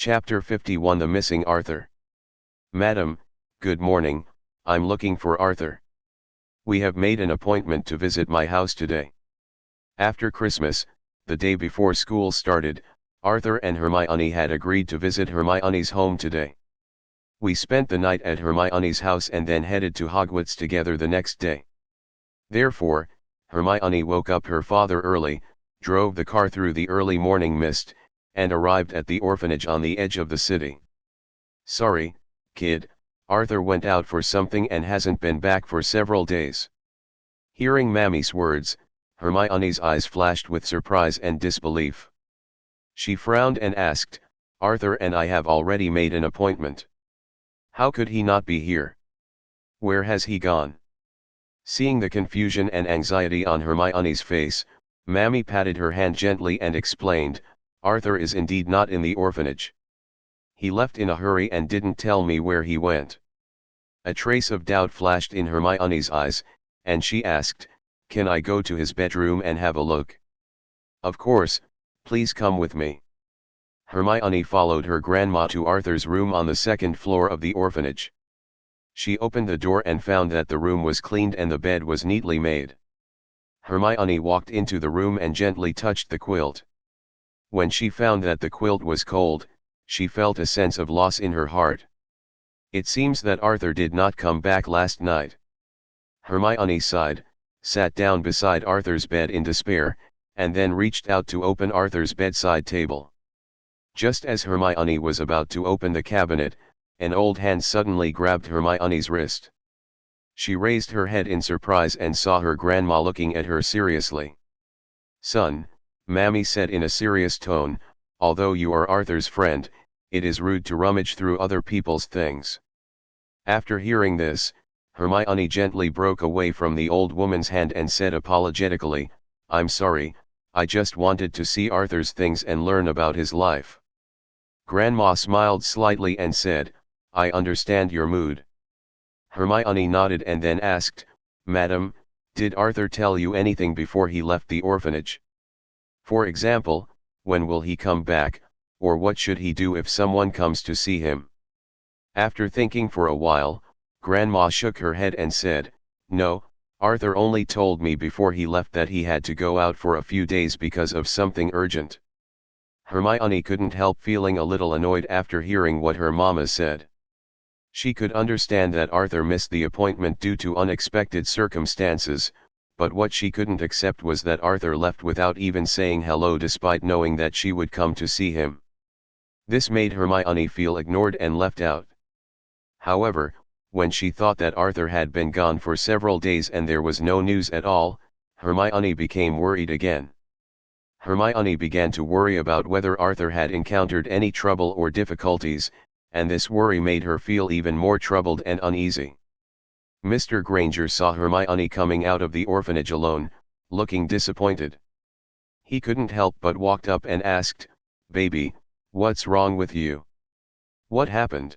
Chapter 51 The Missing Arthur. Madam, good morning, I'm looking for Arthur. We have made an appointment to visit my house today. After Christmas, the day before school started, Arthur and Hermione had agreed to visit Hermione's home today. We spent the night at Hermione's house and then headed to Hogwarts together the next day. Therefore, Hermione woke up her father early, drove the car through the early morning mist, and arrived at the orphanage on the edge of the city. Sorry, kid, Arthur went out for something and hasn't been back for several days. Hearing Mammy's words, Hermione's eyes flashed with surprise and disbelief. She frowned and asked, Arthur and I have already made an appointment. How could he not be here? Where has he gone? Seeing the confusion and anxiety on Hermione's face, Mammy patted her hand gently and explained, Arthur is indeed not in the orphanage. He left in a hurry and didn't tell me where he went. A trace of doubt flashed in Hermione's eyes, and she asked, Can I go to his bedroom and have a look? Of course, please come with me. Hermione followed her grandma to Arthur's room on the second floor of the orphanage. She opened the door and found that the room was cleaned and the bed was neatly made. Hermione walked into the room and gently touched the quilt. When she found that the quilt was cold, she felt a sense of loss in her heart. It seems that Arthur did not come back last night. Hermione sighed, sat down beside Arthur's bed in despair, and then reached out to open Arthur's bedside table. Just as Hermione was about to open the cabinet, an old hand suddenly grabbed Hermione's wrist. She raised her head in surprise and saw her grandma looking at her seriously. Son, Mammy said in a serious tone, although you are Arthur's friend, it is rude to rummage through other people's things. After hearing this, Hermione gently broke away from the old woman's hand and said apologetically, I'm sorry, I just wanted to see Arthur's things and learn about his life. Grandma smiled slightly and said, I understand your mood. Hermione nodded and then asked, Madam, did Arthur tell you anything before he left the orphanage? For example, when will he come back, or what should he do if someone comes to see him? After thinking for a while, Grandma shook her head and said, No, Arthur only told me before he left that he had to go out for a few days because of something urgent. Hermione couldn't help feeling a little annoyed after hearing what her mama said. She could understand that Arthur missed the appointment due to unexpected circumstances, but what she couldn't accept was that Arthur left without even saying hello despite knowing that she would come to see him. This made Hermione feel ignored and left out. However, when she thought that Arthur had been gone for several days and there was no news at all, Hermione became worried again. Hermione began to worry about whether Arthur had encountered any trouble or difficulties, and this worry made her feel even more troubled and uneasy. Mr. Granger saw Hermione coming out of the orphanage alone, looking disappointed. He couldn't help but walked up and asked, Baby, what's wrong with you? What happened?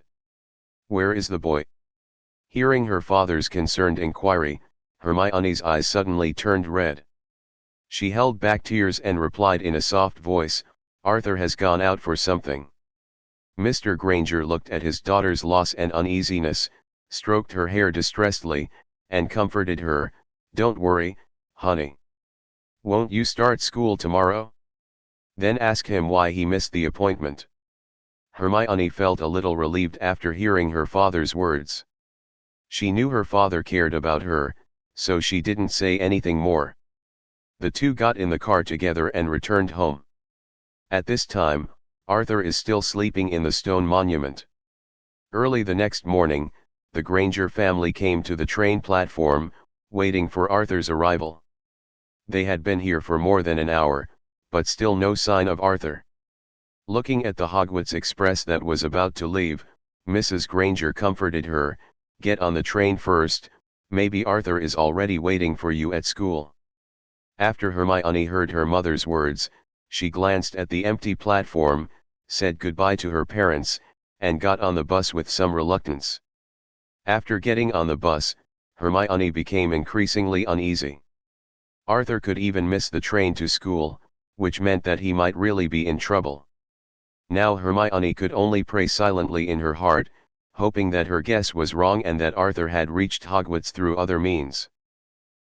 Where is the boy? Hearing her father's concerned inquiry, Hermione's eyes suddenly turned red. She held back tears and replied in a soft voice, Arthur has gone out for something. Mr. Granger looked at his daughter's loss and uneasiness, stroked her hair distressedly, and comforted her, Don't worry, honey. Won't you start school tomorrow? Then ask him why he missed the appointment. Hermione felt a little relieved after hearing her father's words. She knew her father cared about her, so she didn't say anything more. The two got in the car together and returned home. At this time, Arthur is still sleeping in the stone monument. Early the next morning, the Granger family came to the train platform, waiting for Arthur's arrival. They had been here for more than an hour, but still no sign of Arthur. Looking at the Hogwarts Express that was about to leave, Mrs. Granger comforted her, Get on the train first, maybe Arthur is already waiting for you at school. After Hermione heard her mother's words, she glanced at the empty platform, said goodbye to her parents, and got on the bus with some reluctance. After getting on the bus, Hermione became increasingly uneasy. Arthur could even miss the train to school, which meant that he might really be in trouble. Now Hermione could only pray silently in her heart, hoping that her guess was wrong and that Arthur had reached Hogwarts through other means.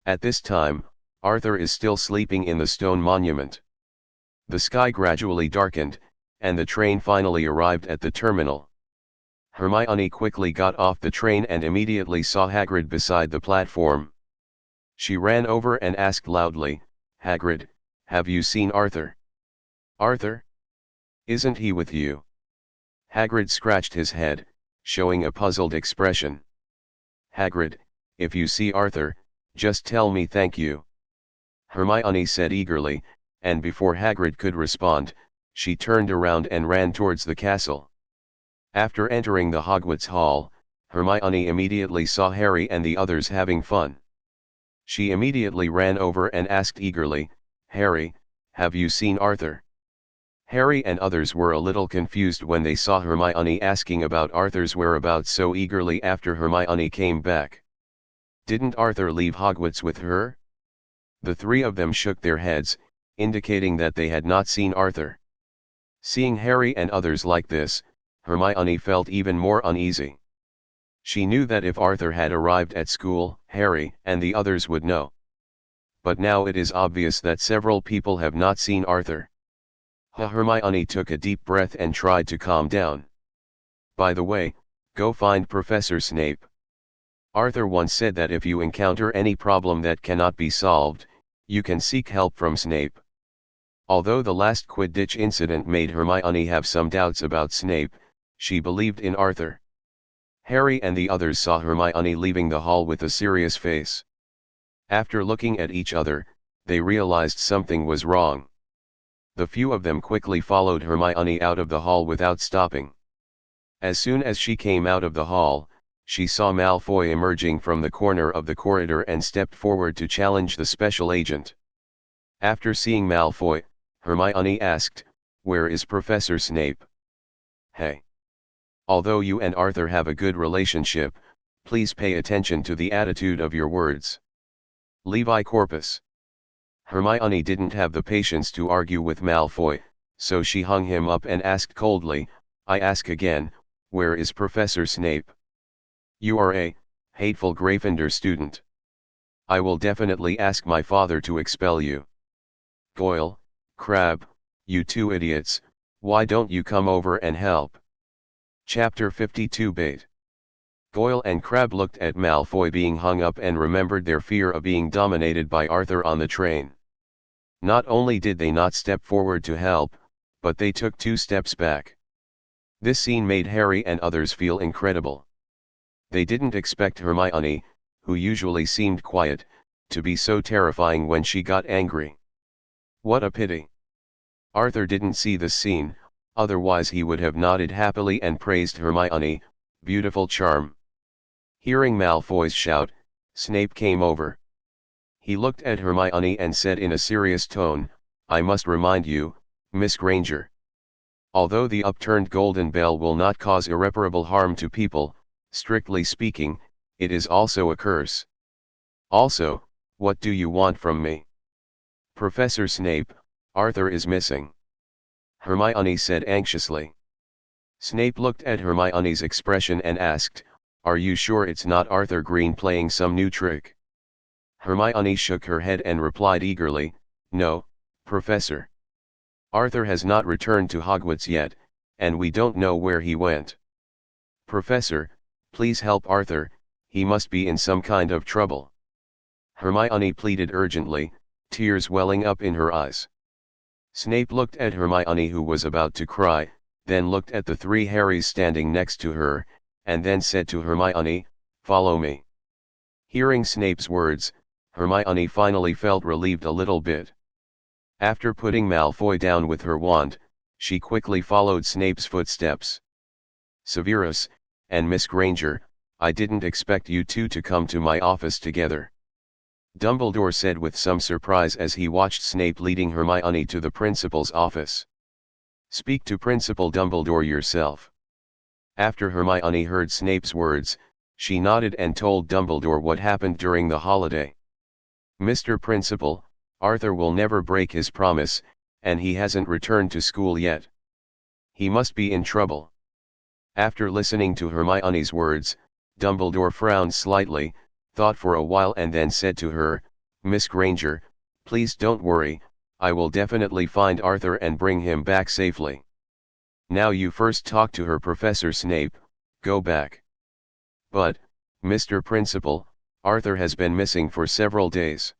At this time, Arthur is still sleeping in the stone monument. The sky gradually darkened, and the train finally arrived at the terminal. Hermione quickly got off the train and immediately saw Hagrid beside the platform. She ran over and asked loudly, "Hagrid, have you seen Arthur?" "Arthur? Isn't he with you?" Hagrid scratched his head, showing a puzzled expression. "Hagrid, if you see Arthur, just tell me thank you," Hermione said eagerly, and before Hagrid could respond, she turned around and ran towards the castle. After entering the Hogwarts Hall, Hermione immediately saw Harry and the others having fun. She immediately ran over and asked eagerly, "Harry, have you seen Arthur?" Harry and others were a little confused when they saw Hermione asking about Arthur's whereabouts so eagerly after Hermione came back. Didn't Arthur leave Hogwarts with her? The three of them shook their heads, indicating that they had not seen Arthur. Seeing Harry and others like this, Hermione felt even more uneasy. She knew that if Arthur had arrived at school, Harry and the others would know. But now it is obvious that several people have not seen Arthur. Hermione took a deep breath and tried to calm down. "By the way, go find Professor Snape. Arthur once said that if you encounter any problem that cannot be solved, you can seek help from Snape." Although the last Quidditch incident made Hermione have some doubts about Snape, she believed in Arthur. Harry and the others saw Hermione leaving the hall with a serious face. After looking at each other, they realized something was wrong. The few of them quickly followed Hermione out of the hall without stopping. As soon as she came out of the hall, she saw Malfoy emerging from the corner of the corridor and stepped forward to challenge the special agent. After seeing Malfoy, Hermione asked, "Where is Professor Snape?" "Hey. Although you and Arthur have a good relationship, please pay attention to the attitude of your words. Levi Corpus." Hermione didn't have the patience to argue with Malfoy, so she hung him up and asked coldly, "I ask again, where is Professor Snape? You are a hateful Gryffindor student. I will definitely ask my father to expel you. Goyle, Crabbe, you two idiots, why don't you come over and help?" Chapter 52 Bait. Goyle and Crabbe looked at Malfoy being hung up and remembered their fear of being dominated by Arthur on the train. Not only did they not step forward to help, but they took 2 steps back. This scene made Harry and others feel incredible. They didn't expect Hermione, who usually seemed quiet, to be so terrifying when she got angry. What a pity. Arthur didn't see this scene, otherwise he would have nodded happily and praised Hermione, beautiful charm. Hearing Malfoy's shout, Snape came over. He looked at Hermione and said in a serious tone, "I must remind you, Miss Granger. Although the upturned golden bell will not cause irreparable harm to people, strictly speaking, it is also a curse. Also, what do you want from me?" "Professor Snape, Arthur is missing," Hermione said anxiously. Snape looked at Hermione's expression and asked, "Are you sure it's not Arthur Green playing some new trick?" Hermione shook her head and replied eagerly, "No, Professor. Arthur has not returned to Hogwarts yet, and we don't know where he went. Professor, please help Arthur, he must be in some kind of trouble." Hermione pleaded urgently, tears welling up in her eyes. Snape looked at Hermione, who was about to cry, then looked at the 3 Harrys standing next to her, and then said to Hermione, "Follow me." Hearing Snape's words, Hermione finally felt relieved a little bit. After putting Malfoy down with her wand, she quickly followed Snape's footsteps. "Severus, and Miss Granger, I didn't expect you two to come to my office together," Dumbledore said with some surprise as he watched Snape leading Hermione to the principal's office. "Speak to Principal Dumbledore yourself." After Hermione heard Snape's words, she nodded and told Dumbledore what happened during the holiday. "Mr. Principal, Arthur will never break his promise, and he hasn't returned to school yet. He must be in trouble. After listening to Hermione's words, Dumbledore frowned slightly, thought for a while and then said to her, "Miss Granger, please don't worry, I will definitely find Arthur and bring him back safely. Now you first talk to her, Professor Snape, go back." "But, Mr. Principal, Arthur has been missing for several days."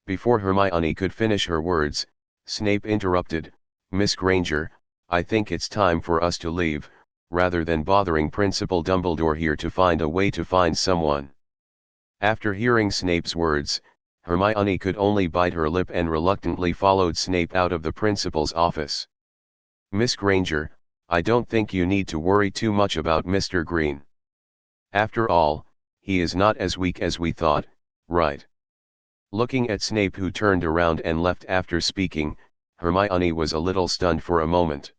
Before Hermione could finish her words, Snape interrupted, "Miss Granger, I think it's time for us to leave, rather than bothering Principal Dumbledore here to find a way to find someone." After hearing Snape's words, Hermione could only bite her lip and reluctantly followed Snape out of the principal's office. "Miss Granger, I don't think you need to worry too much about Mr. Green. After all, he is not as weak as we thought, right?" Looking at Snape, who turned around and left after speaking, Hermione was a little stunned for a moment.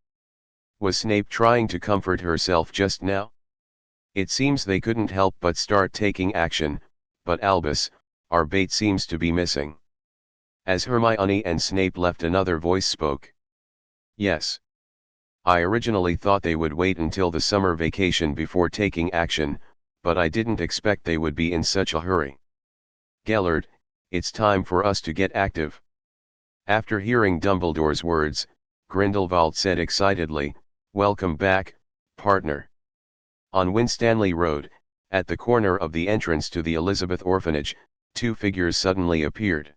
Was Snape trying to comfort herself just now? It seems they couldn't help but start taking action, but Albus, our bait seems to be missing. As Hermione and Snape left, another voice spoke. "Yes. I originally thought they would wait until the summer vacation before taking action, but I didn't expect they would be in such a hurry. Gellert, it's time for us to get active." After hearing Dumbledore's words, Grindelwald said excitedly, "Welcome back, partner." On Winstanley Road, at the corner of the entrance to the Elizabeth Orphanage, two figures suddenly appeared.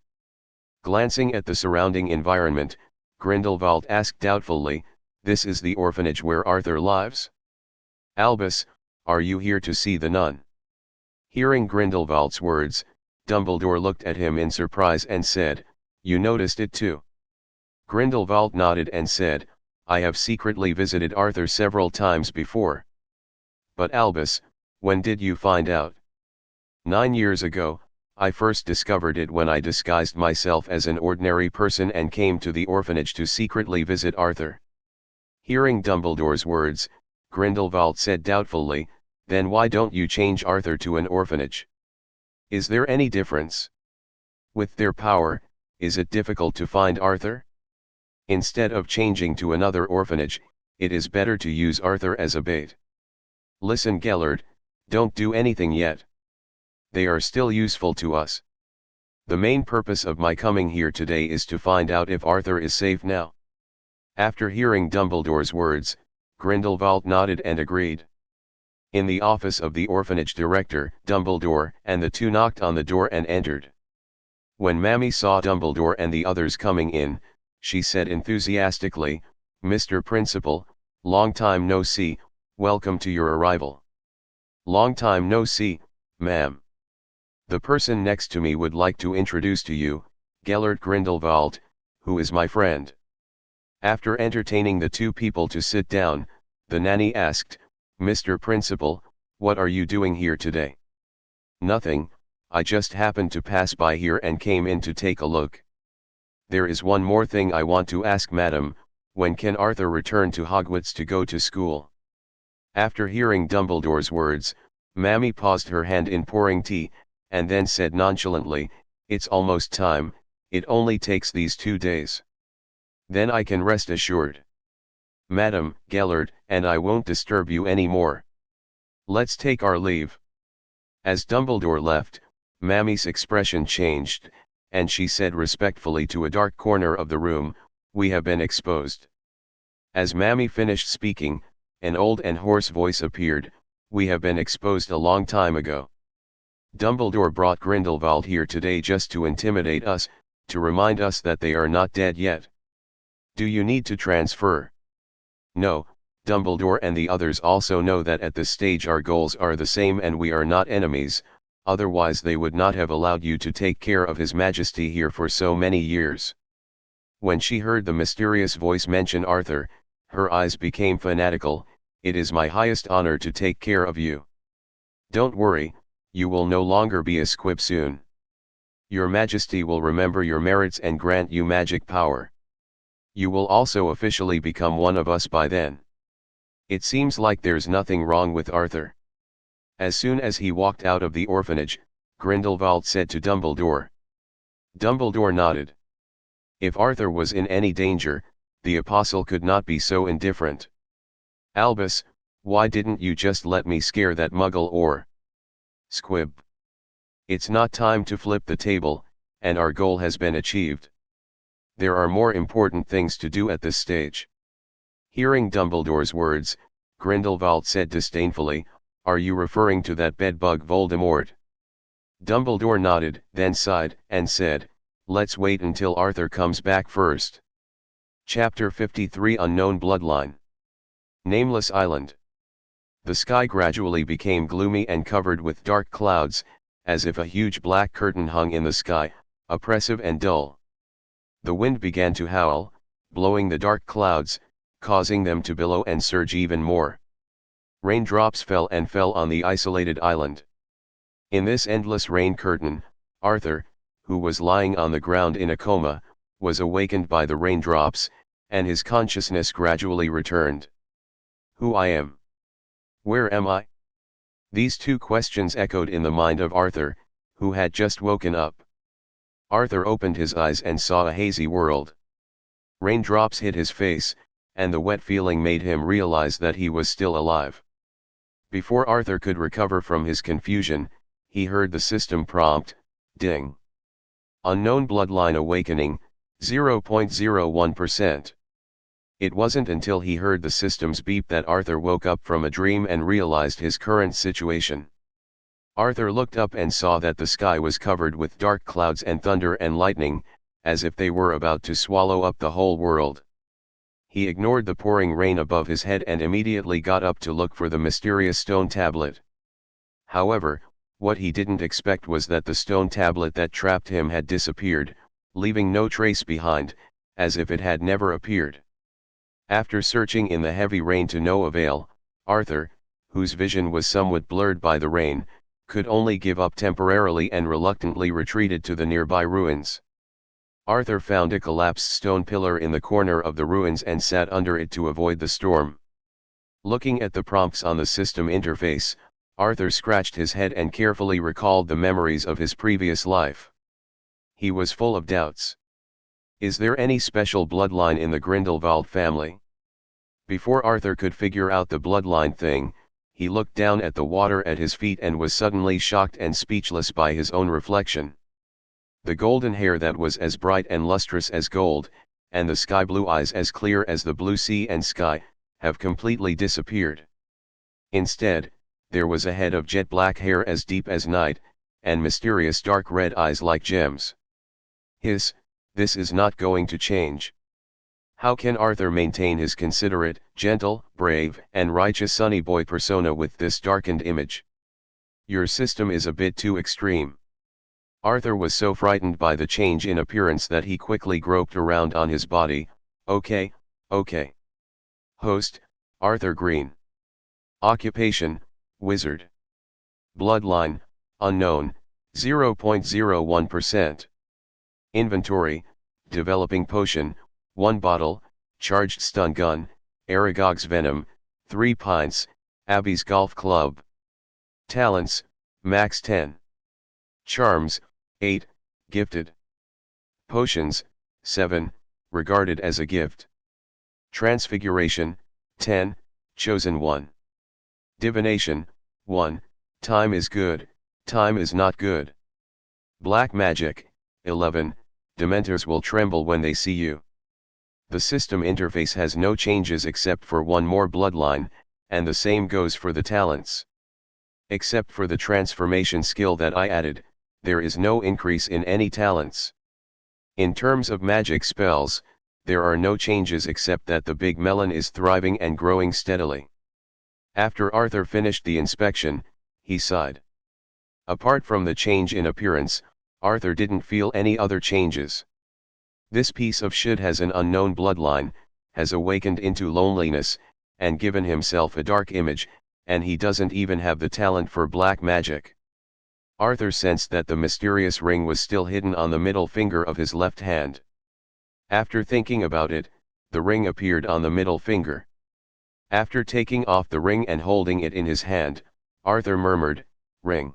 Glancing at the surrounding environment, Grindelwald asked doubtfully, "This is the orphanage where Arthur lives? Albus, are you here to see the nun?" Hearing Grindelwald's words, Dumbledore looked at him in surprise and said, "You noticed it too?" Grindelwald nodded and said, "I have secretly visited Arthur several times before." "But Albus, when did you find out?" 9 years ago, I first discovered it when I disguised myself as an ordinary person and came to the orphanage to secretly visit Arthur." Hearing Dumbledore's words, Grindelwald said doubtfully, "Then why don't you change Arthur to an orphanage? Is there any difference? With their power, is it difficult to find Arthur? Instead of changing to another orphanage, it is better to use Arthur as a bait. Listen, Gellert, don't do anything yet. They are still useful to us. The main purpose of my coming here today is to find out if Arthur is safe now." After hearing Dumbledore's words, Grindelwald nodded and agreed. In the office of the orphanage director, Dumbledore and the two knocked on the door and entered. When Mammy saw Dumbledore and the others coming in, she said enthusiastically, "Mr. Principal, long time no see, welcome to your arrival." "Long time no see, ma'am. The person next to me would like to introduce to you, Gellert Grindelwald, who is my friend." After entertaining the two people to sit down, the nanny asked, "Mr. Principal, what are you doing here today?" "Nothing, I just happened to pass by here and came in to take a look. There is one more thing I want to ask, madam, when can Arthur return to Hogwarts to go to school?" After hearing Dumbledore's words, Mammy paused her hand in pouring tea, and then said nonchalantly, "It's almost time, it only takes these 2 days. Then I can rest assured. Madam, Gellert, and I won't disturb you any more. Let's take our leave." As Dumbledore left, Mammy's expression changed, and she said respectfully to a dark corner of the room, "We have been exposed." As Mammy finished speaking, an old and hoarse voice appeared, "We have been exposed a long time ago. Dumbledore brought Grindelwald here today just to intimidate us, to remind us that they are not dead yet. Do you need to transfer?" "No, Dumbledore and the others also know that at this stage our goals are the same and we are not enemies, otherwise they would not have allowed you to take care of His Majesty here for so many years." When she heard the mysterious voice mention Arthur, her eyes became fanatical. "It is my highest honor to take care of you. Don't worry, you will no longer be a squib soon. Your Majesty will remember your merits and grant you magic power. You will also officially become one of us by then. It seems like there's nothing wrong with Arthur." As soon as he walked out of the orphanage, Grindelwald said to Dumbledore. Dumbledore nodded. If Arthur was in any danger, the apostle could not be so indifferent. "Albus, why didn't you just let me scare that muggle or squib? It's not time to flip the table, and our goal has been achieved. There are more important things to do at this stage." Hearing Dumbledore's words, Grindelwald said disdainfully, "Are you referring to that bedbug Voldemort?" Dumbledore nodded, then sighed, and said, "Let's wait until Arthur comes back first." Chapter 53 Unknown Bloodline. Nameless Island. The sky gradually became gloomy and covered with dark clouds, as if a huge black curtain hung in the sky, oppressive and dull. The wind began to howl, blowing the dark clouds, causing them to billow and surge even more. Raindrops fell and fell on the isolated island. In this endless rain curtain, Arthur, who was lying on the ground in a coma, was awakened by the raindrops, and his consciousness gradually returned. Who I am? Where am I? These two questions echoed in the mind of Arthur, who had just woken up. Arthur opened his eyes and saw a hazy world. Raindrops hit his face, and the wet feeling made him realize that he was still alive. Before Arthur could recover from his confusion, he heard the system prompt, "Ding. Unknown bloodline awakening, 0.01%. It wasn't until he heard the system's beep that Arthur woke up from a dream and realized his current situation. Arthur looked up and saw that the sky was covered with dark clouds and thunder and lightning, as if they were about to swallow up the whole world. He ignored the pouring rain above his head and immediately got up to look for the mysterious stone tablet. However, what he didn't expect was that the stone tablet that trapped him had disappeared, leaving no trace behind, as if it had never appeared. After searching in the heavy rain to no avail, Arthur, whose vision was somewhat blurred by the rain, could only give up temporarily and reluctantly retreated to the nearby ruins. Arthur found a collapsed stone pillar in the corner of the ruins and sat under it to avoid the storm. Looking at the prompts on the system interface, Arthur scratched his head and carefully recalled the memories of his previous life. He was full of doubts. Is there any special bloodline in the Grindelwald family? Before Arthur could figure out the bloodline thing, he looked down at the water at his feet and was suddenly shocked and speechless by his own reflection. The golden hair that was as bright and lustrous as gold, and the sky blue eyes as clear as the blue sea and sky, have completely disappeared. Instead, there was a head of jet black hair as deep as night, and mysterious dark red eyes like gems. This is not going to change. How can Arthur maintain his considerate, gentle, brave, and righteous sunny boy persona with this darkened image? Your system is a bit too extreme. Arthur was so frightened by the change in appearance that he quickly groped around on his body. Okay. Host, Arthur Green. Occupation, wizard. Bloodline, unknown, 0.01%. Inventory, developing potion, 1 bottle, charged stun gun, Aragog's venom, 3 pints, Abby's golf club. Talents, max 10. Charms, 8, gifted. Potions, 7, regarded as a gift. Transfiguration, 10, chosen 1. Divination, 1, time is good, time is not good. Black magic, 11, Dementors will tremble when they see you. The system interface has no changes except for one more bloodline, and the same goes for the talents. Except for the transformation skill that I added, there is no increase in any talents. In terms of magic spells, there are no changes except that the big melon is thriving and growing steadily. After Arthur finished the inspection, he sighed. Apart from the change in appearance, Arthur didn't feel any other changes. This piece of shit has an unknown bloodline, has awakened into loneliness, and given himself a dark image, and he doesn't even have the talent for black magic. Arthur sensed that the mysterious ring was still hidden on the middle finger of his left hand. After thinking about it, the ring appeared on the middle finger. After taking off the ring and holding it in his hand, Arthur murmured, "Ring.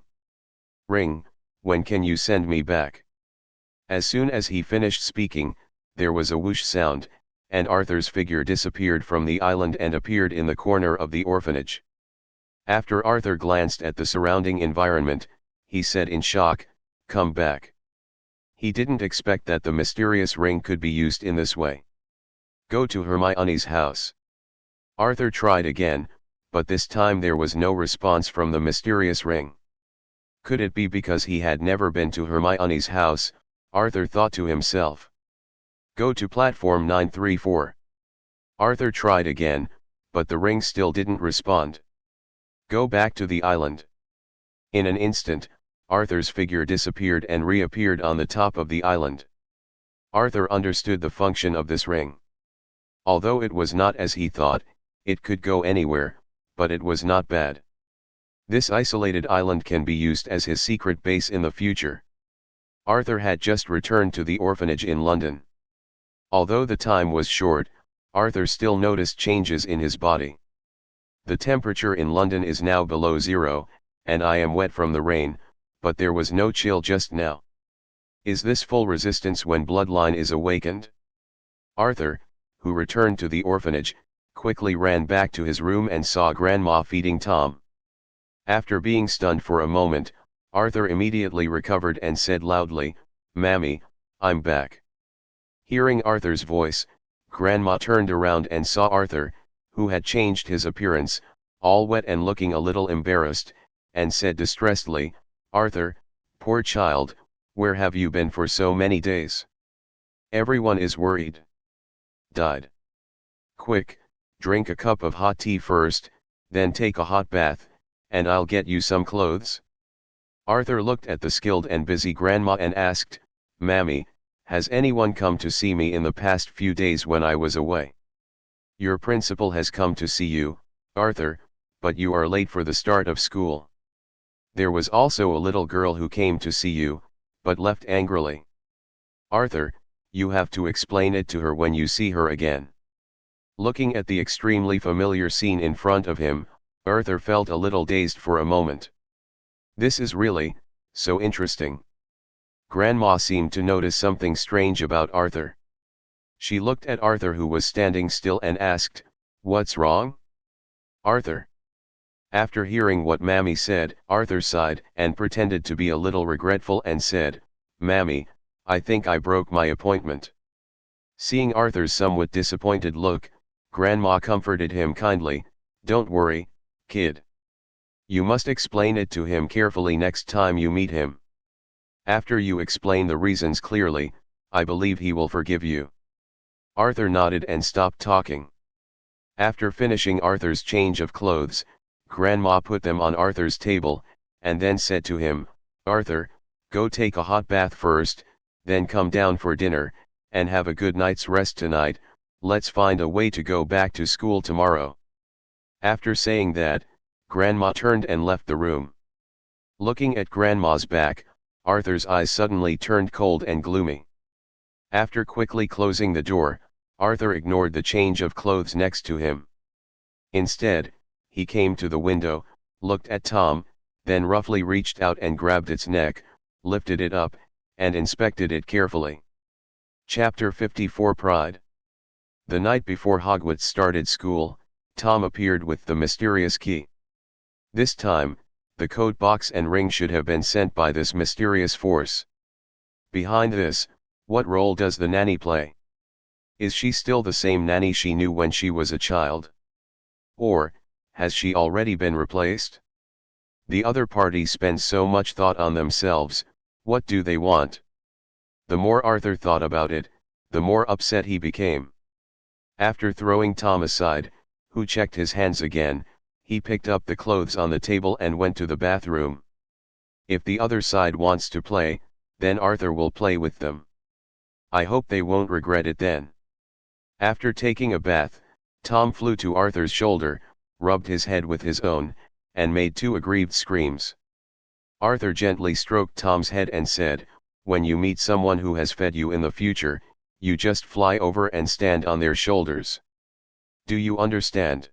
Ring, when can you send me back?" As soon as he finished speaking, there was a whoosh sound, and Arthur's figure disappeared from the island and appeared in the corner of the orphanage. After Arthur glanced at the surrounding environment, he said in shock, "Come back." He didn't expect that the mysterious ring could be used in this way. "Go to Hermione's house." Arthur tried again, but this time there was no response from the mysterious ring. Could it be because he had never been to Hermione's house? Arthur thought to himself. "Go to platform 934. Arthur tried again, but the ring still didn't respond. "Go back to the island." In an instant, Arthur's figure disappeared and reappeared on the top of the island. Arthur understood the function of this ring. Although it was not as he thought, it could go anywhere, but it was not bad. This isolated island can be used as his secret base in the future. Arthur had just returned to the orphanage in London. Although the time was short, Arthur still noticed changes in his body. The temperature in London is now below zero, and I am wet from the rain, but there was no chill just now. Is this full resistance when bloodline is awakened? Arthur, who returned to the orphanage, quickly ran back to his room and saw Grandma feeding Tom. After being stunned for a moment, Arthur immediately recovered and said loudly, "Mammy, I'm back." Hearing Arthur's voice, Grandma turned around and saw Arthur, who had changed his appearance, all wet and looking a little embarrassed, and said distressedly, "Arthur, poor child, where have you been for so many days? Everyone is worried. Died? Quick, drink a cup of hot tea first, then take a hot bath, and I'll get you some clothes." Arthur looked at the skilled and busy Grandma and asked, "Mammy, has anyone come to see me in the past few days when I was away?" "Your principal has come to see you, Arthur, but you are late for the start of school. There was also a little girl who came to see you, but left angrily. Arthur, you have to explain it to her when you see her again." Looking at the extremely familiar scene in front of him, Arthur felt a little dazed for a moment. This is really so interesting. Grandma seemed to notice something strange about Arthur. She looked at Arthur, who was standing still, and asked, "What's wrong, Arthur?" After hearing what Mammy said, Arthur sighed and pretended to be a little regretful and said, "Mammy, I think I broke my appointment." Seeing Arthur's somewhat disappointed look, Grandma comforted him kindly, "Don't worry, kid. You must explain it to him carefully next time you meet him. After you explain the reasons clearly, I believe he will forgive you." Arthur nodded and stopped talking. After finishing Arthur's change of clothes, Grandma put them on Arthur's table, and then said to him, "Arthur, go take a hot bath first, then come down for dinner, and have a good night's rest tonight. Let's find a way to go back to school tomorrow." After saying that, Grandma turned and left the room. Looking at Grandma's back, Arthur's eyes suddenly turned cold and gloomy. After quickly closing the door, Arthur ignored the change of clothes next to him. Instead, he came to the window, looked at Tom, then roughly reached out and grabbed its neck, lifted it up, and inspected it carefully. Chapter 54 Pride. The night before Hogwarts started school, Tom appeared with the mysterious key. This time, the code box and ring should have been sent by this mysterious force. Behind this, what role does the nanny play? Is she still the same nanny she knew when she was a child? Or, has she already been replaced? The other party spends so much thought on themselves. What do they want? The more Arthur thought about it, the more upset he became. After throwing Tom aside, who checked his hands again, he picked up the clothes on the table and went to the bathroom. If the other side wants to play, then Arthur will play with them. I hope they won't regret it then. After taking a bath, Tom flew to Arthur's shoulder, rubbed his head with his own, and made two aggrieved screams. Arthur gently stroked Tom's head and said, "When you meet someone who has fed you in the future, you just fly over and stand on their shoulders. Do you understand?"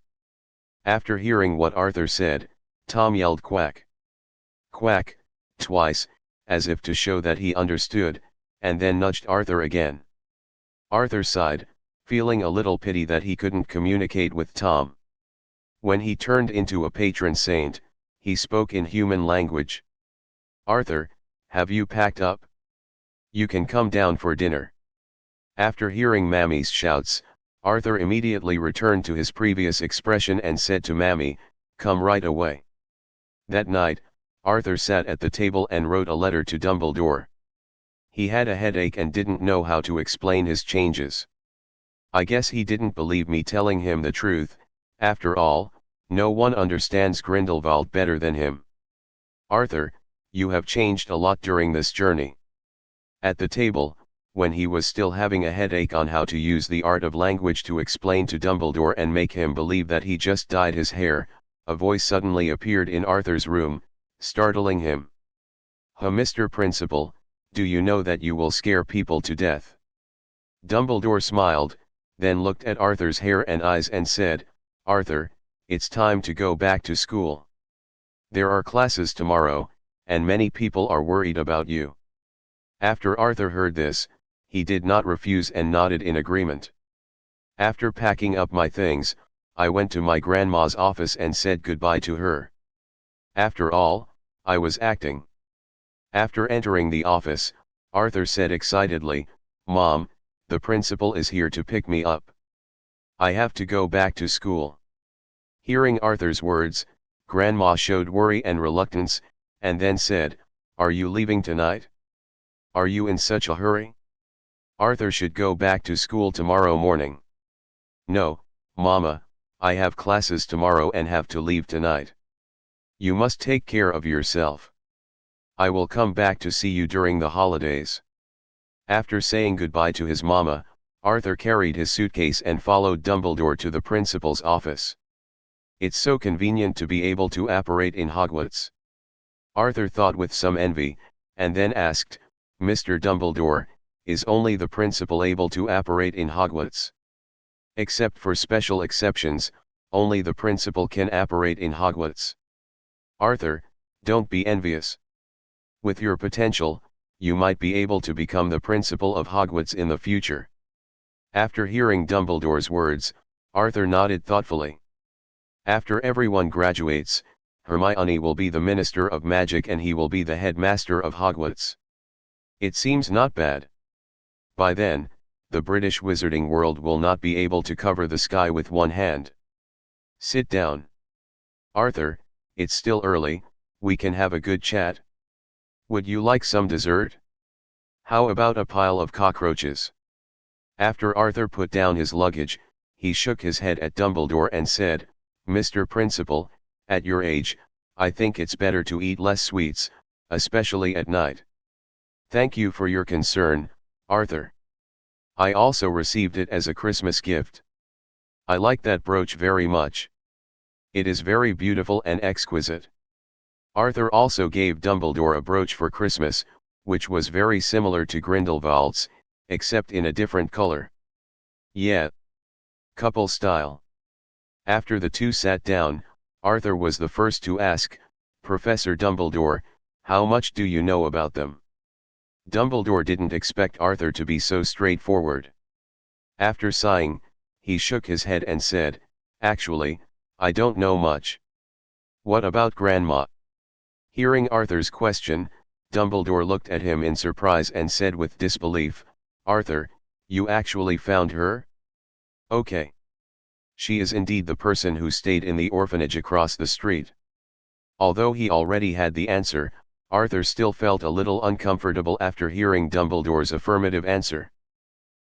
After hearing what Arthur said, Tom yelled "Quack! Quack!" twice, as if to show that he understood, and then nudged Arthur again. Arthur sighed, feeling a little pity that he couldn't communicate with Tom. When he turned into a patron saint, he spoke in human language. "Arthur, have you packed up? You can come down for dinner." After hearing Mammy's shouts, Arthur immediately returned to his previous expression and said to Mammy, "Come right away." That night, Arthur sat at the table and wrote a letter to Dumbledore. He had a headache and didn't know how to explain his changes. I guess he didn't believe me telling him the truth. After all, no one understands Grindelwald better than him. "Arthur, you have changed a lot during this journey." At the table, when he was still having a headache on how to use the art of language to explain to Dumbledore and make him believe that he just dyed his hair, a voice suddenly appeared in Arthur's room, startling him. Mr. Principal, do you know that you will scare people to death?" Dumbledore smiled, then looked at Arthur's hair and eyes and said, "Arthur, it's time to go back to school. There are classes tomorrow, and many people are worried about you." After Arthur heard this, he did not refuse and nodded in agreement. "After packing up my things, I went to my grandma's office and said goodbye to her. After all, I was acting." After entering the office, Arthur said excitedly, "Mom, the principal is here to pick me up. I have to go back to school." Hearing Arthur's words, Grandma showed worry and reluctance, and then said, "Are you leaving tonight? Are you in such a hurry? Arthur should go back to school tomorrow morning." "No, Mama, I have classes tomorrow and have to leave tonight. You must take care of yourself. I will come back to see you during the holidays." After saying goodbye to his mama, Arthur carried his suitcase and followed Dumbledore to the principal's office. It's so convenient to be able to apparate in Hogwarts. Arthur thought with some envy, and then asked, "Mr. Dumbledore, is only the principal able to apparate in Hogwarts?" "Except for special exceptions, only the principal can apparate in Hogwarts." "Arthur, don't be envious. With your potential, you might be able to become the principal of Hogwarts in the future." After hearing Dumbledore's words, Arthur nodded thoughtfully. "After everyone graduates, Hermione will be the Minister of Magic and he will be the headmaster of Hogwarts. It seems not bad. By then, the British wizarding world will not be able to cover the sky with one hand." "Sit down. Arthur, it's still early, we can have a good chat. Would you like some dessert? How about a pile of cockroaches?" After Arthur put down his luggage, he shook his head at Dumbledore and said, "Mr. Principal, at your age, I think it's better to eat less sweets, especially at night." "Thank you for your concern, Arthur. I also received it as a Christmas gift. I like that brooch very much. It is very beautiful and exquisite." Arthur also gave Dumbledore a brooch for Christmas, which was very similar to Grindelwald's, except in a different color. "Yeah. Couple style." After the two sat down, Arthur was the first to ask, "Professor Dumbledore, how much do you know about them?" Dumbledore didn't expect Arthur to be so straightforward. After sighing, he shook his head and said, "Actually, I don't know much." "What about Grandma?" Hearing Arthur's question, Dumbledore looked at him in surprise and said with disbelief, "Arthur, you actually found her? Okay. She is indeed the person who stayed in the orphanage across the street." Although he already had the answer, Arthur still felt a little uncomfortable after hearing Dumbledore's affirmative answer.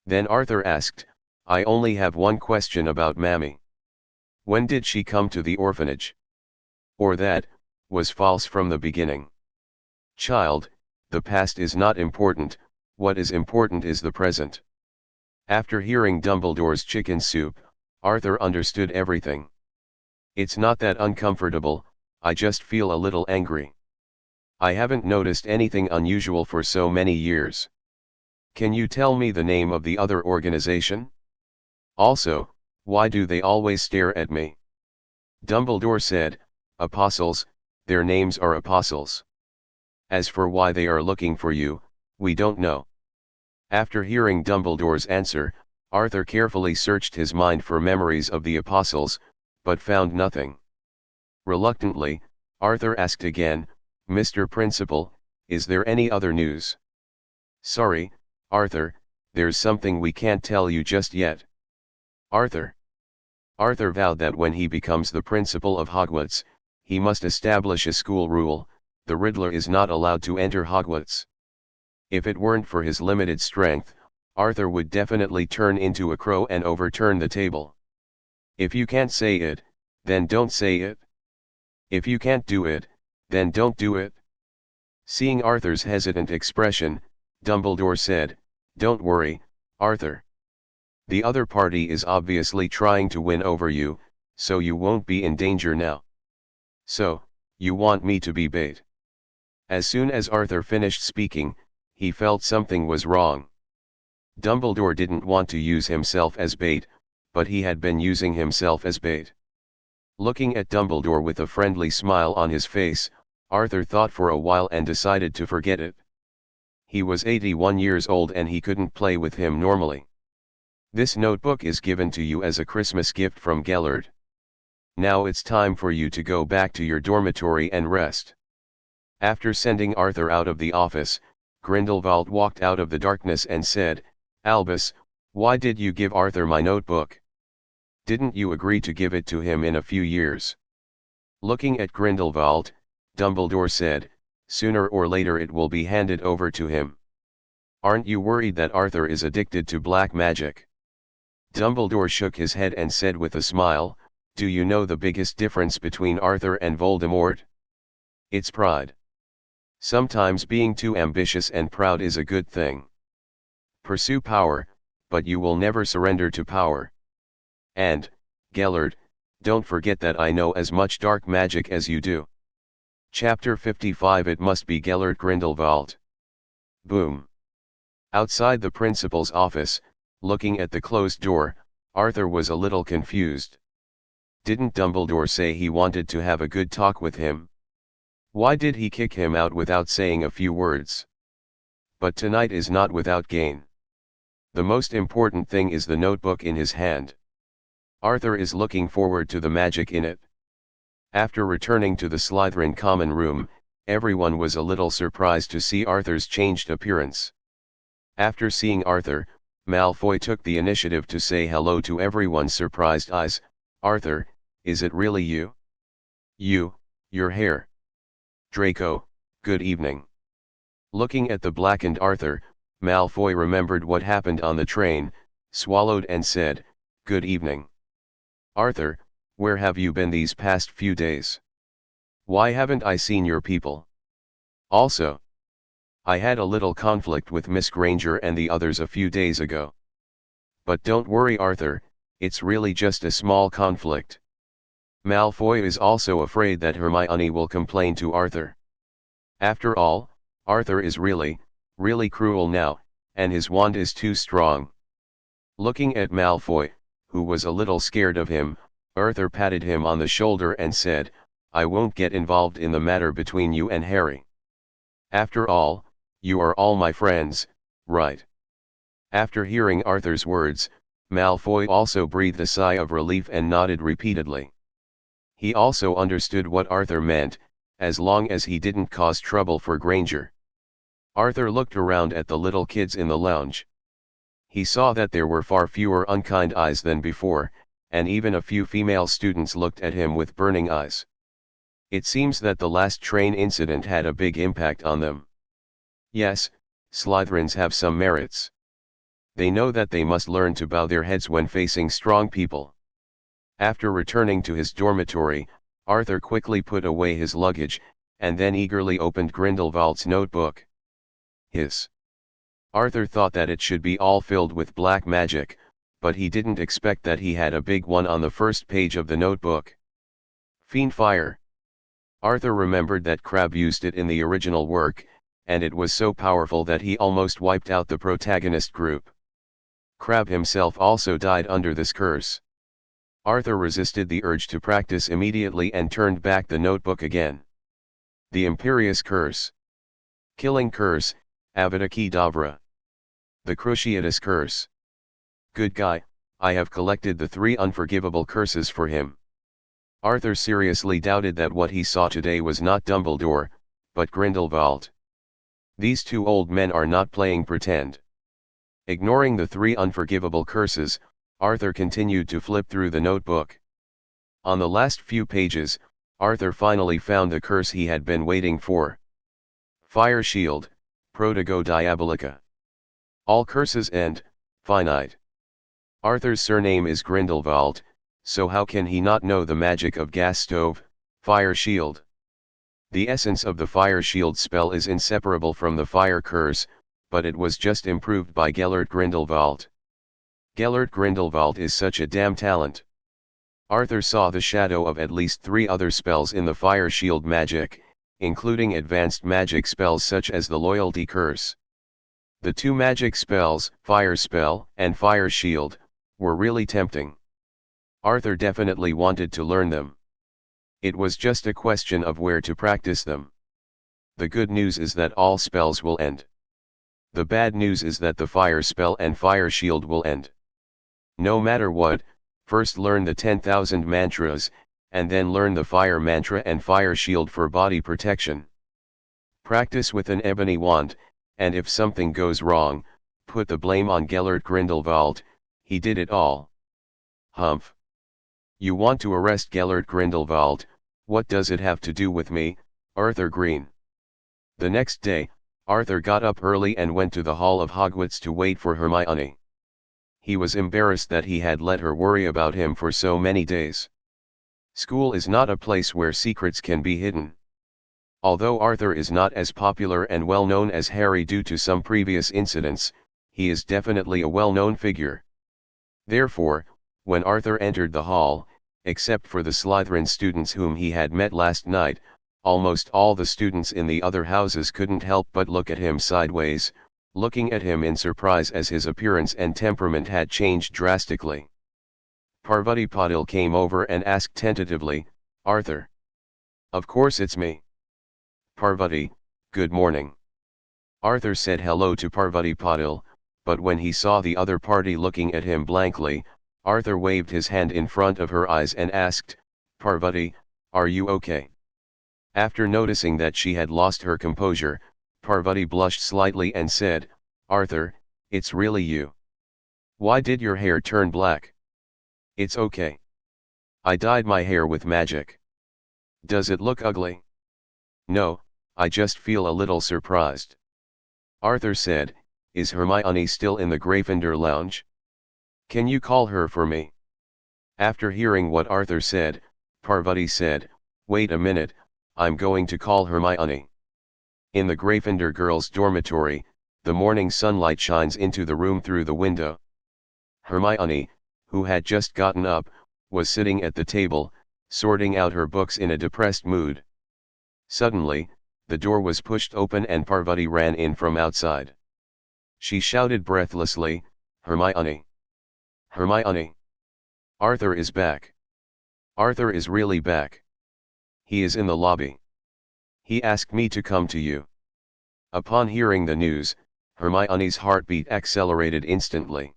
Then Arthur asked, "I only have one question about Mammy. When did she come to the orphanage? Or that was false from the beginning?" "Child, the past is not important, what is important is the present." After hearing Dumbledore's chicken soup, Arthur understood everything. "It's not that uncomfortable, I just feel a little angry. I haven't noticed anything unusual for so many years. Can you tell me the name of the other organization? Also, why do they always stare at me?" Dumbledore said, "Apostles, their names are apostles. As for why they are looking for you, we don't know." After hearing Dumbledore's answer, Arthur carefully searched his mind for memories of the apostles, but found nothing. Reluctantly, Arthur asked again, "Mr. Principal, is there any other news?" "Sorry, Arthur, there's something we can't tell you just yet." "Arthur." Arthur vowed that when he becomes the principal of Hogwarts, he must establish a school rule: the Riddler is not allowed to enter Hogwarts. If it weren't for his limited strength, Arthur would definitely turn into a crow and overturn the table. If you can't say it, then don't say it. If you can't do it, then don't do it. Seeing Arthur's hesitant expression, Dumbledore said, "Don't worry, Arthur. The other party is obviously trying to win over you, so you won't be in danger now. So, you want me to be bait?" As soon as Arthur finished speaking, he felt something was wrong. Dumbledore didn't want to use himself as bait, but he had been using himself as bait. Looking at Dumbledore with a friendly smile on his face, Arthur thought for a while and decided to forget it. He was 81 years old and he couldn't play with him normally. "This notebook is given to you as a Christmas gift from Gellert. Now it's time for you to go back to your dormitory and rest." After sending Arthur out of the office, Grindelwald walked out of the darkness and said, "Albus, why did you give Arthur my notebook? Didn't you agree to give it to him in a few years?" Looking at Grindelwald, Dumbledore said, "Sooner or later it will be handed over to him. Aren't you worried that Arthur is addicted to black magic?" Dumbledore shook his head and said with a smile, "Do you know the biggest difference between Arthur and Voldemort? It's pride. Sometimes being too ambitious and proud is a good thing. Pursue power, but you will never surrender to power. And, Gellert, don't forget that I know as much dark magic as you do." Chapter 55 It must be Gellert Grindelwald. Boom. Outside the principal's office, looking at the closed door, Arthur was a little confused. Didn't Dumbledore say he wanted to have a good talk with him? Why did he kick him out without saying a few words? But tonight is not without gain. The most important thing is the notebook in his hand. Arthur is looking forward to the magic in it. After returning to the Slytherin common room, everyone was a little surprised to see Arthur's changed appearance. After seeing Arthur, Malfoy took the initiative to say hello to everyone's surprised eyes. "Arthur, is it really you? Your hair. Draco, good evening." Looking at the blackened Arthur, Malfoy remembered what happened on the train, swallowed and said, "Good evening. Arthur, where have you been these past few days? Why haven't I seen your people? Also, I had a little conflict with Miss Granger and the others a few days ago. But don't worry Arthur, it's really just a small conflict." Malfoy is also afraid that Hermione will complain to Arthur. After all, Arthur is really cruel now, and his wand is too strong. Looking at Malfoy, who was a little scared of him, Arthur patted him on the shoulder and said, "I won't get involved in the matter between you and Harry. After all, you are all my friends, right?" After hearing Arthur's words, Malfoy also breathed a sigh of relief and nodded repeatedly. He also understood what Arthur meant, as long as he didn't cause trouble for Granger. Arthur looked around at the little kids in the lounge. He saw that there were far fewer unkind eyes than before, and even a few female students looked at him with burning eyes. It seems that the last train incident had a big impact on them. Yes, Slytherins have some merits. They know that they must learn to bow their heads when facing strong people. After returning to his dormitory, Arthur quickly put away his luggage, and then eagerly opened Grindelwald's notebook. Arthur thought that it should be all filled with black magic, but he didn't expect that he had a big one on the first page of the notebook. Fiend Fire. Arthur remembered that Crabbe used it in the original work, and it was so powerful that he almost wiped out the protagonist group. Crabbe himself also died under this curse. Arthur resisted the urge to practice immediately and turned back the notebook again. The Imperious Curse. Killing Curse, Avada Kedavra. The Cruciatus Curse. Good guy, I have collected the 3 unforgivable curses for him. Arthur seriously doubted that what he saw today was not Dumbledore, but Grindelwald. These 2 old men are not playing pretend. Ignoring the 3 unforgivable curses, Arthur continued to flip through the notebook. On the last few pages, Arthur finally found the curse he had been waiting for. Fire Shield, Protego Diabolica. All curses end, finite. Arthur's surname is Grindelwald, so how can he not know the magic of gas stove, fire shield? The essence of the fire shield spell is inseparable from the fire curse, but it was just improved by Gellert Grindelwald. Gellert Grindelwald is such a damn talent. Arthur saw the shadow of at least 3 other spells in the fire shield magic, including advanced magic spells such as the loyalty curse. The 2 magic spells, Fire Spell and Fire Shield, were really tempting. Arthur definitely wanted to learn them. It was just a question of where to practice them. The good news is that all spells will end. The bad news is that the Fire Spell and Fire Shield will end. No matter what, first learn the 10,000 mantras, and then learn the Fire Mantra and Fire Shield for body protection. Practice with an ebony wand, and if something goes wrong, put the blame on Gellert Grindelwald, he did it all. Humph. You want to arrest Gellert Grindelwald, what does it have to do with me, Arthur Green? The next day, Arthur got up early and went to the Hall of Hogwarts to wait for Hermione. He was embarrassed that he had let her worry about him for so many days. School is not a place where secrets can be hidden. Although Arthur is not as popular and well known as Harry due to some previous incidents, he is definitely a well-known figure. Therefore, when Arthur entered the hall, except for the Slytherin students whom he had met last night, almost all the students in the other houses couldn't help but look at him sideways, looking at him in surprise as his appearance and temperament had changed drastically. Parvati Patil came over and asked tentatively, "Arthur?" "Of course it's me." "Parvati, good morning." Arthur said hello to Parvati Patil, but when he saw the other party looking at him blankly, Arthur waved his hand in front of her eyes and asked, "Parvati, are you okay?" After noticing that she had lost her composure, Parvati blushed slightly and said, "Arthur, it's really you. Why did your hair turn black?" "It's okay. I dyed my hair with magic." "Does it look ugly?" "No, I just feel a little surprised." Arthur said, "Is Hermione still in the Gryffindor lounge? Can you call her for me?" After hearing what Arthur said, Parvati said, "Wait a minute, I'm going to call Hermione." In the Gryffindor girls' dormitory, the morning sunlight shines into the room through the window. Hermione, who had just gotten up, was sitting at the table, sorting out her books in a depressed mood. Suddenly, the door was pushed open and Parvati ran in from outside. She shouted breathlessly, "Hermione! Hermione! Arthur is back! Arthur is really back! He is in the lobby. He asked me to come to you." Upon hearing the news, Hermione's heartbeat accelerated instantly.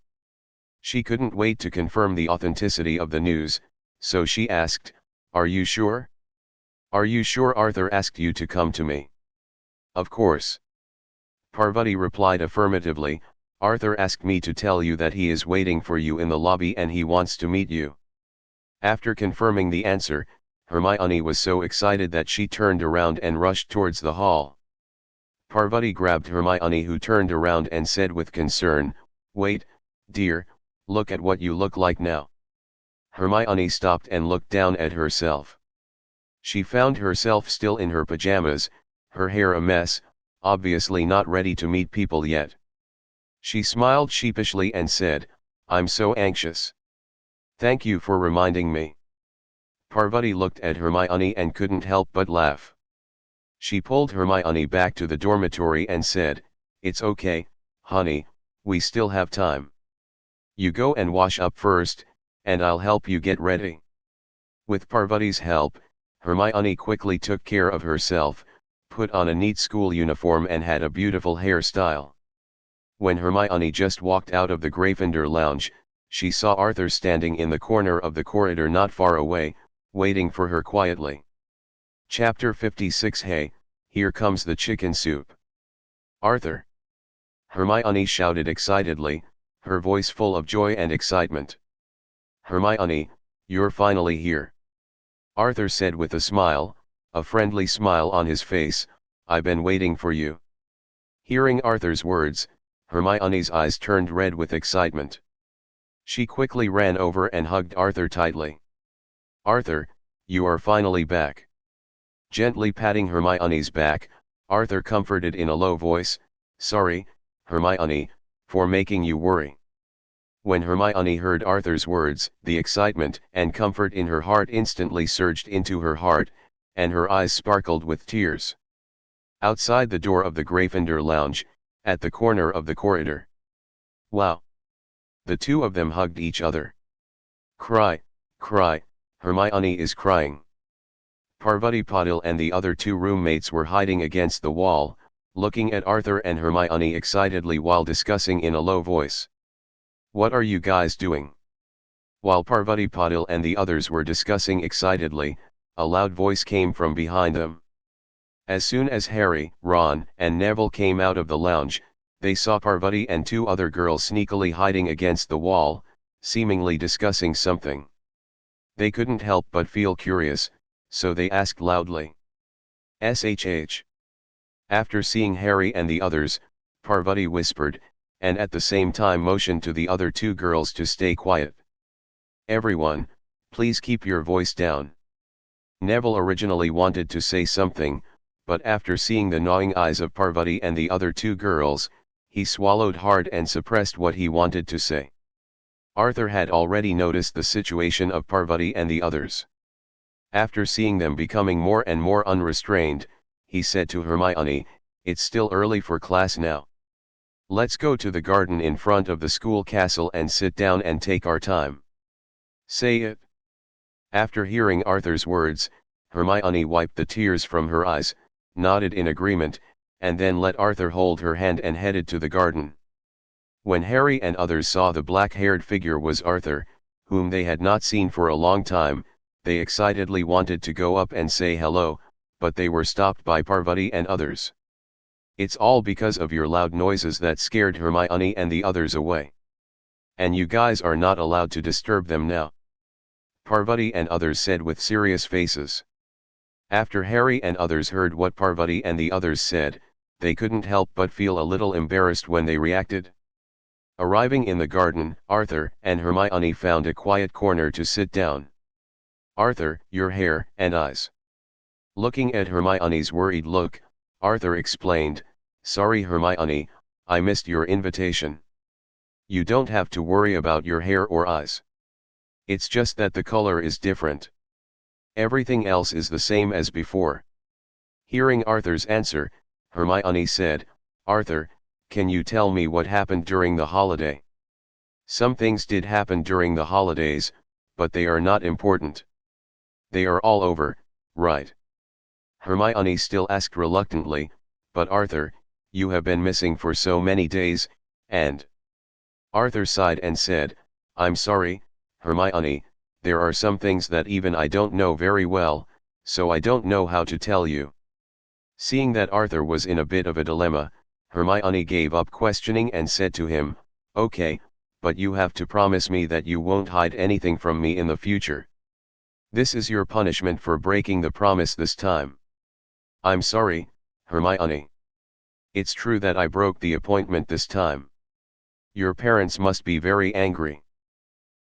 She couldn't wait to confirm the authenticity of the news, so she asked, "Are you sure? Are you sure Arthur asked you to come to me?" "Of course." Parvati replied affirmatively, "Arthur asked me to tell you that he is waiting for you in the lobby and he wants to meet you." After confirming the answer, Hermione was so excited that she turned around and rushed towards the hall. Parvati grabbed Hermione, who turned around and said with concern, "Wait, dear, look at what you look like now." Hermione stopped and looked down at herself. She found herself still in her pajamas, her hair a mess, obviously not ready to meet people yet. She smiled sheepishly and said, "I'm so anxious. Thank you for reminding me." Parvati looked at Hermione and couldn't help but laugh. She pulled Hermione back to the dormitory and said, "It's okay, honey, we still have time. You go and wash up first, and I'll help you get ready." With Parvati's help, Hermione quickly took care of herself, put on a neat school uniform and had a beautiful hairstyle. When Hermione just walked out of the Gryffindor lounge, she saw Arthur standing in the corner of the corridor not far away, waiting for her quietly. Chapter 56. Hey, here comes the chicken soup. Arthur! Hermione shouted excitedly, her voice full of joy and excitement. Hermione, you're finally here. Arthur said with a smile, a friendly smile on his face, I've been waiting for you. Hearing Arthur's words, Hermione's eyes turned red with excitement. She quickly ran over and hugged Arthur tightly. Arthur, you are finally back. Gently patting Hermione's back, Arthur comforted in a low voice, sorry, Hermione, for making you worry. When Hermione heard Arthur's words, the excitement and comfort in her heart instantly surged into her heart, and her eyes sparkled with tears. Outside the door of the Gryffindor lounge, at the corner of the corridor. Wow! The two of them hugged each other. Cry, cry, Hermione is crying. Parvati Patil and the other two roommates were hiding against the wall, looking at Arthur and Hermione excitedly while discussing in a low voice. What are you guys doing? While Parvati Patil and the others were discussing excitedly, a loud voice came from behind them. As soon as Harry, Ron, and Neville came out of the lounge, they saw Parvati and two other girls sneakily hiding against the wall, seemingly discussing something. They couldn't help but feel curious, so they asked loudly. SHH. After seeing Harry and the others, Parvati whispered, and at the same time motioned to the other two girls to stay quiet. Everyone, please keep your voice down. Neville originally wanted to say something, but after seeing the gnawing eyes of Parvati and the other two girls, he swallowed hard and suppressed what he wanted to say. Arthur had already noticed the situation of Parvati and the others. After seeing them becoming more and more unrestrained, he said to Hermione, it's still early for class now. Let's go to the garden in front of the school castle and sit down and take our time. Say it. After hearing Arthur's words, Hermione wiped the tears from her eyes, nodded in agreement, and then let Arthur hold her hand and headed to the garden. When Harry and others saw the black-haired figure was Arthur, whom they had not seen for a long time, they excitedly wanted to go up and say hello, but they were stopped by Parvati and others. It's all because of your loud noises that scared Hermione and the others away. And you guys are not allowed to disturb them now. Parvati and others said with serious faces. After Harry and others heard what Parvati and the others said, they couldn't help but feel a little embarrassed when they reacted. Arriving in the garden, Arthur and Hermione found a quiet corner to sit down. Arthur, your hair and eyes. Looking at Hermione's worried look, Arthur explained, sorry Hermione, I missed your invitation. You don't have to worry about your hair or eyes. It's just that the color is different. Everything else is the same as before. Hearing Arthur's answer, Hermione said, Arthur, can you tell me what happened during the holiday? Some things did happen during the holidays, but they are not important. They are all over, right? Hermione still asked reluctantly, but Arthur, you have been missing for so many days, and... Arthur sighed and said, I'm sorry, Hermione, there are some things that even I don't know very well, so I don't know how to tell you. Seeing that Arthur was in a bit of a dilemma, Hermione gave up questioning and said to him, okay, but you have to promise me that you won't hide anything from me in the future. This is your punishment for breaking the promise this time. I'm sorry, Hermione. It's true that I broke the appointment this time. Your parents must be very angry.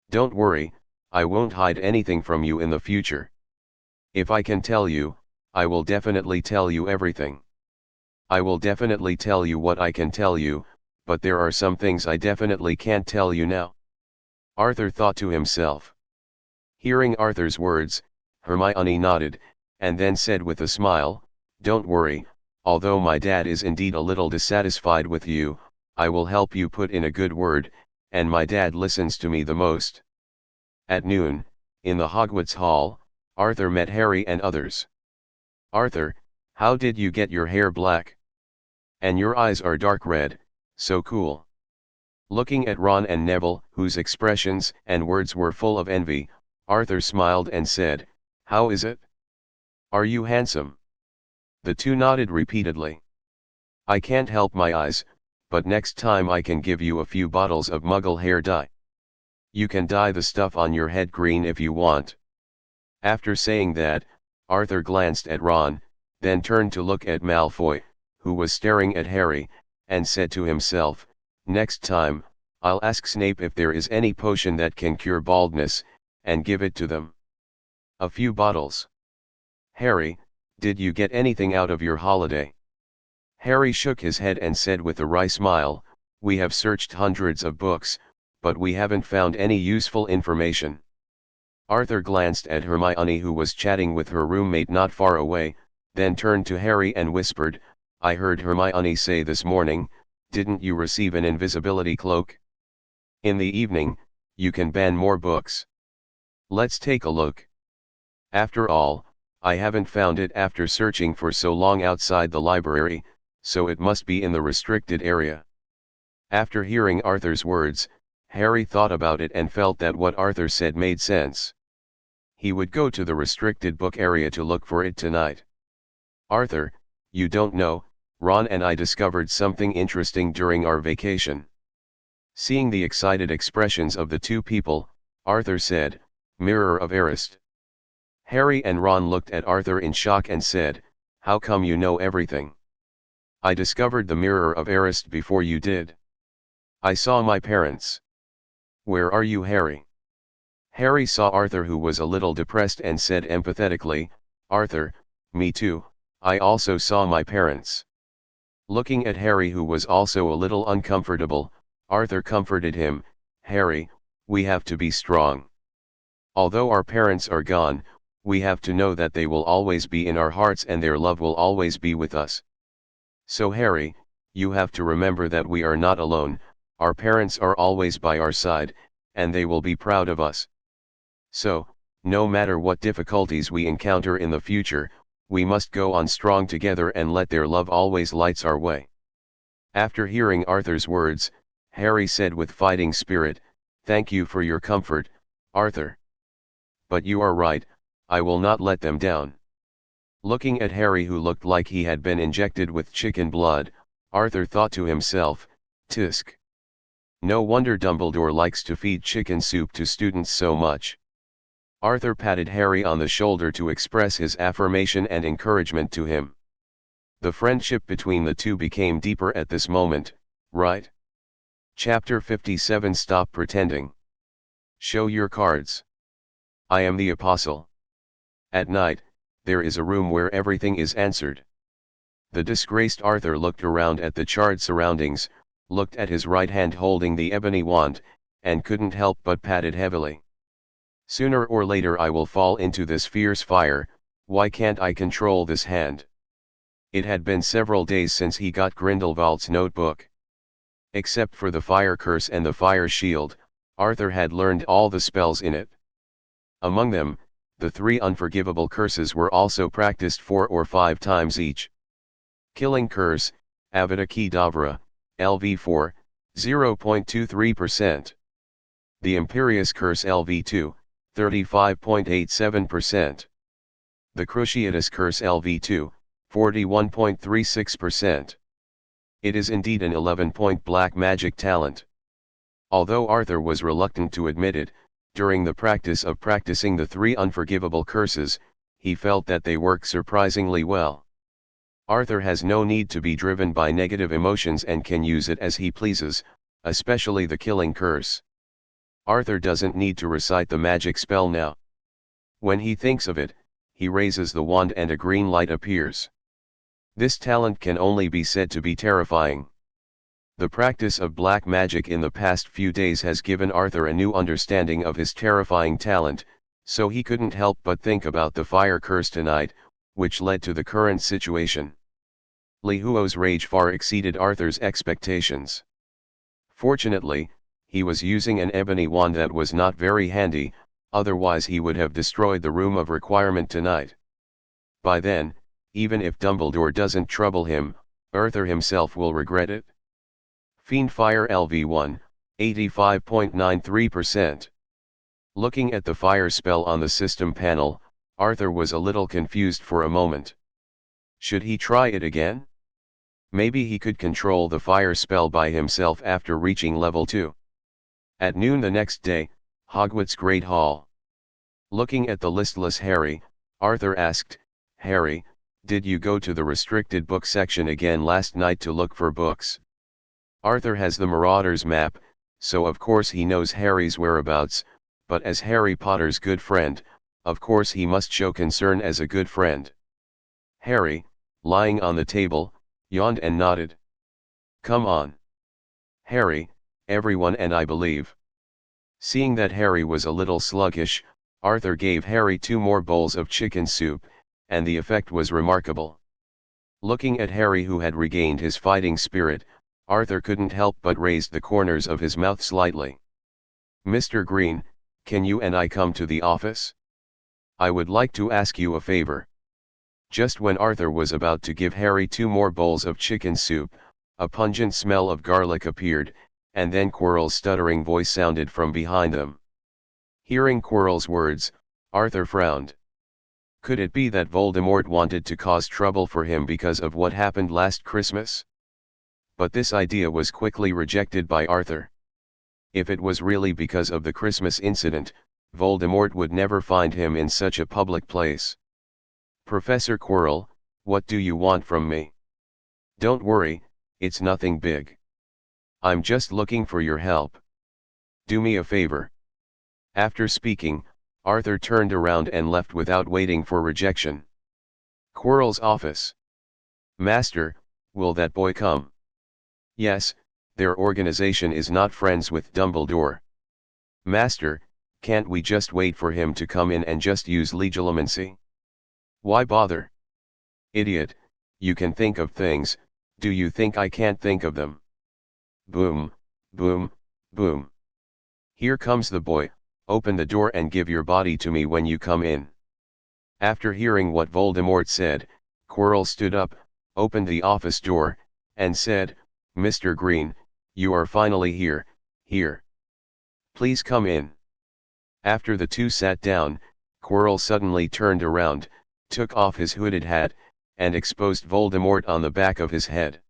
Don't worry, I won't hide anything from you in the future. If I can tell you, I will definitely tell you everything. I will definitely tell you what I can tell you, but there are some things I definitely can't tell you now. Arthur thought to himself. Hearing Arthur's words, Hermione nodded, and then said with a smile, don't worry, although my dad is indeed a little dissatisfied with you, I will help you put in a good word, and my dad listens to me the most. At noon, in the Hogwarts Hall, Arthur met Harry and others. Arthur, how did you get your hair black? And your eyes are dark red, so cool. Looking at Ron and Neville, whose expressions and words were full of envy, Arthur smiled and said, "How is it? Are you handsome?" The two nodded repeatedly. "I can't help my eyes, but next time I can give you a few bottles of Muggle hair dye. You can dye the stuff on your head green if you want." After saying that, Arthur glanced at Ron, then turned to look at Malfoy, who was staring at Harry, and said to himself, "Next time, I'll ask Snape if there is any potion that can cure baldness, and give it to them. A few bottles. Harry, did you get anything out of your holiday?" Harry shook his head and said with a wry smile, "We have searched hundreds of books, but we haven't found any useful information." Arthur glanced at Hermione, who was chatting with her roommate not far away, then turned to Harry and whispered, "I heard Hermione say this morning, didn't you receive an invisibility cloak? In the evening, you can ban more books. Let's take a look. After all, I haven't found it after searching for so long outside the library, so it must be in the restricted area." After hearing Arthur's words, Harry thought about it and felt that what Arthur said made sense. He would go to the restricted book area to look for it tonight. "Arthur, you don't know, Ron and I discovered something interesting during our vacation." Seeing the excited expressions of the two people, Arthur said, "Mirror of Erised." Harry and Ron looked at Arthur in shock and said, "How come you know everything?" "I discovered the Mirror of Erised before you did. I saw my parents." "Where are you, Harry?" Harry saw Arthur, who was a little depressed, and said empathetically, "Arthur, me too, I also saw my parents." Looking at Harry, who was also a little uncomfortable, Arthur comforted him, "Harry, we have to be strong. Although our parents are gone, we have to know that they will always be in our hearts and their love will always be with us. So Harry, you have to remember that we are not alone, our parents are always by our side, and they will be proud of us. So, no matter what difficulties we encounter in the future, we must go on strong together and let their love always lights our way." After hearing Arthur's words, Harry said with fighting spirit, "Thank you for your comfort, Arthur. But you are right, I will not let them down." Looking at Harry, who looked like he had been injected with chicken blood, Arthur thought to himself, "Tisk. No wonder Dumbledore likes to feed chicken soup to students so much." Arthur patted Harry on the shoulder to express his affirmation and encouragement to him. The friendship between the two became deeper at this moment, right? Chapter 57. Stop pretending. Show your cards. I am the Apostle. At night, there is a room where everything is answered. The disgraced Arthur looked around at the charred surroundings, looked at his right hand holding the ebony wand, and couldn't help but pat it heavily. "Sooner or later I will fall into this fierce fire, why can't I control this hand?" It had been several days since he got Grindelwald's notebook. Except for the fire curse and the fire shield, Arthur had learned all the spells in it. Among them, the 3 unforgivable curses were also practiced 4 or 5 times each. Killing Curse, Avada Kedavra, LV4, 0.23%. The Imperious Curse LV2, 35.87%. The Cruciatus Curse LV2, 41.36%. It is indeed an 11-point black magic talent. Although Arthur was reluctant to admit it, during the practice of practicing the 3 unforgivable curses, he felt that they work surprisingly well. Arthur has no need to be driven by negative emotions and can use it as he pleases, especially the Killing Curse. Arthur doesn't need to recite the magic spell now. When he thinks of it, he raises the wand and a green light appears. This talent can only be said to be terrifying. The practice of black magic in the past few days has given Arthur a new understanding of his terrifying talent, so he couldn't help but think about the fire curse tonight, which led to the current situation. Li Huo's rage far exceeded Arthur's expectations. Fortunately, he was using an ebony wand that was not very handy, otherwise he would have destroyed the Room of Requirement tonight. By then, even if Dumbledore doesn't trouble him, Arthur himself will regret it. Fiend Fire LV1, 85.93%. Looking at the fire spell on the system panel, Arthur was a little confused for a moment. Should he try it again? Maybe he could control the fire spell by himself after reaching level 2. At noon the next day, Hogwarts Great Hall. Looking at the listless Harry, Arthur asked, "Harry, did you go to the restricted book section again last night to look for books?" Arthur has the Marauders map, so of course he knows Harry's whereabouts, but as Harry Potter's good friend, of course he must show concern as a good friend. Harry, lying on the table, yawned and nodded. "Come on. Harry, everyone and I believe." Seeing that Harry was a little sluggish, Arthur gave Harry 2 more bowls of chicken soup, and the effect was remarkable. Looking at Harry, who had regained his fighting spirit, Arthur couldn't help but raise the corners of his mouth slightly. "Mr. Green, can you and I come to the office? I would like to ask you a favor." Just when Arthur was about to give Harry 2 more bowls of chicken soup, a pungent smell of garlic appeared, and then Quirrell's stuttering voice sounded from behind them. Hearing Quirrell's words, Arthur frowned. Could it be that Voldemort wanted to cause trouble for him because of what happened last Christmas? But this idea was quickly rejected by Arthur. If it was really because of the Christmas incident, Voldemort would never find him in such a public place. "Professor Quirrell, what do you want from me?" "Don't worry, it's nothing big. I'm just looking for your help. Do me a favor." After speaking, Arthur turned around and left without waiting for rejection. Quirrell's office. "Master, will that boy come?" "Yes, their organization is not friends with Dumbledore." "Master, can't we just wait for him to come in and just use legilimency? Why bother?" "Idiot, you can think of things, do you think I can't think of them?" Boom, boom, boom. "Here comes the boy, open the door and give your body to me when you come in." After hearing what Voldemort said, Quirrell stood up, opened the office door, and said, "Mr. Green, you are finally here, here. Please come in." After the two sat down, Quirrell suddenly turned around, took off his hooded hat, and exposed Voldemort on the back of his head.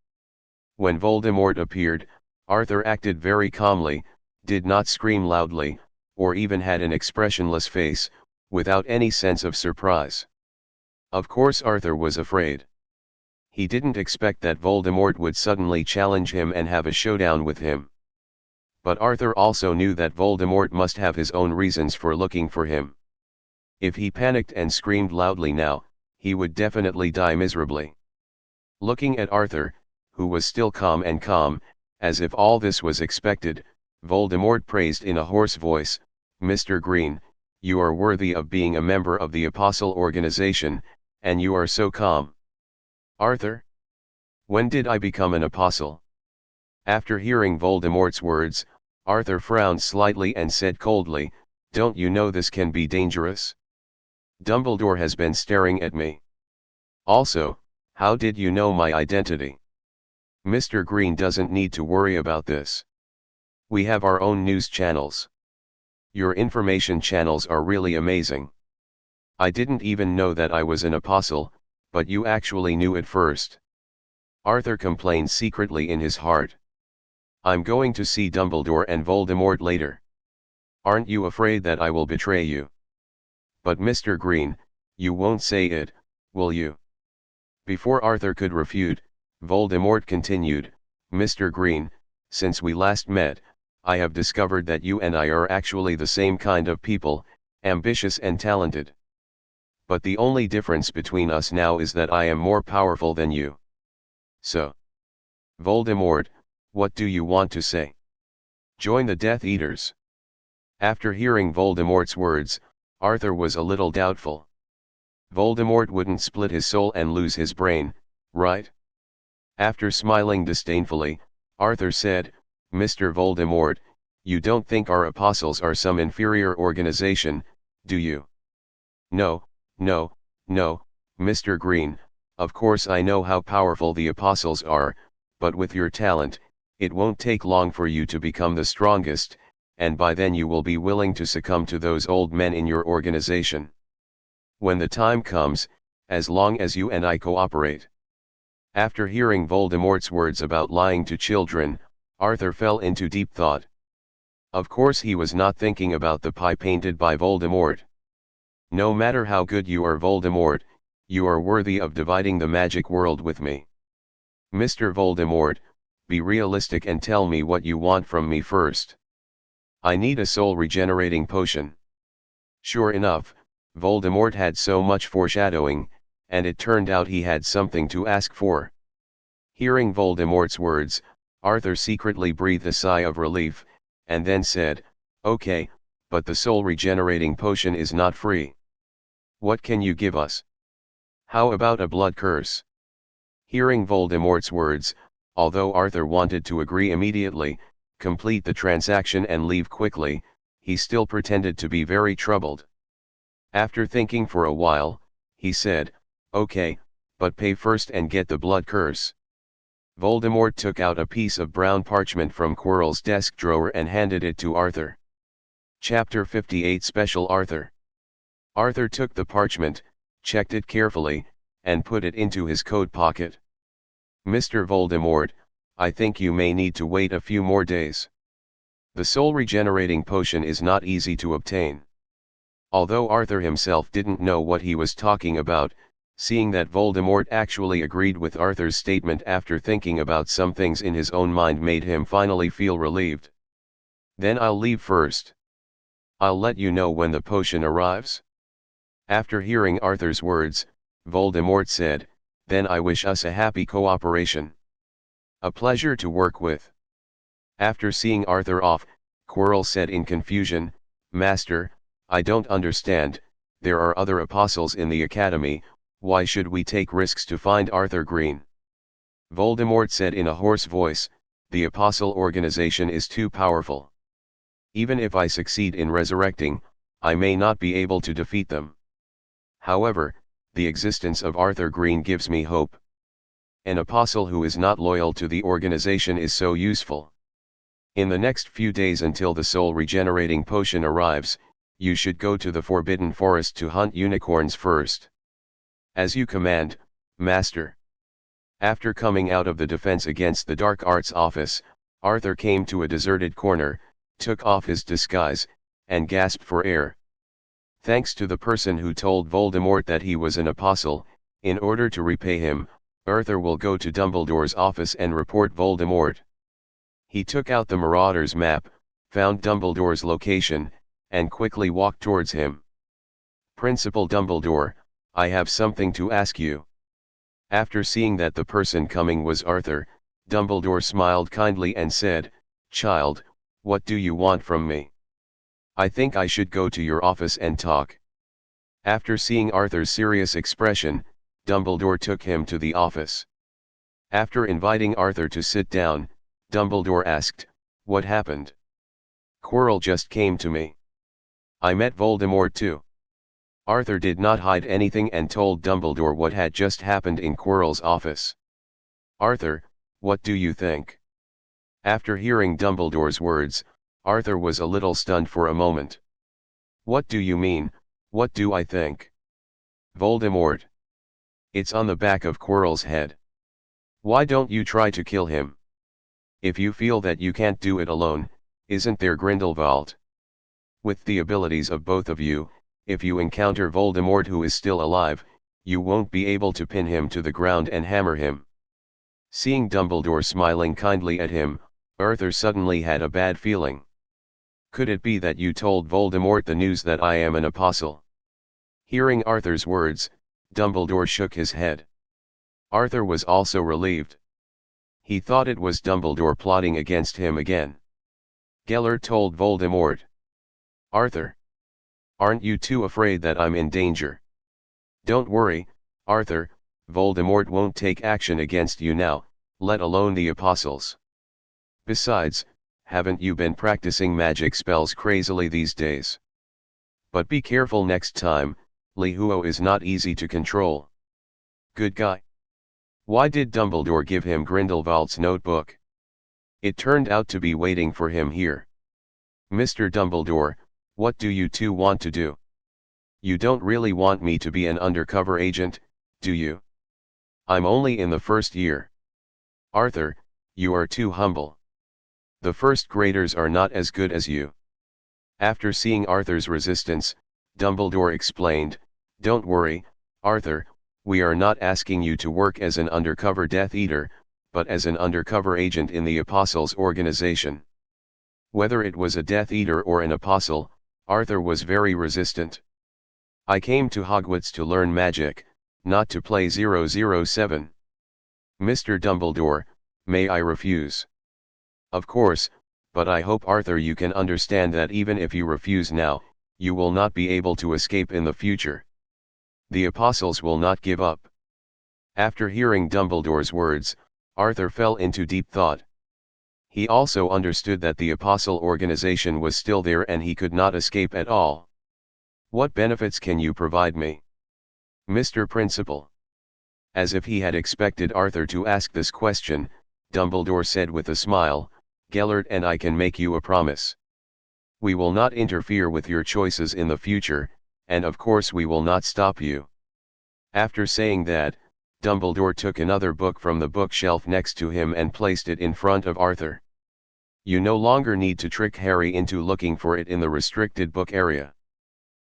When Voldemort appeared, Arthur acted very calmly, did not scream loudly, or even had an expressionless face, without any sense of surprise. Of course Arthur was afraid. He didn't expect that Voldemort would suddenly challenge him and have a showdown with him. But Arthur also knew that Voldemort must have his own reasons for looking for him. If he panicked and screamed loudly now, he would definitely die miserably. Looking at Arthur, who was still calm, as if all this was expected, Voldemort praised in a hoarse voice, "Mr. Green, you are worthy of being a member of the Apostle organization, and you are so calm." "Arthur? When did I become an apostle?" After hearing Voldemort's words, Arthur frowned slightly and said coldly, "Don't you know this can be dangerous? Dumbledore has been staring at me. Also, how did you know my identity?" "Mr. Green doesn't need to worry about this. We have our own news channels. Your information channels are really amazing. I didn't even know that I was an apostle, but you actually knew it first." Arthur complained secretly in his heart. "I'm going to see Dumbledore and Voldemort later. Aren't you afraid that I will betray you?" "But Mr. Green, you won't say it, will you?" Before Arthur could refute, Voldemort continued, "Mr. Green, since we last met, I have discovered that you and I are actually the same kind of people, ambitious and talented. But the only difference between us now is that I am more powerful than you. So, Voldemort, what do you want to say? Join the Death Eaters?" After hearing Voldemort's words, Arthur was a little doubtful. Voldemort wouldn't split his soul and lose his brain, right? After smiling disdainfully, Arthur said, "Mr. Voldemort, you don't think our apostles are some inferior organization, do you?" No, no, Mr. Green, of course I know how powerful the apostles are, but with your talent, It won't take long for you to become the strongest, and by then you will be willing to succumb to those old men in your organization. When the time comes, as long as you and I cooperate." After hearing Voldemort's words about lying to children, Arthur fell into deep thought. Of course he was not thinking about the pie painted by Voldemort. "No matter how good you are, Voldemort, you are worthy of dividing the magic world with me. Mr. Voldemort, be realistic and tell me what you want from me first." "I need a soul regenerating potion." Sure enough, Voldemort had so much foreshadowing, and it turned out he had something to ask for. Hearing Voldemort's words, Arthur secretly breathed a sigh of relief, and then said, "Okay, but the soul regenerating potion is not free. What can you give us? How about a blood curse?" Hearing Voldemort's words, although Arthur wanted to agree immediately, complete the transaction and leave quickly, he still pretended to be very troubled. After thinking for a while, he said, "Okay, but pay first and get the blood curse." Voldemort took out a piece of brown parchment from Quirrell's desk drawer and handed it to Arthur. Chapter 58 Special Arthur. Arthur took the parchment, checked it carefully, and put it into his coat pocket. "Mr. Voldemort, I think you may need to wait a few more days. The soul regenerating potion is not easy to obtain." Although Arthur himself didn't know what he was talking about, seeing that Voldemort actually agreed with Arthur's statement after thinking about some things in his own mind made him finally feel relieved. "Then I'll leave first. I'll let you know when the potion arrives." After hearing Arthur's words, Voldemort said, "Then I wish us a happy cooperation. A pleasure to work with." After seeing Arthur off, Quirrell said in confusion, "Master, I don't understand, there are other apostles in the academy, why should we take risks to find Arthur Green?" Voldemort said in a hoarse voice, "The apostle organization is too powerful. Even if I succeed in resurrecting, I may not be able to defeat them. However, the existence of Arthur Green gives me hope. An apostle who is not loyal to the organization is so useful. In the next few days until the soul regenerating potion arrives, you should go to the Forbidden Forest to hunt unicorns first." "As you command, Master." After coming out of the Defense Against the Dark Arts office, Arthur came to a deserted corner, took off his disguise, and gasped for air. Thanks to the person who told Voldemort that he was an apostle, in order to repay him, Arthur will go to Dumbledore's office and report Voldemort. He took out the Marauder's map, found Dumbledore's location, and quickly walked towards him. "Principal Dumbledore, I have something to ask you." After seeing that the person coming was Arthur, Dumbledore smiled kindly and said, "Child, what do you want from me? I think I should go to your office and talk." After seeing Arthur's serious expression, Dumbledore took him to the office. After inviting Arthur to sit down, Dumbledore asked, "What happened?" "Quirrell just came to me. I met Voldemort too." Arthur did not hide anything and told Dumbledore what had just happened in Quirrell's office. "Arthur, what do you think?" After hearing Dumbledore's words, Arthur was a little stunned for a moment. "What do you mean, what do I think?" "Voldemort. It's on the back of Quirrell's head. Why don't you try to kill him? If you feel that you can't do it alone, isn't there Grindelwald? With the abilities of both of you, if you encounter Voldemort who is still alive, you won't be able to pin him to the ground and hammer him." Seeing Dumbledore smiling kindly at him, Arthur suddenly had a bad feeling. "Could it be that you told Voldemort the news that I am an apostle?" Hearing Arthur's words, Dumbledore shook his head. Arthur was also relieved. He thought it was Dumbledore plotting against him again. Gellert told Voldemort, "Arthur, aren't you too afraid that I'm in danger?" "Don't worry, Arthur, Voldemort won't take action against you now, let alone the apostles. Besides, haven't you been practicing magic spells crazily these days? But be careful next time, Li Huo is not easy to control." "Good guy. Why did Dumbledore give him Grindelwald's notebook?" It turned out to be waiting for him here. "Mr. Dumbledore, what do you two want to do? You don't really want me to be an undercover agent, do you? I'm only in the first year." "Arthur, you are too humble. The first graders are not as good as you." After seeing Arthur's resistance, Dumbledore explained, "Don't worry, Arthur, we are not asking you to work as an undercover Death Eater, but as an undercover agent in the Apostles' organization." Whether it was a Death Eater or an Apostle, Arthur was very resistant. "I came to Hogwarts to learn magic, not to play 007. Mr. Dumbledore, may I refuse?" "Of course, but I hope Arthur you can understand that even if you refuse now, you will not be able to escape in the future. The Apostles will not give up." After hearing Dumbledore's words, Arthur fell into deep thought. He also understood that the Apostle organization was still there and he could not escape at all. "What benefits can you provide me, Mr. Principal?" As if he had expected Arthur to ask this question, Dumbledore said with a smile, "Gellert and I can make you a promise. We will not interfere with your choices in the future, and of course we will not stop you." After saying that, Dumbledore took another book from the bookshelf next to him and placed it in front of Arthur. "You no longer need to trick Harry into looking for it in the restricted book area.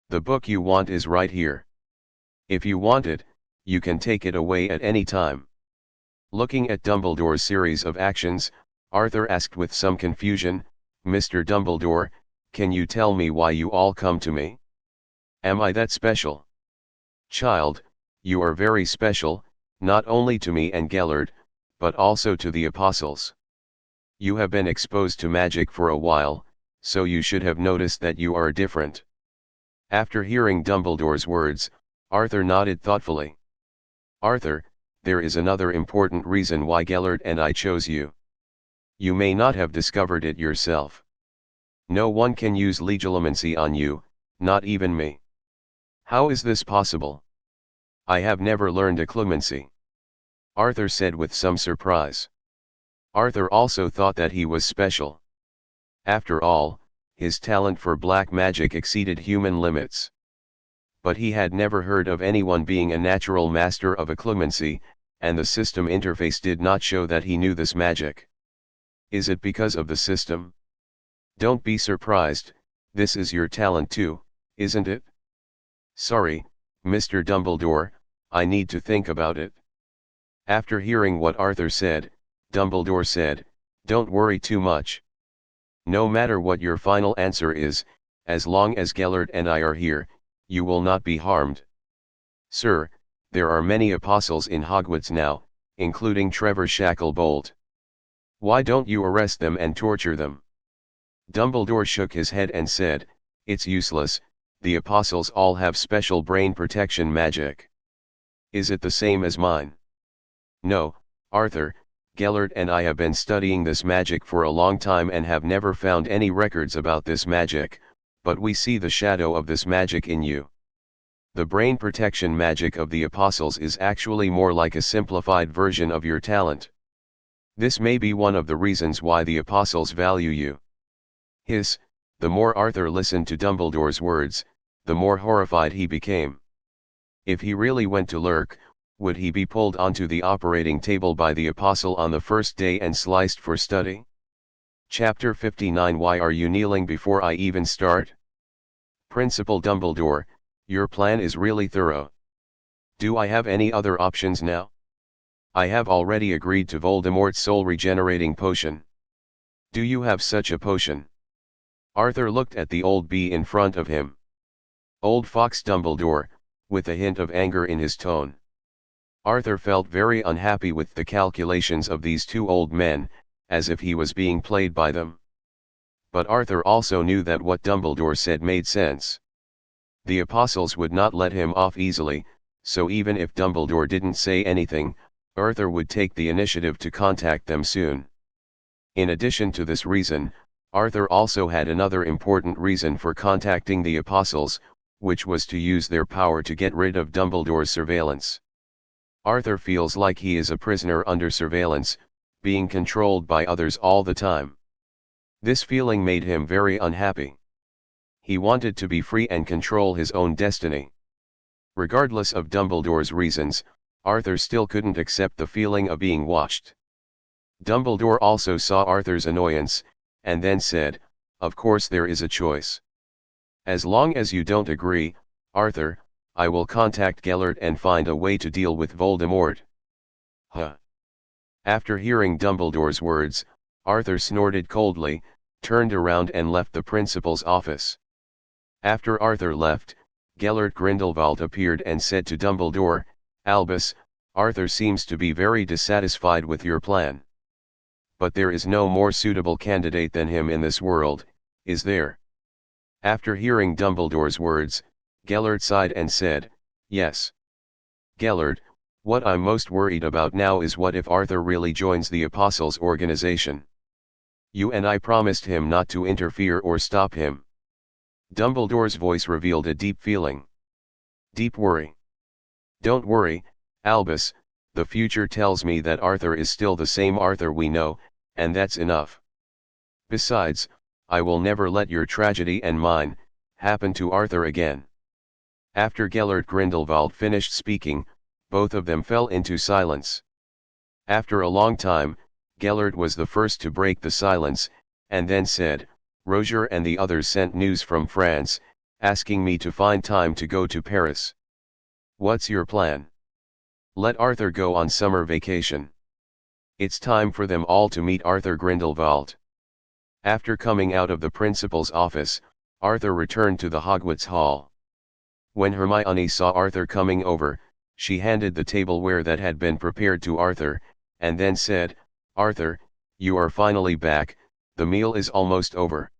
The book you want is right here. If you want it, you can take it away at any time." Looking at Dumbledore's series of actions, Arthur asked with some confusion, "Mr. Dumbledore, can you tell me why you all come to me? Am I that special?" "Child, you are very special, not only to me and Gellert, but also to the Apostles. You have been exposed to magic for a while, so you should have noticed that you are different." After hearing Dumbledore's words, Arthur nodded thoughtfully. "Arthur, there is another important reason why Gellert and I chose you. You may not have discovered it yourself. No one can use legilimency on you, not even me." "How is this possible? I have never learned occlumency," Arthur said with some surprise. Arthur also thought that he was special. After all, his talent for black magic exceeded human limits. But he had never heard of anyone being a natural master of occlumency, and the system interface did not show that he knew this magic. "Is it because of the system? Don't be surprised, this is your talent too, isn't it?" "Sorry, Mr. Dumbledore, I need to think about it." After hearing what Arthur said, Dumbledore said, "Don't worry too much. No matter what your final answer is, as long as Gellert and I are here, you will not be harmed. Sir, there are many Apostles in Hogwarts now, including Trevor Shacklebolt. Why don't you arrest them and torture them?" Dumbledore shook his head and said, "It's useless, the Apostles all have special brain protection magic." "Is it the same as mine?" "No, Arthur, Gellert and I have been studying this magic for a long time and have never found any records about this magic, but we see the shadow of this magic in you. The brain protection magic of the Apostles is actually more like a simplified version of your talent. This may be one of the reasons why the Apostles value you." The more Arthur listened to Dumbledore's words, the more horrified he became. If he really went to lurk, would he be pulled onto the operating table by the Apostle on the first day and sliced for study? Chapter 59 Why are you kneeling before I even start? Principal Dumbledore, your plan is really thorough. Do I have any other options now? I have already agreed to Voldemort's soul regenerating potion. Do you have such a potion? Arthur looked at the old bee in front of him. Old Fox Dumbledore, with a hint of anger in his tone. Arthur felt very unhappy with the calculations of these two old men, as if he was being played by them. But Arthur also knew that what Dumbledore said made sense. The Apostles would not let him off easily, so even if Dumbledore didn't say anything, Arthur would take the initiative to contact them soon. In addition to this reason, Arthur also had another important reason for contacting the Apostles, which was to use their power to get rid of Dumbledore's surveillance. Arthur feels like he is a prisoner under surveillance, being controlled by others all the time. This feeling made him very unhappy. He wanted to be free and control his own destiny. Regardless of Dumbledore's reasons, Arthur still couldn't accept the feeling of being watched. Dumbledore also saw Arthur's annoyance, and then said, "Of course there is a choice. As long as you don't agree, Arthur, I will contact Gellert and find a way to deal with Voldemort." Huh. After hearing Dumbledore's words, Arthur snorted coldly, turned around and left the principal's office. After Arthur left, Gellert Grindelwald appeared and said to Dumbledore, "Albus, Arthur seems to be very dissatisfied with your plan. But there is no more suitable candidate than him in this world, is there?" After hearing Dumbledore's words, Gellert sighed and said, "Yes. Gellert, what I'm most worried about now is what if Arthur really joins the Apostles' organization? You and I promised him not to interfere or stop him." Dumbledore's voice revealed a deep feeling. "Deep worry. Don't worry, Albus, the future tells me that Arthur is still the same Arthur we know, and that's enough. Besides, I will never let your tragedy and mine happen to Arthur again." After Gellert Grindelwald finished speaking, both of them fell into silence. After a long time, Gellert was the first to break the silence, and then said, "Roger and the others sent news from France, asking me to find time to go to Paris. What's your plan? Let Arthur go on summer vacation. It's time for them all to meet Arthur Grindelwald." After coming out of the principal's office, Arthur returned to the Hogwarts Hall. When Hermione saw Arthur coming over, she handed the tableware that had been prepared to Arthur, and then said, "Arthur, you are finally back, the meal is almost over.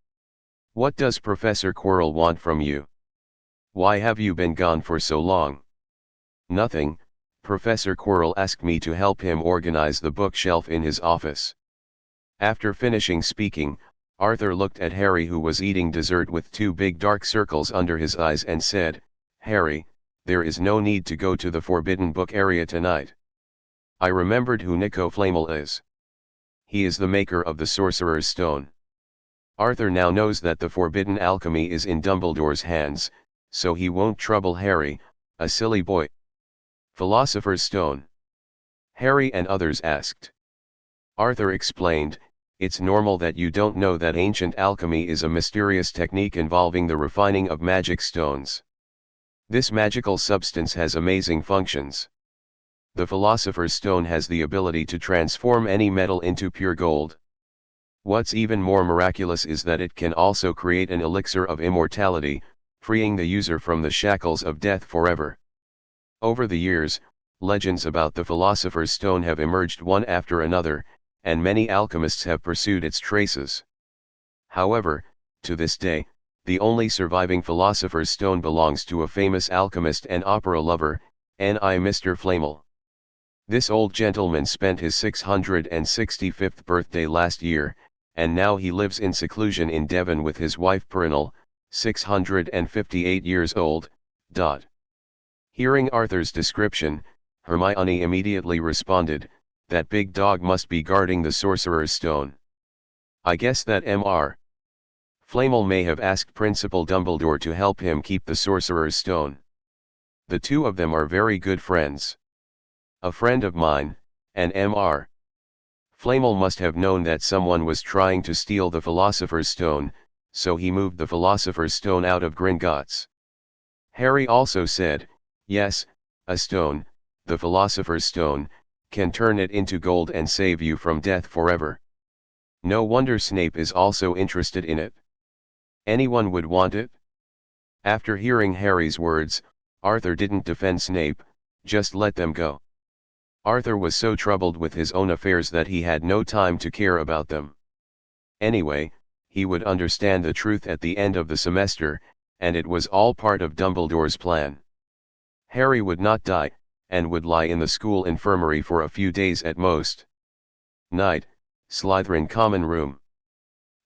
What does Professor Quirrell want from you? Why have you been gone for so long?" "Nothing, Professor Quirrell asked me to help him organize the bookshelf in his office." After finishing speaking, Arthur looked at Harry, who was eating dessert with two big dark circles under his eyes, and said, "Harry, there is no need to go to the forbidden book area tonight. I remembered who Nico Flamel is. He is the maker of the Sorcerer's Stone. Arthur now knows that the forbidden alchemy is in Dumbledore's hands, so he won't trouble Harry, a silly boy." "Philosopher's Stone?" Harry and others asked. Arthur explained, "It's normal that you don't know that ancient alchemy is a mysterious technique involving the refining of magic stones. This magical substance has amazing functions. The Philosopher's Stone has the ability to transform any metal into pure gold. What's even more miraculous is that it can also create an elixir of immortality, freeing the user from the shackles of death forever." Over the years, legends about the Philosopher's Stone have emerged one after another, and many alchemists have pursued its traces. However, to this day, the only surviving Philosopher's Stone belongs to a famous alchemist and opera lover, Mr. Flamel. This old gentleman spent his 665th birthday last year, and now he lives in seclusion in Devon with his wife Perinal, 658 years old. Hearing Arthur's description, Hermione immediately responded, "That big dog must be guarding the Sorcerer's Stone. I guess that Mr. Flamel may have asked Principal Dumbledore to help him keep the Sorcerer's Stone. The two of them are very good friends. A friend of mine, and Mr. Flamel must have known that someone was trying to steal the Philosopher's Stone, so he moved the Philosopher's Stone out of Gringotts." Harry also said, "Yes, a stone, the Philosopher's Stone, can turn it into gold and save you from death forever. No wonder Snape is also interested in it. Anyone would want it?" After hearing Harry's words, Arthur didn't defend Snape, just let them go. Arthur was so troubled with his own affairs that he had no time to care about them. Anyway, he would understand the truth at the end of the semester, and it was all part of Dumbledore's plan. Harry would not die, and would lie in the school infirmary for a few days at most. Night, Slytherin Common Room.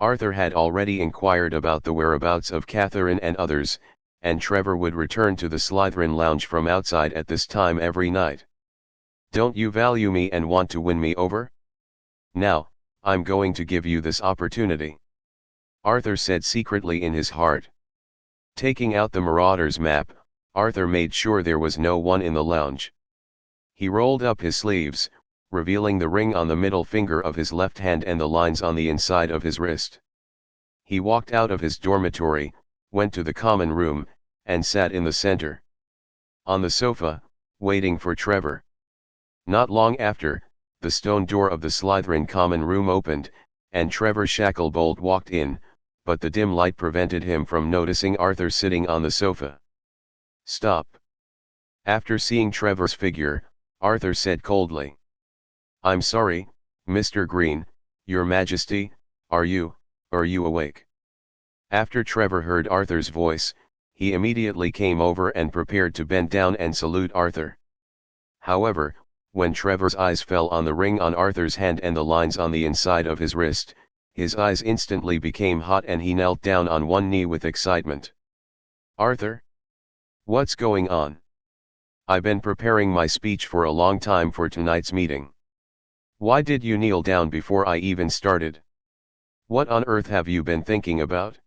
Arthur had already inquired about the whereabouts of Catherine and others, and Trevor would return to the Slytherin lounge from outside at this time every night. "Don't you value me and want to win me over?" Now, I'm going to give you this opportunity," Arthur said secretly in his heart. Taking out the Marauder's map, Arthur made sure there was no one in the lounge. He rolled up his sleeves, revealing the ring on the middle finger of his left hand and the lines on the inside of his wrist. He walked out of his dormitory, went to the common room, and sat in the center. On the sofa, waiting for Trevor. Not long after, the stone door of the Slytherin common room opened, and Trevor Shacklebolt walked in, but the dim light prevented him from noticing Arthur sitting on the sofa. "Stop." After seeing Trevor's figure, Arthur said coldly. "I'm sorry, Mr. Green, Your Majesty, are you awake?" After Trevor heard Arthur's voice, he immediately came over and prepared to bend down and salute Arthur. However, when Trevor's eyes fell on the ring on Arthur's hand and the lines on the inside of his wrist, his eyes instantly became hot and he knelt down on one knee with excitement. "Arthur? What's going on? I've been preparing my speech for a long time for tonight's meeting. Why did you kneel down before I even started? What on earth have you been thinking about?"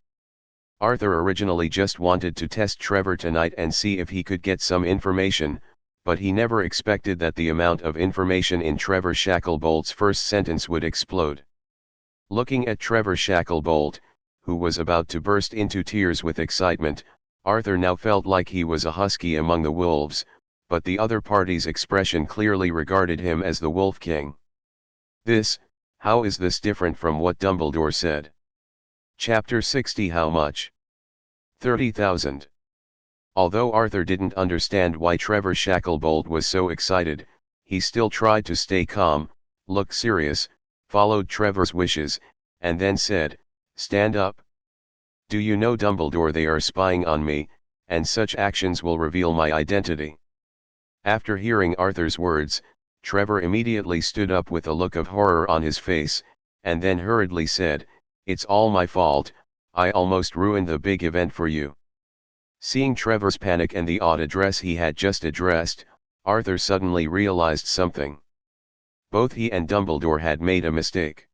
Arthur originally just wanted to test Trevor tonight and see if he could get some information, but he never expected that the amount of information in Trevor Shacklebolt's first sentence would explode. Looking at Trevor Shacklebolt, who was about to burst into tears with excitement, Arthur now felt like he was a husky among the wolves, but the other party's expression clearly regarded him as the Wolf King. How is this different from what Dumbledore said? Chapter 60. How much? 30,000. Although Arthur didn't understand why Trevor Shacklebolt was so excited, he still tried to stay calm, looked serious, followed Trevor's wishes, and then said, "Stand up. Do you know, Dumbledore, they are spying on me, and such actions will reveal my identity." After hearing Arthur's words, Trevor immediately stood up with a look of horror on his face, and then hurriedly said, "It's all my fault, I almost ruined the big event for you." Seeing Trevor's panic and the odd address he had just addressed, Arthur suddenly realized something. Both he and Dumbledore had made a mistake.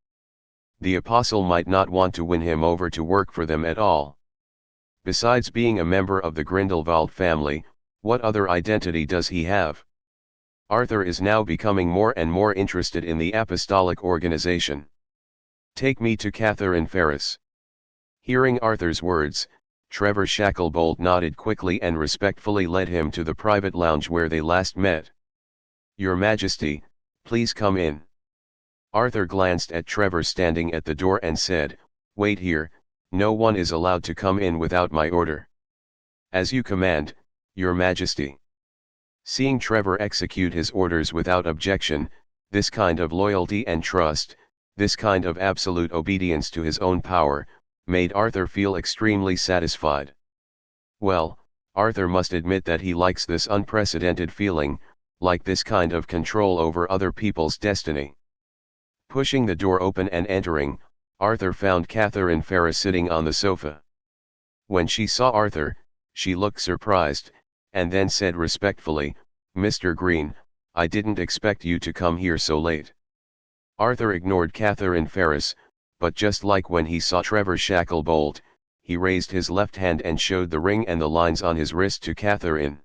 The Apostle might not want to win him over to work for them at all. Besides being a member of the Grindelwald family, what other identity does he have? Arthur is now becoming more and more interested in the apostolic organization. "Take me to Catherine Ferris." Hearing Arthur's words, Trevor Shacklebolt nodded quickly and respectfully led him to the private lounge where they last met. "Your Majesty, please come in." Arthur glanced at Trevor standing at the door and said, "Wait here, no one is allowed to come in without my order." "As you command, Your Majesty." Seeing Trevor execute his orders without objection, this kind of loyalty and trust, this kind of absolute obedience to his own power, made Arthur feel extremely satisfied. Well, Arthur must admit that he likes this unprecedented feeling, like this kind of control over other people's destiny. Pushing the door open and entering, Arthur found Catherine Ferris sitting on the sofa. When she saw Arthur, she looked surprised, and then said respectfully, "Mr. Green, I didn't expect you to come here so late." Arthur ignored Catherine Ferris, but just like when he saw Trevor Shacklebolt, he raised his left hand and showed the ring and the lines on his wrist to Catherine.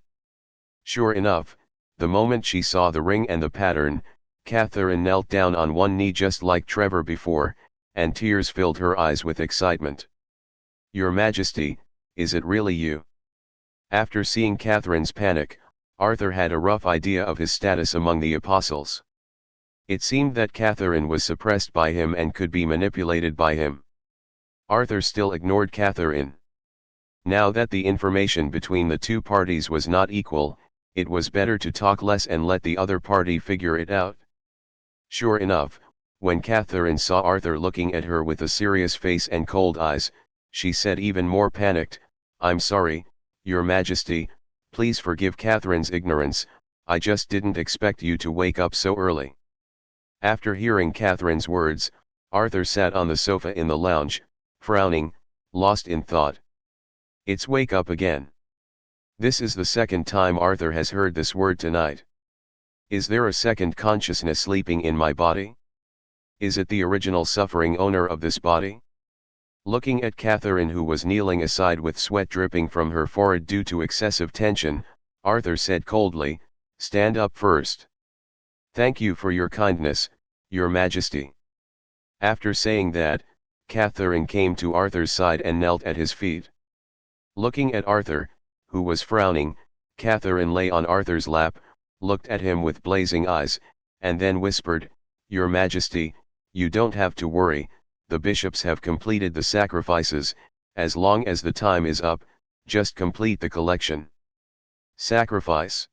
Sure enough, the moment she saw the ring and the pattern, Catherine knelt down on one knee just like Trevor before, and tears filled her eyes with excitement. "Your Majesty, is it really you?" After seeing Catherine's panic, Arthur had a rough idea of his status among the apostles. It seemed that Catherine was suppressed by him and could be manipulated by him. Arthur still ignored Catherine. Now that the information between the two parties was not equal, it was better to talk less and let the other party figure it out. Sure enough, when Catherine saw Arthur looking at her with a serious face and cold eyes, she said even more panicked, "I'm sorry, Your Majesty, please forgive Catherine's ignorance, I just didn't expect you to wake up so early." After hearing Catherine's words, Arthur sat on the sofa in the lounge, frowning, lost in thought. It's wake up again. This is the second time Arthur has heard this word tonight. Is there a second consciousness sleeping in my body? Is it the original suffering owner of this body? Looking at Catherine, who was kneeling aside with sweat dripping from her forehead due to excessive tension, Arthur said coldly, "Stand up first." "Thank you for your kindness, Your Majesty." After saying that, Catherine came to Arthur's side and knelt at his feet. Looking at Arthur, who was frowning, Catherine lay on Arthur's lap, looked at him with blazing eyes, and then whispered, "Your Majesty, you don't have to worry, the bishops have completed the sacrifices. As long as the time is up, just complete the collection." "Sacrifice?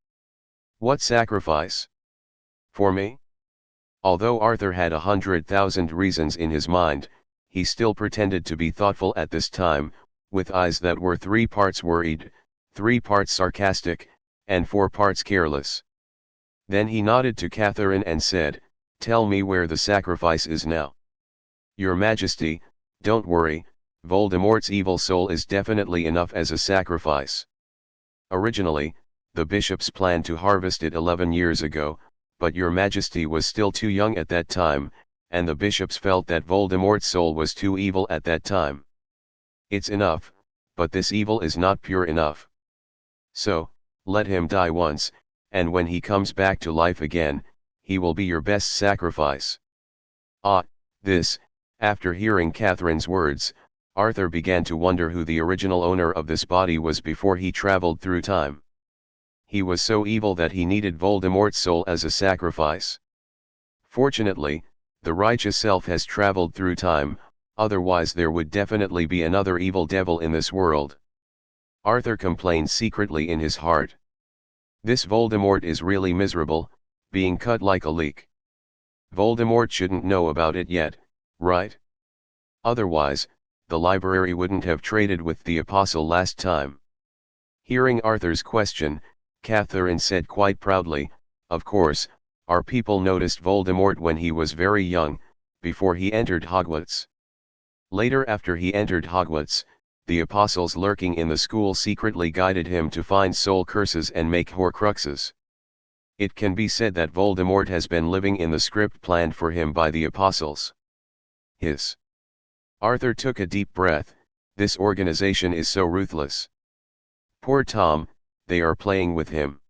What sacrifice? For me?" Although Arthur had 100,000 reasons in his mind, he still pretended to be thoughtful at this time, with eyes that were 3 parts worried, 3 parts sarcastic, and 4 parts careless. Then he nodded to Catherine and said, "Tell me where the sacrifice is now." "Your Majesty, don't worry, Voldemort's evil soul is definitely enough as a sacrifice. Originally, the bishops planned to harvest it 11 years ago, but Your Majesty was still too young at that time, and the bishops felt that Voldemort's soul was too evil at that time. It's enough, but this evil is not pure enough. So, let him die once, and when he comes back to life again, he will be your best sacrifice." This, after hearing Catherine's words, Arthur began to wonder who the original owner of this body was before he traveled through time. He was so evil that he needed Voldemort's soul as a sacrifice. Fortunately, the righteous self has traveled through time, otherwise there would definitely be another evil devil in this world. Arthur complained secretly in his heart. This Voldemort is really miserable, being cut like a leek. Voldemort shouldn't know about it yet, right? Otherwise, the library wouldn't have traded with the apostle last time. Hearing Arthur's question, Catherine said quite proudly, "Of course, our people noticed Voldemort when he was very young, before he entered Hogwarts. Later, after he entered Hogwarts, the apostles lurking in the school secretly guided him to find soul curses and make Horcruxes. It can be said that Voldemort has been living in the script planned for him by the apostles." Hiss. Arthur took a deep breath. This organization is so ruthless. Poor Tom, they are playing with him.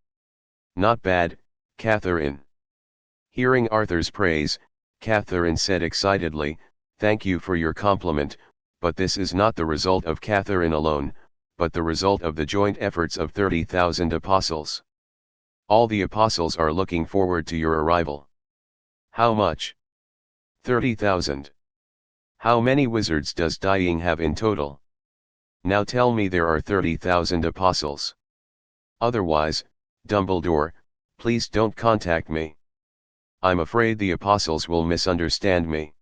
Not bad, Catherine. Hearing Arthur's praise, Catherine said excitedly, "Thank you for your compliment, but this is not the result of Catherine alone, but the result of the joint efforts of 30,000 apostles. All the apostles are looking forward to your arrival." "How much?" 30,000. "How many wizards does dying have in total? Now tell me there are 30,000 apostles. Otherwise, Dumbledore, please don't contact me. I'm afraid the apostles will misunderstand me."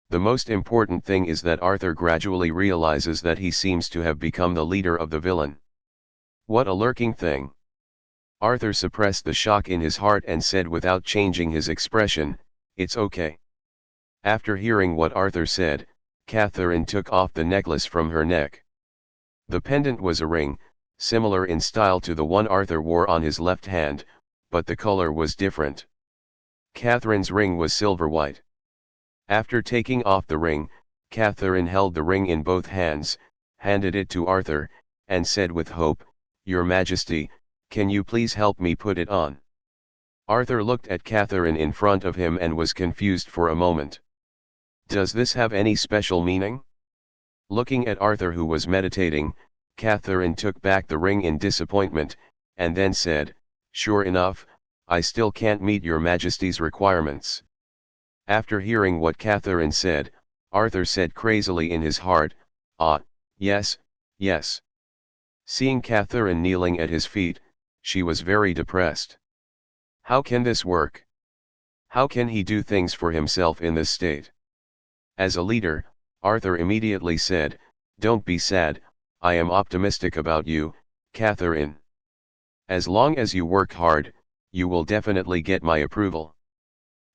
The most important thing is that Arthur gradually realizes that he seems to have become the leader of the villain. What a lurking thing. Arthur suppressed the shock in his heart and said without changing his expression, "It's okay." After hearing what Arthur said, Catherine took off the necklace from her neck. The pendant was a ring, similar in style to the one Arthur wore on his left hand, but the color was different. Catherine's ring was silver white. After taking off the ring, Catherine held the ring in both hands, handed it to Arthur, and said with hope, "Your Majesty, can you please help me put it on?" Arthur looked at Catherine in front of him and was confused for a moment. Does this have any special meaning? Looking at Arthur, who was meditating, Catherine took back the ring in disappointment, and then said, "Sure enough, I still can't meet Your Majesty's requirements." After hearing what Catherine said, Arthur said crazily in his heart, Yes, yes." Seeing Catherine kneeling at his feet, she was very depressed. How can this work? How can he do things for himself in this state? As a leader, Arthur immediately said, "Don't be sad, I am optimistic about you, Catherine. As long as you work hard, you will definitely get my approval."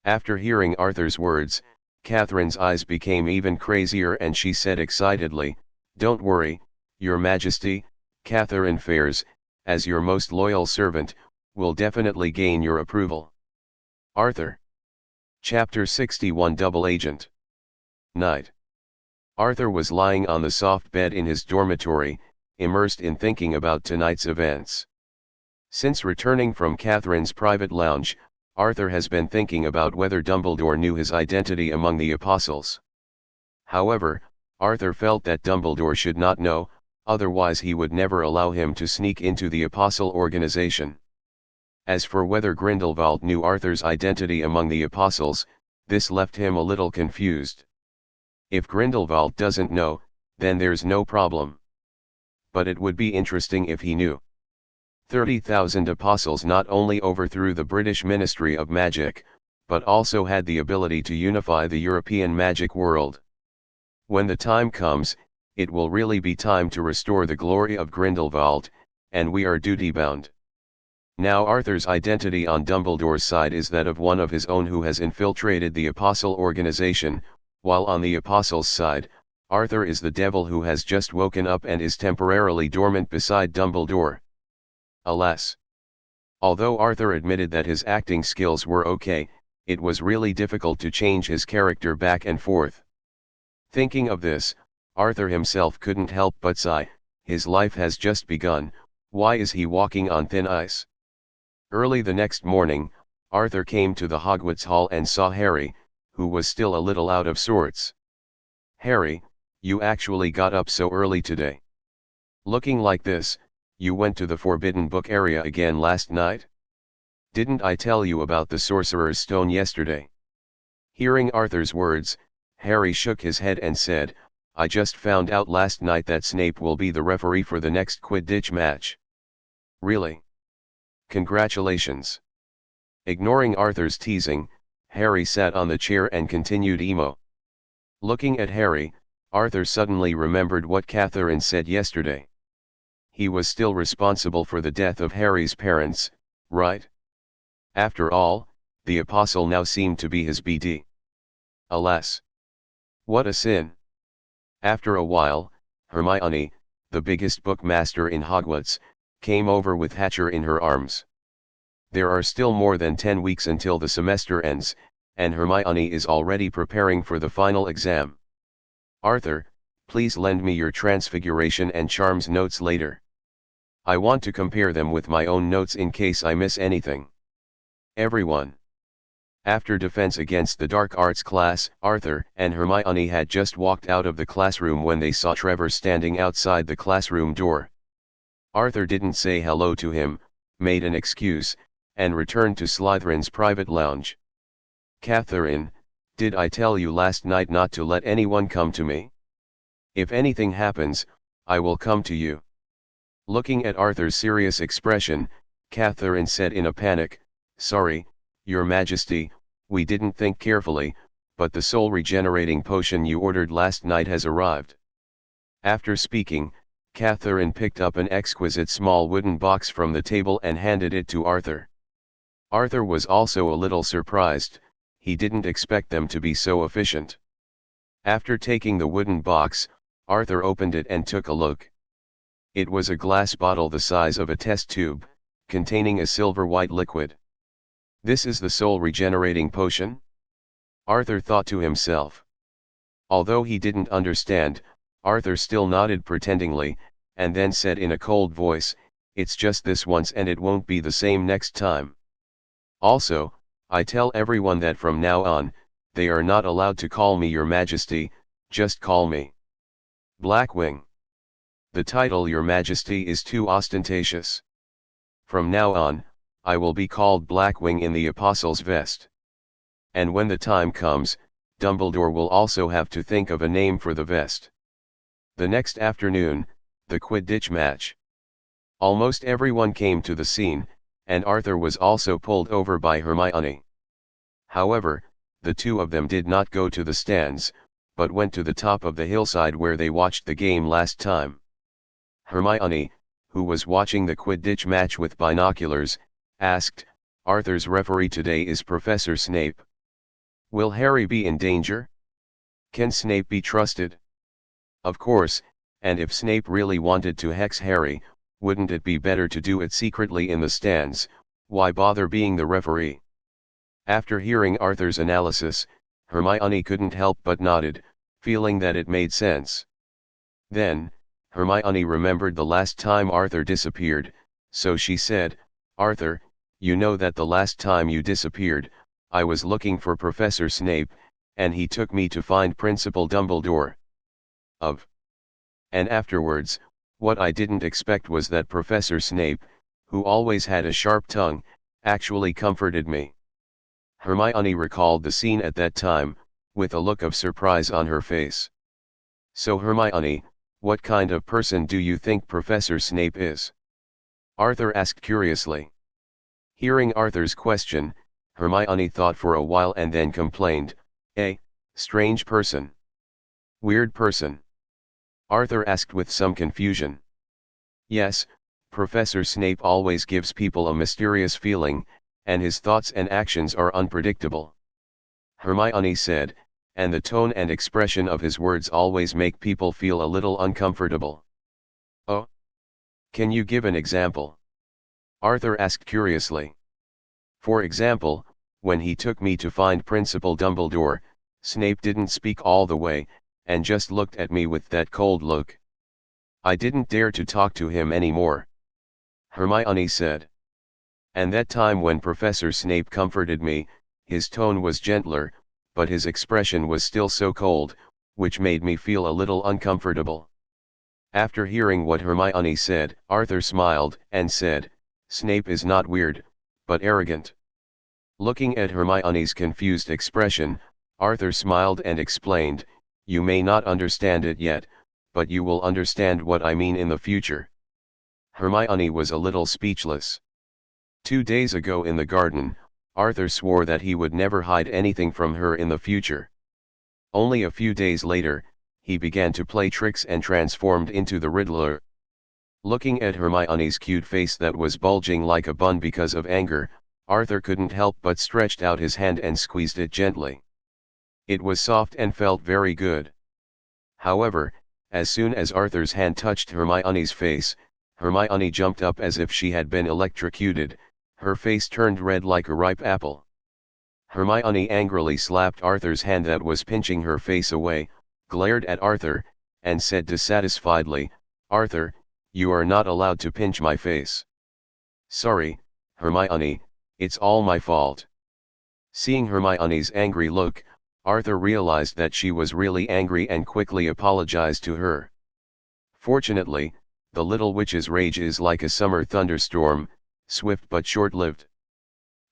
After hearing Arthur's words, Catherine's eyes became even crazier and she said excitedly, "Don't worry, Your Majesty, Catherine Fairs, as your most loyal servant, will definitely gain your approval." Arthur. Chapter 61 Double Agent. Night. Arthur was lying on the soft bed in his dormitory, immersed in thinking about tonight's events. Since returning from Catherine's private lounge, Arthur has been thinking about whether Dumbledore knew his identity among the Apostles. However, Arthur felt that Dumbledore should not know, otherwise he would never allow him to sneak into the Apostle organization. As for whether Grindelwald knew Arthur's identity among the Apostles, this left him a little confused. If Grindelwald doesn't know, then there's no problem. But it would be interesting if he knew. 30,000 Apostles not only overthrew the British Ministry of Magic, but also had the ability to unify the European magic world. When the time comes, it will really be time to restore the glory of Grindelwald, and we are duty-bound. Now Arthur's identity on Dumbledore's side is that of one of his own who has infiltrated the Apostle organization, while on the Apostles' side, Arthur is the devil who has just woken up and is temporarily dormant beside Dumbledore. Alas! Although Arthur admitted that his acting skills were okay, it was really difficult to change his character back and forth. Thinking of this, Arthur himself couldn't help but sigh. His life has just begun. Why is he walking on thin ice? Early the next morning, Arthur came to the Hogwarts Hall and saw Harry, who was still a little out of sorts. "Harry, you actually got up so early today. Looking like this, you went to the Forbidden Book area again last night? Didn't I tell you about the Sorcerer's Stone yesterday?" Hearing Arthur's words, Harry shook his head and said, "I just found out last night that Snape will be the referee for the next Quidditch match." "Really? Congratulations." Ignoring Arthur's teasing, Harry sat on the chair and continued emo. Looking at Harry, Arthur suddenly remembered what Catherine said yesterday. He was still responsible for the death of Harry's parents, right? After all, the Apostle now seemed to be his BD. Alas! What a sin! After a while, Hermione, the biggest bookmaster in Hogwarts, came over with Hatcher in her arms. There are still more than 10 weeks until the semester ends, and Hermione is already preparing for the final exam. "Arthur, please lend me your Transfiguration and Charms notes later. I want to compare them with my own notes in case I miss anything." Everyone. After defense against the dark arts class, Arthur and Hermione had just walked out of the classroom when they saw Trevor standing outside the classroom door. Arthur didn't say hello to him, made an excuse, and returned to Slytherin's private lounge. "Catherine, did I tell you last night not to let anyone come to me? If anything happens, I will come to you." Looking at Arthur's serious expression, Catherine said in a panic, "Sorry, Your Majesty, we didn't think carefully, but the soul regenerating potion you ordered last night has arrived." After speaking, Catherine picked up an exquisite small wooden box from the table and handed it to Arthur. Arthur was also a little surprised. He didn't expect them to be so efficient. After taking the wooden box, Arthur opened it and took a look. It was a glass bottle the size of a test tube, containing a silver white liquid. "This is the soul regenerating potion?" Arthur thought to himself. Although he didn't understand, Arthur still nodded pretendingly, and then said in a cold voice, "It's just this once and it won't be the same next time. Also, I tell everyone that from now on, they are not allowed to call me Your Majesty, just call me Blackwing. The title Your Majesty is too ostentatious. From now on, I will be called Blackwing in the Apostle's vest. And when the time comes, Dumbledore will also have to think of a name for the vest." The next afternoon, the Quidditch match. Almost everyone came to the scene, and Arthur was also pulled over by Hermione. However, the two of them did not go to the stands, but went to the top of the hillside where they watched the game last time. Hermione, who was watching the Quidditch match with binoculars, asked, "Arthur's referee today is Professor Snape. Will Harry be in danger? Can Snape be trusted?" Of course, and if Snape really wanted to hex Harry, wouldn't it be better to do it secretly in the stands? Why bother being the referee? After hearing Arthur's analysis, Hermione couldn't help but nodded, feeling that it made sense. Then, Hermione remembered the last time Arthur disappeared, so she said, "Arthur, you know that the last time you disappeared, I was looking for Professor Snape, and he took me to find Principal Dumbledore. Of. And afterwards, what I didn't expect was that Professor Snape, who always had a sharp tongue, actually comforted me." Hermione recalled the scene at that time, with a look of surprise on her face. "So Hermione, what kind of person do you think Professor Snape is?" Arthur asked curiously. Hearing Arthur's question, Hermione thought for a while and then complained, strange person. Weird person." Arthur asked with some confusion. "Yes, Professor Snape always gives people a mysterious feeling, and his thoughts and actions are unpredictable," Hermione said, "and the tone and expression of his words always make people feel a little uncomfortable." "Oh? Can you give an example?" Arthur asked curiously. "For example, when he took me to find Principal Dumbledore, Snape didn't speak all the way, and just looked at me with that cold look. I didn't dare to talk to him anymore," Hermione said. "And that time when Professor Snape comforted me, his tone was gentler, but his expression was still so cold, which made me feel a little uncomfortable." After hearing what Hermione said, Arthur smiled and said, "Snape is not weird, but arrogant." Looking at Hermione's confused expression, Arthur smiled and explained, "You may not understand it yet, but you will understand what I mean in the future." Hermione was a little speechless. 2 days ago in the garden, Arthur swore that he would never hide anything from her in the future. Only a few days later, he began to play tricks and transformed into the Riddler. Looking at Hermione's cute face that was bulging like a bun because of anger, Arthur couldn't help but stretched out his hand and squeezed it gently. It was soft and felt very good. However, as soon as Arthur's hand touched Hermione's face, Hermione jumped up as if she had been electrocuted, her face turned red like a ripe apple. Hermione angrily slapped Arthur's hand that was pinching her face away, glared at Arthur, and said dissatisfiedly, "Arthur, you are not allowed to pinch my face." "Sorry, Hermione, it's all my fault." Seeing Hermione's angry look, Arthur realized that she was really angry and quickly apologized to her. Fortunately, the little witch's rage is like a summer thunderstorm, swift but short-lived.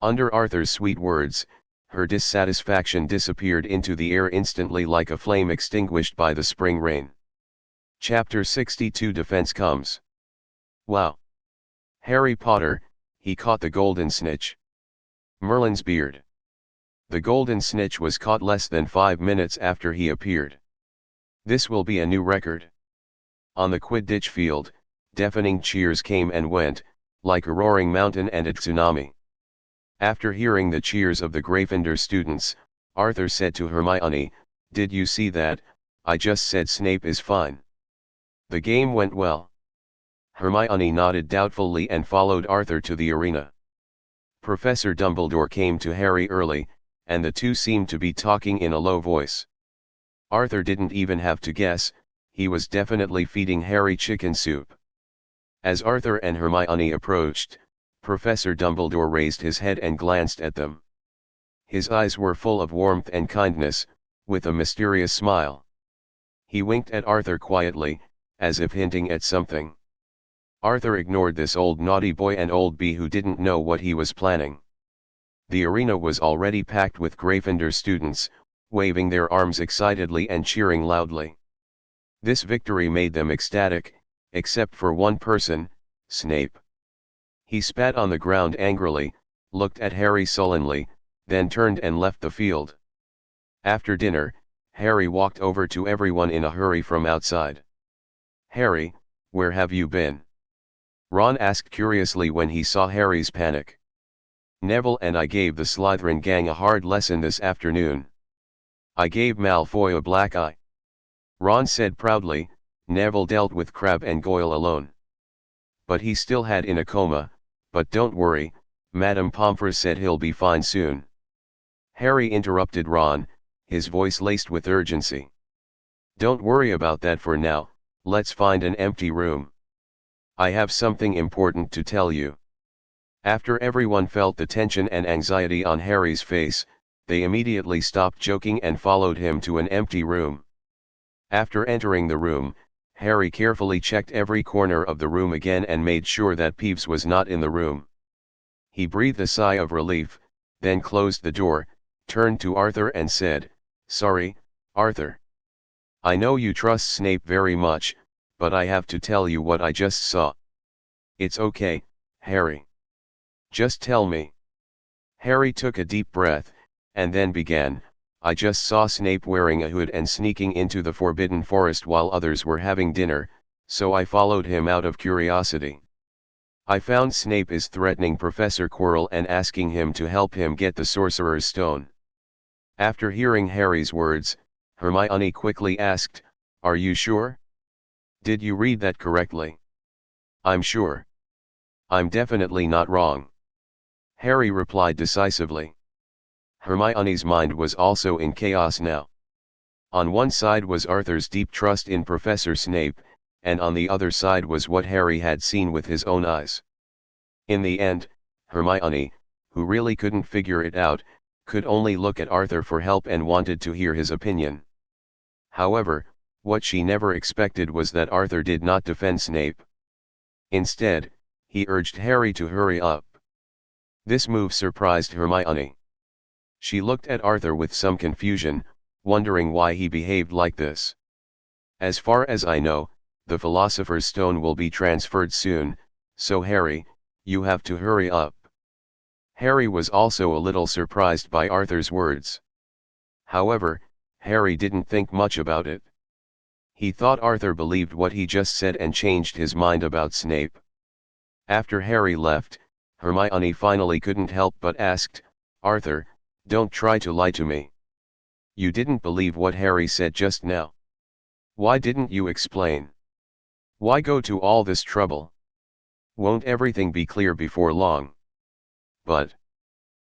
Under Arthur's sweet words, her dissatisfaction disappeared into the air instantly like a flame extinguished by the spring rain. Chapter 62 Defense comes. Wow! Harry Potter, he caught the golden snitch. Merlin's beard. The golden snitch was caught less than 5 minutes after he appeared. This will be a new record. On the Quidditch field, deafening cheers came and went, like a roaring mountain and a tsunami. After hearing the cheers of the Gryffindor students, Arthur said to Hermione, "Did you see that? I just said Snape is fine." "The game went well." Hermione nodded doubtfully and followed Arthur to the arena. Professor Dumbledore came to Harry early, and the two seemed to be talking in a low voice. Arthur didn't even have to guess, he was definitely feeding Harry chicken soup. As Arthur and Hermione approached, Professor Dumbledore raised his head and glanced at them. His eyes were full of warmth and kindness, with a mysterious smile. He winked at Arthur quietly, as if hinting at something. Arthur ignored this old naughty boy and old bee who didn't know what he was planning. The arena was already packed with Gryffindor students, waving their arms excitedly and cheering loudly. This victory made them ecstatic, except for one person, Snape. He spat on the ground angrily, looked at Harry sullenly, then turned and left the field. After dinner, Harry walked over to everyone in a hurry from outside. "Harry, where have you been?" Ron asked curiously when he saw Harry's panic. "Neville and I gave the Slytherin gang a hard lesson this afternoon. I gave Malfoy a black eye." Ron said proudly, "Neville dealt with Crabbe and Goyle alone. But he still had in a coma, but don't worry, Madame Pomfrey said he'll be fine soon." Harry interrupted Ron, his voice laced with urgency. Don't worry about that for now, let's find an empty room. I have something important to tell you. After everyone felt the tension and anxiety on Harry's face, they immediately stopped joking and followed him to an empty room. After entering the room, Harry carefully checked every corner of the room again and made sure that Peeves was not in the room. He breathed a sigh of relief, then closed the door, turned to Arthur and said, "Sorry, Arthur. I know you trust Snape very much, but I have to tell you what I just saw." "It's okay, Harry. Just tell me." Harry took a deep breath, and then began, "I just saw Snape wearing a hood and sneaking into the Forbidden Forest while others were having dinner, so I followed him out of curiosity. I found Snape is threatening Professor Quirrell and asking him to help him get the Sorcerer's Stone." After hearing Harry's words, Hermione quickly asked, "Are you sure? Did you read that correctly?" "I'm sure. I'm definitely not wrong," Harry replied decisively. Hermione's mind was also in chaos now. On one side was Arthur's deep trust in Professor Snape, and on the other side was what Harry had seen with his own eyes. In the end, Hermione, who really couldn't figure it out, could only look at Arthur for help and wanted to hear his opinion. However, what she never expected was that Arthur did not defend Snape. Instead, he urged Harry to hurry up. This move surprised Hermione. She looked at Arthur with some confusion, wondering why he behaved like this. "As far as I know, the Philosopher's Stone will be transferred soon, so Harry, you have to hurry up." Harry was also a little surprised by Arthur's words. However, Harry didn't think much about it. He thought Arthur believed what he just said and changed his mind about Snape. After Harry left, Hermione finally couldn't help but asked, "Arthur, don't try to lie to me. You didn't believe what Harry said just now. Why didn't you explain? Why go to all this trouble? Won't everything be clear before long?" But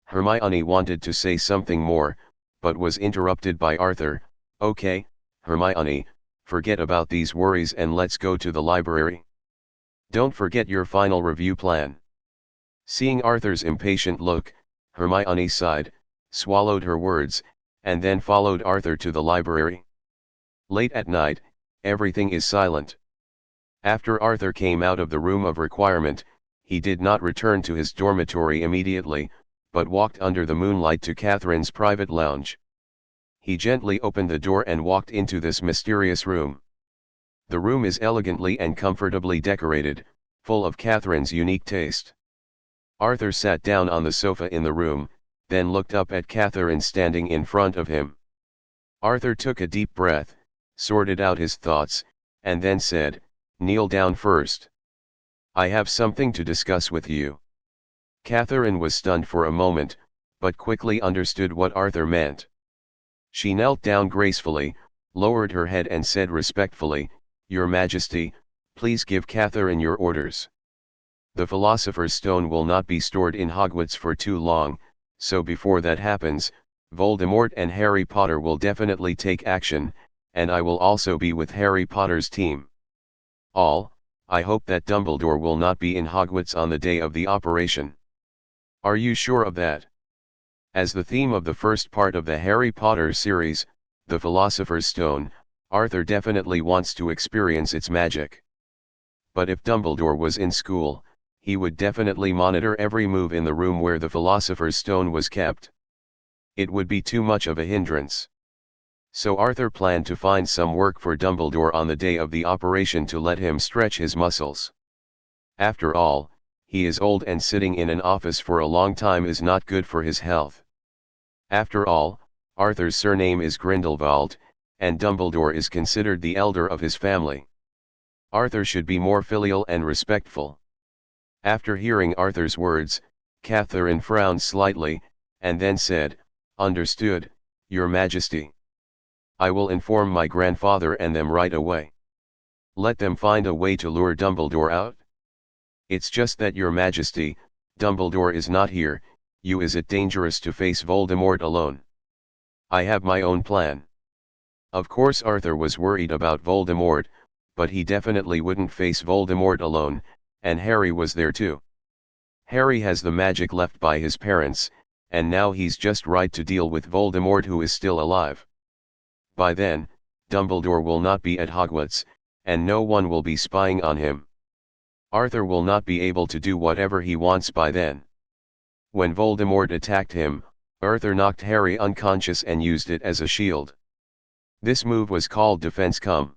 Hermione wanted to say something more, but was interrupted by Arthur. "Okay, Hermione, forget about these worries and let's go to the library. Don't forget your final review plan." Seeing Arthur's impatient look, Hermione sighed, swallowed her words, and then followed Arthur to the library. Late at night, everything is silent. After Arthur came out of the room of requirement, he did not return to his dormitory immediately, but walked under the moonlight to Catherine's private lounge. He gently opened the door and walked into this mysterious room. The room is elegantly and comfortably decorated, full of Catherine's unique taste. Arthur sat down on the sofa in the room, then looked up at Catherine standing in front of him. Arthur took a deep breath, sorted out his thoughts, and then said, "Kneel down first. I have something to discuss with you." Catherine was stunned for a moment, but quickly understood what Arthur meant. She knelt down gracefully, lowered her head and said respectfully, "Your Majesty, please give Catherine your orders. The Philosopher's Stone will not be stored in Hogwarts for too long, so before that happens, Voldemort and Harry Potter will definitely take action, and I will also be with Harry Potter's team. I hope that Dumbledore will not be in Hogwarts on the day of the operation." "Are you sure of that?" As the theme of the first part of the Harry Potter series, The Philosopher's Stone, Arthur definitely wants to experience its magic. But if Dumbledore was in school, he would definitely monitor every move in the room where the Philosopher's Stone was kept. It would be too much of a hindrance. So Arthur planned to find some work for Dumbledore on the day of the operation to let him stretch his muscles. After all, he is old and sitting in an office for a long time is not good for his health. After all, Arthur's surname is Grindelwald, and Dumbledore is considered the elder of his family. Arthur should be more filial and respectful. After hearing Arthur's words, Catherine frowned slightly, and then said, "Understood, Your Majesty. I will inform my grandfather and them right away. Let them find a way to lure Dumbledore out. It's just that, Your Majesty, Dumbledore is not here, Is it dangerous to face Voldemort alone? I have my own plan. Of course Arthur was worried about Voldemort, but he definitely wouldn't face Voldemort alone, and Harry was there too. Harry has the magic left by his parents, and now he's just right to deal with Voldemort, who is still alive. By then, Dumbledore will not be at Hogwarts, and no one will be spying on him. Arthur will not be able to do whatever he wants by then. When Voldemort attacked him, Arthur knocked Harry unconscious and used it as a shield. This move was called Defense Cum.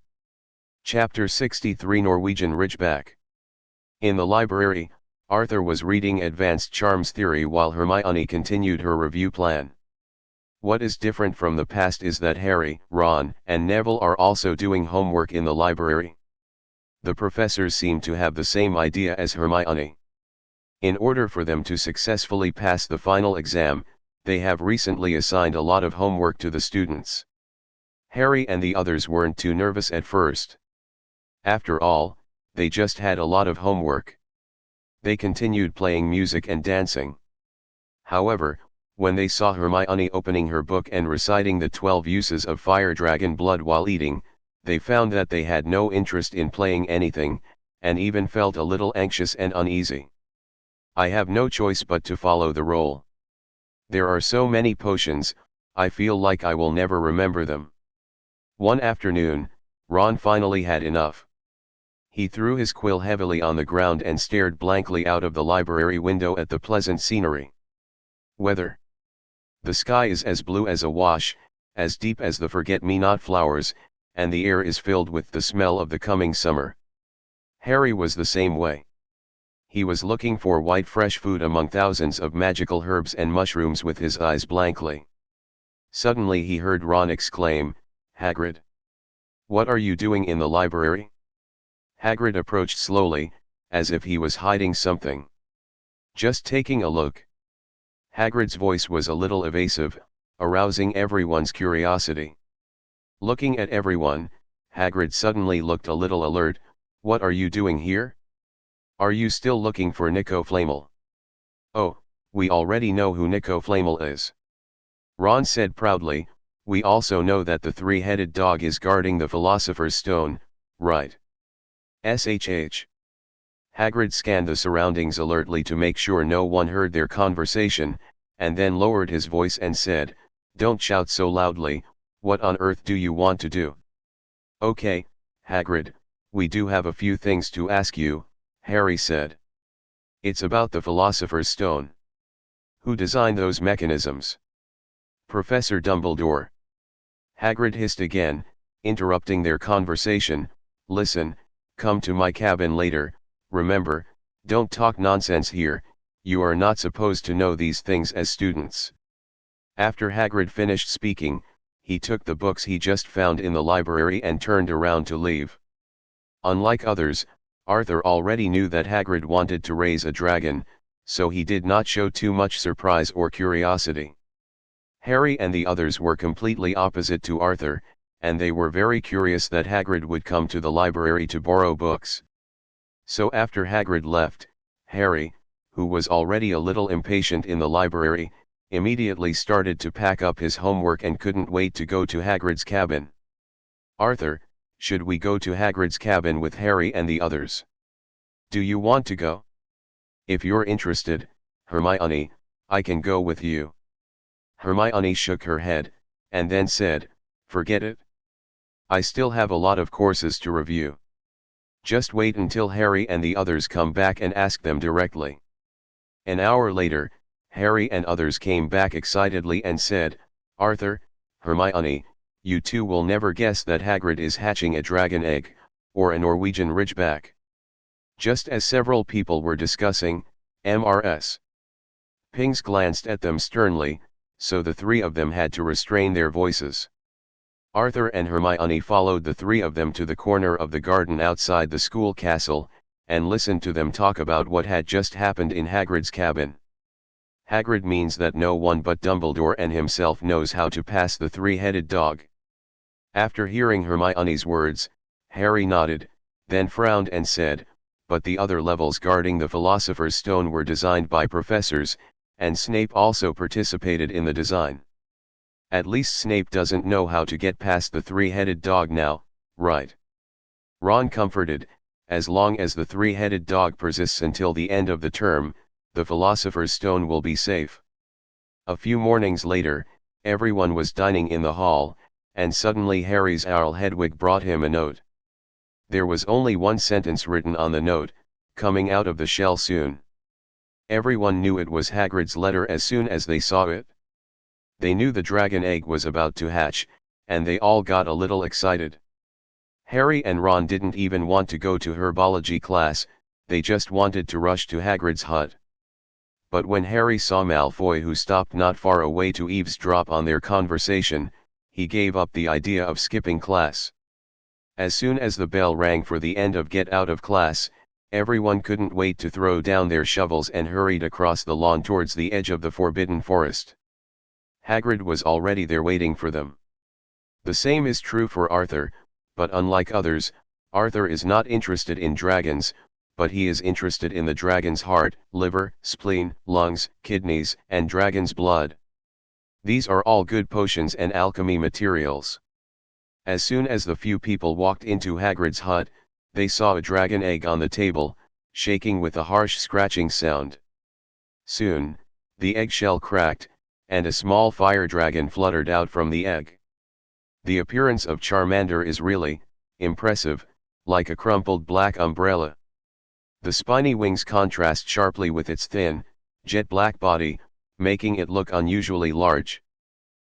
Chapter 63 Norwegian Ridgeback. In the library, Arthur was reading Advanced Charms Theory while Hermione continued her review plan. What is different from the past is that Harry, Ron, and Neville are also doing homework in the library. The professors seem to have the same idea as Hermione. In order for them to successfully pass the final exam, they have recently assigned a lot of homework to the students. Harry and the others weren't too nervous at first. After all, they just had a lot of homework. They continued playing music and dancing. However, when they saw Hermione opening her book and reciting the 12 uses of fire dragon blood while eating, they found that they had no interest in playing anything, and even felt a little anxious and uneasy. I have no choice but to follow the role. There are so many potions, I feel like I will never remember them. One afternoon, Ron finally had enough. He threw his quill heavily on the ground and stared blankly out of the library window at the pleasant scenery. Weather. The sky is as blue as a wash, as deep as the forget-me-not flowers, and the air is filled with the smell of the coming summer. Harry was the same way. He was looking for white fresh food among thousands of magical herbs and mushrooms with his eyes blankly. Suddenly he heard Ron exclaim, "Hagrid! What are you doing in the library?" Hagrid approached slowly, as if he was hiding something. "Just taking a look." Hagrid's voice was a little evasive, arousing everyone's curiosity. Looking at everyone, Hagrid suddenly looked a little alert. "What are you doing here? Are you still looking for Nico Flamel?" "Oh, we already know who Nico Flamel is," Ron said proudly. "We also know that the three-headed dog is guarding the Philosopher's Stone, right?" SHH. Hagrid scanned the surroundings alertly to make sure no one heard their conversation, and then lowered his voice and said, "Don't shout so loudly, what on earth do you want to do?" "Okay, Hagrid, we do have a few things to ask you," Harry said. "It's about the Philosopher's Stone. Who designed those mechanisms?" "Professor Dumbledore." Hagrid hissed again, interrupting their conversation. "Listen, come to my cabin later. Remember, don't talk nonsense here, you are not supposed to know these things as students." After Hagrid finished speaking, he took the books he just found in the library and turned around to leave. Unlike others, Arthur already knew that Hagrid wanted to raise a dragon, so he did not show too much surprise or curiosity. Harry and the others were completely opposite to Arthur, and they were very curious that Hagrid would come to the library to borrow books. So after Hagrid left, Harry, who was already a little impatient in the library, immediately started to pack up his homework and couldn't wait to go to Hagrid's cabin. "Arthur, should we go to Hagrid's cabin with Harry and the others? Do you want to go?" "If you're interested, Hermione, I can go with you." Hermione shook her head, and then said, "Forget it. I still have a lot of courses to review. Just wait until Harry and the others come back and ask them directly." An hour later, Harry and others came back excitedly and said, "Arthur, Hermione, you two will never guess that Hagrid is hatching a dragon egg, or a Norwegian ridgeback." Just as several people were discussing, Mrs. Pings glanced at them sternly, so the three of them had to restrain their voices. Arthur and Hermione followed the three of them to the corner of the garden outside the school castle, and listened to them talk about what had just happened in Hagrid's cabin. Hagrid means that no one but Dumbledore and himself knows how to pass the three-headed dog. After hearing Hermione's words, Harry nodded, then frowned and said, "But the other levels guarding the Philosopher's Stone were designed by professors, and Snape also participated in the design. At least Snape doesn't know how to get past the three-headed dog now, right? Ron comforted, as long as the three-headed dog persists until the end of the term, the Philosopher's Stone will be safe. A few mornings later, everyone was dining in the hall, and suddenly Harry's owl Hedwig brought him a note. There was only one sentence written on the note, "Coming out of the shell soon." Everyone knew it was Hagrid's letter as soon as they saw it. They knew the dragon egg was about to hatch, and they all got a little excited. Harry and Ron didn't even want to go to herbology class, they just wanted to rush to Hagrid's hut. But when Harry saw Malfoy, who stopped not far away to eavesdrop on their conversation, he gave up the idea of skipping class. As soon as the bell rang for the end of get out of class, everyone couldn't wait to throw down their shovels and hurried across the lawn towards the edge of the Forbidden Forest. Hagrid was already there waiting for them. The same is true for Arthur, but unlike others, Arthur is not interested in dragons, but he is interested in the dragon's heart, liver, spleen, lungs, kidneys, and dragon's blood. These are all good potions and alchemy materials. As soon as the few people walked into Hagrid's hut, they saw a dragon egg on the table, shaking with a harsh scratching sound. Soon, the eggshell cracked, and a small fire dragon fluttered out from the egg. The appearance of Charmander is really impressive, like a crumpled black umbrella. The spiny wings contrast sharply with its thin, jet-black body, making it look unusually large.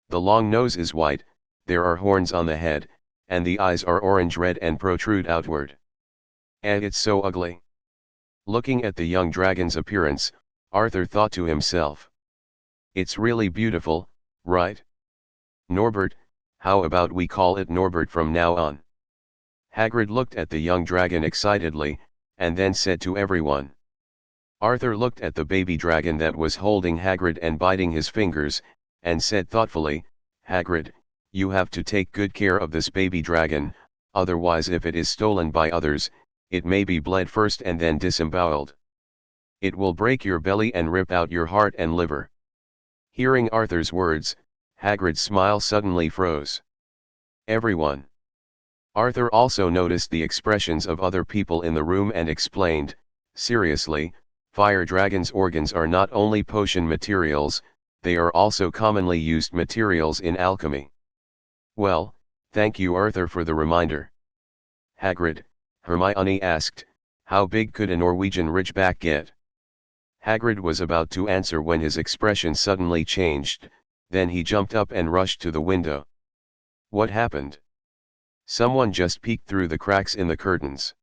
The long nose is white, there are horns on the head, and the eyes are orange-red and protrude outward. And it's so ugly. Looking at the young dragon's appearance, Arthur thought to himself, "It's really beautiful, right? Norbert, how about we call it Norbert from now on?" Hagrid looked at the young dragon excitedly, and then said to everyone. Arthur looked at the baby dragon that was holding Hagrid and biting his fingers, and said thoughtfully, "Hagrid, you have to take good care of this baby dragon, otherwise if it is stolen by others, it may be bled first and then disemboweled. It will break your belly and rip out your heart and liver." Hearing Arthur's words, Hagrid's smile suddenly froze. Everyone. Arthur also noticed the expressions of other people in the room and explained, seriously, fire dragon's organs are not only potion materials, they are also commonly used materials in alchemy. Well, thank you Arthur for the reminder. Hagrid, Hermione asked, how big could a Norwegian ridgeback get? Hagrid was about to answer when his expression suddenly changed, then he jumped up and rushed to the window. What happened? Someone just peeked through the cracks in the curtains.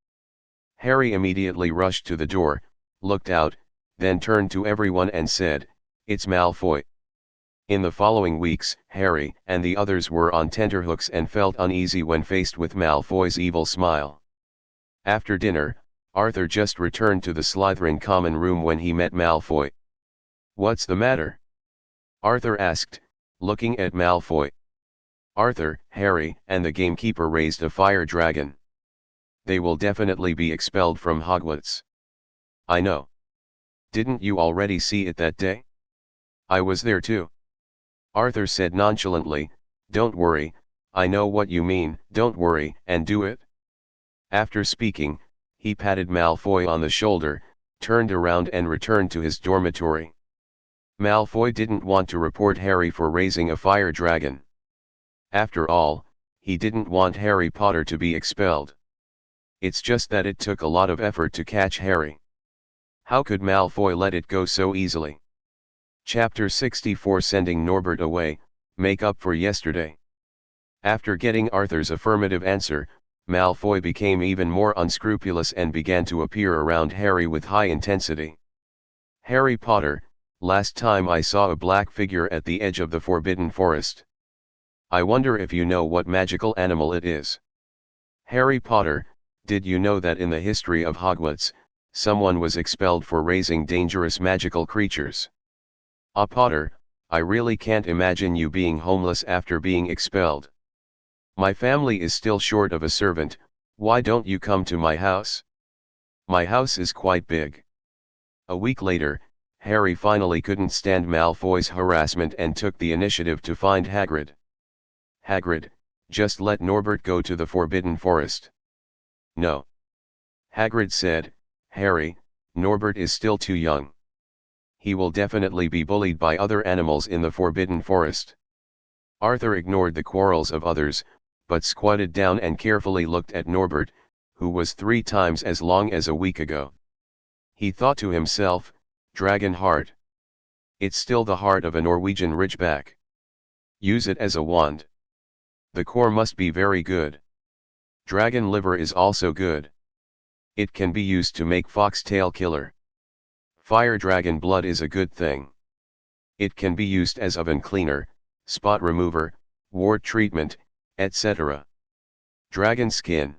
Harry immediately rushed to the door, looked out, then turned to everyone and said, "It's Malfoy." In the following weeks, Harry and the others were on tenterhooks and felt uneasy when faced with Malfoy's evil smile. After dinner, Arthur just returned to the Slytherin common room when he met Malfoy. "What's the matter?" Arthur asked, looking at Malfoy. Arthur, Harry, and the gamekeeper raised a fire dragon. They will definitely be expelled from Hogwarts. I know. Didn't you already see it that day? I was there too. Arthur said nonchalantly, "Don't worry, I know what you mean, don't worry, and do it." After speaking, he patted Malfoy on the shoulder, turned around and returned to his dormitory. Malfoy didn't want to report Harry for raising a fire dragon. After all, he didn't want Harry Potter to be expelled. It's just that it took a lot of effort to catch Harry. How could Malfoy let it go so easily? Chapter 64 Sending Norbert Away, Make Up for Yesterday. After getting Arthur's affirmative answer, Malfoy became even more unscrupulous and began to appear around Harry with high intensity. "Harry Potter, last time I saw a black figure at the edge of the Forbidden Forest. I wonder if you know what magical animal it is. Harry Potter, did you know that in the history of Hogwarts, someone was expelled for raising dangerous magical creatures? Ah Potter, I really can't imagine you being homeless after being expelled. My family is still short of a servant, why don't you come to my house? My house is quite big." A week later, Harry finally couldn't stand Malfoy's harassment and took the initiative to find Hagrid. "Hagrid, just let Norbert go to the Forbidden Forest." "No." Hagrid said, "Harry, Norbert is still too young. He will definitely be bullied by other animals in the Forbidden Forest." Arthur ignored the quarrels of others, but squatted down and carefully looked at Norbert, who was 3 times as long as a week ago. He thought to himself, "Dragon heart. It's still the heart of a Norwegian ridgeback. Use it as a wand. The core must be very good. Dragon liver is also good. It can be used to make foxtail killer. Fire dragon blood is a good thing. It can be used as oven cleaner, spot remover, wart treatment, etc. Dragon skin.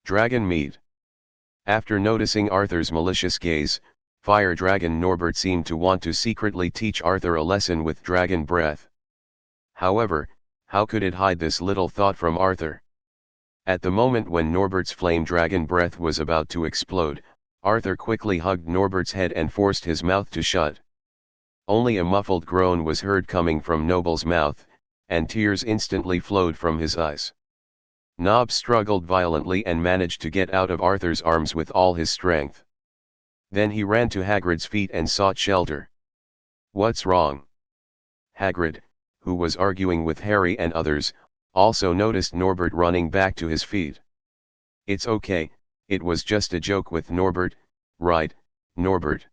Dragon meat." After noticing Arthur's malicious gaze, Fire Dragon Norbert seemed to want to secretly teach Arthur a lesson with dragon breath. However, how could it hide this little thought from Arthur? At the moment when Norbert's flame dragon breath was about to explode, Arthur quickly hugged Norbert's head and forced his mouth to shut. Only a muffled groan was heard coming from Noble's mouth, and tears instantly flowed from his eyes. Nob struggled violently and managed to get out of Arthur's arms with all his strength. Then he ran to Hagrid's feet and sought shelter. "What's wrong?" Hagrid, who was arguing with Harry and others, also noticed Norbert running back to his feet. "It's okay, it was just a joke with Norbert, right, Norbert?"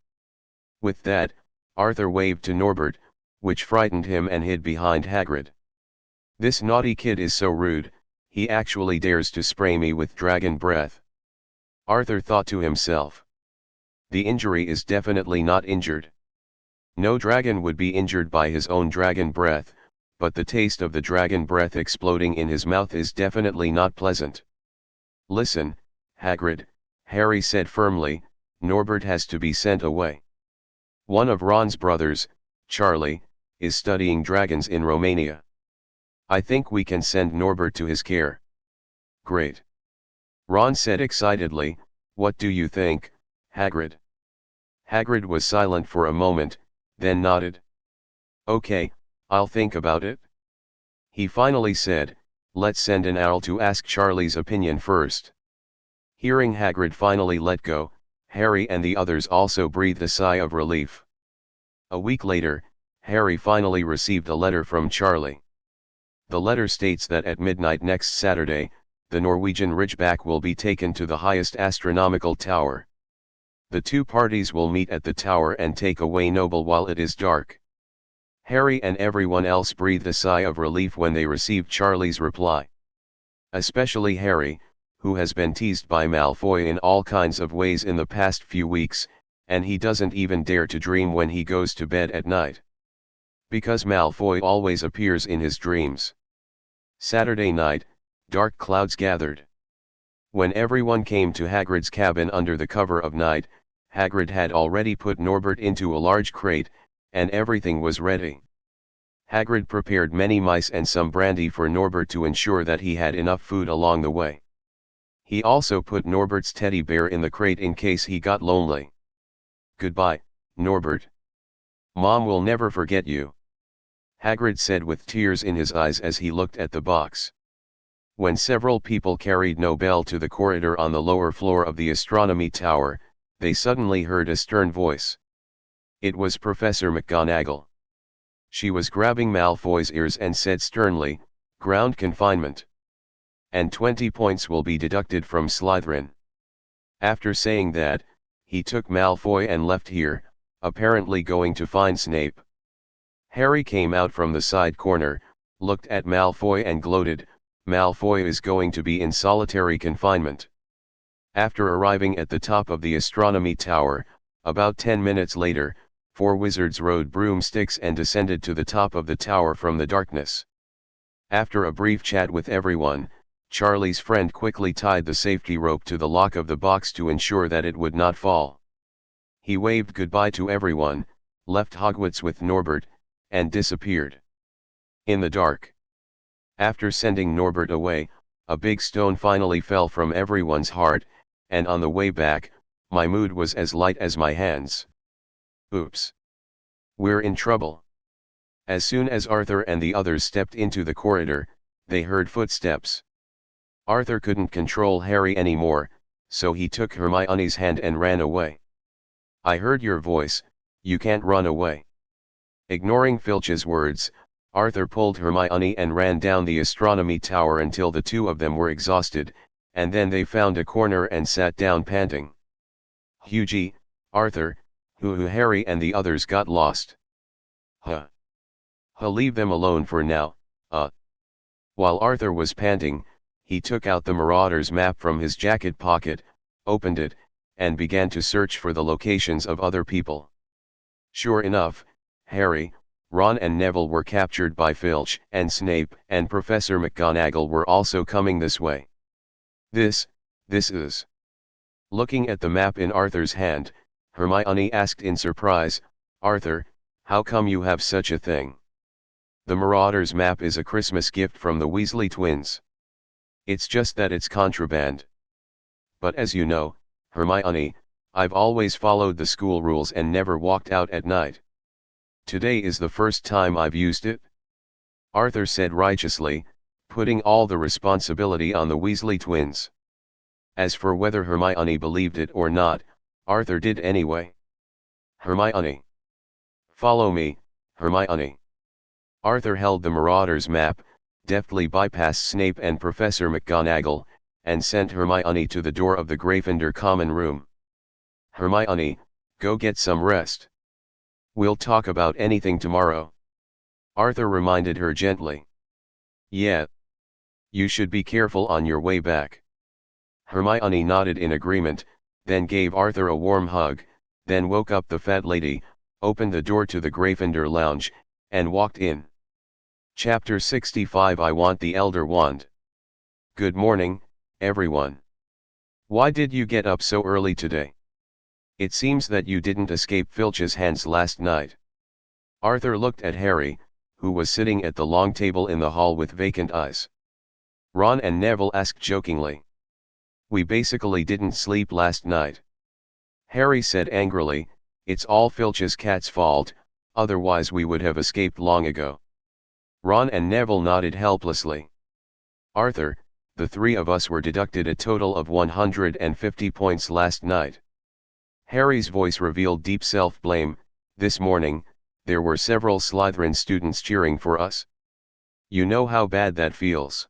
With that, Arthur waved to Norbert, which frightened him and hid behind Hagrid. "This naughty kid is so rude, he actually dares to spray me with dragon breath." Arthur thought to himself. The injury is definitely not injured. No dragon would be injured by his own dragon breath, but the taste of the dragon breath exploding in his mouth is definitely not pleasant. "Listen, Hagrid," Harry said firmly, "Norbert has to be sent away. One of Ron's brothers, Charlie, is studying dragons in Romania. I think we can send Norbert to his care." "Great." Ron said excitedly, "What do you think, Hagrid?" Hagrid was silent for a moment, then nodded. "Okay, I'll think about it." He finally said, "Let's send an owl to ask Charlie's opinion first." Hearing Hagrid finally let go, Harry and the others also breathed a sigh of relief. A week later, Harry finally received a letter from Charlie. The letter states that at midnight next Saturday, the Norwegian Ridgeback will be taken to the highest astronomical tower. The 2 parties will meet at the tower and take away Noble while it is dark. Harry and everyone else breathed a sigh of relief when they received Charlie's reply. Especially Harry, who has been teased by Malfoy in all kinds of ways in the past few weeks, and he doesn't even dare to dream when he goes to bed at night. Because Malfoy always appears in his dreams. Saturday night, dark clouds gathered. When everyone came to Hagrid's cabin under the cover of night, Hagrid had already put Norbert into a large crate, and everything was ready. Hagrid prepared many mice and some brandy for Norbert to ensure that he had enough food along the way. He also put Norbert's teddy bear in the crate in case he got lonely. "Goodbye, Norbert. Mom will never forget you," Hagrid said with tears in his eyes as he looked at the box. When several people carried Nobel to the corridor on the lower floor of the astronomy tower, they suddenly heard a stern voice. It was Professor McGonagall. She was grabbing Malfoy's ears and said sternly, "Ground confinement. And 20 points will be deducted from Slytherin." After saying that, he took Malfoy and left here, apparently going to find Snape. Harry came out from the side corner, looked at Malfoy and gloated, "Malfoy is going to be in solitary confinement." After arriving at the top of the astronomy tower, about 10 minutes later, 4 wizards rode broomsticks and descended to the top of the tower from the darkness. After a brief chat with everyone, Charlie's friend quickly tied the safety rope to the lock of the box to ensure that it would not fall. He waved goodbye to everyone, left Hogwarts with Norbert, and disappeared. In the dark. After sending Norbert away, a big stone finally fell from everyone's heart, and on the way back, my mood was as light as my hands. Oops. We're in trouble. As soon as Arthur and the others stepped into the corridor, they heard footsteps. Arthur couldn't control Harry anymore, so he took Hermione's hand and ran away. I heard your voice, you can't run away. Ignoring Filch's words, Arthur pulled Hermione and ran down the astronomy tower until the two of them were exhausted, and then they found a corner and sat down panting. Hughie, Arthur, Harry and the others got lost. Huh. Leave them alone for now, While Arthur was panting, he took out the Marauder's map from his jacket pocket, opened it, and began to search for the locations of other people. Sure enough, Harry, Ron and Neville were captured by Filch, and Snape and Professor McGonagall were also coming this way. This is... Looking at the map in Arthur's hand, Hermione asked in surprise, Arthur, how come you have such a thing? The Marauder's map is a Christmas gift from the Weasley twins. It's just that it's contraband. But as you know, Hermione, I've always followed the school rules and never walked out at night. Today is the first time I've used it. Arthur said righteously, putting all the responsibility on the Weasley twins. As for whether Hermione believed it or not, Arthur did anyway. Hermione. Follow me, Hermione. Arthur held the Marauder's map, deftly bypassed Snape and Professor McGonagall, and sent Hermione to the door of the Gryffindor common room. Hermione, go get some rest. We'll talk about anything tomorrow. Arthur reminded her gently. Yeah. You should be careful on your way back. Hermione nodded in agreement, then gave Arthur a warm hug, then woke up the fat lady, opened the door to the Gryffindor lounge, and walked in. Chapter 65 I Want the Elder Wand. Good morning, everyone. Why did you get up so early today? It seems that you didn't escape Filch's hands last night. Arthur looked at Harry, who was sitting at the long table in the hall with vacant eyes. Ron and Neville asked jokingly. We basically didn't sleep last night. Harry said angrily, it's all Filch's cat's fault, otherwise we would have escaped long ago. Ron and Neville nodded helplessly. Arthur, the three of us were deducted a total of 150 points last night. Harry's voice revealed deep self-blame. This morning, there were several Slytherin students cheering for us. You know how bad that feels.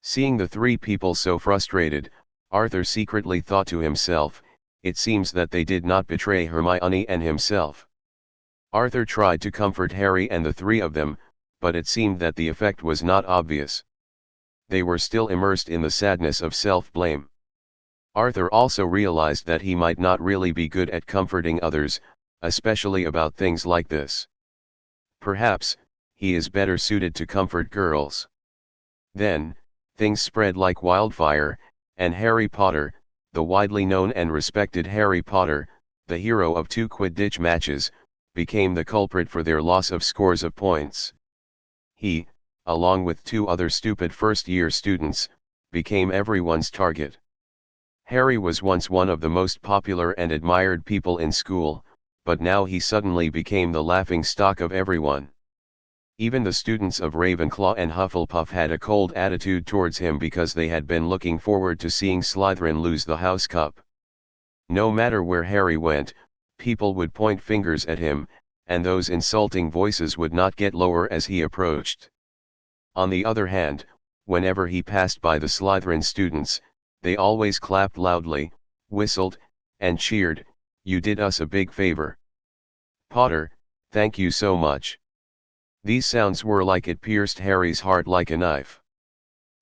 Seeing the three people so frustrated, Arthur secretly thought to himself, it seems that they did not betray Hermione and himself. Arthur tried to comfort Harry and the three of them, but it seemed that the effect was not obvious. They were still immersed in the sadness of self-blame. Arthur also realized that he might not really be good at comforting others, especially about things like this. Perhaps, he is better suited to comfort girls. Then, things spread like wildfire, and Harry Potter, the widely known and respected Harry Potter, the hero of 2 Quidditch matches, became the culprit for their loss of scores of points. He, along with 2 other stupid first-year students, became everyone's target. Harry was once one of the most popular and admired people in school, but now he suddenly became the laughingstock of everyone. Even the students of Ravenclaw and Hufflepuff had a cold attitude towards him because they had been looking forward to seeing Slytherin lose the House Cup. No matter where Harry went, people would point fingers at him, and those insulting voices would not get lower as he approached. On the other hand, whenever he passed by the Slytherin students, they always clapped loudly, whistled, and cheered, "You did us a big favor. Potter, thank you so much." These sounds were like it pierced Harry's heart like a knife.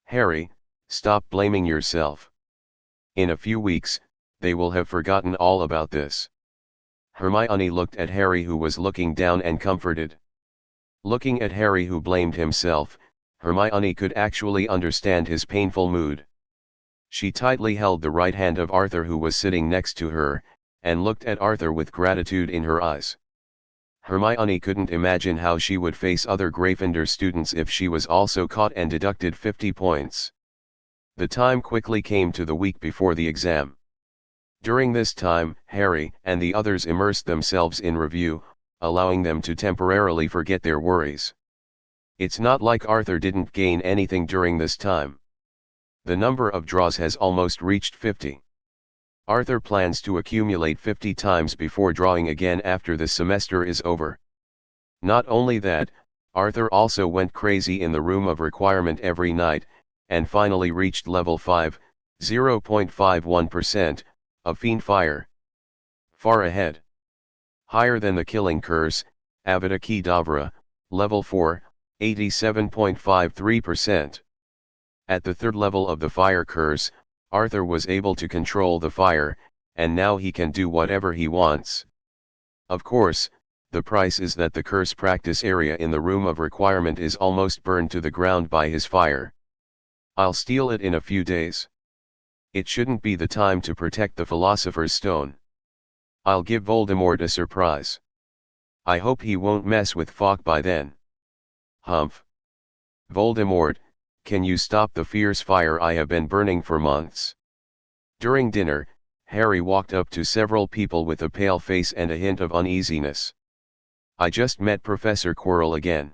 Harry, stop blaming yourself. In a few weeks, they will have forgotten all about this. Hermione looked at Harry, who was looking down, and comforted. Looking at Harry, who blamed himself, Hermione could actually understand his painful mood. She tightly held the right hand of Arthur, who was sitting next to her, and looked at Arthur with gratitude in her eyes. Hermione couldn't imagine how she would face other Gryffindor students if she was also caught and deducted 50 points. The time quickly came to the week before the exam. During this time, Harry and the others immersed themselves in review, allowing them to temporarily forget their worries. It's not like Arthur didn't gain anything during this time. The number of draws has almost reached 50. Arthur plans to accumulate 50 times before drawing again after the semester is over. Not only that, Arthur also went crazy in the room of requirement every night, and finally reached level 5, 0.51%, of Fiend Fire. Far ahead. Higher than the Killing Curse, Avada Kedavra, level 4, 87.53%. At the third level of the Fire Curse, Arthur was able to control the fire, and now he can do whatever he wants. Of course, the price is that the curse practice area in the room of requirement is almost burned to the ground by his fire. I'll steal it in a few days. It shouldn't be the time to protect the Philosopher's Stone. I'll give Voldemort a surprise. I hope he won't mess with Fawkes by then. Humph. Voldemort, can you stop the fierce fire I have been burning for months? During dinner, Harry walked up to several people with a pale face and a hint of uneasiness. I just met Professor Quirrell again.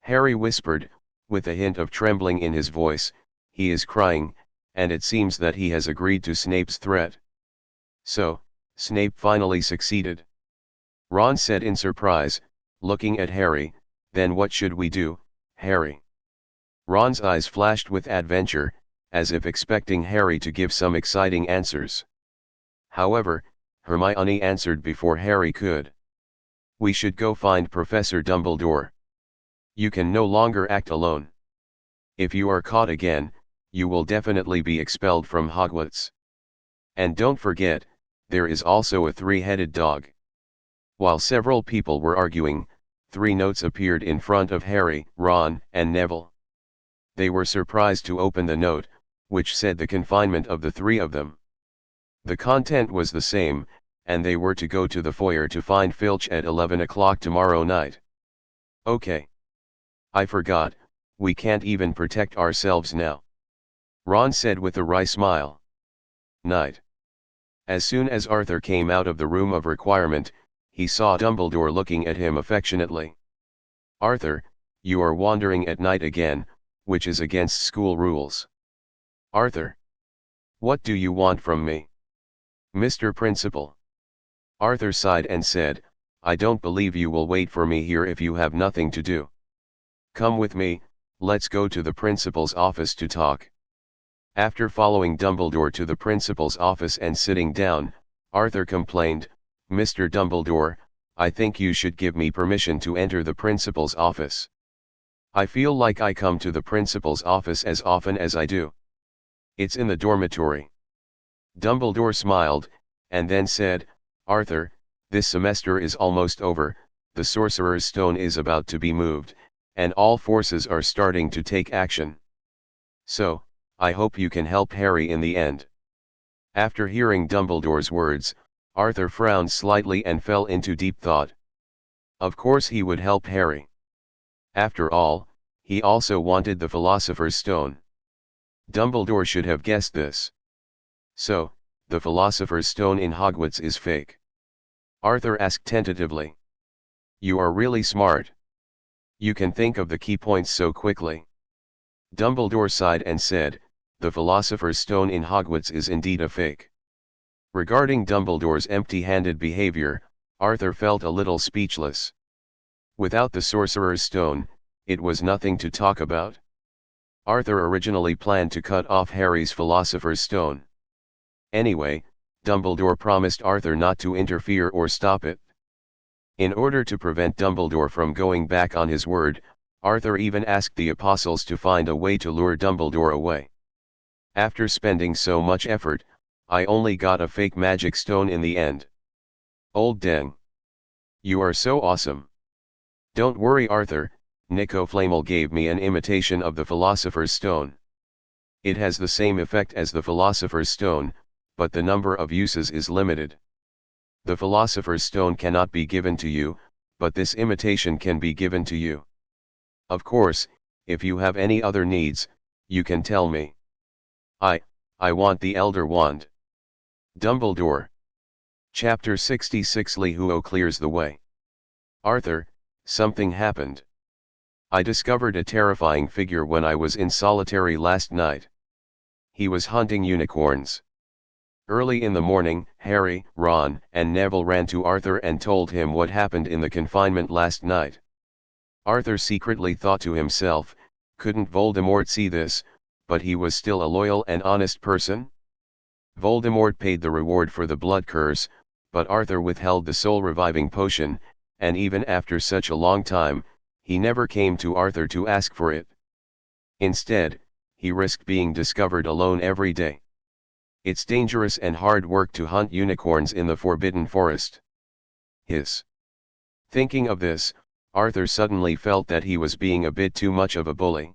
Harry whispered, with a hint of trembling in his voice. He is crying, and it seems that he has agreed to Snape's threat. So, Snape finally succeeded. Ron said in surprise, looking at Harry. Then what should we do, Harry? Ron's eyes flashed with adventure, as if expecting Harry to give some exciting answers. However, Hermione answered before Harry could. We should go find Professor Dumbledore. You can no longer act alone. If you are caught again, you will definitely be expelled from Hogwarts. And don't forget, there is also a three-headed dog. While several people were arguing, 3 notes appeared in front of Harry, Ron, and Neville. They were surprised to open the note, which said the confinement of the 3 of them. The content was the same, and they were to go to the foyer to find Filch at 11 o'clock tomorrow night. Okay. I forgot, we can't even protect ourselves now. Ron said with a wry smile. Night. As soon as Arthur came out of the room of requirement, he saw Dumbledore looking at him affectionately. Arthur, you are wandering at night again, which is against school rules. Arthur. What do you want from me? Mr. Principal. Arthur sighed and said, I don't believe you will wait for me here if you have nothing to do. Come with me, let's go to the principal's office to talk. After following Dumbledore to the principal's office and sitting down, Arthur complained, Mr. Dumbledore, I think you should give me permission to enter the principal's office. I feel like I come to the principal's office as often as I do. It's in the dormitory. Dumbledore smiled, and then said, Arthur, this semester is almost over, the Sorcerer's Stone is about to be moved, and all forces are starting to take action. So, I hope you can help Harry in the end. After hearing Dumbledore's words, Arthur frowned slightly and fell into deep thought. Of course he would help Harry. After all, he also wanted the Philosopher's Stone. Dumbledore should have guessed this. So, the Philosopher's Stone in Hogwarts is fake? Arthur asked tentatively. You are really smart. You can think of the key points so quickly. Dumbledore sighed and said, the Philosopher's Stone in Hogwarts is indeed a fake. Regarding Dumbledore's empty-handed behavior, Arthur felt a little speechless. Without the Sorcerer's Stone, it was nothing to talk about. Arthur originally planned to cut off Harry's Philosopher's Stone. Anyway, Dumbledore promised Arthur not to interfere or stop it. In order to prevent Dumbledore from going back on his word, Arthur even asked the Apostles to find a way to lure Dumbledore away. After spending so much effort, I only got a fake magic stone in the end. Old dang. You are so awesome. Don't worry Arthur, Nico Flamel gave me an imitation of the Philosopher's Stone. It has the same effect as the Philosopher's Stone, but the number of uses is limited. The Philosopher's Stone cannot be given to you, but this imitation can be given to you. Of course, if you have any other needs, you can tell me. I want the Elder Wand. Dumbledore. Chapter 66 Li Huo clears the way. Arthur, something happened. I discovered a terrifying figure when I was in solitary last night. He was hunting unicorns. Early in the morning, Harry, Ron, and Neville ran to Arthur and told him what happened in the confinement last night. Arthur secretly thought to himself, couldn't Voldemort see this, but he was still a loyal and honest person? Voldemort paid the reward for the blood curse, but Arthur withheld the soul-reviving potion, and even after such a long time, he never came to Arthur to ask for it. Instead, he risked being discovered alone every day. It's dangerous and hard work to hunt unicorns in the Forbidden Forest. Thinking of this, Arthur suddenly felt that he was being a bit too much of a bully.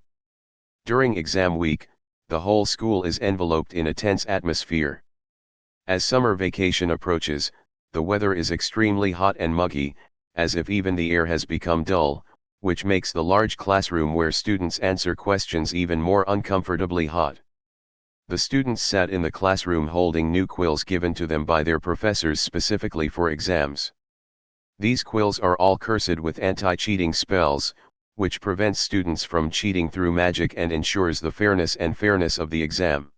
During exam week, the whole school is enveloped in a tense atmosphere. As summer vacation approaches, the weather is extremely hot and muggy, as if even the air has become dull, which makes the large classroom where students answer questions even more uncomfortably hot. The students sat in the classroom holding new quills given to them by their professors specifically for exams. These quills are all cursed with anti-cheating spells, which prevents students from cheating through magic and ensures the fairness of the exam.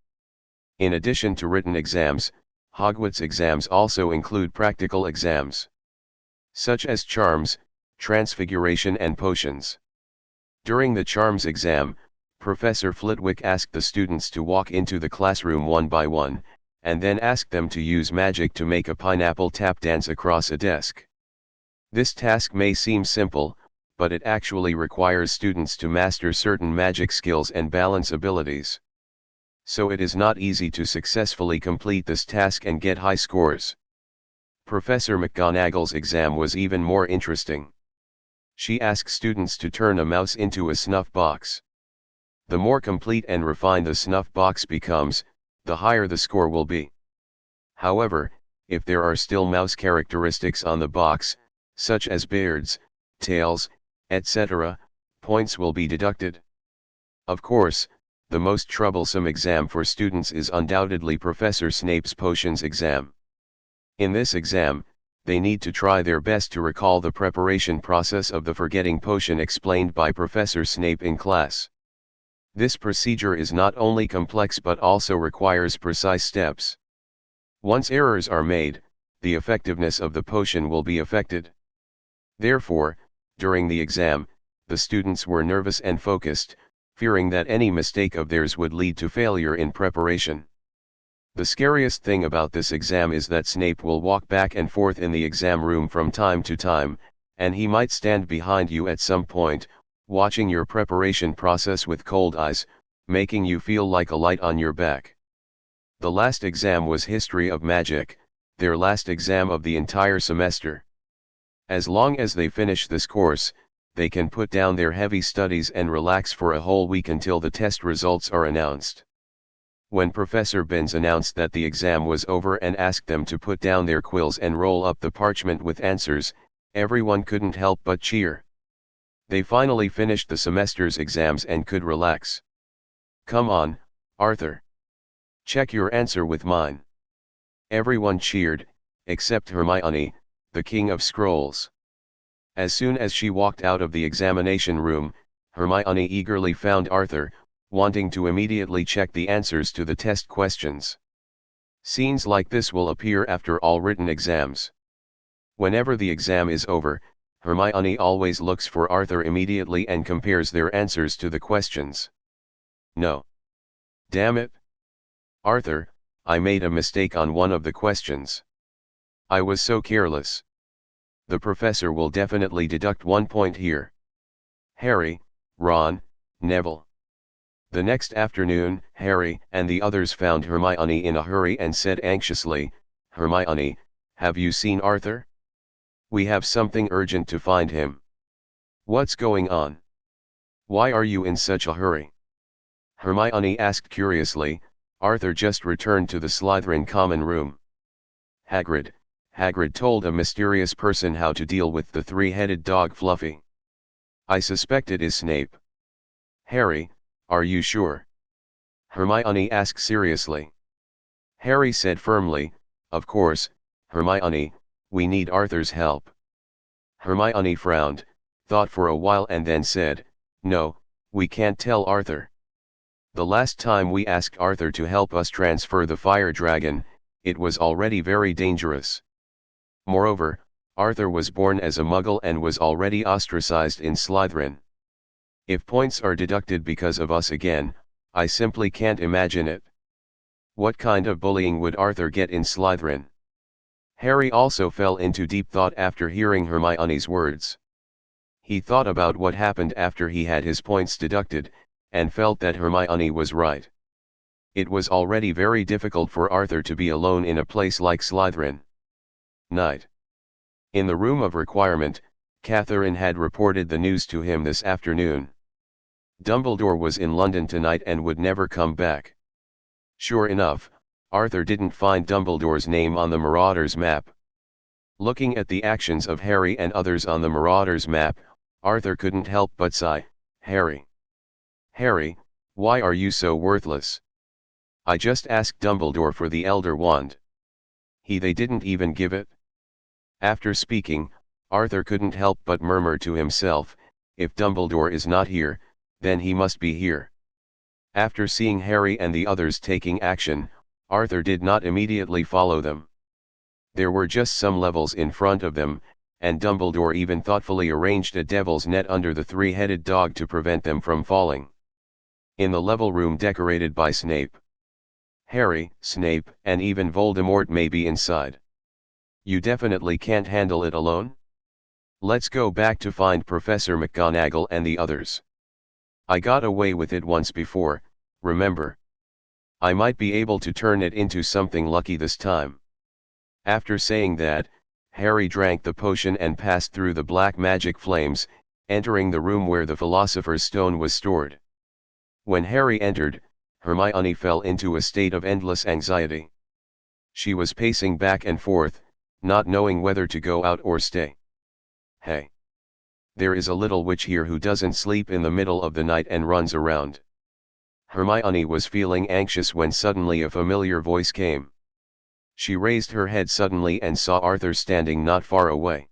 In addition to written exams, Hogwarts exams also include practical exams, such as charms, transfiguration and potions. During the charms exam, Professor Flitwick asked the students to walk into the classroom one by one, and then asked them to use magic to make a pineapple tap dance across a desk. This task may seem simple, but it actually requires students to master certain magic skills and balance abilities. So it is not easy to successfully complete this task and get high scores. Professor McGonagall's exam was even more interesting. She asked students to turn a mouse into a snuff box. The more complete and refined the snuff box becomes, the higher the score will be. However, if there are still mouse characteristics on the box, such as beards, tails, etc., points will be deducted. Of course, the most troublesome exam for students is undoubtedly Professor Snape's potions exam. In this exam, they need to try their best to recall the preparation process of the forgetting potion explained by Professor Snape in class. This procedure is not only complex but also requires precise steps. Once errors are made, the effectiveness of the potion will be affected. Therefore, during the exam, the students were nervous and focused, fearing that any mistake of theirs would lead to failure in preparation. The scariest thing about this exam is that Snape will walk back and forth in the exam room from time to time, and he might stand behind you at some point, watching your preparation process with cold eyes, making you feel like a light on your back. The last exam was History of Magic, their last exam of the entire semester. As long as they finish this course, they can put down their heavy studies and relax for a whole week until the test results are announced. When Professor Binns announced that the exam was over and asked them to put down their quills and roll up the parchment with answers, everyone couldn't help but cheer. They finally finished the semester's exams and could relax. Come on, Arthur. Check your answer with mine. Everyone cheered, except Hermione, the King of Scrolls. As soon as she walked out of the examination room, Hermione eagerly found Arthur, wanting to immediately check the answers to the test questions. Scenes like this will appear after all written exams. Whenever the exam is over, Hermione always looks for Arthur immediately and compares their answers to the questions. No. Damn it. Arthur, I made a mistake on one of the questions. I was so careless. The professor will definitely deduct 1 point here. Harry, Ron, Neville. The next afternoon, Harry and the others found Hermione in a hurry and said anxiously, Hermione, have you seen Arthur? We have something urgent to find him. What's going on? Why are you in such a hurry? Hermione asked curiously. Arthur just returned to the Slytherin common room. Hagrid told a mysterious person how to deal with the three-headed dog Fluffy. I suspect it is Snape. Harry, are you sure? Hermione asked seriously. Harry said firmly, Of course, Hermione, we need Arthur's help. Hermione frowned, thought for a while and then said, no, we can't tell Arthur. The last time we asked Arthur to help us transfer the fire dragon, it was already very dangerous. Moreover, Arthur was born as a muggle and was already ostracized in Slytherin. If points are deducted because of us again, I simply can't imagine it. What kind of bullying would Arthur get in Slytherin? Harry also fell into deep thought after hearing Hermione's words. He thought about what happened after he had his points deducted, and felt that Hermione was right. It was already very difficult for Arthur to be alone in a place like Slytherin. Night. In the room of requirement, Catherine had reported the news to him this afternoon. Dumbledore was in London tonight and would never come back. Sure enough, Arthur didn't find Dumbledore's name on the Marauders map. Looking at the actions of Harry and others on the Marauders map, Arthur couldn't help but sigh, Harry. Harry, why are you so worthless? I just asked Dumbledore for the Elder Wand. They didn't even give it. After speaking, Arthur couldn't help but murmur to himself, if Dumbledore is not here, then he must be here. After seeing Harry and the others taking action, Arthur did not immediately follow them. There were just some levels in front of them, and Dumbledore even thoughtfully arranged a devil's net under the three-headed dog to prevent them from falling. In the level room decorated by Snape, Harry, Snape, and even Voldemort may be inside. You definitely can't handle it alone? Let's go back to find Professor McGonagall and the others. I got away with it once before, remember? I might be able to turn it into something lucky this time. After saying that, Harry drank the potion and passed through the black magic flames, entering the room where the Philosopher's Stone was stored. When Harry entered, Hermione fell into a state of endless anxiety. She was pacing back and forth, not knowing whether to go out or stay. Hey! There is a little witch here who doesn't sleep in the middle of the night and runs around. Hermione was feeling anxious when suddenly a familiar voice came. She raised her head suddenly and saw Arthur standing not far away.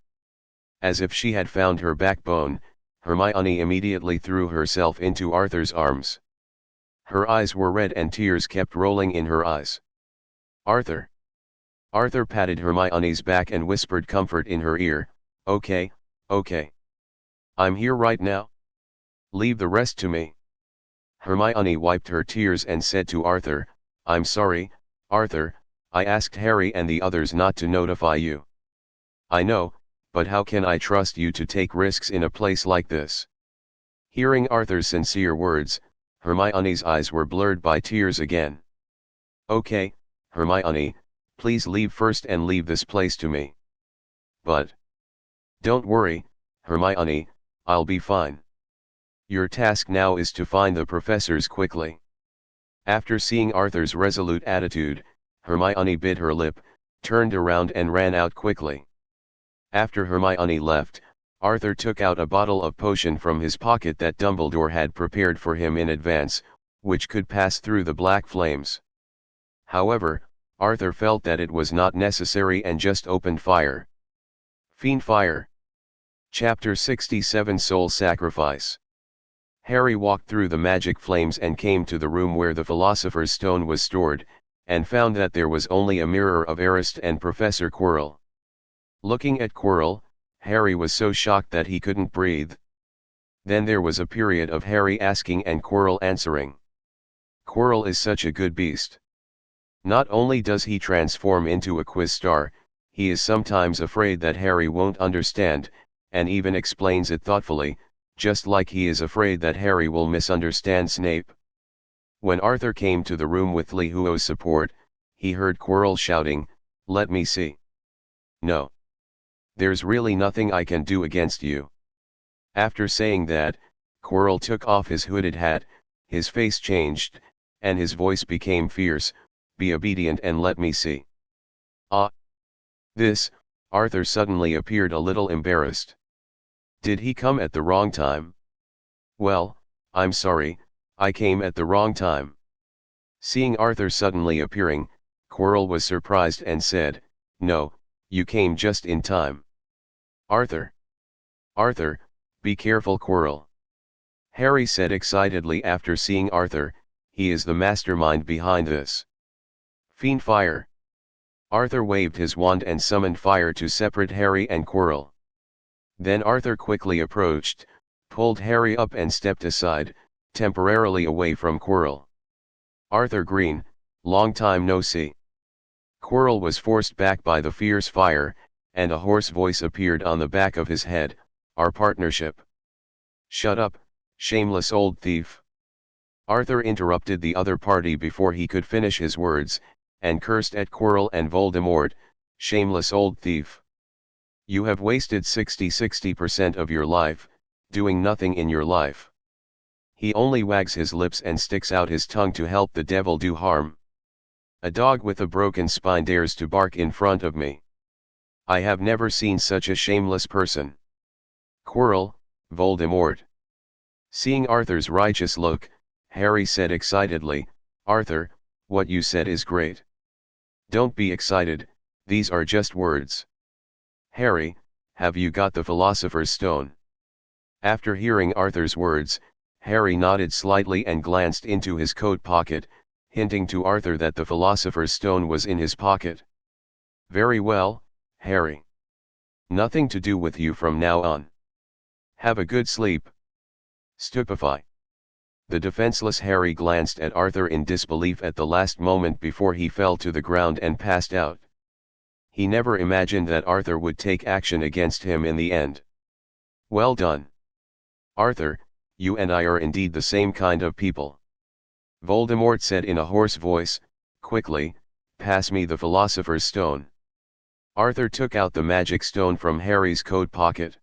As if she had found her backbone, Hermione immediately threw herself into Arthur's arms. Her eyes were red and tears kept rolling in her eyes. Arthur! Arthur patted Hermione's back and whispered comfort in her ear, okay, okay. I'm here right now. Leave the rest to me. Hermione wiped her tears and said to Arthur, I'm sorry, Arthur, I asked Harry and the others not to notify you. I know, but how can I trust you to take risks in a place like this? Hearing Arthur's sincere words, Hermione's eyes were blurred by tears again. Okay, Hermione, please leave first and leave this place to me. But don't worry, Hermione, I'll be fine. Your task now is to find the professors quickly. After seeing Arthur's resolute attitude, Hermione bit her lip, turned around and ran out quickly. After Hermione left, Arthur took out a bottle of potion from his pocket that Dumbledore had prepared for him in advance, which could pass through the black flames. However, Arthur felt that it was not necessary and just opened fire. Fiend Fire. Chapter 67 Soul Sacrifice. Harry walked through the magic flames and came to the room where the Philosopher's Stone was stored, and found that there was only a mirror of Arist and Professor Quirrell. Looking at Quirrell, Harry was so shocked that he couldn't breathe. Then there was a period of Harry asking and Quirrell answering. Quirrell is such a good beast. Not only does he transform into a quiz star, he is sometimes afraid that Harry won't understand, and even explains it thoughtfully, just like he is afraid that Harry will misunderstand Snape. When Arthur came to the room with Li Huo's support, he heard Quirrell shouting, "Let me see." "No. There's really nothing I can do against you." After saying that, Quirrell took off his hooded hat, his face changed, and his voice became fierce, "Be obedient and let me see." Ah! Arthur suddenly appeared a little embarrassed. Did he come at the wrong time? Well, I'm sorry, I came at the wrong time. Seeing Arthur suddenly appearing, Quirrell was surprised and said, "No, you came just in time." "Arthur! Arthur, be careful, Quirrell!" Harry said excitedly after seeing Arthur. "He is the mastermind behind this." "Fiend fire!" Arthur waved his wand and summoned fire to separate Harry and Quirrell. Then Arthur quickly approached, pulled Harry up and stepped aside, temporarily away from Quirrell. "Arthur Green, long time no see." Quirrell was forced back by the fierce fire, and a hoarse voice appeared on the back of his head, "Our partnership." "Shut up, shameless old thief!" Arthur interrupted the other party before he could finish his words, and cursed at Quirrell and Voldemort, "Shameless old thief! You have wasted 60% of your life, doing nothing in your life. He only wags his lips and sticks out his tongue to help the devil do harm. A dog with a broken spine dares to bark in front of me. I have never seen such a shameless person. Quirrell, Voldemort." Seeing Arthur's righteous look, Harry said excitedly, "Arthur, what you said is great. Don't be excited, these are just words. Harry, have you got the Philosopher's Stone?" After hearing Arthur's words, Harry nodded slightly and glanced into his coat pocket, hinting to Arthur that the Philosopher's Stone was in his pocket. "Very well, Harry. Nothing to do with you from now on. Have a good sleep." Stupefy. The defenseless Harry glanced at Arthur in disbelief at the last moment before he fell to the ground and passed out. He never imagined that Arthur would take action against him in the end. "Well done. Arthur, you and I are indeed the same kind of people." Voldemort said in a hoarse voice, "Quickly, pass me the Philosopher's Stone." Arthur took out the magic stone from Harry's coat pocket.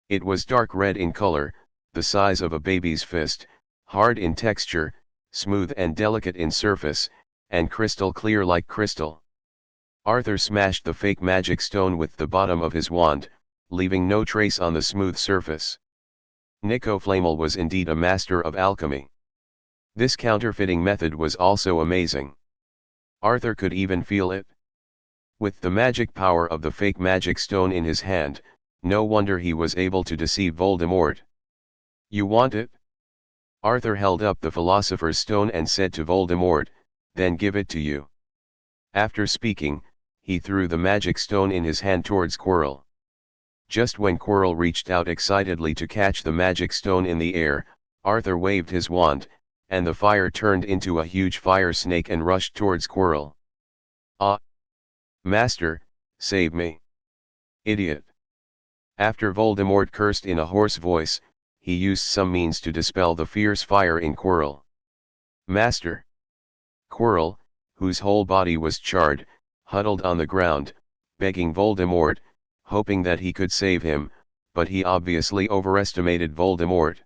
It was dark red in color, the size of a baby's fist, hard in texture, smooth and delicate in surface, and crystal clear like crystal. Arthur smashed the fake magic stone with the bottom of his wand, leaving no trace on the smooth surface. Nico Flamel was indeed a master of alchemy. This counterfeiting method was also amazing. Arthur could even feel it. With the magic power of the fake magic stone in his hand, no wonder he was able to deceive Voldemort. "You want it?" Arthur held up the Philosopher's Stone and said to Voldemort, "Then give it to you." After speaking, he threw the magic stone in his hand towards Quirrell. Just when Quirrell reached out excitedly to catch the magic stone in the air, Arthur waved his wand, and the fire turned into a huge fire snake and rushed towards Quirrell. "Ah! Master, save me! Idiot!" After Voldemort cursed in a hoarse voice, he used some means to dispel the fierce fire in Quirrell. "Master!" Quirrell, whose whole body was charred, huddled on the ground, begging Voldemort, hoping that he could save him, but he obviously overestimated Voldemort.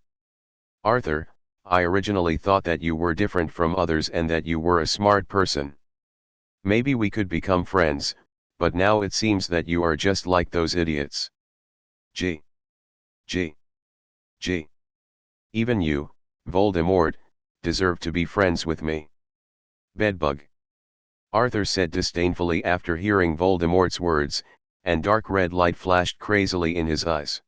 "Arthur, I originally thought that you were different from others and that you were a smart person. Maybe we could become friends, but now it seems that you are just like those idiots. G. G. G. Even you, Voldemort, deserve to be friends with me. Bedbug." Arthur said disdainfully after hearing Voldemort's words, and dark red light flashed crazily in his eyes.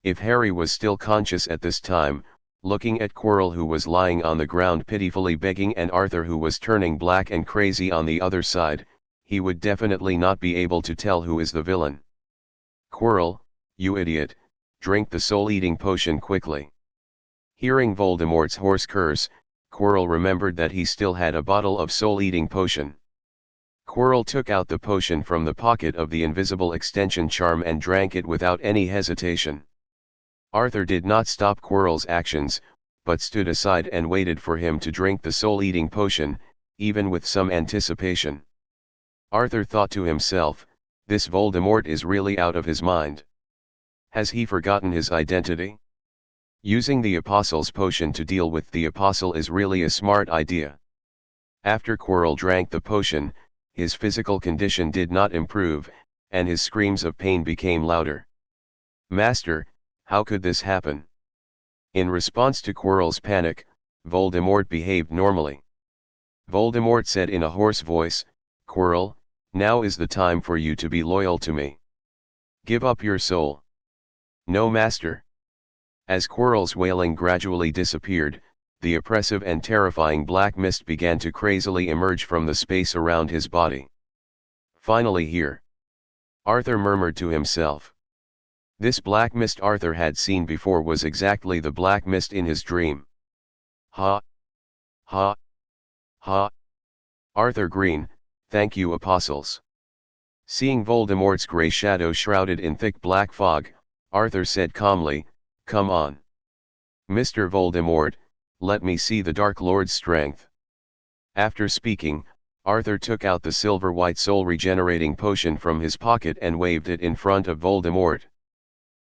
If Harry was still conscious at this time, looking at Quirrell who was lying on the ground pitifully begging and Arthur who was turning black and crazy on the other side, he would definitely not be able to tell who is the villain. "Quirrell, you idiot, drink the soul-eating potion quickly." Hearing Voldemort's hoarse curse, Quirrell remembered that he still had a bottle of soul-eating potion. Quirrell took out the potion from the pocket of the invisible extension charm and drank it without any hesitation. Arthur did not stop Quirrell's actions, but stood aside and waited for him to drink the soul-eating potion, even with some anticipation. Arthur thought to himself, "This Voldemort is really out of his mind. Has he forgotten his identity? Using the Apostle's potion to deal with the Apostle is really a smart idea." After Quirrell drank the potion, his physical condition did not improve, and his screams of pain became louder. "Master, how could this happen?" In response to Quirrell's panic, Voldemort behaved normally. Voldemort said in a hoarse voice, Quirrell, now is the time for you to be loyal to me. Give up your soul. No, master. As Quirrell's wailing gradually disappeared, the oppressive and terrifying black mist began to crazily emerge from the space around his body. Finally here. Arthur murmured to himself. This black mist Arthur had seen before was exactly the black mist in his dream. Ha! Ha! Ha! Arthur Green, thank you, apostles. Seeing Voldemort's grey shadow shrouded in thick black fog, Arthur said calmly, come on. Mr. Voldemort, let me see the Dark Lord's strength. After speaking, Arthur took out the silver-white soul-regenerating potion from his pocket and waved it in front of Voldemort.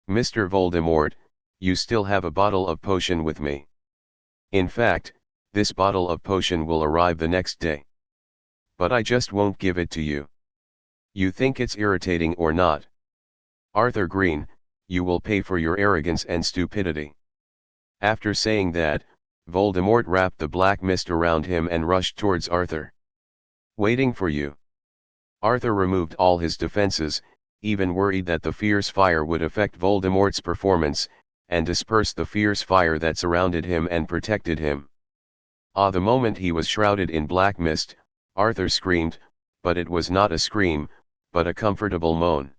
Mr. Voldemort, you still have a bottle of potion with me. In fact, this bottle of potion will arrive the next day. But I just won't give it to you. You think it's irritating or not? Arthur Green, you will pay for your arrogance and stupidity. After saying that, Voldemort wrapped the black mist around him and rushed towards Arthur. Waiting for you. Arthur removed all his defenses, even worried that the fierce fire would affect Voldemort's performance, and disperse the fierce fire that surrounded him and protected him. The moment he was shrouded in black mist, Arthur screamed, but it was not a scream, but a comfortable moan.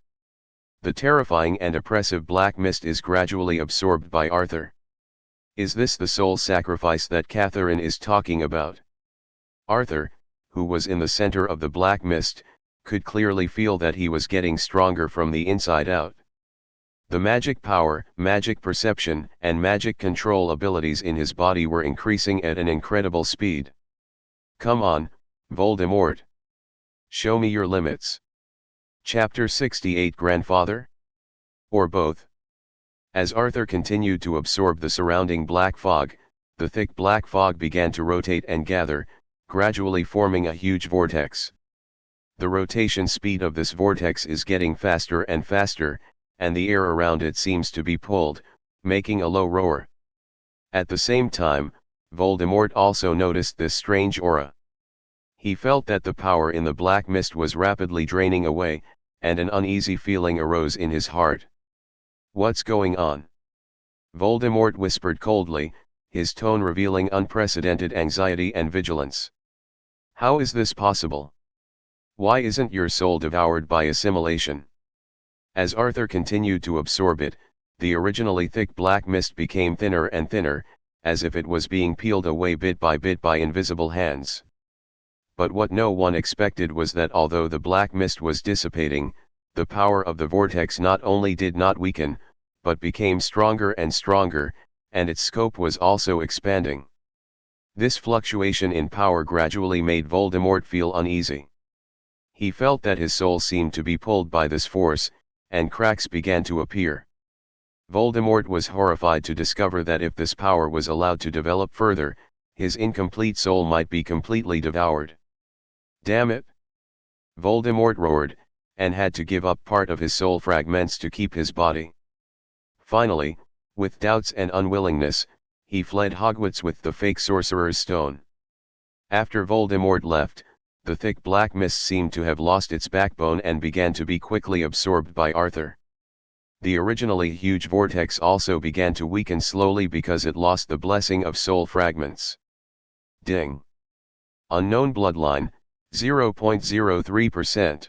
The terrifying and oppressive black mist is gradually absorbed by Arthur. Is this the soul sacrifice that Catherine is talking about? Arthur, who was in the center of the black mist, could clearly feel that he was getting stronger from the inside out. The magic power, magic perception, and magic control abilities in his body were increasing at an incredible speed. Come on, Voldemort. Show me your limits. Chapter 68 Grandfather? Or both? As Arthur continued to absorb the surrounding black fog, the thick black fog began to rotate and gather, gradually forming a huge vortex. The rotation speed of this vortex is getting faster and faster, and the air around it seems to be pulled, making a low roar. At the same time, Voldemort also noticed this strange aura. He felt that the power in the black mist was rapidly draining away, and an uneasy feeling arose in his heart. What's going on? Voldemort whispered coldly, his tone revealing unprecedented anxiety and vigilance. How is this possible? Why isn't your soul devoured by assimilation? As Arthur continued to absorb it, the originally thick black mist became thinner and thinner, as if it was being peeled away bit by invisible hands. But what no one expected was that although the black mist was dissipating, the power of the vortex not only did not weaken, but became stronger and stronger, and its scope was also expanding. This fluctuation in power gradually made Voldemort feel uneasy. He felt that his soul seemed to be pulled by this force, and cracks began to appear. Voldemort was horrified to discover that if this power was allowed to develop further, his incomplete soul might be completely devoured. Damn it! Voldemort roared, and had to give up part of his soul fragments to keep his body. Finally, with doubts and unwillingness, he fled Hogwarts with the fake Sorcerer's Stone. After Voldemort left, the thick black mist seemed to have lost its backbone and began to be quickly absorbed by Arthur. The originally huge vortex also began to weaken slowly because it lost the blessing of soul fragments. Ding. Unknown bloodline, 0.03%.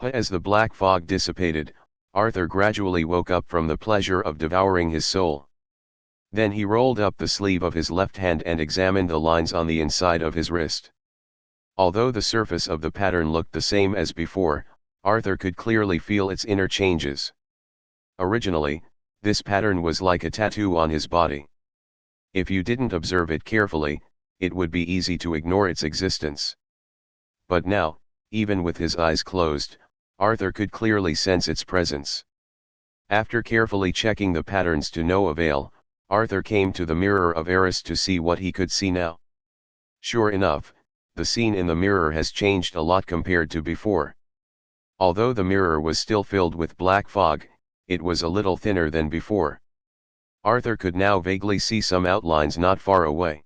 As the black fog dissipated, Arthur gradually woke up from the pleasure of devouring his soul. Then he rolled up the sleeve of his left hand and examined the lines on the inside of his wrist. Although the surface of the pattern looked the same as before, Arthur could clearly feel its inner changes. Originally, this pattern was like a tattoo on his body. If you didn't observe it carefully, it would be easy to ignore its existence. But now, even with his eyes closed, Arthur could clearly sense its presence. After carefully checking the patterns to no avail, Arthur came to the mirror of Eris to see what he could see now. Sure enough, the scene in the mirror has changed a lot compared to before. Although the mirror was still filled with black fog, it was a little thinner than before. Arthur could now vaguely see some outlines not far away.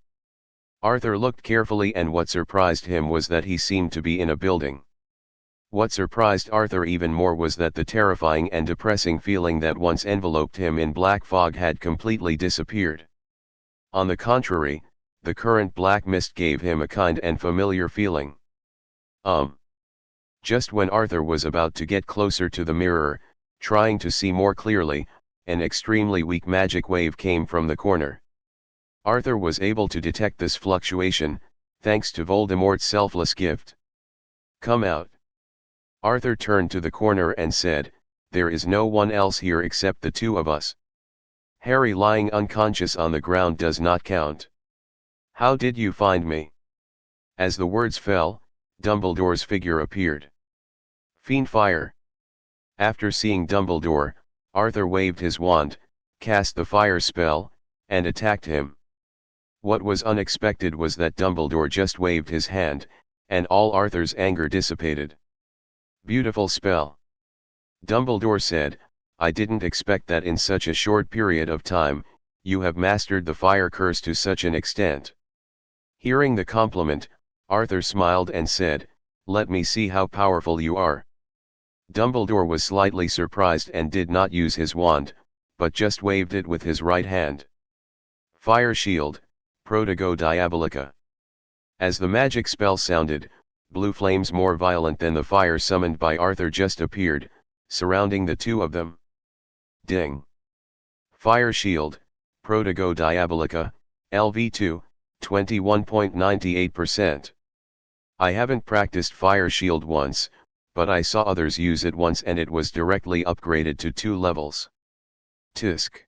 Arthur looked carefully, and what surprised him was that he seemed to be in a building. What surprised Arthur even more was that the terrifying and depressing feeling that once enveloped him in black fog had completely disappeared. On the contrary, the current black mist gave him a kind and familiar feeling. Just when Arthur was about to get closer to the mirror, trying to see more clearly, an extremely weak magic wave came from the corner. Arthur was able to detect this fluctuation, thanks to Voldemort's selfless gift. "Come out." Arthur turned to the corner and said, "There is no one else here except the two of us. Harry lying unconscious on the ground does not count. How did you find me?" As the words fell, Dumbledore's figure appeared. "Fiendfire." After seeing Dumbledore, Arthur waved his wand, cast the fire spell, and attacked him. What was unexpected was that Dumbledore just waved his hand, and all Arthur's anger dissipated. "Beautiful spell," Dumbledore said. "I didn't expect that in such a short period of time, you have mastered the fire curse to such an extent." Hearing the compliment, Arthur smiled and said, "Let me see how powerful you are." Dumbledore was slightly surprised and did not use his wand, but just waved it with his right hand. "Fire shield, Protego Diabolica." As the magic spell sounded, blue flames more violent than the fire summoned by Arthur just appeared, surrounding the two of them. Ding! Fire shield, Protego Diabolica, LV2, 21.98%. I haven't practiced fire shield once, but I saw others use it once and it was directly upgraded to 2 levels. Tisk.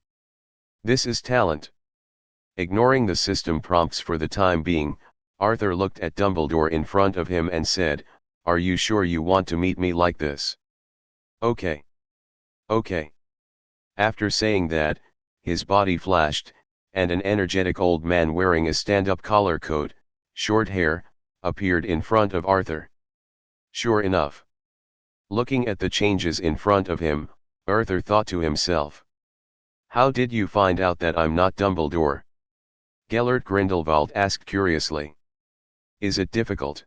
This is talent. Ignoring the system prompts for the time being, Arthur looked at Dumbledore in front of him and said, "Are you sure you want to meet me like this?" "Okay. Okay." After saying that, his body flashed, and an energetic old man wearing a stand-up collar coat, short hair, appeared in front of Arthur. Sure enough. Looking at the changes in front of him, Arthur thought to himself. "How did you find out that I'm not Dumbledore?" Gellert Grindelwald asked curiously. "Is it difficult?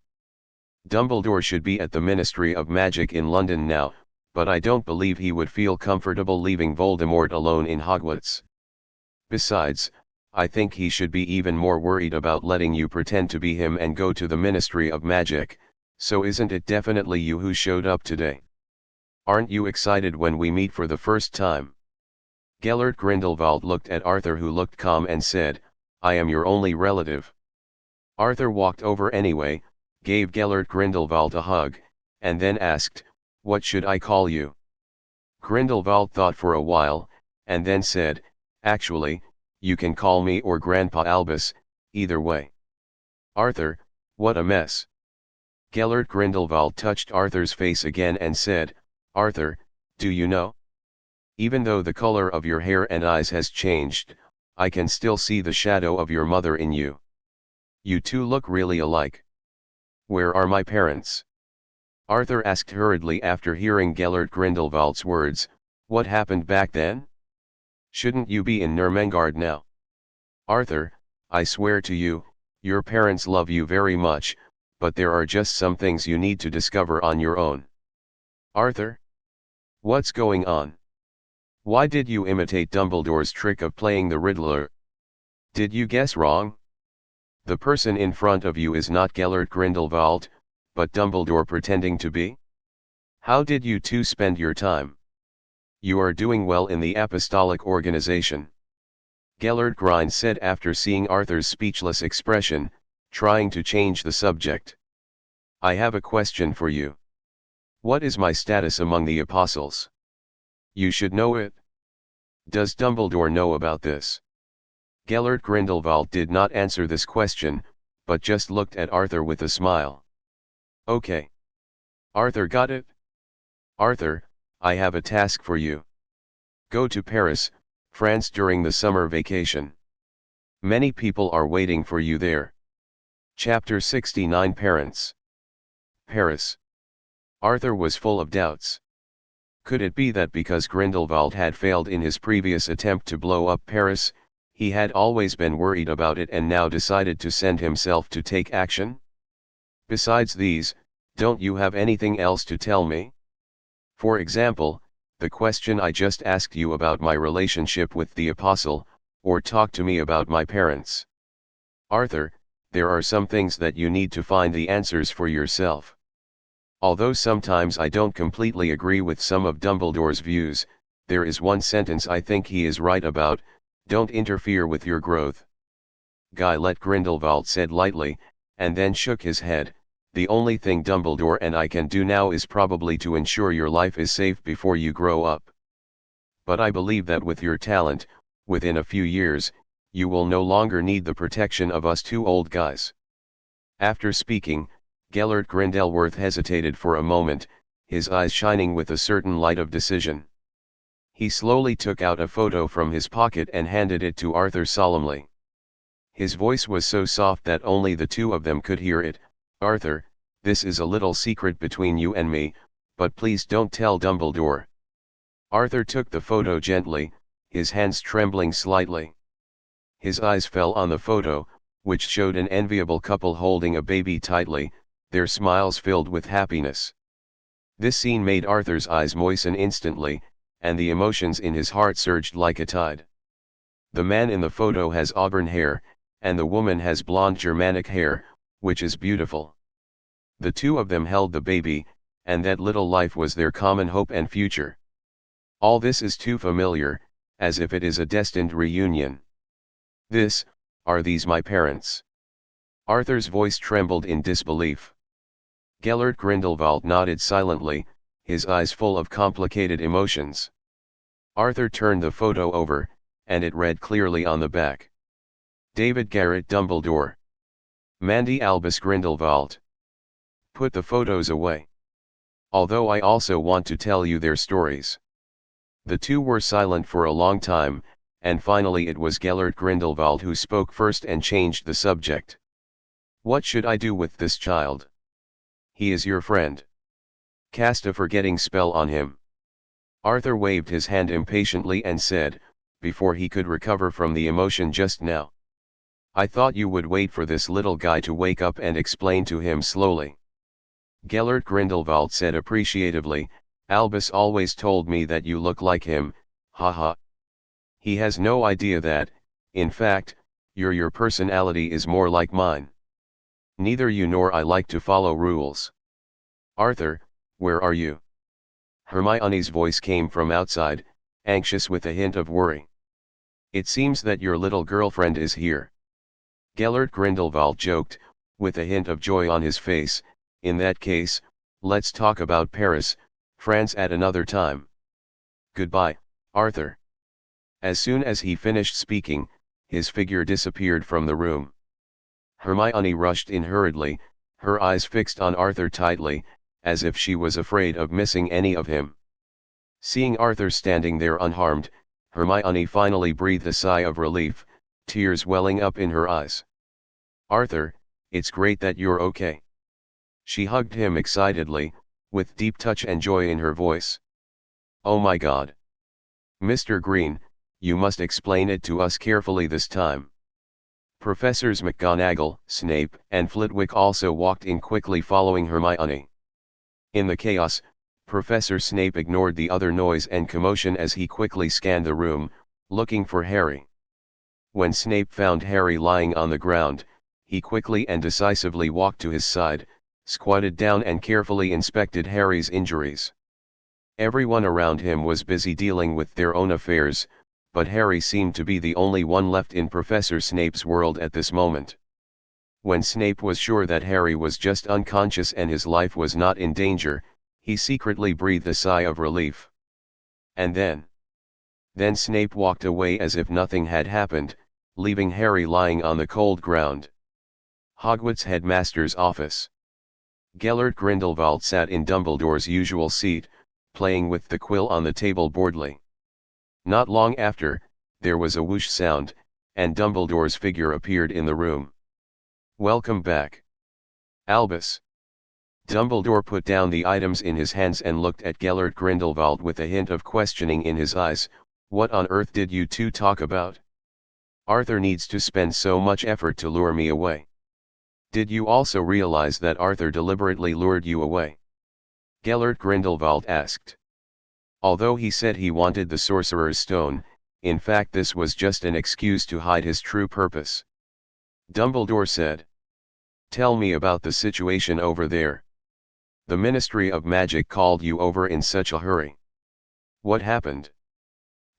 Dumbledore should be at the Ministry of Magic in London now, but I don't believe he would feel comfortable leaving Voldemort alone in Hogwarts. Besides, I think he should be even more worried about letting you pretend to be him and go to the Ministry of Magic, so isn't it definitely you who showed up today? Aren't you excited when we meet for the first time?" Gellert Grindelwald looked at Arthur, who looked calm, and said, "I am your only relative." Arthur walked over anyway, gave Gellert Grindelwald a hug, and then asked, "What should I call you?" Grindelwald thought for a while, and then said, "Actually, you can call me or Grandpa Albus, either way." "Arthur, what a mess." Gellert Grindelwald touched Arthur's face again and said, "Arthur, do you know? Even though the color of your hair and eyes has changed, I can still see the shadow of your mother in you. You two look really alike. Where are my parents?" Arthur asked hurriedly after hearing Gellert Grindelwald's words. "What happened back then? Shouldn't you be in Nurmengard now?" "Arthur, I swear to you, your parents love you very much, but there are just some things you need to discover on your own." "Arthur? What's going on? Why did you imitate Dumbledore's trick of playing the Riddler? Did you guess wrong? The person in front of you is not Gellert Grindelwald, but Dumbledore pretending to be? How did you two spend your time? You are doing well in the apostolic organization." Gellert Grind said after seeing Arthur's speechless expression, trying to change the subject. "I have a question for you. What is my status among the apostles? You should know it. Does Dumbledore know about this?" Gellert Grindelwald did not answer this question, but just looked at Arthur with a smile. "Okay. Arthur got it? Arthur, I have a task for you. Go to Paris, France during the summer vacation. Many people are waiting for you there." Chapter 69 Parents. Paris. Arthur was full of doubts. Could it be that because Grindelwald had failed in his previous attempt to blow up Paris, He had always been worried about it and now decided to send himself to take action? Besides these, don't you have anything else to tell me? For example, the question I just asked you about my relationship with the apostle, or talk to me about my parents. Arthur, there are some things that you need to find the answers for yourself. Although sometimes I don't completely agree with some of Dumbledore's views, there is one sentence I think he is right about: don't interfere with your growth. Guy let Grindelwald said lightly, and then shook his head. The only thing Dumbledore and I can do now is probably to ensure your life is safe before you grow up. But I believe that with your talent, within a few years, you will no longer need the protection of us two old guys. After speaking, Gellert Grindelwald hesitated for a moment, his eyes shining with a certain light of decision. He slowly took out a photo from his pocket and handed it to Arthur solemnly. His voice was so soft that only the two of them could hear it. Arthur, this is a little secret between you and me, but please don't tell Dumbledore. Arthur took the photo gently, his hands trembling slightly. His eyes fell on the photo, which showed an enviable couple holding a baby tightly, their smiles filled with happiness. This scene made Arthur's eyes moisten instantly, and the emotions in his heart surged like a tide. The man in the photo has auburn hair, and the woman has blonde Germanic hair, which is beautiful. The two of them held the baby, and that little life was their common hope and future. All this is too familiar, as if it is a destined reunion. Are these my parents? Arthur's voice trembled in disbelief. Gellert Grindelwald nodded silently, his eyes full of complicated emotions. Arthur turned the photo over, and it read clearly on the back: David Garrett Dumbledore. Mandy Albus Grindelwald. Put the photos away. Although I also want to tell you their stories. The two were silent for a long time, and finally it was Gellert Grindelwald who spoke first and changed the subject. What should I do with this child? He is your friend. Cast a forgetting spell on him. Arthur waved his hand impatiently and said, before he could recover from the emotion just now, I thought you would wait for this little guy to wake up and explain to him slowly. Gellert Grindelwald said appreciatively, Albus always told me that you look like him, haha. He has no idea that, in fact, your personality is more like mine. Neither you nor I like to follow rules. Arthur, where are you? Hermione's voice came from outside, anxious with a hint of worry. It seems that your little girlfriend is here. Gellert Grindelwald joked, with a hint of joy on his face. In that case, let's talk about Paris, France at another time. Goodbye, Arthur. As soon as he finished speaking, his figure disappeared from the room. Hermione rushed in hurriedly, her eyes fixed on Arthur tightly, as if she was afraid of missing any of him. Seeing Arthur standing there unharmed, Hermione finally breathed a sigh of relief, tears welling up in her eyes. Arthur, it's great that you're okay. She hugged him excitedly, with deep touch and joy in her voice. Oh my God. Mr. Green, you must explain it to us carefully this time. Professors McGonagall, Snape, and Flitwick also walked in quickly following Hermione. In the chaos, Professor Snape ignored the other noise and commotion as he quickly scanned the room, looking for Harry. When Snape found Harry lying on the ground, he quickly and decisively walked to his side, squatted down and carefully inspected Harry's injuries. Everyone around him was busy dealing with their own affairs, but Harry seemed to be the only one left in Professor Snape's world at this moment. When Snape was sure that Harry was just unconscious and his life was not in danger, he secretly breathed a sigh of relief. And then Snape walked away as if nothing had happened, leaving Harry lying on the cold ground. Hogwarts headmaster's office. Gellert Grindelwald sat in Dumbledore's usual seat, playing with the quill on the table boredly. Not long after, there was a whoosh sound, and Dumbledore's figure appeared in the room. Welcome back, Albus. Dumbledore put down the items in his hands and looked at Gellert Grindelwald with a hint of questioning in his eyes. What on earth did you two talk about? Arthur needs to spend so much effort to lure me away. Did you also realize that Arthur deliberately lured you away? Gellert Grindelwald asked. Although he said he wanted the Sorcerer's Stone, in fact this was just an excuse to hide his true purpose. Dumbledore said. Tell me about the situation over there. The Ministry of Magic called you over in such a hurry. What happened?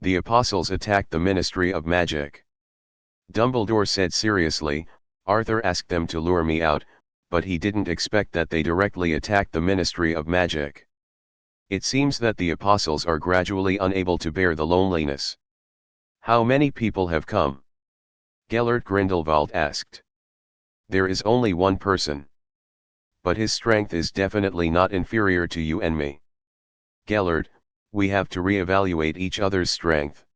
The Apostles attacked the Ministry of Magic. Dumbledore said seriously, Arthur asked them to lure me out, but he didn't expect that they directly attacked the Ministry of Magic. It seems that the Apostles are gradually unable to bear the loneliness. How many people have come? Gellert Grindelwald asked. There is only one person. But his strength is definitely not inferior to you and me. Gellert, we have to re-evaluate each other's strength.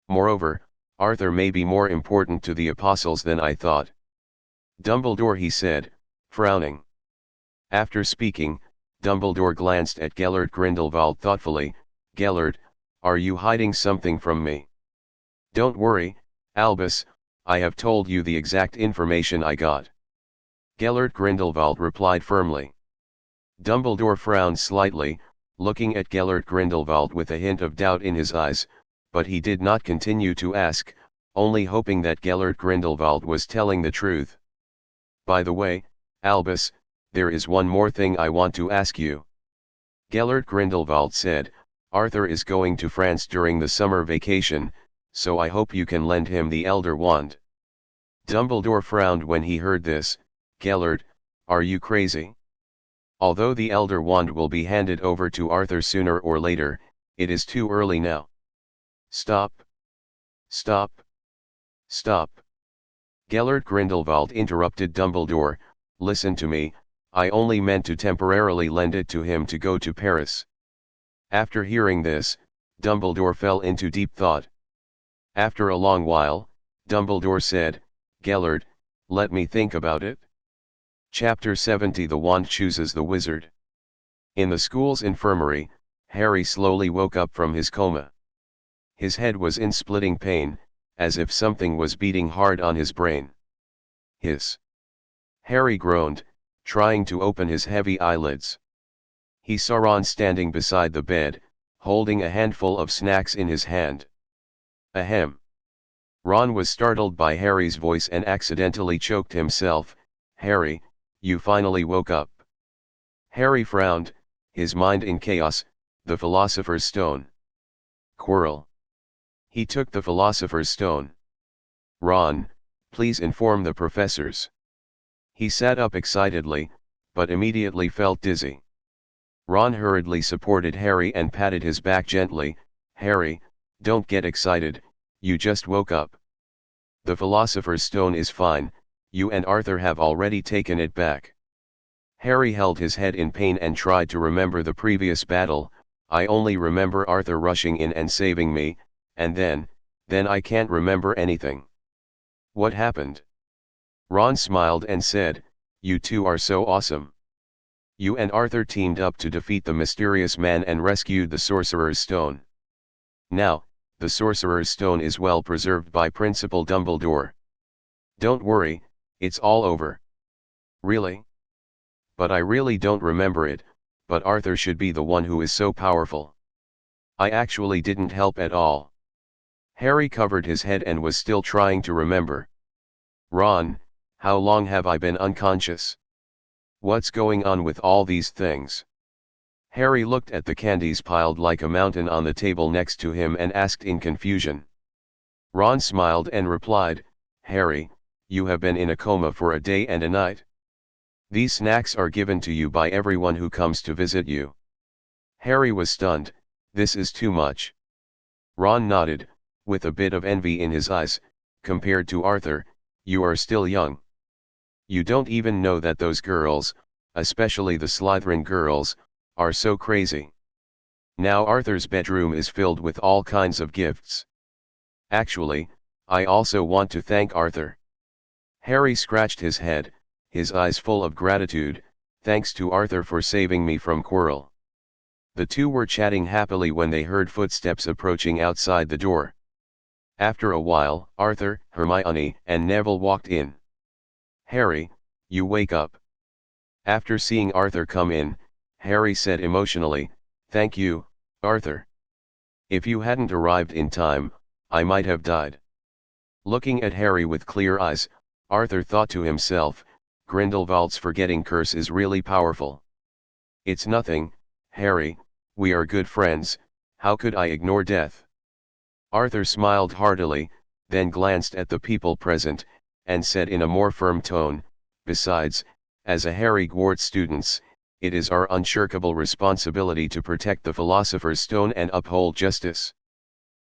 Moreover, Arthur may be more important to the Apostles than I thought. Dumbledore, he said, frowning. After speaking, Dumbledore glanced at Gellert Grindelwald thoughtfully. Gellert, are you hiding something from me? Don't worry, Albus, I have told you the exact information I got. Gellert Grindelwald replied firmly. Dumbledore frowned slightly, looking at Gellert Grindelwald with a hint of doubt in his eyes, but he did not continue to ask, only hoping that Gellert Grindelwald was telling the truth. By the way, Albus, there is one more thing I want to ask you. Gellert Grindelwald said, Arthur is going to France during the summer vacation, so I hope you can lend him the Elder Wand. Dumbledore frowned when he heard this. Gellert, are you crazy? Although the Elder Wand will be handed over to Arthur sooner or later, it is too early now. Stop. Stop. Stop. Gellert Grindelwald interrupted Dumbledore, listen to me, I only meant to temporarily lend it to him to go to Paris. After hearing this, Dumbledore fell into deep thought. After a long while, Dumbledore said, Gellert, let me think about it. Chapter 70 The Wand Chooses the Wizard. In the school's infirmary, Harry slowly woke up from his coma. His head was in splitting pain, as if something was beating hard on his brain. Harry groaned, trying to open his heavy eyelids. He saw Ron standing beside the bed, holding a handful of snacks in his hand. Ahem. Ron was startled by Harry's voice and accidentally choked himself. Harry, you finally woke up. Harry frowned, his mind in chaos. The Philosopher's Stone. Quirrell. He took the Philosopher's Stone. Ron, please inform the professors. He sat up excitedly, but immediately felt dizzy. Ron hurriedly supported Harry and patted his back gently. Harry, don't get excited, you just woke up. The Philosopher's Stone is fine, you and Arthur have already taken it back. Harry held his head in pain and tried to remember the previous battle. I only remember Arthur rushing in and saving me, and then I can't remember anything. What happened? Ron smiled and said, you two are so awesome. You and Arthur teamed up to defeat the mysterious man and rescued the Sorcerer's Stone. Now, the Sorcerer's Stone is well preserved by Principal Dumbledore. Don't worry, it's all over. Really? But I really don't remember it, but Arthur should be the one who is so powerful. I actually didn't help at all. Harry covered his head and was still trying to remember. Ron, how long have I been unconscious? What's going on with all these things? Harry looked at the candies piled like a mountain on the table next to him and asked in confusion. Ron smiled and replied, Harry, you have been in a coma for a day and a night. These snacks are given to you by everyone who comes to visit you. Harry was stunned. This is too much. Ron nodded, with a bit of envy in his eyes. Compared to Arthur, you are still young. You don't even know that those girls, especially the Slytherin girls, are so crazy. Now Arthur's bedroom is filled with all kinds of gifts. Actually, I also want to thank Arthur. Harry scratched his head, his eyes full of gratitude. Thanks to Arthur for saving me from Quirrell. The two were chatting happily when they heard footsteps approaching outside the door. After a while, Arthur, Hermione, and Neville walked in. "Harry, you wake up." After seeing Arthur come in, Harry said emotionally, "Thank you, Arthur. If you hadn't arrived in time, I might have died." Looking at Harry with clear eyes, Arthur thought to himself, Grindelwald's forgetting curse is really powerful. "It's nothing, Harry, we are good friends, how could I ignore death?" Arthur smiled heartily, then glanced at the people present, and said in a more firm tone, "Besides, as a Hogwarts students, it is our unshirkable responsibility to protect the Philosopher's Stone and uphold justice."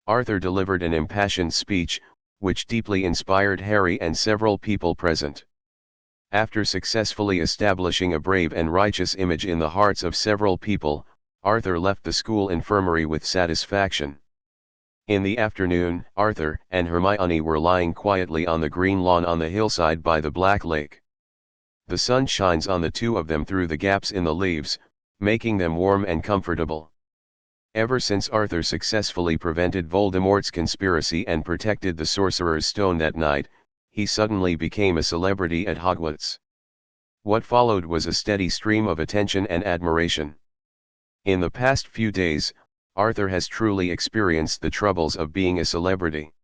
Arthur delivered an impassioned speech, which deeply inspired Harry and several people present. After successfully establishing a brave and righteous image in the hearts of several people, Arthur left the school infirmary with satisfaction. In the afternoon, Arthur and Hermione were lying quietly on the green lawn on the hillside by the Black Lake. The sun shines on the two of them through the gaps in the leaves, making them warm and comfortable. Ever since Arthur successfully prevented Voldemort's conspiracy and protected the Sorcerer's Stone that night, he suddenly became a celebrity at Hogwarts. What followed was a steady stream of attention and admiration. In the past few days, Arthur has truly experienced the troubles of being a celebrity.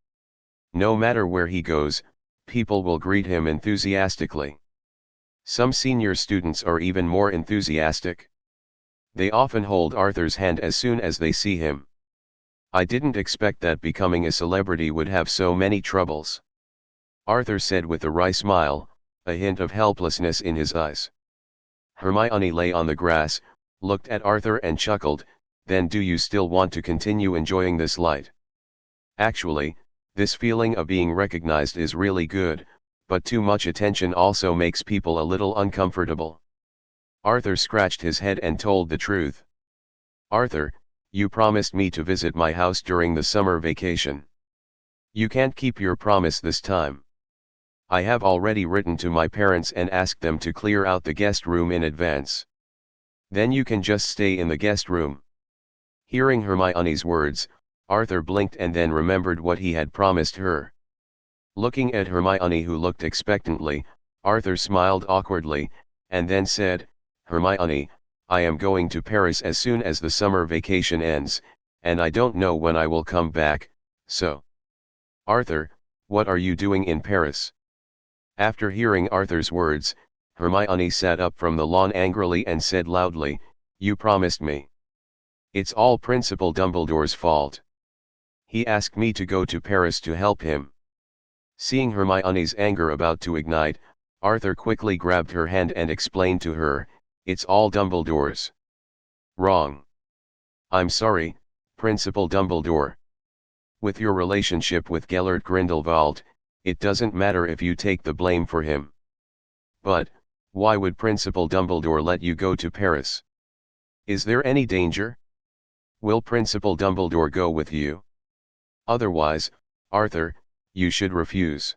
No matter where he goes, people will greet him enthusiastically. Some senior students are even more enthusiastic. They often hold Arthur's hand as soon as they see him. "I didn't expect that becoming a celebrity would have so many troubles," Arthur said with a wry smile, a hint of helplessness in his eyes. Hermione lay on the grass, looked at Arthur and chuckled, "Then do you still want to continue enjoying this light? Actually, this feeling of being recognized is really good, but too much attention also makes people a little uncomfortable." Arthur scratched his head and told the truth. "Arthur, you promised me to visit my house during the summer vacation. You can't keep your promise this time. I have already written to my parents and asked them to clear out the guest room in advance. Then you can just stay in the guest room." Hearing Hermione's words, Arthur blinked and then remembered what he had promised her. Looking at Hermione, who looked expectantly, Arthur smiled awkwardly, and then said, "Hermione, I am going to Paris as soon as the summer vacation ends, and I don't know when I will come back, so." "Arthur, what are you doing in Paris?" After hearing Arthur's words, Hermione sat up from the lawn angrily and said loudly, "You promised me. It's all Principal Dumbledore's fault. He asked me to go to Paris to help him." Seeing Hermione's anger about to ignite, Arthur quickly grabbed her hand and explained to her, "It's all Dumbledore's." "Wrong. I'm sorry, Principal Dumbledore. With your relationship with Gellert Grindelwald, it doesn't matter if you take the blame for him. But, why would Principal Dumbledore let you go to Paris? Is there any danger? Will Principal Dumbledore go with you? Otherwise, Arthur, you should refuse."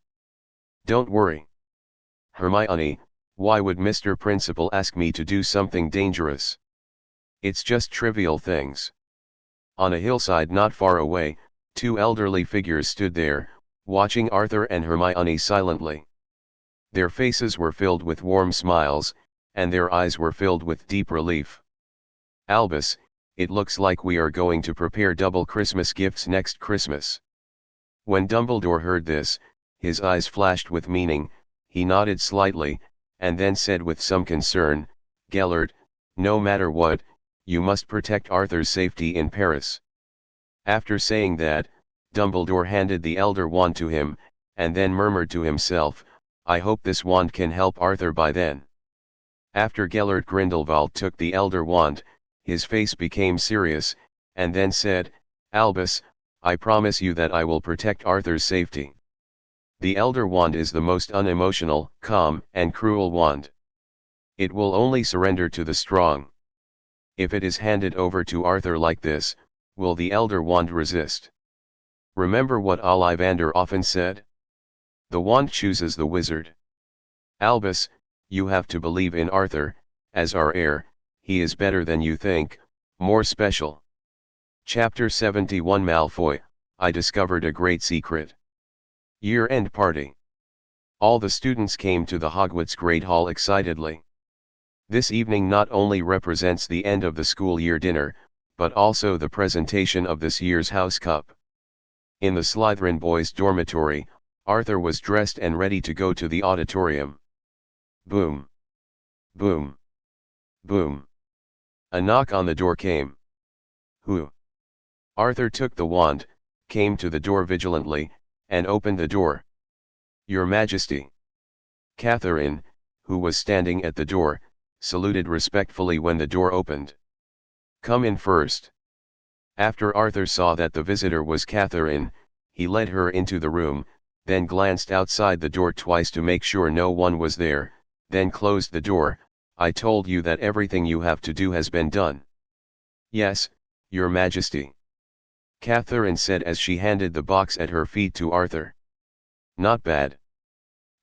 "Don't worry. Hermione, why would Mr. Principal ask me to do something dangerous? It's just trivial things." On a hillside not far away, two elderly figures stood there, watching Arthur and Hermione silently. Their faces were filled with warm smiles, and their eyes were filled with deep relief. "Albus, it looks like we are going to prepare double Christmas gifts next Christmas." When Dumbledore heard this, his eyes flashed with meaning, he nodded slightly, and then said with some concern, "Gellert, no matter what, you must protect Arthur's safety in Paris." After saying that, Dumbledore handed the Elder Wand to him, and then murmured to himself, "I hope this wand can help Arthur by then." After Gellert Grindelwald took the Elder Wand, his face became serious, and then said, "Albus, I promise you that I will protect Arthur's safety. The Elder Wand is the most unemotional, calm, and cruel wand. It will only surrender to the strong. If it is handed over to Arthur like this, will the Elder Wand resist? Remember what Ollivander often said? The wand chooses the wizard. Albus, you have to believe in Arthur, as our heir, he is better than you think, more special." Chapter 71 Malfoy, I discovered a great secret. Year-end party. All the students came to the Hogwarts Great Hall excitedly. This evening not only represents the end of the school year dinner, but also the presentation of this year's House Cup. In the Slytherin boys' dormitory, Arthur was dressed and ready to go to the auditorium. Boom. Boom. Boom. A knock on the door came. Who? Arthur took the wand, came to the door vigilantly, and opened the door. Your Majesty. Catherine, who was standing at the door, saluted respectfully when the door opened. Come in first. After Arthur saw that the visitor was Catherine, he led her into the room, then glanced outside the door twice to make sure no one was there, then closed the door. I told you that everything you have to do has been done. Yes, Your Majesty. Catherine said as she handed the box at her feet to Arthur. Not bad.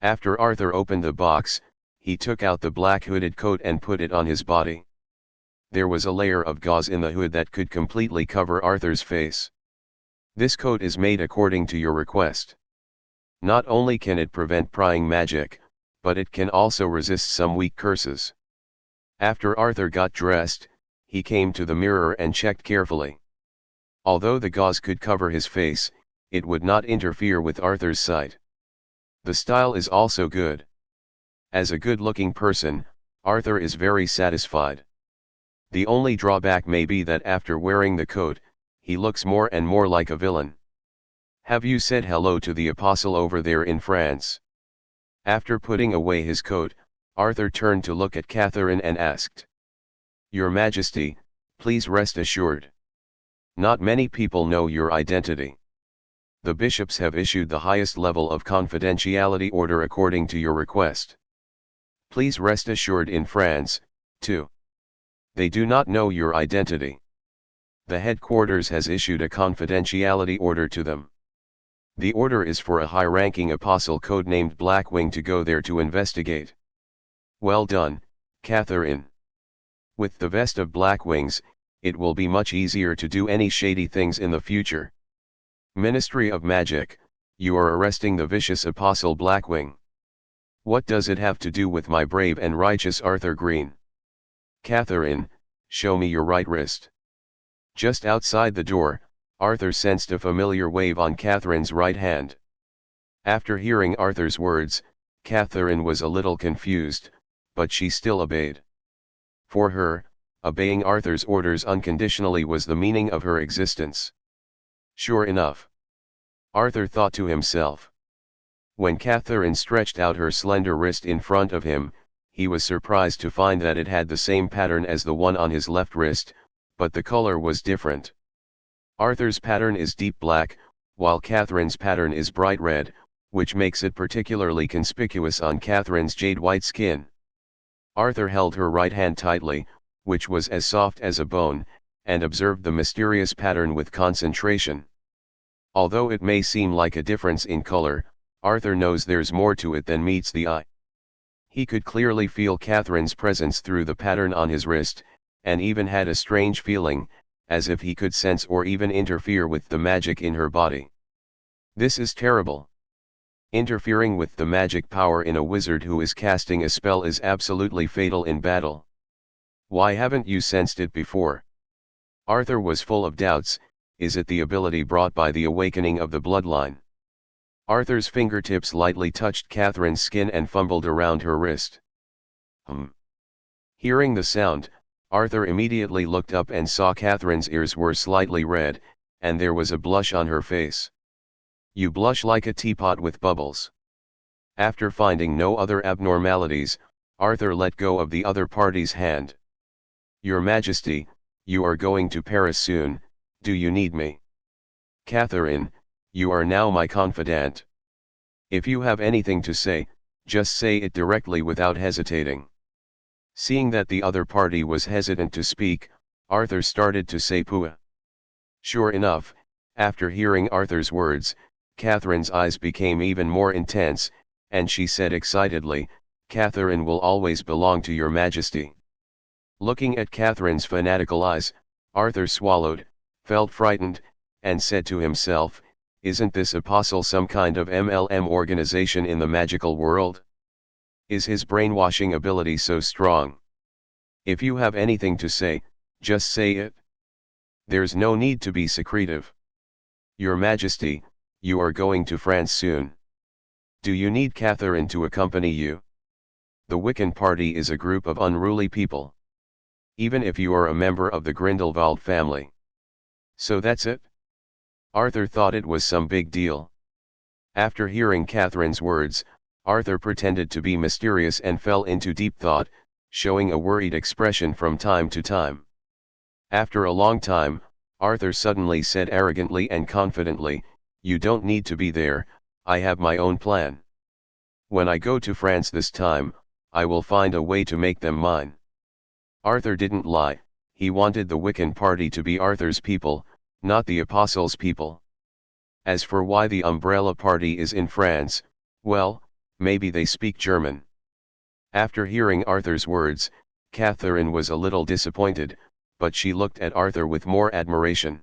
After Arthur opened the box, he took out the black hooded coat and put it on his body. There was a layer of gauze in the hood that could completely cover Arthur's face. This coat is made according to your request. Not only can it prevent prying magic, but it can also resist some weak curses. After Arthur got dressed, he came to the mirror and checked carefully. Although the gauze could cover his face, it would not interfere with Arthur's sight. The style is also good. As a good-looking person, Arthur is very satisfied. The only drawback may be that after wearing the coat, he looks more and more like a villain. Have you said hello to the apostle over there in France? After putting away his coat, Arthur turned to look at Catherine and asked. Your Majesty, please rest assured. Not many people know your identity. The bishops have issued the highest level of confidentiality order according to your request. Please rest assured in France, too. They do not know your identity. The headquarters has issued a confidentiality order to them. The order is for a high-ranking apostle codenamed Blackwing to go there to investigate. Well done, Catherine. With the vest of Blackwings, it will be much easier to do any shady things in the future. Ministry of Magic, you are arresting the vicious apostle Blackwing. What does it have to do with my brave and righteous Arthur Green? Catherine, show me your right wrist. Just outside the door, Arthur sensed a familiar wave on Catherine's right hand. After hearing Arthur's words, Catherine was a little confused, but she still obeyed. For her, obeying Arthur's orders unconditionally was the meaning of her existence. Sure enough. Arthur thought to himself. When Catherine stretched out her slender wrist in front of him, he was surprised to find that it had the same pattern as the one on his left wrist, but the color was different. Arthur's pattern is deep black, while Catherine's pattern is bright red, which makes it particularly conspicuous on Catherine's jade-white skin. Arthur held her right hand tightly, which was as soft as a bone, and observed the mysterious pattern with concentration. Although it may seem like a difference in color, Arthur knows there's more to it than meets the eye. He could clearly feel Catherine's presence through the pattern on his wrist, and even had a strange feeling, as if he could sense or even interfere with the magic in her body. This is terrible. Interfering with the magic power in a wizard who is casting a spell is absolutely fatal in battle. Why haven't you sensed it before? Arthur was full of doubts. Is it the ability brought by the awakening of the bloodline? Arthur's fingertips lightly touched Catherine's skin and fumbled around her wrist. Hearing the sound, Arthur immediately looked up and saw Catherine's ears were slightly red, and there was a blush on her face. You blush like a teapot with bubbles. After finding no other abnormalities, Arthur let go of the other party's hand. Your Majesty, you are going to Paris soon, do you need me? Catherine, you are now my confidant. If you have anything to say, just say it directly without hesitating. Seeing that the other party was hesitant to speak, Arthur started to say pooh. Sure enough, after hearing Arthur's words, Catherine's eyes became even more intense, and she said excitedly, Catherine will always belong to your Majesty. Looking at Catherine's fanatical eyes, Arthur swallowed, felt frightened, and said to himself, Isn't this apostle some kind of MLM organization in the magical world? Is his brainwashing ability so strong? If you have anything to say, just say it. There's no need to be secretive. Your Majesty, you are going to France soon. Do you need Catherine to accompany you? The Wiccan party is a group of unruly people. Even if you are a member of the Grindelwald family. So that's it? Arthur thought it was some big deal. After hearing Catherine's words, Arthur pretended to be mysterious and fell into deep thought, showing a worried expression from time to time. After a long time, Arthur suddenly said arrogantly and confidently, "You don't need to be there, I have my own plan. When I go to France this time, I will find a way to make them mine." Arthur didn't lie, he wanted the Wiccan party to be Arthur's people, not the Apostles' people. As for why the Umbrella Party is in France, well, maybe they speak German. After hearing Arthur's words, Catherine was a little disappointed, but she looked at Arthur with more admiration.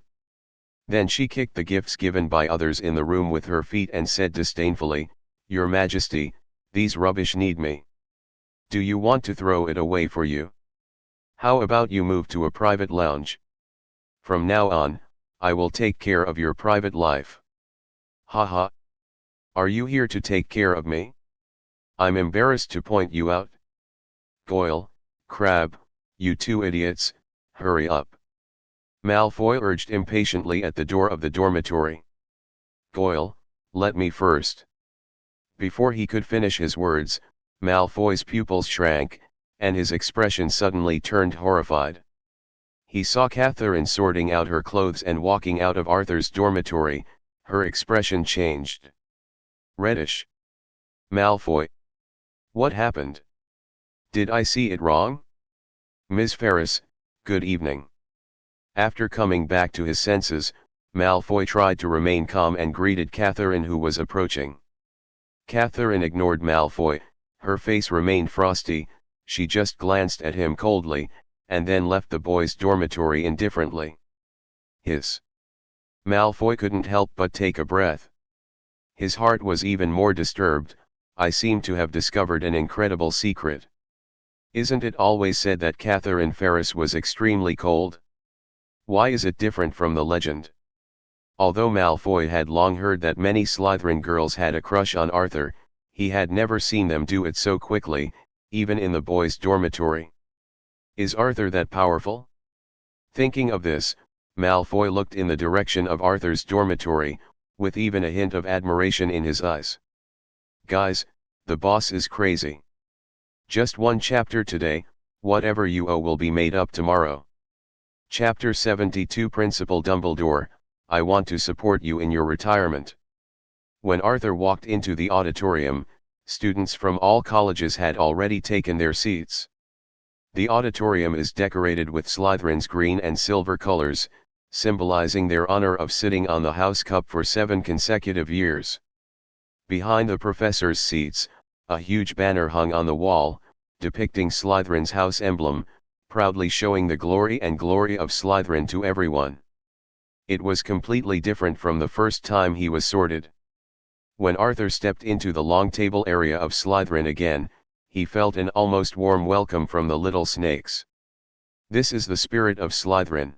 Then she kicked the gifts given by others in the room with her feet and said disdainfully, "Your Majesty, these rubbish need me. Do you want to throw it away for you? How about you move to a private lounge? From now on, I will take care of your private life." "Ha ha. Are you here to take care of me? I'm embarrassed to point you out. Goyle, Crabbe, you two idiots, hurry up." Malfoy urged impatiently at the door of the dormitory. "Goyle, let me first." Before he could finish his words, Malfoy's pupils shrank, and his expression suddenly turned horrified. He saw Catherine sorting out her clothes and walking out of Arthur's dormitory. Her expression changed. Reddish. "Malfoy. What happened? Did I see it wrong? Ms. Ferris, good evening." After coming back to his senses, Malfoy tried to remain calm and greeted Catherine, who was approaching. Catherine ignored Malfoy, her face remained frosty, she just glanced at him coldly, and then left the boys' dormitory indifferently. Malfoy couldn't help but take a breath. His heart was even more disturbed. "I seem to have discovered an incredible secret. Isn't it always said that Catherine Ferris was extremely cold? Why is it different from the legend?" Although Malfoy had long heard that many Slytherin girls had a crush on Arthur, he had never seen them do it so quickly, even in the boys' dormitory. Is Arthur that powerful? Thinking of this, Malfoy looked in the direction of Arthur's dormitory, with even a hint of admiration in his eyes. "Guys, the boss is crazy. Just one chapter today, whatever you owe will be made up tomorrow. Chapter 72 Principal Dumbledore, I want to support you in your retirement." When Arthur walked into the auditorium, students from all colleges had already taken their seats. The auditorium is decorated with Slytherin's green and silver colors, symbolizing their honor of sitting on the House Cup for 7 consecutive years. Behind the professors' seats, a huge banner hung on the wall, depicting Slytherin's house emblem, proudly showing the glory of Slytherin to everyone. It was completely different from the first time he was sorted. When Arthur stepped into the long table area of Slytherin again, he felt an almost warm welcome from the little snakes. This is the spirit of Slytherin.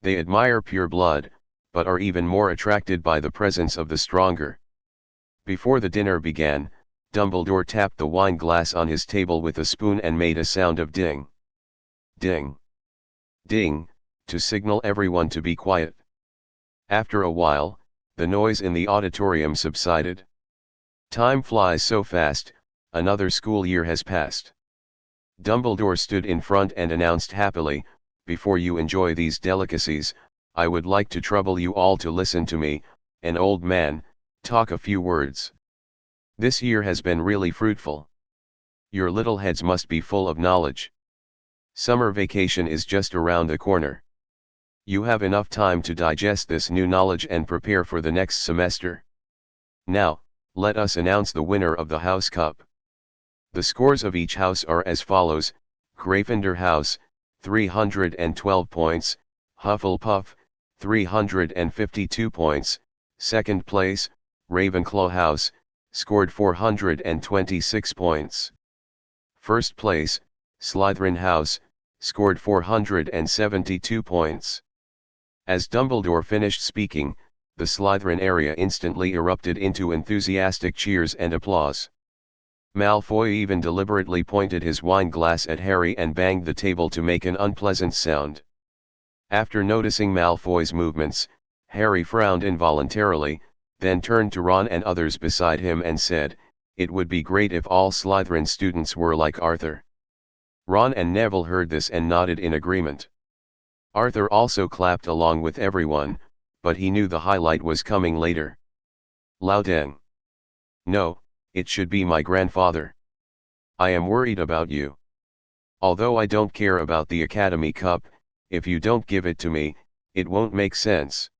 They admire pure blood, but are even more attracted by the presence of the stronger. Before the dinner began, Dumbledore tapped the wine glass on his table with a spoon and made a sound of ding. Ding. Ding, to signal everyone to be quiet. After a while, the noise in the auditorium subsided. Time flies so fast, another school year has passed. Dumbledore stood in front and announced happily, "Before you enjoy these delicacies, I would like to trouble you all to listen to me, an old man, talk a few words. This year has been really fruitful. Your little heads must be full of knowledge. Summer vacation is just around the corner. You have enough time to digest this new knowledge and prepare for the next semester. Now, let us announce the winner of the House Cup. The scores of each house are as follows: Gryffindor House, 312 points, Hufflepuff, 352 points, Second place, Ravenclaw House, scored 426 points. First place, Slytherin House, scored 472 points. As Dumbledore finished speaking, the Slytherin area instantly erupted into enthusiastic cheers and applause. Malfoy even deliberately pointed his wine glass at Harry and banged the table to make an unpleasant sound. After noticing Malfoy's movements, Harry frowned involuntarily, then turned to Ron and others beside him and said, "It would be great if all Slytherin students were like Arthur." Ron and Neville heard this and nodded in agreement. Arthur also clapped along with everyone, but he knew the highlight was coming later. Loudeng. "No, it should be my grandfather. I am worried about you. Although I don't care about the Academy Cup, if you don't give it to me, it won't make sense.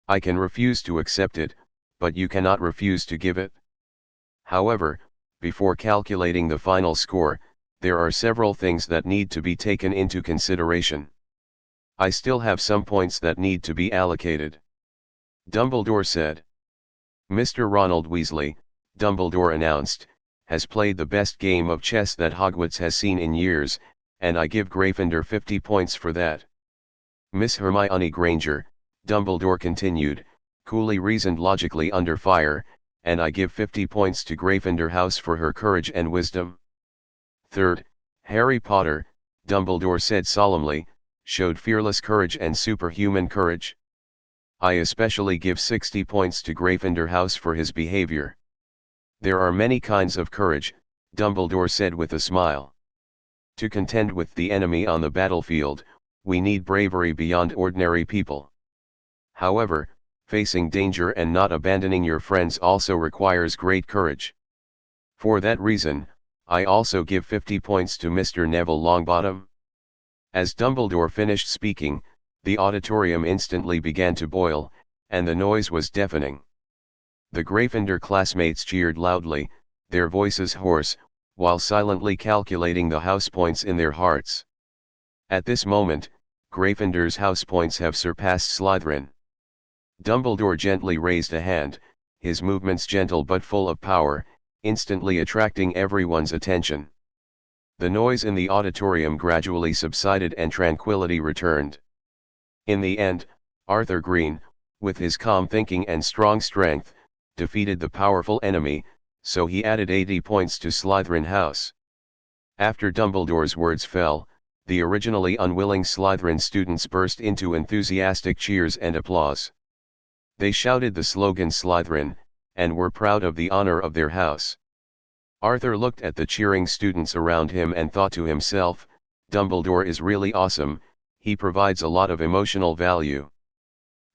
I can refuse to accept it, but you cannot refuse to give it. However, before calculating the final score, there are several things that need to be taken into consideration. I still have some points that need to be allocated," Dumbledore said. "Mr. Ronald Weasley," Dumbledore announced, "has played the best game of chess that Hogwarts has seen in years, and I give Gryffindor 50 points for that. Miss Hermione Granger," Dumbledore continued, "coolly reasoned logically under fire, and I give 50 points to Gryffindor House for her courage and wisdom. Third, Harry Potter," Dumbledore said solemnly, "showed fearless courage and superhuman courage. I especially give 60 points to Gryffindor House for his behavior." "There are many kinds of courage," Dumbledore said with a smile. "To contend with the enemy on the battlefield, we need bravery beyond ordinary people. However, facing danger and not abandoning your friends also requires great courage. For that reason, I also give 50 points to Mr. Neville Longbottom." As Dumbledore finished speaking, the auditorium instantly began to boil, and the noise was deafening. The Gryffindor classmates cheered loudly, their voices hoarse, while silently calculating the house points in their hearts. At this moment, Gryffindor's house points have surpassed Slytherin. Dumbledore gently raised a hand, his movements gentle but full of power, instantly attracting everyone's attention. The noise in the auditorium gradually subsided and tranquility returned. In the end, Arthur Green, with his calm thinking and strong strength, defeated the powerful enemy, so he added 80 points to Slytherin House. After Dumbledore's words fell, the originally unwilling Slytherin students burst into enthusiastic cheers and applause. They shouted the slogan Slytherin, and were proud of the honor of their house. Arthur looked at the cheering students around him and thought to himself, "Dumbledore is really awesome, he provides a lot of emotional value."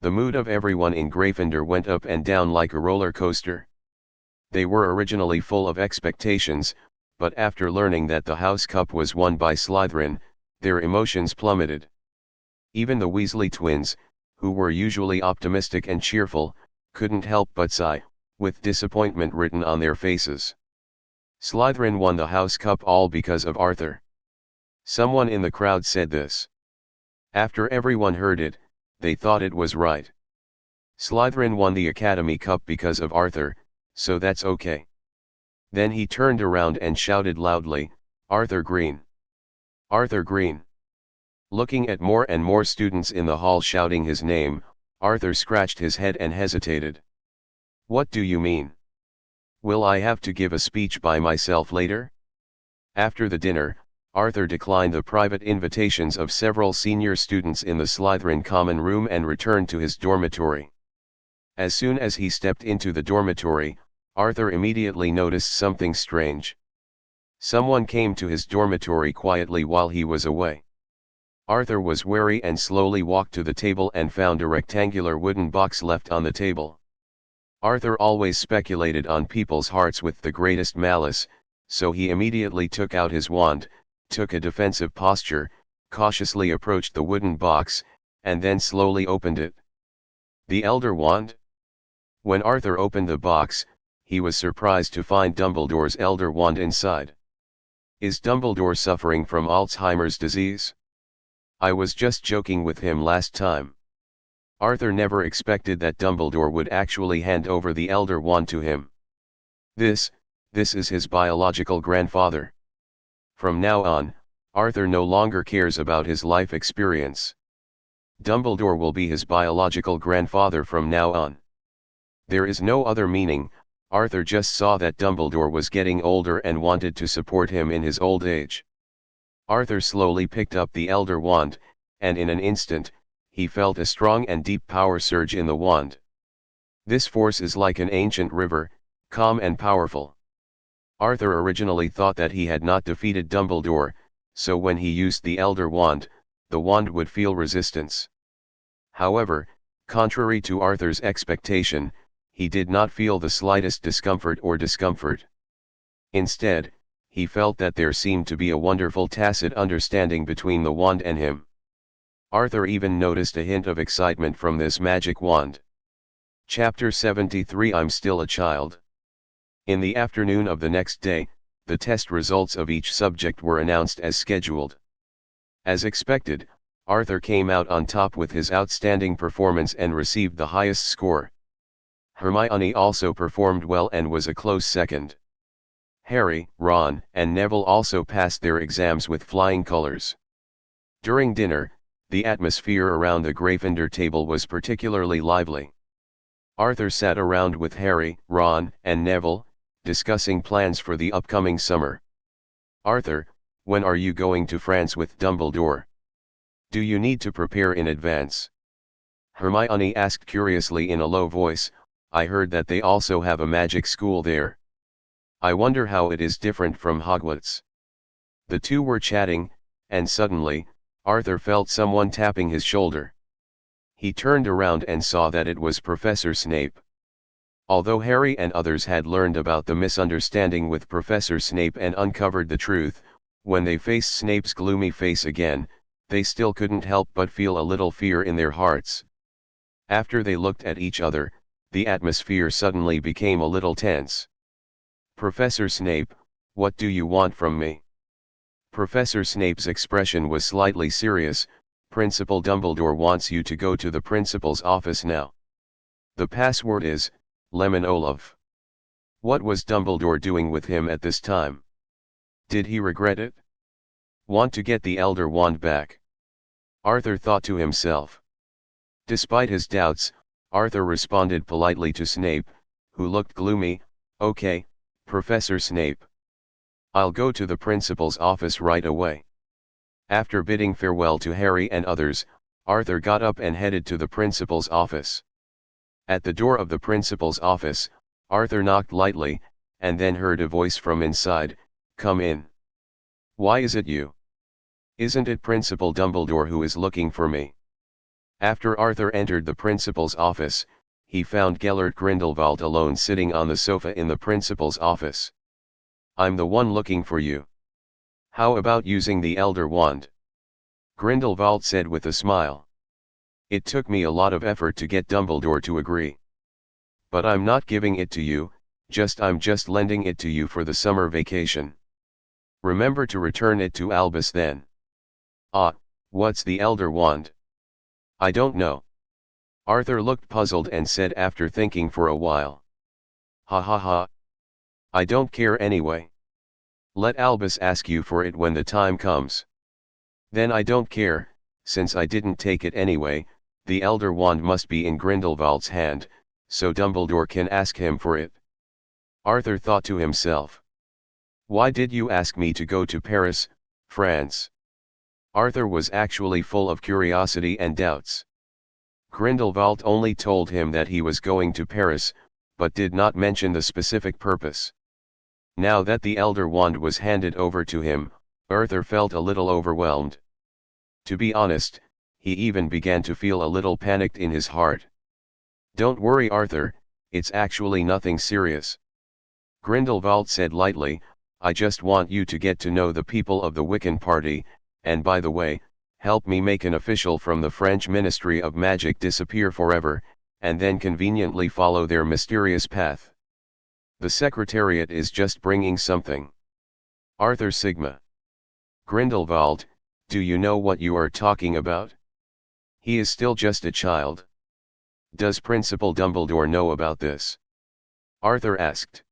The mood of everyone in Gryffindor went up and down like a roller coaster. They were originally full of expectations, but after learning that the House Cup was won by Slytherin, their emotions plummeted. Even the Weasley twins, who were usually optimistic and cheerful, couldn't help but sigh, with disappointment written on their faces. Slytherin won the House Cup all because of Arthur. Someone in the crowd said this. After everyone heard it, they thought it was right. Slytherin won the Academy Cup because of Arthur, so that's okay. Then he turned around and shouted loudly, "Arthur Green! Arthur Green!" Looking at more and more students in the hall shouting his name, Arthur scratched his head and hesitated. "What do you mean? Will I have to give a speech by myself later?" After the dinner, Arthur declined the private invitations of several senior students in the Slytherin common room and returned to his dormitory. As soon as he stepped into the dormitory, Arthur immediately noticed something strange. Someone came to his dormitory quietly while he was away. Arthur was wary and slowly walked to the table and found a rectangular wooden box left on the table. Arthur always speculated on people's hearts with the greatest malice, so he immediately took out his wand, took a defensive posture, cautiously approached the wooden box, and then slowly opened it. The Elder Wand? When Arthur opened the box, he was surprised to find Dumbledore's Elder Wand inside. Is Dumbledore suffering from Alzheimer's disease? I was just joking with him last time. Arthur never expected that Dumbledore would actually hand over the Elder Wand to him. This is his biological grandfather. From now on, Arthur no longer cares about his life experience. Dumbledore will be his biological grandfather from now on. There is no other meaning. Arthur just saw that Dumbledore was getting older and wanted to support him in his old age. Arthur slowly picked up the Elder Wand, and in an instant, he felt a strong and deep power surge in the wand. This force is like an ancient river, calm and powerful. Arthur originally thought that he had not defeated Dumbledore, so when he used the Elder Wand, the wand would feel resistance. However, contrary to Arthur's expectation, he did not feel the slightest discomfort. Instead, he felt that there seemed to be a wonderful tacit understanding between the wand and him. Arthur even noticed a hint of excitement from this magic wand. Chapter 73 I'm Still a Child. In the afternoon of the next day, the test results of each subject were announced as scheduled. As expected, Arthur came out on top with his outstanding performance and received the highest score. Hermione also performed well and was a close second. Harry, Ron, and Neville also passed their exams with flying colors. During dinner, the atmosphere around the Gryffindor table was particularly lively. Arthur sat around with Harry, Ron, and Neville, discussing plans for the upcoming summer. Arthur, when are you going to France with Dumbledore? Do you need to prepare in advance? Hermione asked curiously in a low voice. I heard that they also have a magic school there. I wonder how it is different from Hogwarts. The two were chatting, and suddenly, Arthur felt someone tapping his shoulder. He turned around and saw that it was Professor Snape. Although Harry and others had learned about the misunderstanding with Professor Snape and uncovered the truth, when they faced Snape's gloomy face again, they still couldn't help but feel a little fear in their hearts. After they looked at each other, the atmosphere suddenly became a little tense. Professor Snape, what do you want from me? Professor Snape's expression was slightly serious. Principal Dumbledore wants you to go to the principal's office now. The password is, Lemon Olaf. What was Dumbledore doing with him at this time? Did he regret it? Want to get the Elder Wand back? Arthur thought to himself. Despite his doubts, Arthur responded politely to Snape, who looked gloomy. Okay, Professor Snape. I'll go to the principal's office right away. After bidding farewell to Harry and others, Arthur got up and headed to the principal's office. At the door of the principal's office, Arthur knocked lightly, and then heard a voice from inside, Come in. Why is it you? Isn't it Principal Dumbledore who is looking for me? After Arthur entered the principal's office, he found Gellert Grindelwald alone sitting on the sofa in the principal's office. I'm the one looking for you. How about using the Elder Wand? Grindelwald said with a smile. It took me a lot of effort to get Dumbledore to agree. But I'm not giving it to you, I'm just lending it to you for the summer vacation. Remember to return it to Albus then. Ah, what's the Elder Wand? I don't know. Arthur looked puzzled and said after thinking for a while. Ha ha ha. I don't care anyway. Let Albus ask you for it when the time comes. Then I don't care, since I didn't take it anyway. The Elder Wand must be in Grindelwald's hand, so Dumbledore can ask him for it. Arthur thought to himself. Why did you ask me to go to Paris, France? Arthur was actually full of curiosity and doubts. Grindelwald only told him that he was going to Paris, but did not mention the specific purpose. Now that the Elder Wand was handed over to him, Arthur felt a little overwhelmed. To be honest, he even began to feel a little panicked in his heart. Don't worry, Arthur, it's actually nothing serious. Grindelwald said lightly, I just want you to get to know the people of the Wiccan Party, and by the way, help me make an official from the French Ministry of Magic disappear forever, and then conveniently follow their mysterious path. The Secretariat is just bringing something. Arthur Sigma. Grindelwald, do you know what you are talking about? He is still just a child. Does Principal Dumbledore know about this? Arthur asked.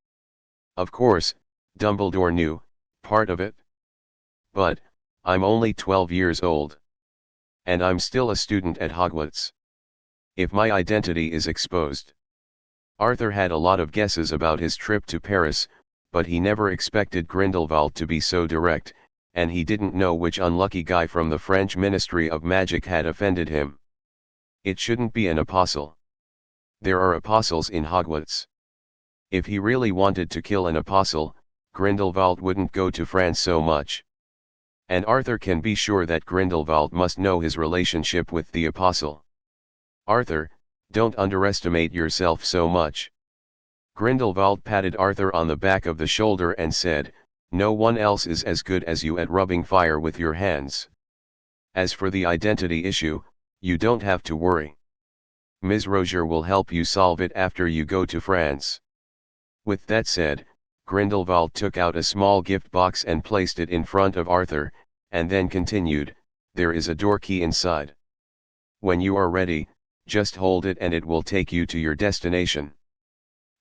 Of course, Dumbledore knew, part of it. But, I'm only 12 years old. And I'm still a student at Hogwarts. If my identity is exposed. Arthur had a lot of guesses about his trip to Paris, but he never expected Grindelwald to be so direct, and he didn't know which unlucky guy from the French Ministry of Magic had offended him. It shouldn't be an apostle. There are apostles in Hogwarts. If he really wanted to kill an apostle, Grindelwald wouldn't go to France so much. And Arthur can be sure that Grindelwald must know his relationship with the apostle. Arthur, don't underestimate yourself so much. Grindelwald patted Arthur on the back of the shoulder and said, no one else is as good as you at rubbing fire with your hands. As for the identity issue, you don't have to worry. Ms. Rozier will help you solve it after you go to France. With that said, Grindelwald took out a small gift box and placed it in front of Arthur, and then continued, there is a door key inside. When you are ready, just hold it and it will take you to your destination.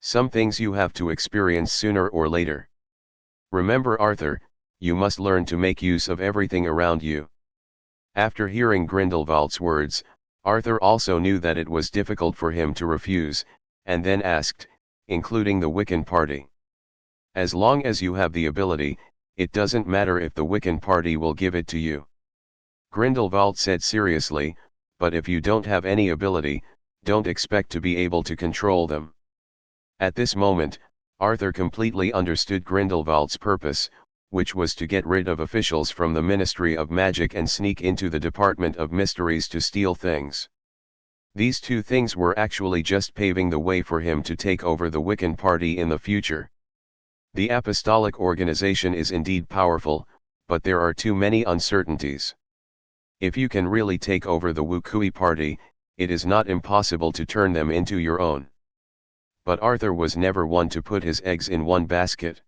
Some things you have to experience sooner or later. Remember Arthur, you must learn to make use of everything around you. After hearing Grindelwald's words, Arthur also knew that it was difficult for him to refuse, and then asked, including the Wiccan party. As long as you have the ability, it doesn't matter if the Wiccan party will give it to you. Grindelwald said seriously, but if you don't have any ability, don't expect to be able to control them. At this moment, Arthur completely understood Grindelwald's purpose, which was to get rid of officials from the Ministry of Magic and sneak into the Department of Mysteries to steal things. These two things were actually just paving the way for him to take over the Wiccan party in the future. The apostolic organization is indeed powerful, but there are too many uncertainties. If you can really take over the Wukui party, it is not impossible to turn them into your own. But Arthur was never one to put his eggs in one basket.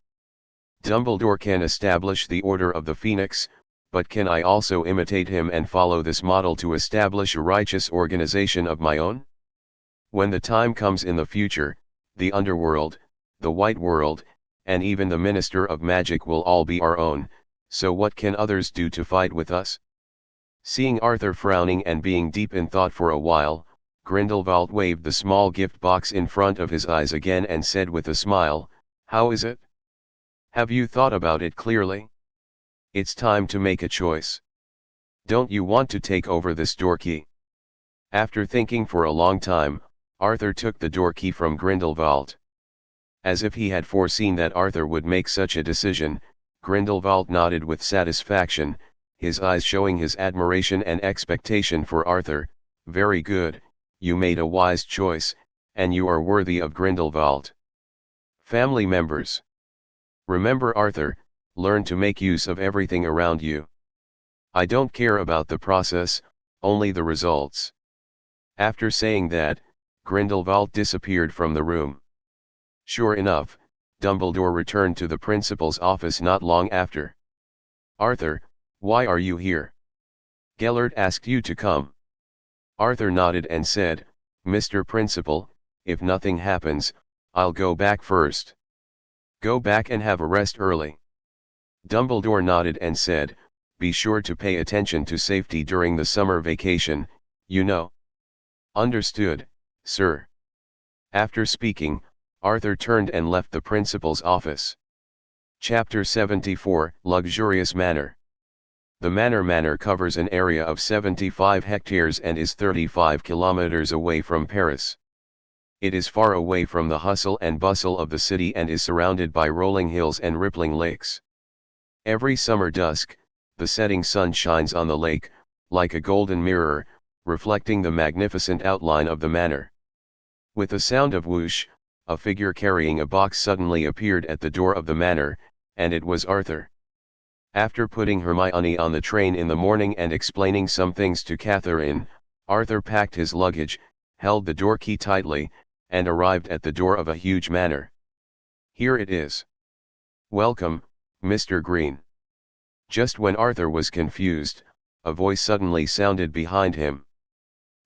Dumbledore can establish the Order of the Phoenix, but can I also imitate him and follow this model to establish a righteous organization of my own? When the time comes in the future, the underworld, the white world, and even the Minister of Magic will all be our own, so what can others do to fight with us? Seeing Arthur frowning and being deep in thought for a while, Grindelwald waved the small gift box in front of his eyes again and said with a smile, how is it? Have you thought about it clearly? It's time to make a choice. Don't you want to take over this door key? After thinking for a long time, Arthur took the door key from Grindelwald. As if he had foreseen that Arthur would make such a decision, Grindelwald nodded with satisfaction, his eyes showing his admiration and expectation for Arthur. Very good, you made a wise choice, and you are worthy of Grindelwald. Family members. Remember Arthur, learn to make use of everything around you. I don't care about the process, only the results. After saying that, Grindelwald disappeared from the room. Sure enough, Dumbledore returned to the principal's office not long after. Arthur, why are you here? Gellert asked you to come. Arthur nodded and said, Mr. Principal, if nothing happens, I'll go back first. Go back and have a rest early. Dumbledore nodded and said, be sure to pay attention to safety during the summer vacation, you know. Understood, sir. After speaking, Arthur turned and left the principal's office. Chapter 74, Luxurious Manor. The Manor covers an area of 75 hectares and is 35 kilometers away from Paris. It is far away from the hustle and bustle of the city and is surrounded by rolling hills and rippling lakes. Every summer dusk, the setting sun shines on the lake, like a golden mirror, reflecting the magnificent outline of the manor. With a sound of whoosh, a figure carrying a box suddenly appeared at the door of the manor, and it was Arthur. After putting Hermione on the train in the morning and explaining some things to Catherine, Arthur packed his luggage, held the door key tightly, and arrived at the door of a huge manor. Here it is. Welcome, Mr. Green. Just when Arthur was confused, a voice suddenly sounded behind him.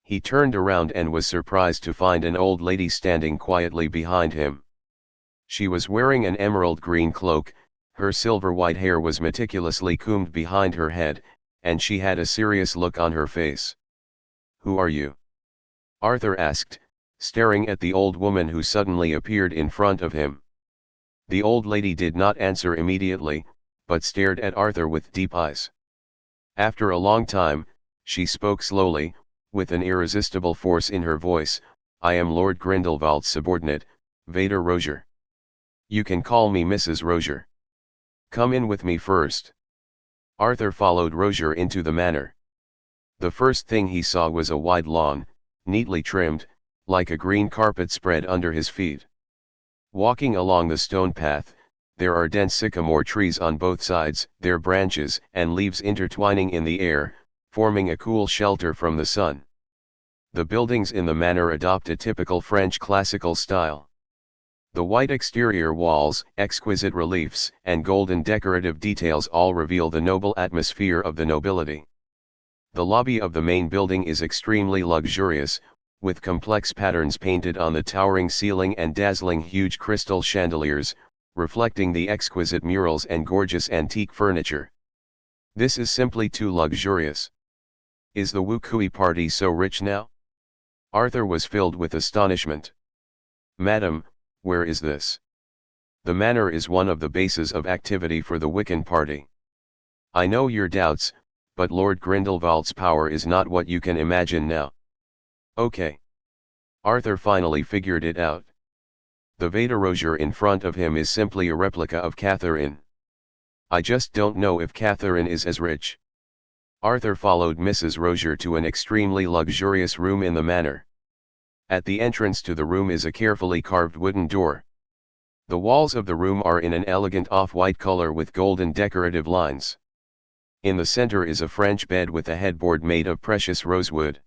He turned around and was surprised to find an old lady standing quietly behind him. She was wearing an emerald green cloak, her silver white hair was meticulously combed behind her head, and she had a serious look on her face. "Who are you?" Arthur asked, staring at the old woman who suddenly appeared in front of him. The old lady did not answer immediately, but stared at Arthur with deep eyes. After a long time, she spoke slowly, with an irresistible force in her voice, "I am Lord Grindelwald's subordinate, Vader Rozier. You can call me Mrs. Rozier. Come in with me first." Arthur followed Rozier into the manor. The first thing he saw was a wide lawn, neatly trimmed, like a green carpet spread under his feet. Walking along the stone path, there are dense sycamore trees on both sides, their branches and leaves intertwining in the air, forming a cool shelter from the sun. The buildings in the manor adopt a typical French classical style. The white exterior walls, exquisite reliefs, and golden decorative details all reveal the noble atmosphere of the nobility. The lobby of the main building is extremely luxurious, with complex patterns painted on the towering ceiling and dazzling huge crystal chandeliers, reflecting the exquisite murals and gorgeous antique furniture. This is simply too luxurious. Is the Wukui party so rich now? Arthur was filled with astonishment. "Madam, where is this? The manor is one of the bases of activity for the Wiccan party. I know your doubts, but Lord Grindelwald's power is not what you can imagine now." "Okay." Arthur finally figured it out. The Vader Rozier in front of him is simply a replica of Catherine. "I just don't know if Catherine is as rich." Arthur followed Mrs. Rozier to an extremely luxurious room in the manor. At the entrance to the room is a carefully carved wooden door. The walls of the room are in an elegant off-white color with golden decorative lines. In the center is a French bed with a headboard made of precious rosewood.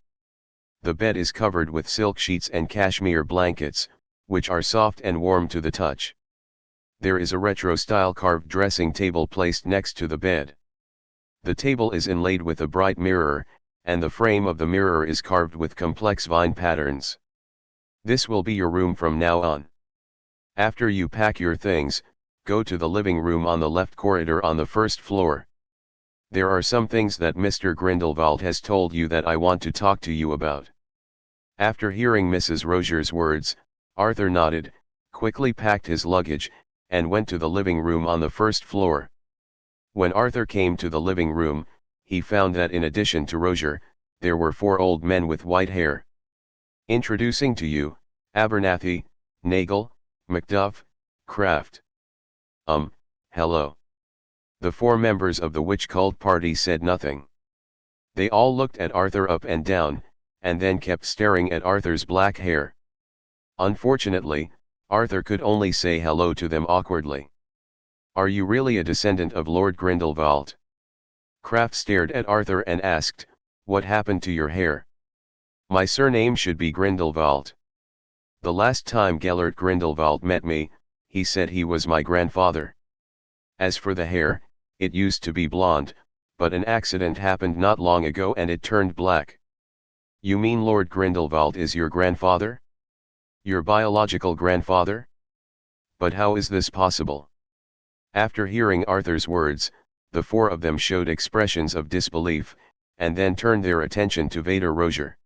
The bed is covered with silk sheets and cashmere blankets, which are soft and warm to the touch. There is a retro-style carved dressing table placed next to the bed. The table is inlaid with a bright mirror, and the frame of the mirror is carved with complex vine patterns. "This will be your room from now on. After you pack your things, go to the living room on the left corridor on the first floor. There are some things that Mr. Grindelwald has told you that I want to talk to you about." After hearing Mrs. Rozier's words, Arthur nodded, quickly packed his luggage, and went to the living room on the first floor. When Arthur came to the living room, he found that in addition to Rozier, there were 4 old men with white hair. "Introducing to you, Abernathy, Nagel, Macduff, Kraft." Hello." The 4 members of the witch cult party said nothing. They all looked at Arthur up and down, and then kept staring at Arthur's black hair. Unfortunately, Arthur could only say hello to them awkwardly. "Are you really a descendant of Lord Grindelwald?" Kraft stared at Arthur and asked, "What happened to your hair?" "My surname should be Grindelwald. The last time Gellert Grindelwald met me, he said he was my grandfather. As for the hair, it used to be blonde, but an accident happened not long ago and it turned black." "You mean Lord Grindelwald is your grandfather? Your biological grandfather? But how is this possible?" After hearing Arthur's words, the 4 of them showed expressions of disbelief, and then turned their attention to Vader Rozier.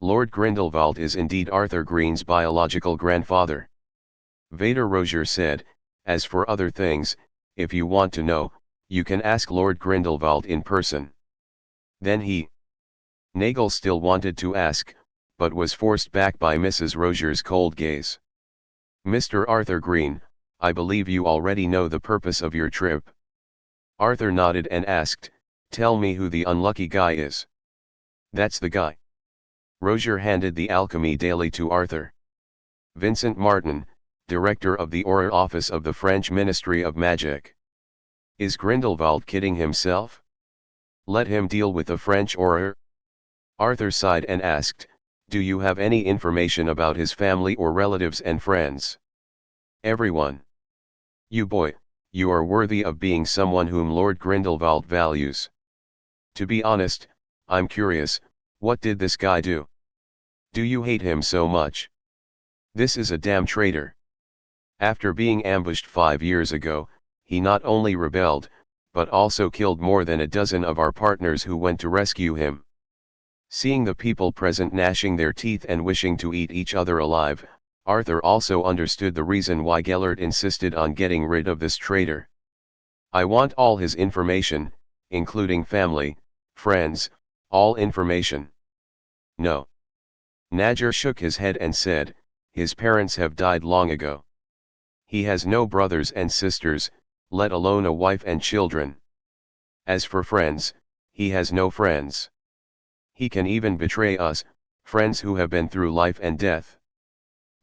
"Lord Grindelwald is indeed Arthur Green's biological grandfather," Vader Rozier said. "As for other things, if you want to know, you can ask Lord Grindelwald in person." Then Nagel still wanted to ask, but was forced back by Mrs. Rozier's cold gaze. "Mr. Arthur Green, I believe you already know the purpose of your trip." Arthur nodded and asked, "Tell me who the unlucky guy is." "That's the guy." Rozier handed the Alchemy Daily to Arthur. "Vincent Martin, director of the Auror office of the French Ministry of Magic." "Is Grindelwald kidding himself? Let him deal with the French Auror." Arthur sighed and asked, "Do you have any information about his family or relatives and friends?" "Everyone. You boy, you are worthy of being someone whom Lord Grindelwald values. To be honest, I'm curious, What did this guy do? Do you hate him so much? This is a damn traitor. After being ambushed 5 years ago, he not only rebelled, but also killed more than a dozen of our partners who went to rescue him. Seeing the people present gnashing their teeth and wishing to eat each other alive, Arthur also understood the reason why Gellert insisted on getting rid of this traitor. I want all his information, including family, friends, all information. No. Nadger shook his head and said, his parents have died long ago. He has no brothers and sisters, let alone a wife and children. As for friends, he has no friends. He can even betray us, friends who have been through life and death.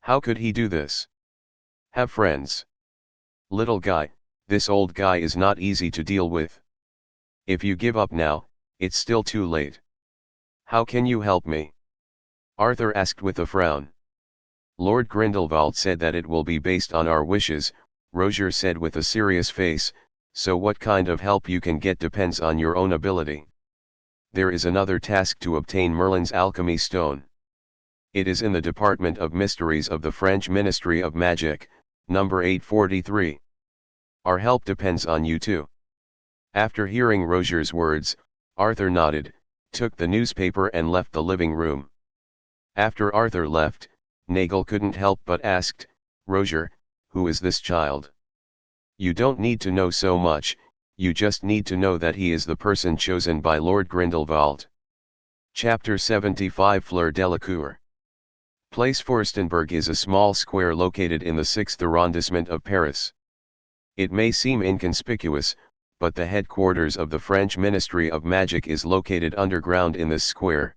How could he do this? Have friends. Little guy, this old guy is not easy to deal with. If you give up now, it's still too late. How can you help me? Arthur asked with a frown. Lord Grindelwald said that it will be based on our wishes, Roger said with a serious face, so what kind of help you can get depends on your own ability. There is another task to obtain Merlin's alchemy stone. It is in the Department of Mysteries of the French Ministry of Magic, number 843. Our help depends on you too. After hearing Roger's words, Arthur nodded, took the newspaper and left the living room. After Arthur left, Nagel couldn't help but asked, Roger, who is this child? You don't need to know so much, you just need to know that he is the person chosen by Lord Grindelwald. Chapter 75 Fleur Delacour. Place Furstenberg is a small square located in the 6th arrondissement of Paris. It may seem inconspicuous, but the headquarters of the French Ministry of Magic is located underground in this square.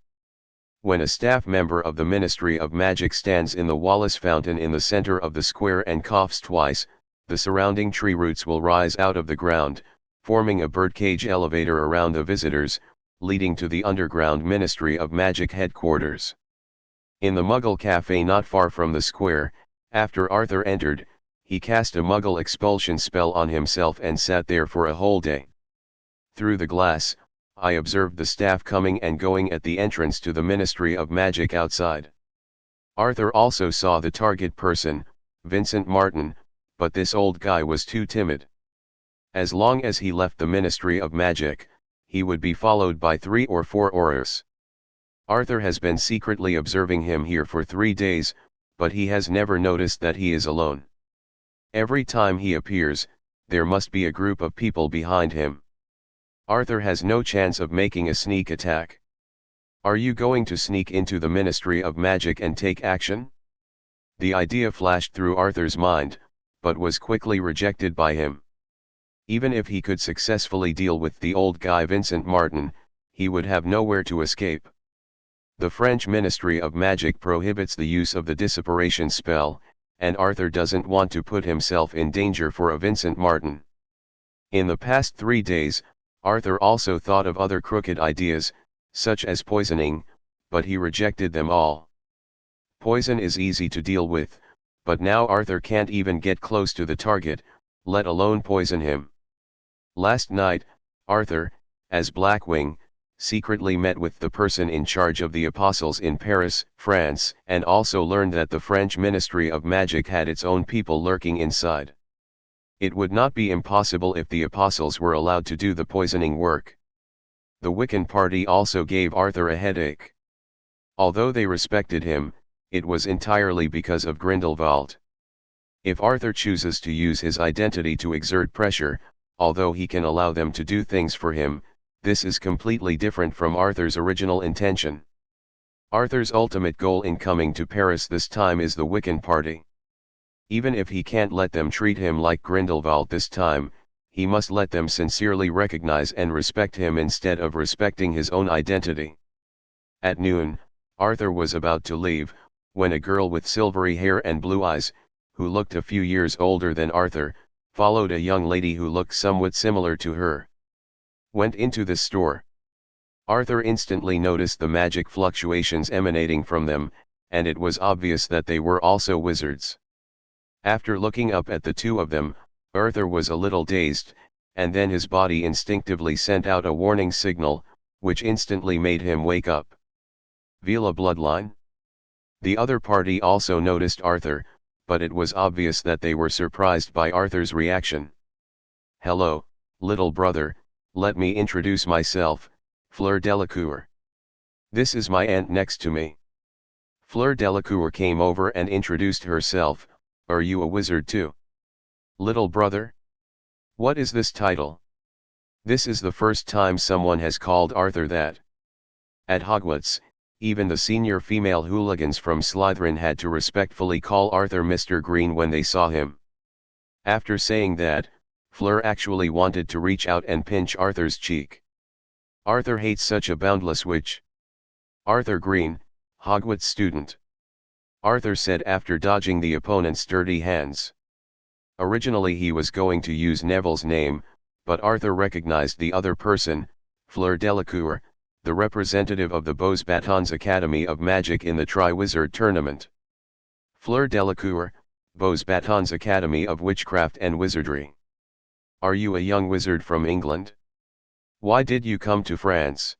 When a staff member of the Ministry of Magic stands in the Wallace Fountain in the center of the square and coughs twice, the surrounding tree roots will rise out of the ground, forming a birdcage elevator around the visitors, leading to the underground Ministry of Magic headquarters. In the Muggle Cafe not far from the square, after Arthur entered, he cast a Muggle expulsion spell on himself and sat there for a whole day. Through the glass, I observed the staff coming and going at the entrance to the Ministry of Magic outside. Arthur also saw the target person, Vincent Martin, but this old guy was too timid. As long as he left the Ministry of Magic, he would be followed by 3 or 4 Aurors. Arthur has been secretly observing him here for 3 days, but he has never noticed that he is alone. Every time he appears, there must be a group of people behind him. Arthur has no chance of making a sneak attack. Are you going to sneak into the Ministry of Magic and take action? The idea flashed through Arthur's mind, but was quickly rejected by him. Even if he could successfully deal with the old guy Vincent Martin, he would have nowhere to escape. The French Ministry of Magic prohibits the use of the dissiparation spell, and Arthur doesn't want to put himself in danger for a Vincent Martin. In the past 3 days, Arthur also thought of other crooked ideas, such as poisoning, but he rejected them all. Poison is easy to deal with, but now Arthur can't even get close to the target, let alone poison him. Last night, Arthur, as Blackwing, secretly met with the person in charge of the Apostles in Paris, France, and also learned that the French Ministry of Magic had its own people lurking inside. It would not be impossible if the Apostles were allowed to do the poisoning work. The Wiccan party also gave Arthur a headache. Although they respected him, it was entirely because of Grindelwald. If Arthur chooses to use his identity to exert pressure, although he can allow them to do things for him, this is completely different from Arthur's original intention. Arthur's ultimate goal in coming to Paris this time is the Wiccan party. Even if he can't let them treat him like Grindelwald this time, he must let them sincerely recognize and respect him instead of respecting his own identity. At noon, Arthur was about to leave, when a girl with silvery hair and blue eyes, who looked a few years older than Arthur, followed a young lady who looked somewhat similar to her. Went into the store. Arthur instantly noticed the magic fluctuations emanating from them, and it was obvious that they were also wizards. After looking up at the two of them, Arthur was a little dazed, and then his body instinctively sent out a warning signal, which instantly made him wake up. Vila bloodline? The other party also noticed Arthur, but it was obvious that they were surprised by Arthur's reaction. "Hello, little brother, let me introduce myself, Fleur Delacour. This is my aunt next to me." Fleur Delacour came over and introduced herself. "Are you a wizard too? Little brother? What is this title?" This is the first time someone has called Arthur that. At Hogwarts, even the senior female hooligans from Slytherin had to respectfully call Arthur Mr. Green when they saw him. After saying that, Fleur actually wanted to reach out and pinch Arthur's cheek. Arthur hates such a boundless witch. "Arthur Green, Hogwarts student," Arthur said after dodging the opponent's sturdy hands. Originally he was going to use Neville's name, but Arthur recognized the other person, Fleur Delacour, the representative of the Beaux Batons Academy of Magic in the Triwizard Tournament. Fleur Delacour, Beaux Batons Academy of Witchcraft and Wizardry. "Are you a young wizard from England? Why did you come to France?"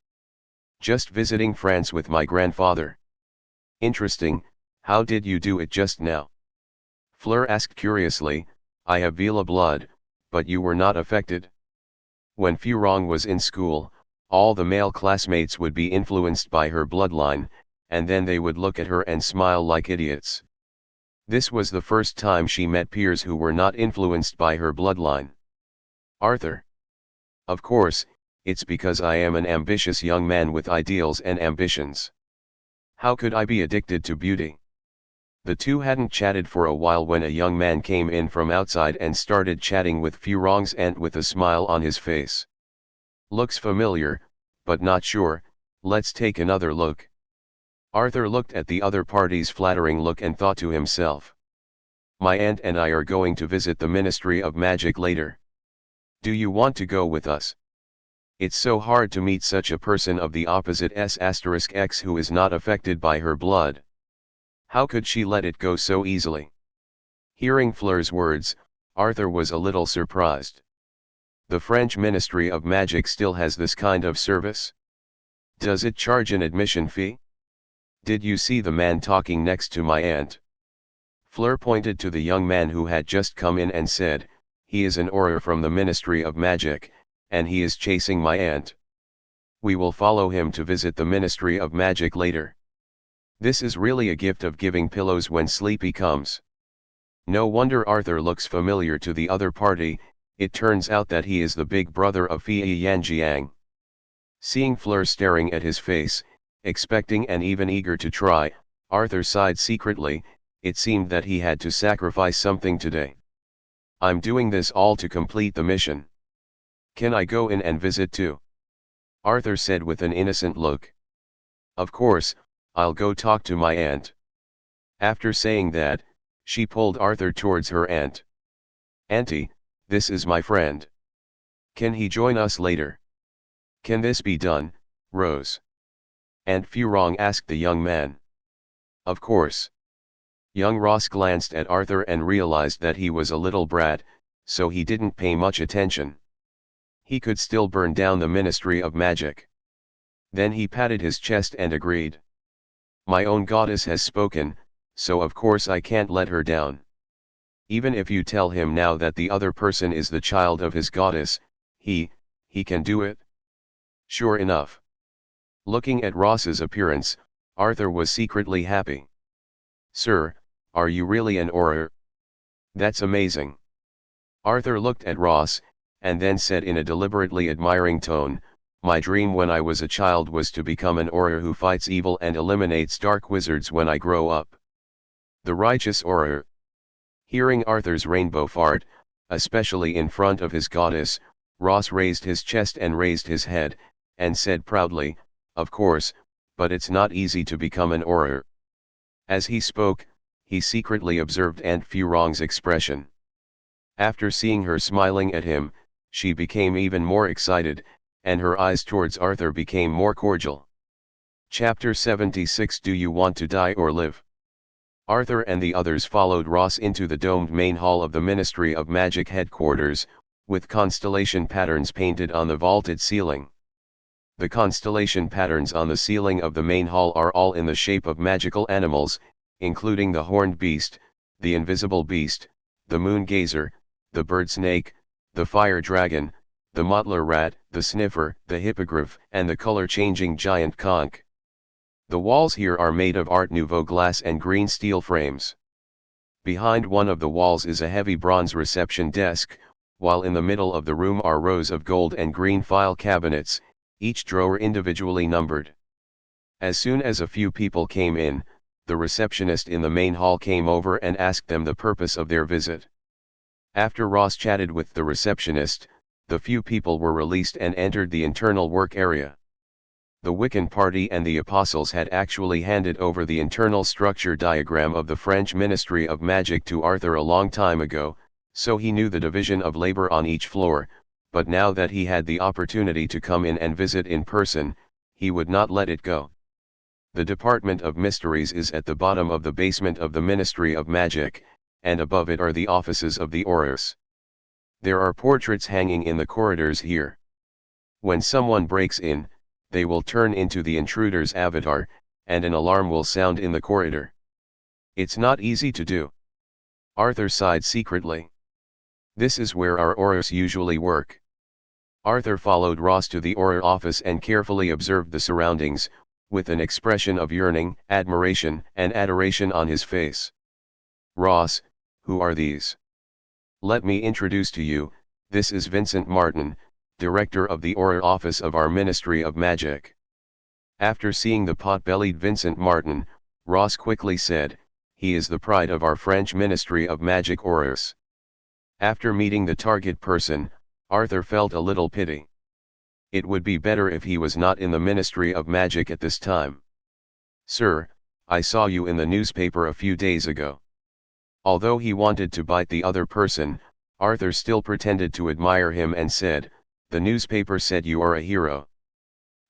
"Just visiting France with my grandfather." "Interesting, how did you do it just now?" Fleur asked curiously. "I have Vila blood, but you were not affected." When Furong was in school, all the male classmates would be influenced by her bloodline, and then they would look at her and smile like idiots. This was the first time she met peers who were not influenced by her bloodline. "Arthur. Of course, it's because I am an ambitious young man with ideals and ambitions. How could I be addicted to beauty?" The two hadn't chatted for a while when a young man came in from outside and started chatting with Furong's aunt with a smile on his face. "Looks familiar, but not sure, let's take another look." Arthur looked at the other party's flattering look and thought to himself, "My aunt and I are going to visit the Ministry of Magic later. Do you want to go with us? It's so hard to meet such a person of the opposite *X who is not affected by her blood. How could she let it go so easily?" Hearing Fleur's words, Arthur was a little surprised. The French Ministry of Magic still has this kind of service? Does it charge an admission fee? "Did you see the man talking next to my aunt?" Fleur pointed to the young man who had just come in and said, "He is an Auror from the Ministry of Magic, and he is chasing my aunt. We will follow him to visit the Ministry of Magic later." This is really a gift of giving pillows when sleepy comes. No wonder Arthur looks familiar to the other party. It turns out that he is the big brother of Fei Yanjiang. Seeing Fleur staring at his face, expecting and even eager to try, Arthur sighed secretly. It seemed that he had to sacrifice something today. "I'm doing this all to complete the mission. Can I go in and visit too?" Arthur said with an innocent look. "Of course, I'll go talk to my aunt." After saying that, she pulled Arthur towards her aunt. "Auntie, this is my friend. Can he join us later? Can this be done, Rose?" Aunt Furong asked the young man. "Of course." Young Ross glanced at Arthur and realized that he was a little brat, so he didn't pay much attention. He could still burn down the Ministry of Magic. Then he patted his chest and agreed. "My own goddess has spoken, so of course I can't let her down. Even if you tell him now that the other person is the child of his goddess, he can do it." Sure enough. Looking at Ross's appearance, Arthur was secretly happy. "Sir, are you really an Auror? That's amazing." Arthur looked at Ross, and then said in a deliberately admiring tone, "My dream when I was a child was to become an Auror who fights evil and eliminates dark wizards when I grow up. The righteous Auror." Hearing Arthur's rainbow fart, especially in front of his goddess, Ross raised his chest and raised his head, and said proudly, "Of course, but it's not easy to become an Auror." As he spoke, he secretly observed Aunt Furong's expression. After seeing her smiling at him, she became even more excited, and her eyes towards Arthur became more cordial. Chapter 76 Do You Want to Die or Live? Arthur and the others followed Ross into the domed main hall of the Ministry of Magic headquarters, with constellation patterns painted on the vaulted ceiling. The constellation patterns on the ceiling of the main hall are all in the shape of magical animals, including the horned beast, the invisible beast, the moon gazer, the bird snake, the fire dragon, the mottler rat, the sniffer, the hippogriff, and the color-changing giant conch. The walls here are made of Art Nouveau glass and green steel frames. Behind one of the walls is a heavy bronze reception desk, while in the middle of the room are rows of gold and green file cabinets, each drawer individually numbered. As soon as a few people came in, the receptionist in the main hall came over and asked them the purpose of their visit. After Ross chatted with the receptionist, the few people were released and entered the internal work area. The Wiccan party and the apostles had actually handed over the internal structure diagram of the French Ministry of Magic to Arthur a long time ago, so he knew the division of labor on each floor, but now that he had the opportunity to come in and visit in person, he would not let it go. The Department of Mysteries is at the bottom of the basement of the Ministry of Magic, and above it are the offices of the Aurors. There are portraits hanging in the corridors here. When someone breaks in, they will turn into the intruder's avatar, and an alarm will sound in the corridor. It's not easy to do. Arthur sighed secretly. This is where our Aurors usually work. Arthur followed Ross to the Auror office and carefully observed the surroundings, with an expression of yearning, admiration, and adoration on his face. Ross, who are these? Let me introduce to you, this is Vincent Martin, director of the Auror office of our Ministry of Magic. After seeing the pot-bellied Vincent Martin, Ross quickly said, he is the pride of our French Ministry of Magic Aurors. After meeting the target person, Arthur felt a little pity. It would be better if he was not in the Ministry of Magic at this time. Sir, I saw you in the newspaper a few days ago. Although he wanted to bite the other person, Arthur still pretended to admire him and said, the newspaper said you are a hero.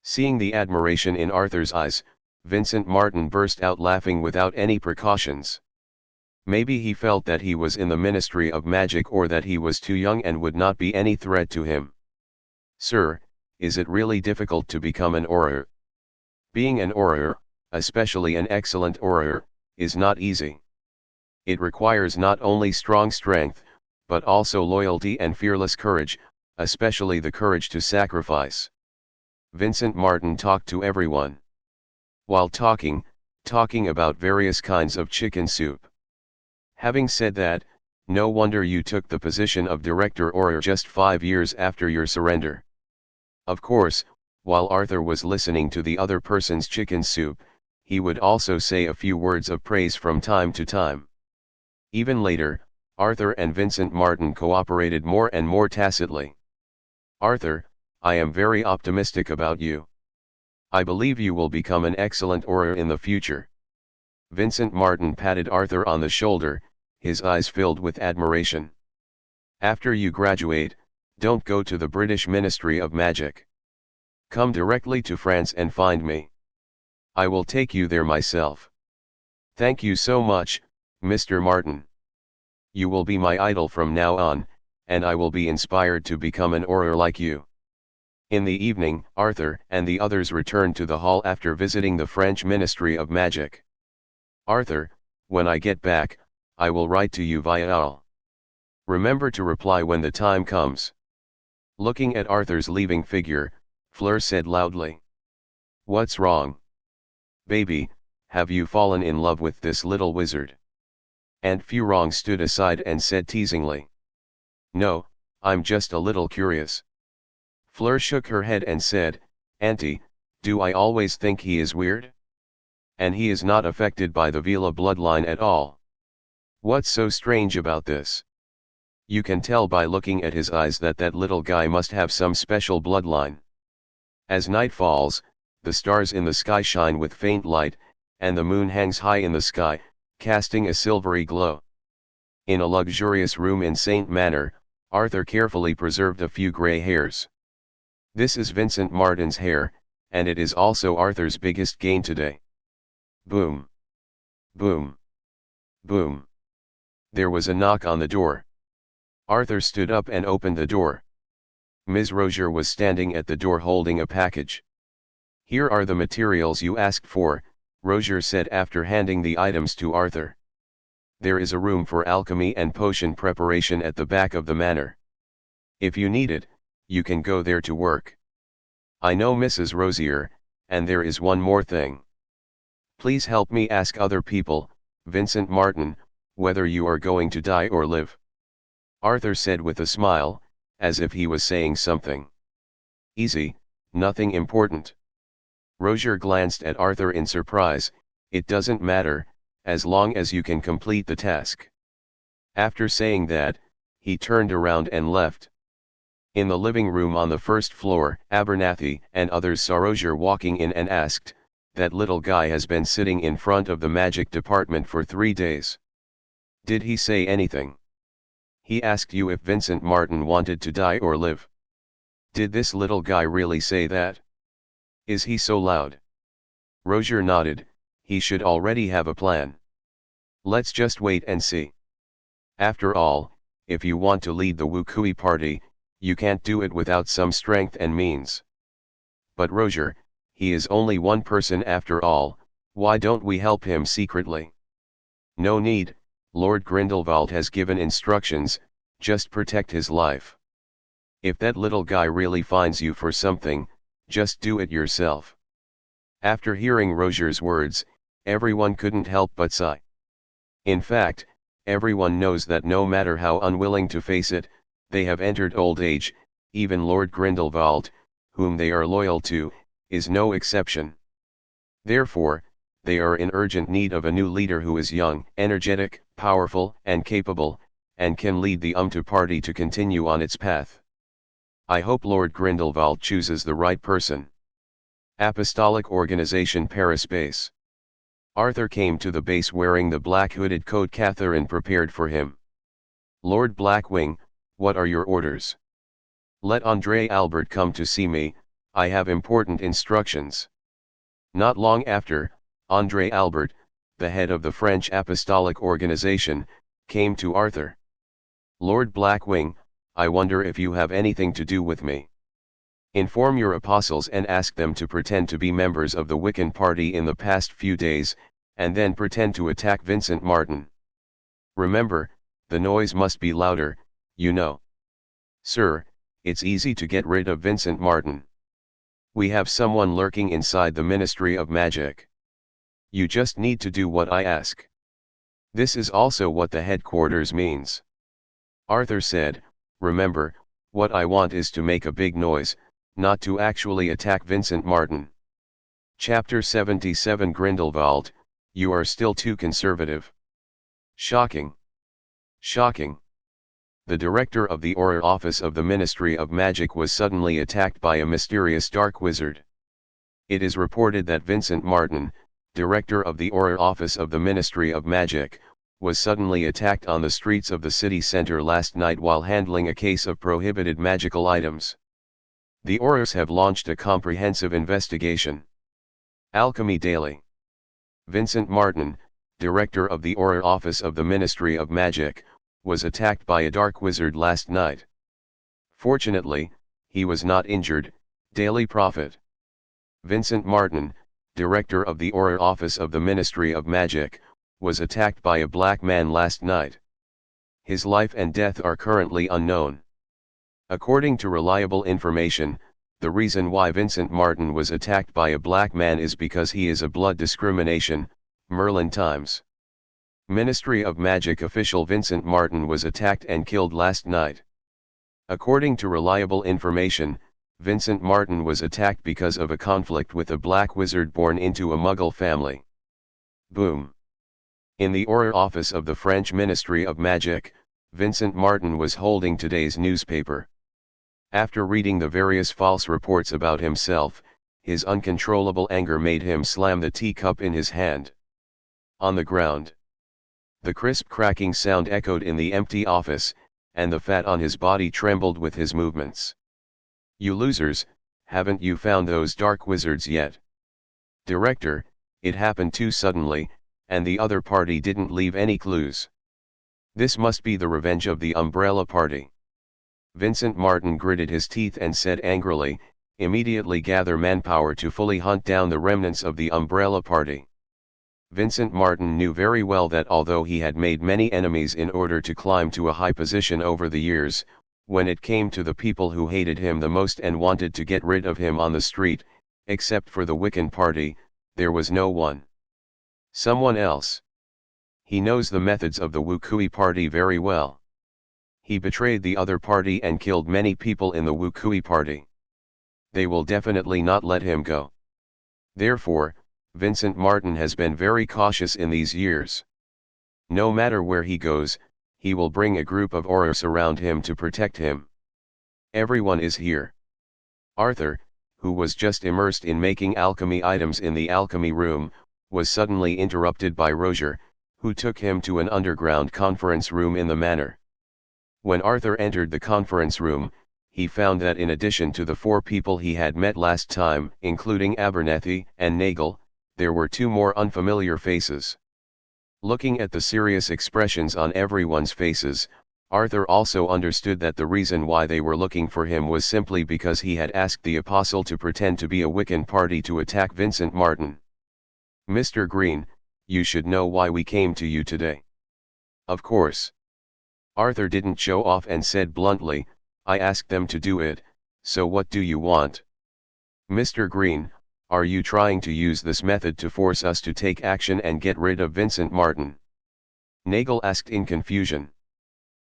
Seeing the admiration in Arthur's eyes, Vincent Martin burst out laughing without any precautions. Maybe he felt that he was in the Ministry of Magic or that he was too young and would not be any threat to him. Sir, is it really difficult to become an Auror? Being an Auror, especially an excellent Auror, is not easy. It requires not only strong strength, but also loyalty and fearless courage, especially the courage to sacrifice. Vincent Martin talked to everyone. While talking about various kinds of chicken soup. Having said that, no wonder you took the position of Director Auror just 5 years after your surrender. Of course, while Arthur was listening to the other person's chicken soup, he would also say a few words of praise from time to time. Even later, Arthur and Vincent Martin cooperated more and more tacitly. Arthur, I am very optimistic about you. I believe you will become an excellent Auror in the future. Vincent Martin patted Arthur on the shoulder, his eyes filled with admiration. After you graduate, don't go to the British Ministry of Magic. Come directly to France and find me. I will take you there myself. Thank you so much, Mr. Martin. You will be my idol from now on, and I will be inspired to become an Auror like you. In the evening, Arthur and the others returned to the hall after visiting the French Ministry of Magic. Arthur, when I get back, I will write to you via email. Remember to reply when the time comes. Looking at Arthur's leaving figure, Fleur said loudly. What's wrong? Baby, have you fallen in love with this little wizard? Aunt Furong stood aside and said teasingly. No, I'm just a little curious. Fleur shook her head and said, Auntie, do I always think he is weird? And he is not affected by the Vila bloodline at all. What's so strange about this? You can tell by looking at his eyes that that little guy must have some special bloodline. As night falls, the stars in the sky shine with faint light, and the moon hangs high in the sky, casting a silvery glow. In a luxurious room in Saint Manor, Arthur carefully preserved a few grey hairs. This is Vincent Martin's hair, and it is also Arthur's biggest gain today. Boom. Boom. Boom. There was a knock on the door. Arthur stood up and opened the door. Ms. Rozier was standing at the door holding a package. Here are the materials you asked for, Roger said after handing the items to Arthur. There is a room for alchemy and potion preparation at the back of the manor. If you need it, you can go there to work. I know Mrs. Rosier, and there is one more thing. Please help me ask other people, Vincent Martin, whether you are going to die or live. Arthur said with a smile, as if he was saying something. Easy, nothing important. Roger glanced at Arthur in surprise. It doesn't matter, as long as you can complete the task. After saying that, he turned around and left. In the living room on the first floor, Abernathy and others saw Roger walking in and asked, "That little guy has been sitting in front of the magic department for 3 days. Did he say anything? He asked you if Vincent Martin wanted to die or live. Did this little guy really say that? Is he so loud?" Roger nodded. He should already have a plan. Let's just wait and see. After all, if you want to lead the Wukui party, you can't do it without some strength and means. But Roger, he is only one person after all, why don't we help him secretly? No need, Lord Grindelwald has given instructions, just protect his life. If that little guy really finds you for something, just do it yourself. After hearing Roger's words, everyone couldn't help but sigh. In fact, everyone knows that no matter how unwilling to face it, they have entered old age. Even Lord Grindelwald, whom they are loyal to, is no exception. Therefore, they are in urgent need of a new leader who is young, energetic, powerful, and capable, and can lead the party to continue on its path. I hope Lord Grindelwald chooses the right person. Apostolic Organization Paris Base. Arthur came to the base wearing the black hooded coat Catherine prepared for him. Lord Blackwing, what are your orders? Let André Albert come to see me, I have important instructions. Not long after, André Albert, the head of the French Apostolic Organization, came to Arthur. Lord Blackwing, I wonder if you have anything to do with me. Inform your apostles and ask them to pretend to be members of the Wiccan party in the past few days, and then pretend to attack Vincent Martin. Remember, the noise must be louder, you know. Sir, it's easy to get rid of Vincent Martin. We have someone lurking inside the Ministry of Magic. You just need to do what I ask. This is also what the headquarters means. Arthur said, remember, what I want is to make a big noise, not to actually attack Vincent Martin. Chapter 77 Grindelwald, you are still too conservative. Shocking. Shocking. The director of the Auror office of the Ministry of Magic was suddenly attacked by a mysterious dark wizard. It is reported that Vincent Martin, director of the Auror office of the Ministry of Magic, was suddenly attacked on the streets of the city center last night while handling a case of prohibited magical items. The Aurors have launched a comprehensive investigation. Alchemy Daily. Vincent Martin, director of the Auror office of the Ministry of Magic, was attacked by a dark wizard last night. Fortunately, he was not injured. Daily Prophet. Vincent Martin, director of the Auror office of the Ministry of Magic, was attacked by a black man last night. His life and death are currently unknown. According to reliable information, the reason why Vincent Martin was attacked by a black man is because he is a blood discrimination. Merlin Times. Ministry of Magic official Vincent Martin was attacked and killed last night. According to reliable information, Vincent Martin was attacked because of a conflict with a black wizard born into a Muggle family. Boom. In the Auror office of the French Ministry of Magic, Vincent Martin was holding today's newspaper. After reading the various false reports about himself, his uncontrollable anger made him slam the teacup in his hand. On the ground. The crisp cracking sound echoed in the empty office, and the fat on his body trembled with his movements. You losers, haven't you found those dark wizards yet? Director, it happened too suddenly, and the other party didn't leave any clues. This must be the revenge of the Umbrella Party. Vincent Martin gritted his teeth and said angrily, Immediately gather manpower to fully hunt down the remnants of the Umbrella Party. Vincent Martin knew very well that although he had made many enemies in order to climb to a high position over the years, when it came to the people who hated him the most and wanted to get rid of him on the street, except for the Wiccan Party, there was no one. Someone else. He knows the methods of the Wukui Party very well. He betrayed the other party and killed many people in the Wukui Party. They will definitely not let him go. Therefore, Vincent Martin has been very cautious in these years. No matter where he goes, he will bring a group of Aurors around him to protect him. Everyone is here. Arthur, who was just immersed in making alchemy items in the alchemy room, was suddenly interrupted by Roger, who took him to an underground conference room in the manor. When Arthur entered the conference room, he found that in addition to the 4 people he had met last time, including Abernethy and Nagel, there were 2 more unfamiliar faces. Looking at the serious expressions on everyone's faces, Arthur also understood that the reason why they were looking for him was simply because he had asked the Apostle to pretend to be a Wiccan party to attack Vincent Martin. "Mr. Green, you should know why we came to you today." "Of course." Arthur didn't show off and said bluntly, "I asked them to do it, so what do you want?" "Mr. Green, are you trying to use this method to force us to take action and get rid of Vincent Martin?" Nagel asked in confusion.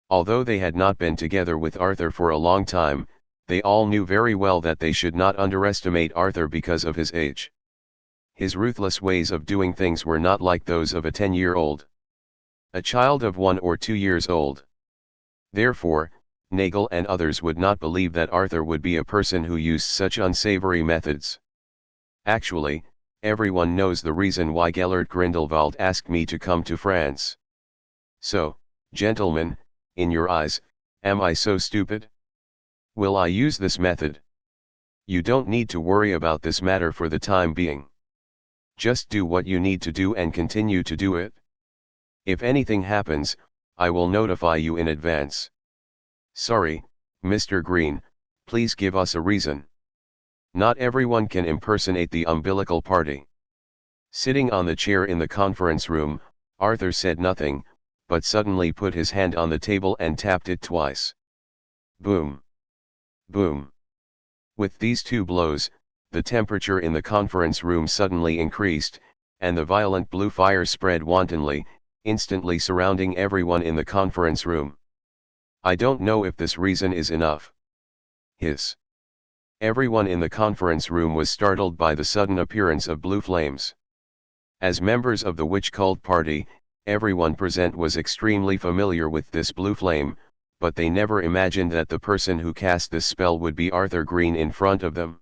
Although they had not been together with Arthur for a long time, they all knew very well that they should not underestimate Arthur because of his age. His ruthless ways of doing things were not like those of a 10-year-old. A child of 1 or 2 years old. Therefore, Nagel and others would not believe that Arthur would be a person who used such unsavory methods. "Actually, everyone knows the reason why Gellert Grindelwald asked me to come to France. So, gentlemen, in your eyes, am I so stupid? Will I use this method? You don't need to worry about this matter for the time being. Just do what you need to do and continue to do it. If anything happens, I will notify you in advance. Sorry, Mr. Green, please give us a reason." Not everyone can impersonate the umbilical party. Sitting on the chair in the conference room, Arthur said nothing, but suddenly put his hand on the table and tapped it twice. Boom! Boom! With these 2 blows, the temperature in the conference room suddenly increased, and the violent blue fire spread wantonly, instantly surrounding everyone in the conference room. "I don't know if this reason is enough." Hiss. Everyone in the conference room was startled by the sudden appearance of blue flames. As members of the witch cult party, everyone present was extremely familiar with this blue flame, but they never imagined that the person who cast this spell would be Arthur Green in front of them.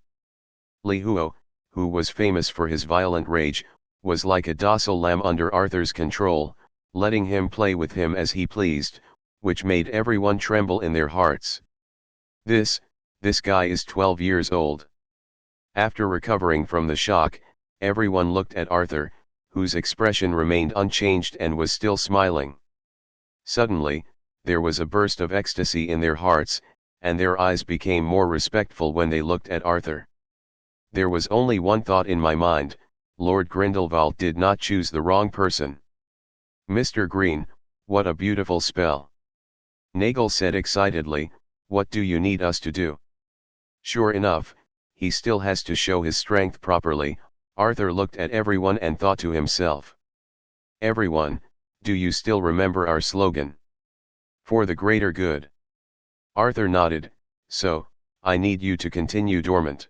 Li Huo, who was famous for his violent rage, was like a docile lamb under Arthur's control, letting him play with him as he pleased, which made everyone tremble in their hearts. This guy is 12 years old. After recovering from the shock, everyone looked at Arthur, whose expression remained unchanged and was still smiling. Suddenly, there was a burst of ecstasy in their hearts, and their eyes became more respectful when they looked at Arthur. There was only one thought in my mind: Lord Grindelwald did not choose the wrong person. "Mr. Green, what a beautiful spell!" Nagel said excitedly, "What do you need us to do?" Sure enough, he still has to show his strength properly. Arthur looked at everyone and thought to himself. "Everyone, do you still remember our slogan? For the greater good." Arthur nodded. "So, I need you to continue dormant.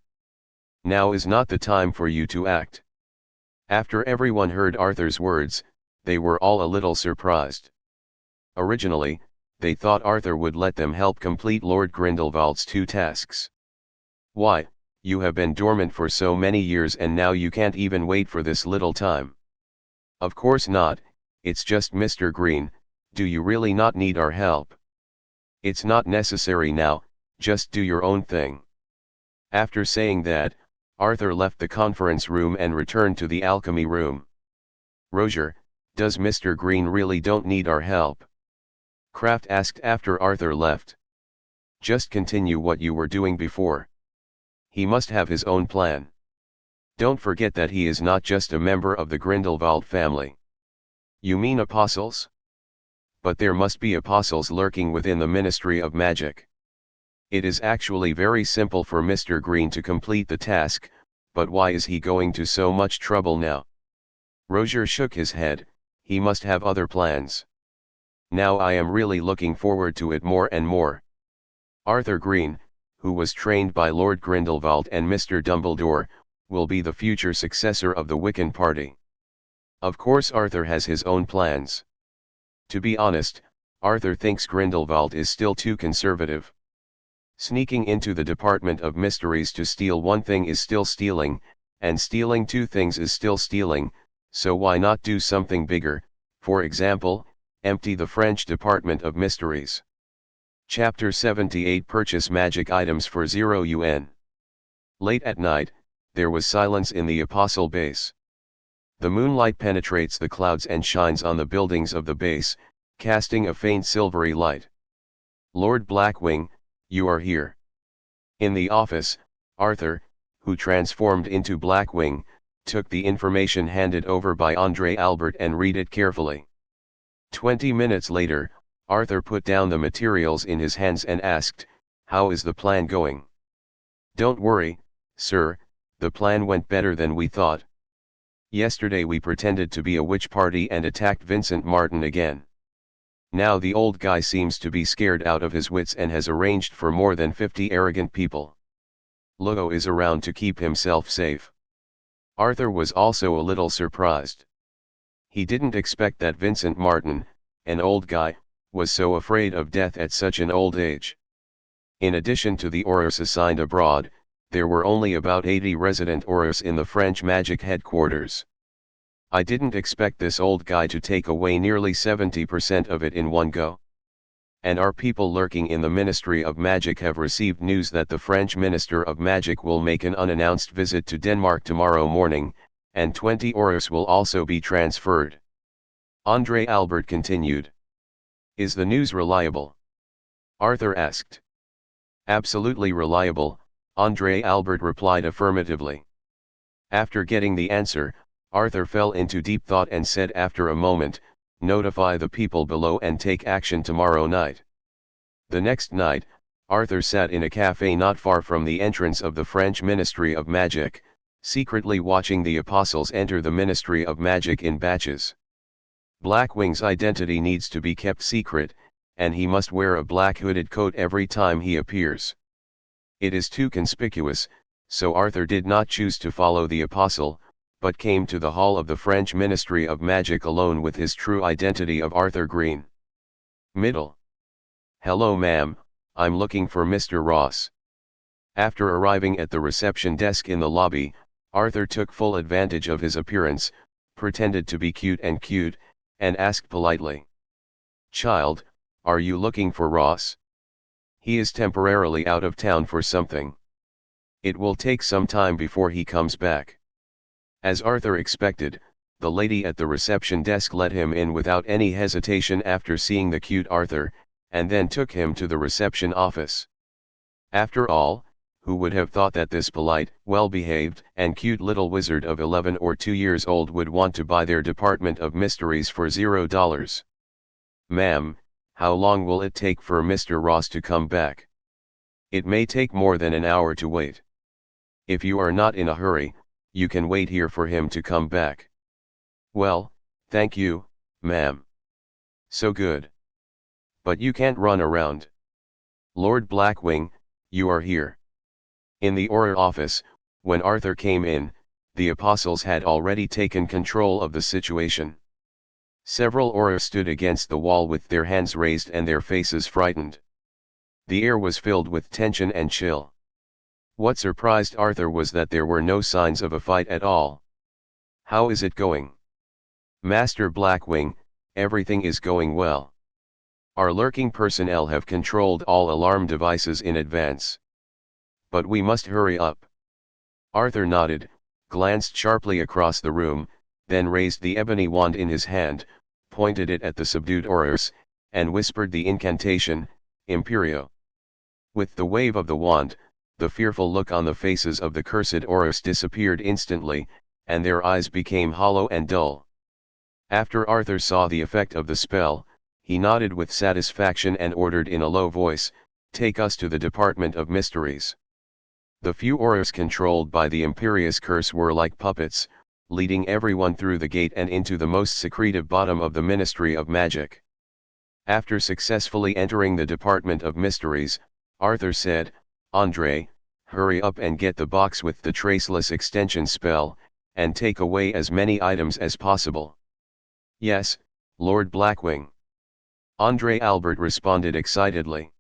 Now is not the time for you to act." After everyone heard Arthur's words, they were all a little surprised. Originally, they thought Arthur would let them help complete Lord Grindelwald's 2 tasks. "Why, you have been dormant for so many years and now you can't even wait for this little time." "Of course not, it's just Mr. Green, do you really not need our help?" "It's not necessary now, just do your own thing." After saying that, Arthur left the conference room and returned to the alchemy room. "Roger, does Mr. Green really don't need our help?" Kraft asked after Arthur left. "Just continue what you were doing before. He must have his own plan. Don't forget that he is not just a member of the Grindelwald family. You mean apostles? But there must be apostles lurking within the Ministry of Magic. It is actually very simple for Mr. Green to complete the task, but why is he going to so much trouble now? Roger shook his head. He must have other plans. Now I am really looking forward to it more and more. Arthur Green, who was trained by Lord Grindelwald and Mr. Dumbledore, will be the future successor of the Wiccan party. Of course Arthur has his own plans. To be honest, Arthur thinks Grindelwald is still too conservative. Sneaking into the Department of Mysteries to steal one thing is still stealing, and stealing two things is still stealing, so why not do something bigger, for example, empty the French Department of Mysteries. Chapter 78 Purchase magic items for 0 yuan. Late at night, there was silence in the Apostle base. The moonlight penetrates the clouds and shines on the buildings of the base, casting a faint silvery light. Lord Blackwing, you are here. In the office, Arthur, who transformed into Blackwing, took the information handed over by André Albert and read it carefully. 20 minutes later, Arthur put down the materials in his hands and asked, "How is the plan going?" "Don't worry, sir, the plan went better than we thought. Yesterday we pretended to be a witch party and attacked Vincent Martin again. Now the old guy seems to be scared out of his wits and has arranged for more than 50 arrogant people. Logo is around to keep himself safe." Arthur was also a little surprised. He didn't expect that Vincent Martin, an old guy, was so afraid of death at such an old age. In addition to the Aurors assigned abroad, there were only about 80 resident Aurors in the French magic headquarters. "I didn't expect this old guy to take away nearly 70% of it in one go. And our people lurking in the Ministry of Magic have received news that the French Minister of Magic will make an unannounced visit to Denmark tomorrow morning, and 20 Aurors will also be transferred." André Albert continued. "Is the news reliable?" Arthur asked. "Absolutely reliable," André Albert replied affirmatively. After getting the answer, Arthur fell into deep thought and said after a moment, "Notify the people below and take action tomorrow night." The next night, Arthur sat in a cafe not far from the entrance of the French Ministry of Magic, secretly watching the apostles enter the Ministry of Magic in batches. Blackwing's identity needs to be kept secret, and he must wear a black hooded coat every time he appears. It is too conspicuous, so Arthur did not choose to follow the apostle, but came to the hall of the French Ministry of Magic alone with his true identity of Arthur Green. Middle. "Hello ma'am, I'm looking for Mr. Ross." After arriving at the reception desk in the lobby, Arthur took full advantage of his appearance, pretended to be cute, and asked politely, "Child, are you looking for Ross? He is temporarily out of town for something. It will take some time before he comes back." As Arthur expected, the lady at the reception desk let him in without any hesitation after seeing the cute Arthur, and then took him to the reception office. After all, who would have thought that this polite, well-behaved, and cute little wizard of 11 or 2 years old would want to buy their Department of Mysteries for $0? "Ma'am, how long will it take for Mr. Ross to come back?" "It may take more than an hour to wait. If you are not in a hurry, you can wait here for him to come back." "Well, thank you, ma'am." "So good. But you can't run around. Lord Blackwing, you are here." In the Auror office, when Arthur came in, the apostles had already taken control of the situation. Several Aurors stood against the wall with their hands raised and their faces frightened. The air was filled with tension and chill. What surprised Arthur was that there were no signs of a fight at all. "How is it going?" "Master Blackwing, everything is going well. Our lurking personnel have controlled all alarm devices in advance. But we must hurry up." Arthur nodded, glanced sharply across the room, then raised the ebony wand in his hand, pointed it at the subdued Aurors, and whispered the incantation, "Imperio." With the wave of the wand, the fearful look on the faces of the cursed Oros disappeared instantly, and their eyes became hollow and dull. After Arthur saw the effect of the spell, he nodded with satisfaction and ordered in a low voice, "Take us to the Department of Mysteries." The few Oros controlled by the imperious curse were like puppets, leading everyone through the gate and into the most secretive bottom of the Ministry of Magic. After successfully entering the Department of Mysteries, Arthur said, "Andre, hurry up and get the box with the traceless extension spell, and take away as many items as possible." "Yes, Lord Blackwing." Andre Albert responded excitedly.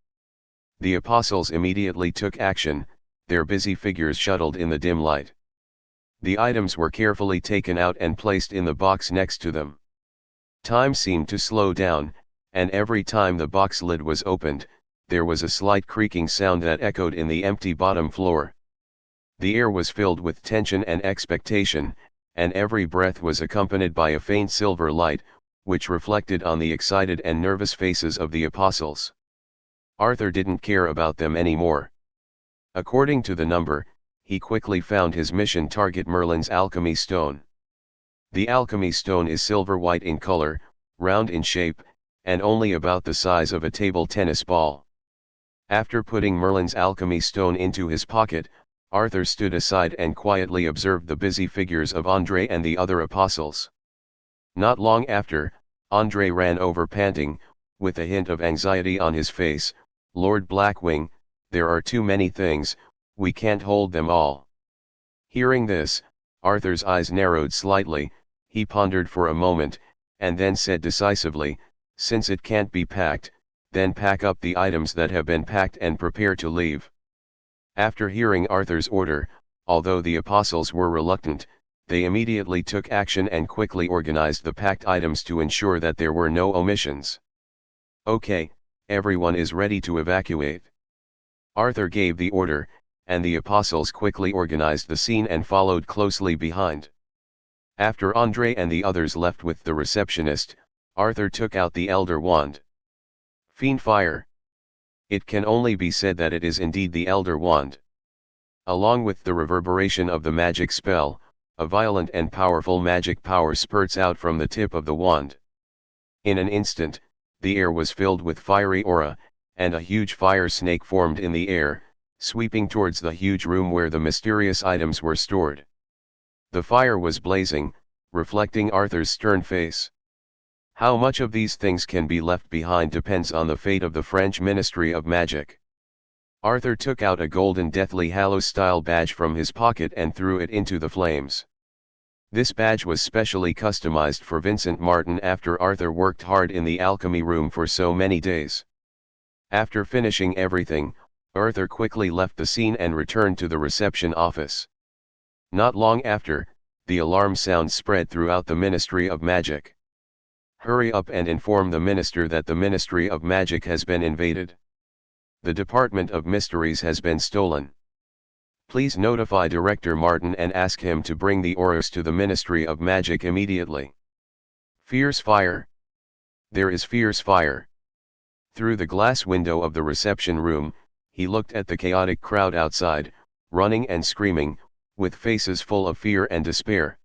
The apostles immediately took action, their busy figures shuttled in the dim light. The items were carefully taken out and placed in the box next to them. Time seemed to slow down, and every time the box lid was opened, there was a slight creaking sound that echoed in the empty bottom floor. The air was filled with tension and expectation, and every breath was accompanied by a faint silver light, which reflected on the excited and nervous faces of the apostles. Arthur didn't care about them anymore. According to the number, he quickly found his mission target, Merlin's alchemy stone. The alchemy stone is silver-white in color, round in shape, and only about the size of a table tennis ball. After putting Merlin's alchemy stone into his pocket, Arthur stood aside and quietly observed the busy figures of Andre and the other apostles. Not long after, Andre ran over panting, with a hint of anxiety on his face, "Lord Blackwing, there are too many things, we can't hold them all." Hearing this, Arthur's eyes narrowed slightly, he pondered for a moment, and then said decisively, "Since it can't be packed, then pack up the items that have been packed and prepare to leave." After hearing Arthur's order, although the apostles were reluctant, they immediately took action and quickly organized the packed items to ensure that there were no omissions. "Okay, everyone is ready to evacuate." Arthur gave the order, and the apostles quickly organized the scene and followed closely behind. After Andre and the others left with the receptionist, Arthur took out the Elder Wand. Fiend fire! It can only be said that it is indeed the Elder Wand. Along with the reverberation of the magic spell, a violent and powerful magic power spurts out from the tip of the wand. In an instant, the air was filled with fiery aura, and a huge fire snake formed in the air, sweeping towards the huge room where the mysterious items were stored. The fire was blazing, reflecting Arthur's stern face. How much of these things can be left behind depends on the fate of the French Ministry of Magic. Arthur took out a golden Deathly Hallows-style badge from his pocket and threw it into the flames. This badge was specially customized for Vincent Martin after Arthur worked hard in the alchemy room for so many days. After finishing everything, Arthur quickly left the scene and returned to the reception office. Not long after, the alarm sound spread throughout the Ministry of Magic. "Hurry up and inform the minister that the Ministry of Magic has been invaded. The Department of Mysteries has been stolen. Please notify Director Martin and ask him to bring the Oros to the Ministry of Magic immediately." Fierce fire! There is fierce fire! Through the glass window of the reception room, he looked at the chaotic crowd outside, running and screaming, with faces full of fear and despair.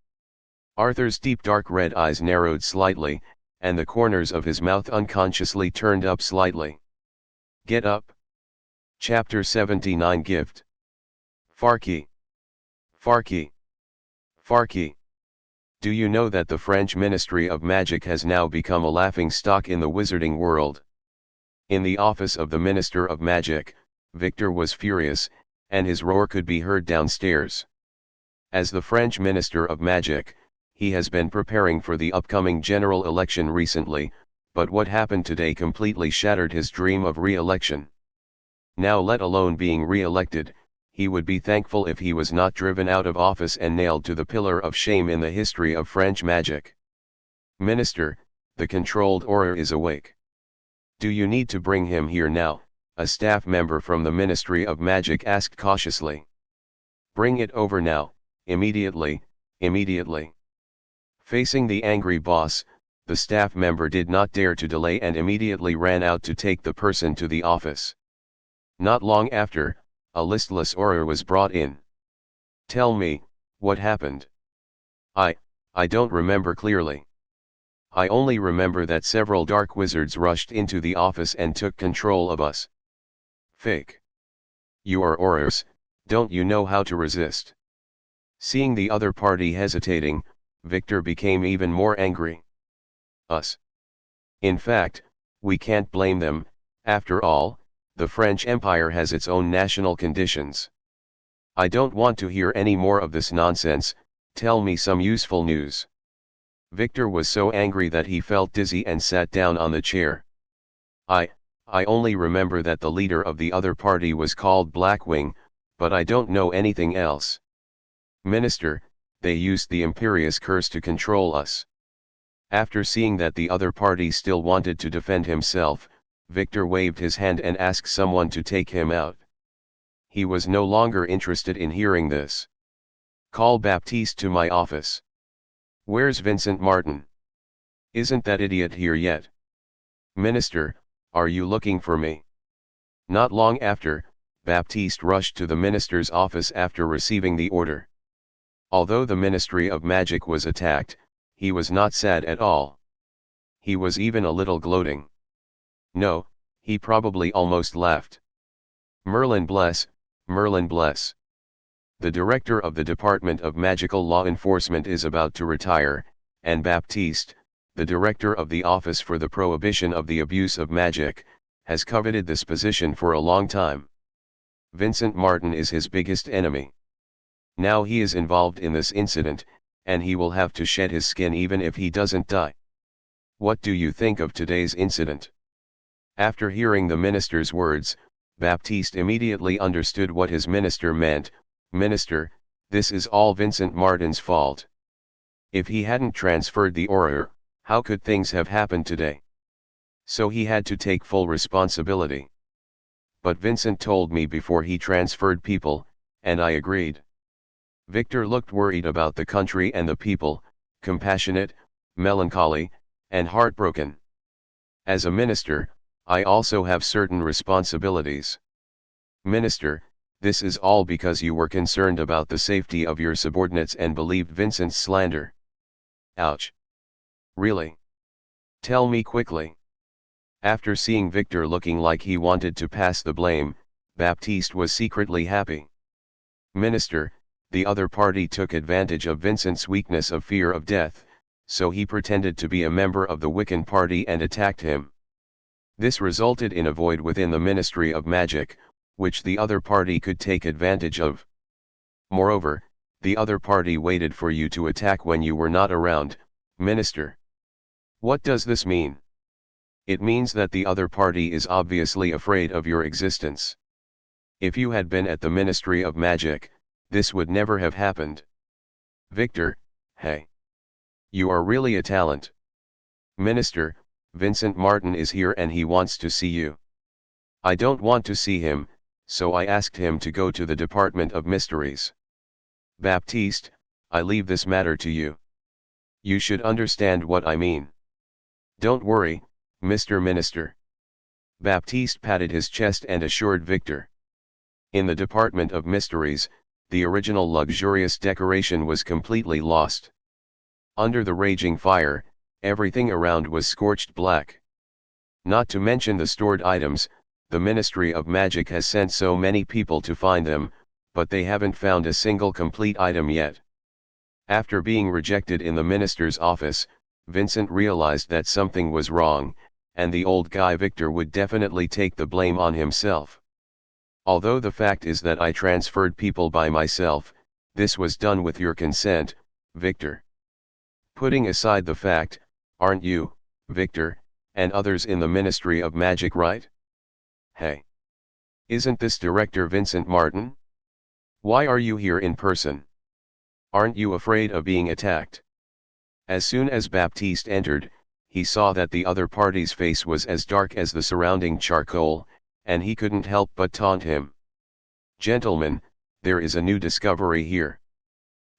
Arthur's deep dark red eyes narrowed slightly, and the corners of his mouth unconsciously turned up slightly. "Get up!" Chapter 79 Gift. Farki! Farki! Farki! Do you know that the French Ministry of Magic has now become a laughing stock in the wizarding world? In the office of the Minister of Magic, Victor was furious, and his roar could be heard downstairs. As the French Minister of Magic, he has been preparing for the upcoming general election recently, but what happened today completely shattered his dream of re-election. Now, let alone being re-elected, he would be thankful if he was not driven out of office and nailed to the pillar of shame in the history of French magic. "Minister, the controlled aura is awake. Do you need to bring him here now?" a staff member from the Ministry of Magic asked cautiously. "Bring it over now, immediately, immediately." Facing the angry boss, the staff member did not dare to delay and immediately ran out to take the person to the office. Not long after, a listless auror was brought in. "Tell me, what happened?" I don't remember clearly. I only remember that several dark wizards rushed into the office and took control of us." "Fake. You are aurors, don't you know how to resist?" Seeing the other party hesitating, Victor became even more angry. "Us? In fact, we can't blame them. After all, the French Empire has its own national conditions. I don't want to hear any more of this nonsense. Tell me some useful news." Victor was so angry that he felt dizzy and sat down on the chair. I only remember that the leader of the other party was called Blackwing, but I don't know anything else." "Minister, they used the Imperious Curse to control us." After seeing that the other party still wanted to defend himself, Victor waved his hand and asked someone to take him out. He was no longer interested in hearing this. "Call Baptiste to my office." "Where's Vincent Martin? Isn't that idiot here yet?" "Minister, are you looking for me?" Not long after, Baptiste rushed to the minister's office after receiving the order. Although the Ministry of Magic was attacked, he was not sad at all. He was even a little gloating. No, he probably almost laughed. Merlin bless, Merlin bless. The director of the Department of Magical Law Enforcement is about to retire, and Baptiste, the director of the Office for the Prohibition of the Abuse of Magic, has coveted this position for a long time. Vincent Martin is his biggest enemy. Now he is involved in this incident, and he will have to shed his skin even if he doesn't die. What do you think of today's incident? After hearing the minister's words, Baptiste immediately understood what his minister meant. "Minister, this is all Vincent Martin's fault. If he hadn't transferred the auror, how could things have happened today? So he had to take full responsibility. But Vincent told me before he transferred people, and I agreed." Victor looked worried about the country and the people, compassionate, melancholy, and heartbroken. "As a minister, I also have certain responsibilities." "Minister, this is all because you were concerned about the safety of your subordinates and believed Vincent's slander." "Ouch. Really? Tell me quickly." After seeing Victor looking like he wanted to pass the blame, Baptiste was secretly happy. "Minister, the other party took advantage of Vincent's weakness of fear of death, so he pretended to be a member of the Wiccan party and attacked him. This resulted in a void within the Ministry of Magic, which the other party could take advantage of. Moreover, the other party waited for you to attack when you were not around, Minister." "What does this mean?" "It means that the other party is obviously afraid of your existence. If you had been at the Ministry of Magic, this would never have happened." "Victor, hey. You are really a talent." "Minister, Vincent Martin is here and he wants to see you." "I don't want to see him, so I asked him to go to the Department of Mysteries." "Baptiste, I leave this matter to you. You should understand what I mean." "Don't worry, Mr. Minister." Baptiste patted his chest and assured Victor. In the Department of Mysteries, the original luxurious decoration was completely lost. Under the raging fire, everything around was scorched black. Not to mention the stored items, the Ministry of Magic has sent so many people to find them, but they haven't found a single complete item yet. After being rejected in the minister's office, Vincent realized that something was wrong, and the old guy Victor would definitely take the blame on himself. "Although the fact is that I transferred people by myself, this was done with your consent, Victor. Putting aside the fact, aren't you, Victor, and others in the Ministry of Magic right? Hey. Isn't this Director Vincent Martin? Why are you here in person? Aren't you afraid of being attacked?" As soon as Baptiste entered, he saw that the other party's face was as dark as the surrounding charcoal, and he couldn't help but taunt him. "Gentlemen, there is a new discovery here."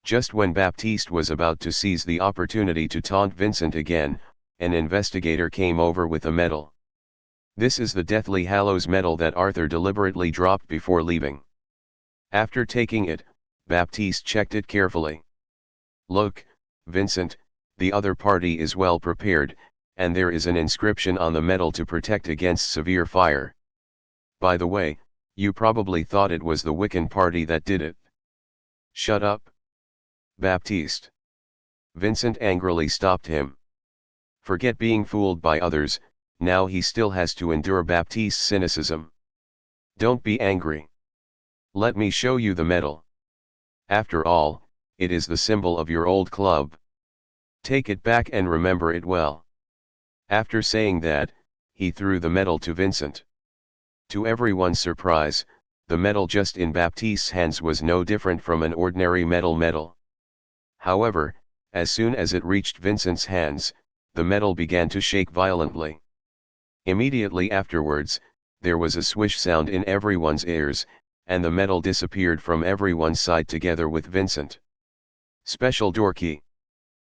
Just when Baptiste was about to seize the opportunity to taunt Vincent again, an investigator came over with a medal. This is the Deathly Hallows medal that Arthur deliberately dropped before leaving. After taking it, Baptiste checked it carefully. Look, Vincent, the other party is well prepared, and there is an inscription on the metal to protect against severe fire. By the way, you probably thought it was the Wiccan party that did it. Shut up, Baptiste. Vincent angrily stopped him. Forget being fooled by others, now he still has to endure Baptiste's cynicism. Don't be angry. Let me show you the medal. After all, it is the symbol of your old club. Take it back and remember it well. After saying that, he threw the medal to Vincent. To everyone's surprise, the medal just in Baptiste's hands was no different from an ordinary metal medal. However, as soon as it reached Vincent's hands, the medal began to shake violently. Immediately afterwards, there was a swish sound in everyone's ears, and the medal disappeared from everyone's sight together with Vincent. Special door key.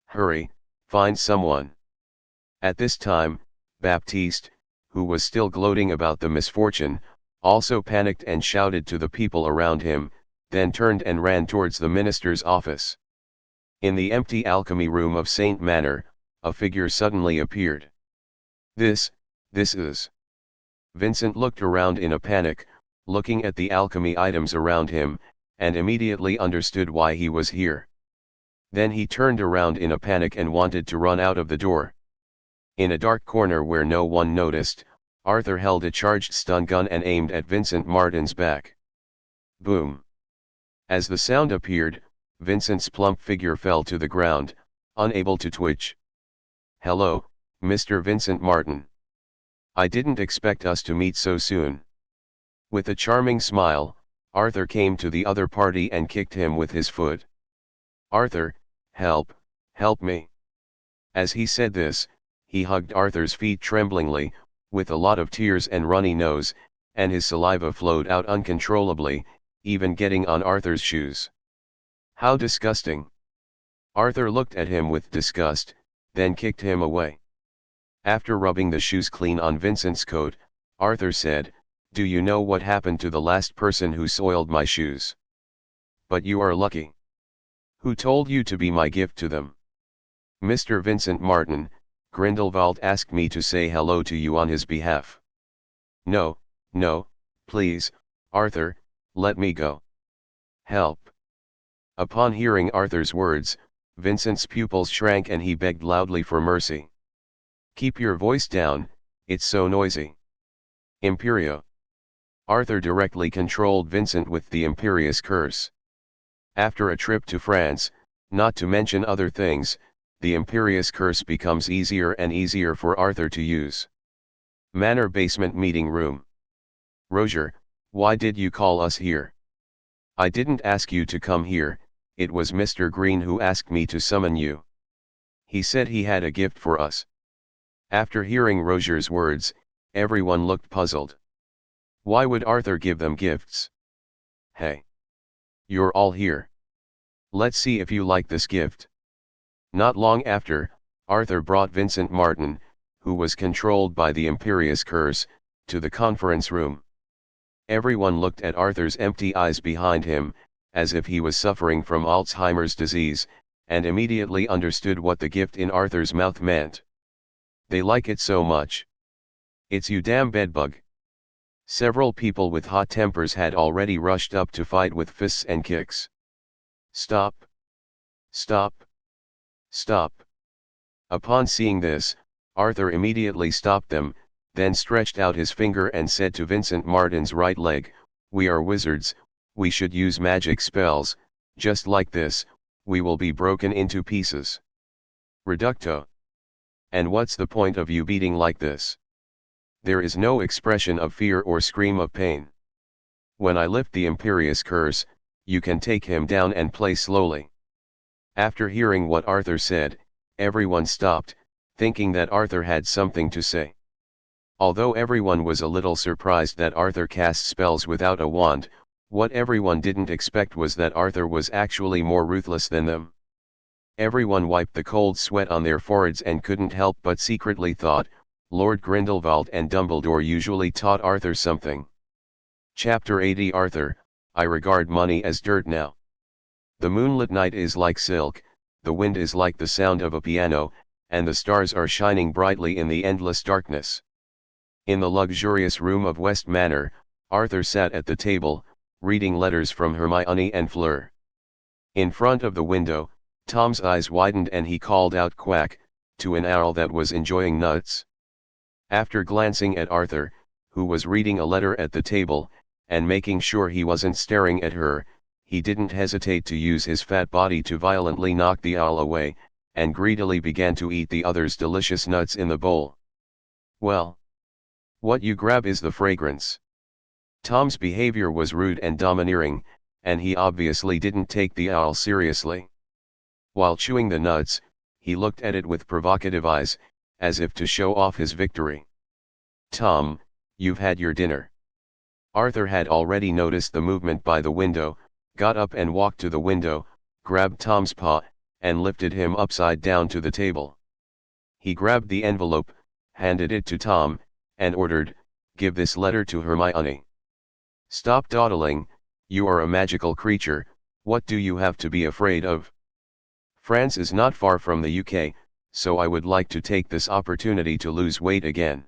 Hurry, find someone. At this time, Baptiste, who was still gloating about the misfortune, also panicked and shouted to the people around him, then turned and ran towards the minister's office. In the empty alchemy room of Saint Manor, a figure suddenly appeared. This is. Vincent looked around in a panic, looking at the alchemy items around him, and immediately understood why he was here. Then he turned around in a panic and wanted to run out of the door. In a dark corner where no one noticed, Arthur held a charged stun gun and aimed at Vincent Martin's back. Boom! As the sound appeared, Vincent's plump figure fell to the ground, unable to twitch. Hello, Mr. Vincent Martin. I didn't expect us to meet so soon. With a charming smile, Arthur came to the other party and kicked him with his foot. Arthur, help me. As he said this, he hugged Arthur's feet tremblingly, with a lot of tears and runny nose, and his saliva flowed out uncontrollably, even getting on Arthur's shoes. How disgusting! Arthur looked at him with disgust, then kicked him away. After rubbing the shoes clean on Vincent's coat, Arthur said, "Do you know what happened to the last person who soiled my shoes? But you are lucky. Who told you to be my gift to them?" "Mr. Vincent Martin, Grindelwald asked me to say hello to you on his behalf." No, please, Arthur, let me go. Help." Upon hearing Arthur's words, Vincent's pupils shrank and he begged loudly for mercy. "Keep your voice down, it's so noisy." Imperio. Arthur directly controlled Vincent with the Imperious Curse. After a trip to France, not to mention other things, the Imperious Curse becomes easier and easier for Arthur to use. Manor basement meeting room. "Roger, why did you call us here?" "I didn't ask you to come here, it was Mr. Green who asked me to summon you. He said he had a gift for us." After hearing Roger's words, everyone looked puzzled. Why would Arthur give them gifts? "Hey! You're all here. Let's see if you like this gift." Not long after, Arthur brought Vincent Martin, who was controlled by the Imperious Curse, to the conference room. Everyone looked at Arthur's empty eyes behind him, as if he was suffering from Alzheimer's disease, and immediately understood what the gift in Arthur's mouth meant. They like it so much. "It's you damn bedbug." Several people with hot tempers had already rushed up to fight with fists and kicks. "Stop! Stop! Stop!" Upon seeing this, Arthur immediately stopped them, then stretched out his finger and said to Vincent Martin's right leg, "We are wizards, we should use magic spells, just like this, we will be broken into pieces." Reducto. "And what's the point of you beating like this? There is no expression of fear or scream of pain. When I lift the Imperious Curse, you can take him down and play slowly." After hearing what Arthur said, everyone stopped, thinking that Arthur had something to say. Although everyone was a little surprised that Arthur cast spells without a wand, what everyone didn't expect was that Arthur was actually more ruthless than them. Everyone wiped the cold sweat on their foreheads and couldn't help but secretly thought, Lord Grindelwald and Dumbledore usually taught Arthur something. Chapter 80 Arthur, I regard money as dirt now. The moonlit night is like silk, the wind is like the sound of a piano, and the stars are shining brightly in the endless darkness. In the luxurious room of West Manor, Arthur sat at the table, reading letters from Hermione and Fleur. In front of the window, Tom's eyes widened and he called out "Quack" to an owl that was enjoying nuts. After glancing at Arthur, who was reading a letter at the table, and making sure he wasn't staring at her, he didn't hesitate to use his fat body to violently knock the owl away, and greedily began to eat the other's delicious nuts in the bowl. Well, what you grab is the fragrance. Tom's behavior was rude and domineering, and he obviously didn't take the owl seriously. While chewing the nuts, he looked at it with provocative eyes, as if to show off his victory. "Tom, you've had your dinner." Arthur had already noticed the movement by the window, got up and walked to the window, grabbed Tom's paw, and lifted him upside down to the table. He grabbed the envelope, handed it to Tom, and ordered, "Give this letter to Hermione. Stop dawdling, you are a magical creature, what do you have to be afraid of? France is not far from the UK, so I would like to take this opportunity to lose weight again."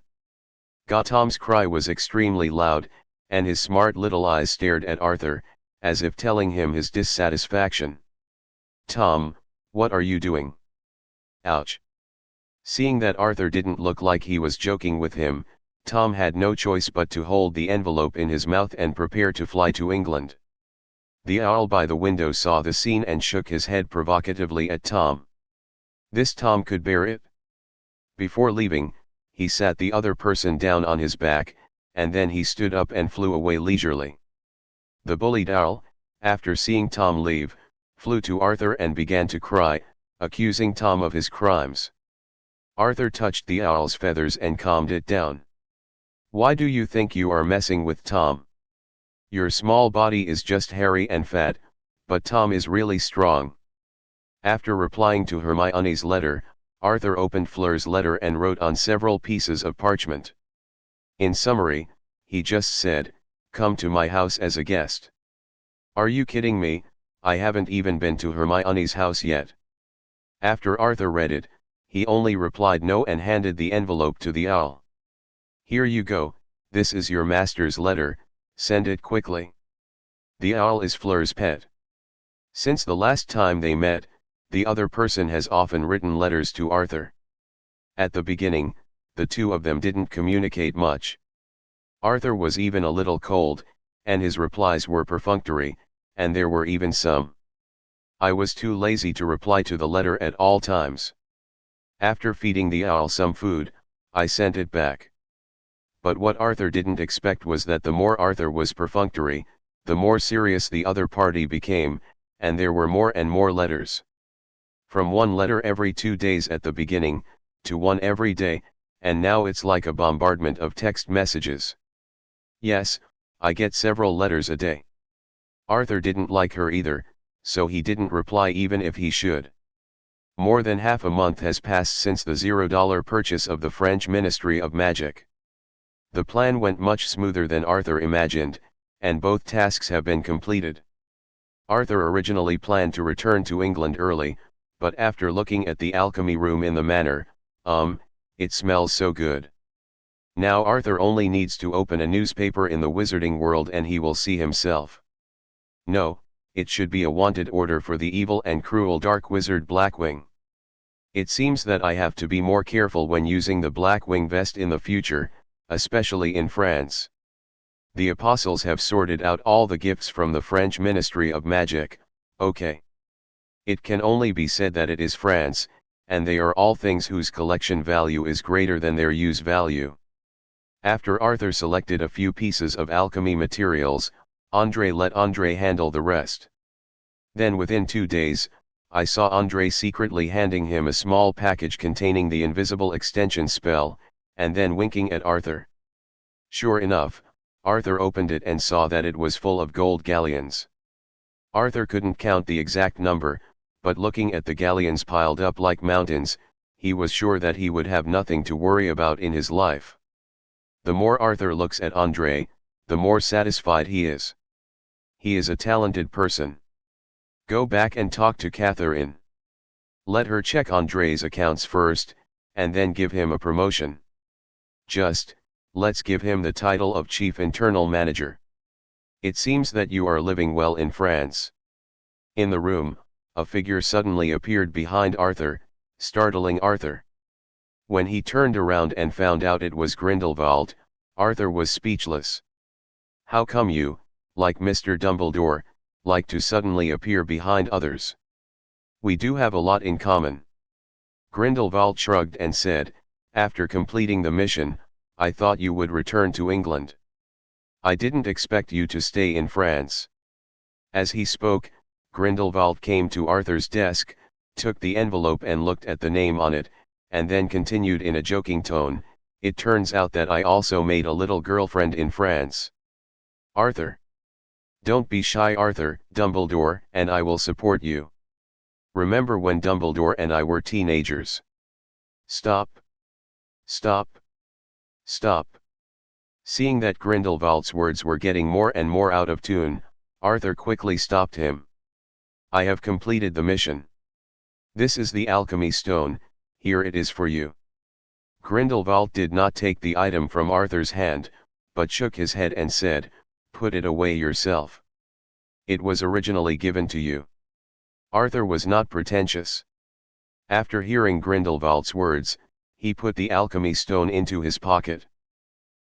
Tom's cry was extremely loud, and his smart little eyes stared at Arthur, as if telling him his dissatisfaction. "Tom, what are you doing?" "Ouch." Seeing that Arthur didn't look like he was joking with him, Tom had no choice but to hold the envelope in his mouth and prepare to fly to England. The owl by the window saw the scene and shook his head provocatively at Tom. This Tom could bear it. Before leaving, he sat the other person down on his back, and then he stood up and flew away leisurely. The bullied owl, after seeing Tom leave, flew to Arthur and began to cry, accusing Tom of his crimes. Arthur touched the owl's feathers and calmed it down. "Why do you think you are messing with Tom? Your small body is just hairy and fat, but Tom is really strong." After replying to Hermione's letter, Arthur opened Fleur's letter and wrote on several pieces of parchment. In summary, he just said, "Come to my house as a guest." "Are you kidding me? I haven't even been to Hermione's house yet." After Arthur read it, he only replied no and handed the envelope to the owl. "Here you go, this is your master's letter, send it quickly." The owl is Fleur's pet. Since the last time they met, the other person has often written letters to Arthur. At the beginning, the two of them didn't communicate much. Arthur was even a little cold, and his replies were perfunctory, and there were even some. I was too lazy to reply to the letter at all times. After feeding the owl some food, I sent it back. But what Arthur didn't expect was that the more Arthur was perfunctory, the more serious the other party became, and there were more and more letters. From one letter every 2 days at the beginning, to one every day, and now it's like a bombardment of text messages. Yes, I get several letters a day. Arthur didn't like her either, so he didn't reply even if he should. More than half a month has passed since the $0 purchase of the French Ministry of Magic. The plan went much smoother than Arthur imagined, and both tasks have been completed. Arthur originally planned to return to England early, but after looking at the alchemy room in the manor, it smells so good. Now Arthur only needs to open a newspaper in the wizarding world and he will see himself. No, it should be a wanted order for the evil and cruel dark wizard Blackwing. It seems that I have to be more careful when using the Blackwing vest in the future, especially in France. The apostles have sorted out all the gifts from the French Ministry of Magic, okay. It can only be said that it is France, and they are all things whose collection value is greater than their use value. After Arthur selected a few pieces of alchemy materials, André let André handle the rest. Then within 2 days, I saw André secretly handing him a small package containing the invisible extension spell, and then winking at Arthur. Sure enough, Arthur opened it and saw that it was full of gold galleons. Arthur couldn't count the exact number, but looking at the galleons piled up like mountains, he was sure that he would have nothing to worry about in his life. The more Arthur looks at André, the more satisfied he is. he is a talented person. Go back and talk to Catherine. Let her check Andre's accounts first, and then give him a promotion. Just, let's give him the title of Chief Internal Manager. It seems that you are living well in France. In the room, a figure suddenly appeared behind Arthur, startling Arthur. When he turned around and found out it was Grindelwald, Arthur was speechless. How come you, like Mr. Dumbledore, like to suddenly appear behind others? We do have a lot in common. Grindelwald shrugged and said, after completing the mission, I thought you would return to England. I didn't expect you to stay in France. As he spoke, Grindelwald came to Arthur's desk, took the envelope and looked at the name on it, and then continued in a joking tone, it turns out that I also made a little girlfriend in France. Arthur. Don't be shy, Arthur, Dumbledore and I will support you. Remember when Dumbledore and I were teenagers? Stop. Stop. Stop. Seeing that Grindelwald's words were getting more and more out of tune, Arthur quickly stopped him. I have completed the mission. This is the alchemy stone, here it is for you. Grindelwald did not take the item from Arthur's hand, but shook his head and said, put it away yourself. It was originally given to you. Arthur was not pretentious. After hearing Grindelwald's words, he put the alchemy stone into his pocket.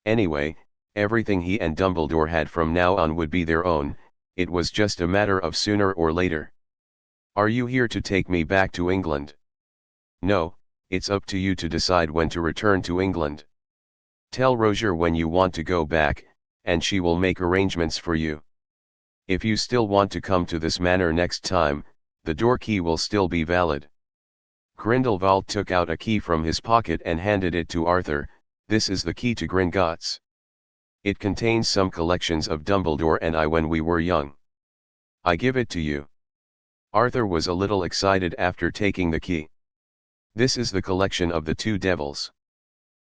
Anyway, everything he and Dumbledore had from now on would be their own, it was just a matter of sooner or later. Are you here to take me back to England? No, it's up to you to decide when to return to England. Tell Rozier when you want to go back, and she will make arrangements for you. If you still want to come to this manor next time, the door key will still be valid. Grindelwald took out a key from his pocket and handed it to Arthur. This is the key to Gringotts. It contains some collections of Dumbledore and I when we were young. I give it to you. Arthur was a little excited after taking the key. This is the collection of the two devils.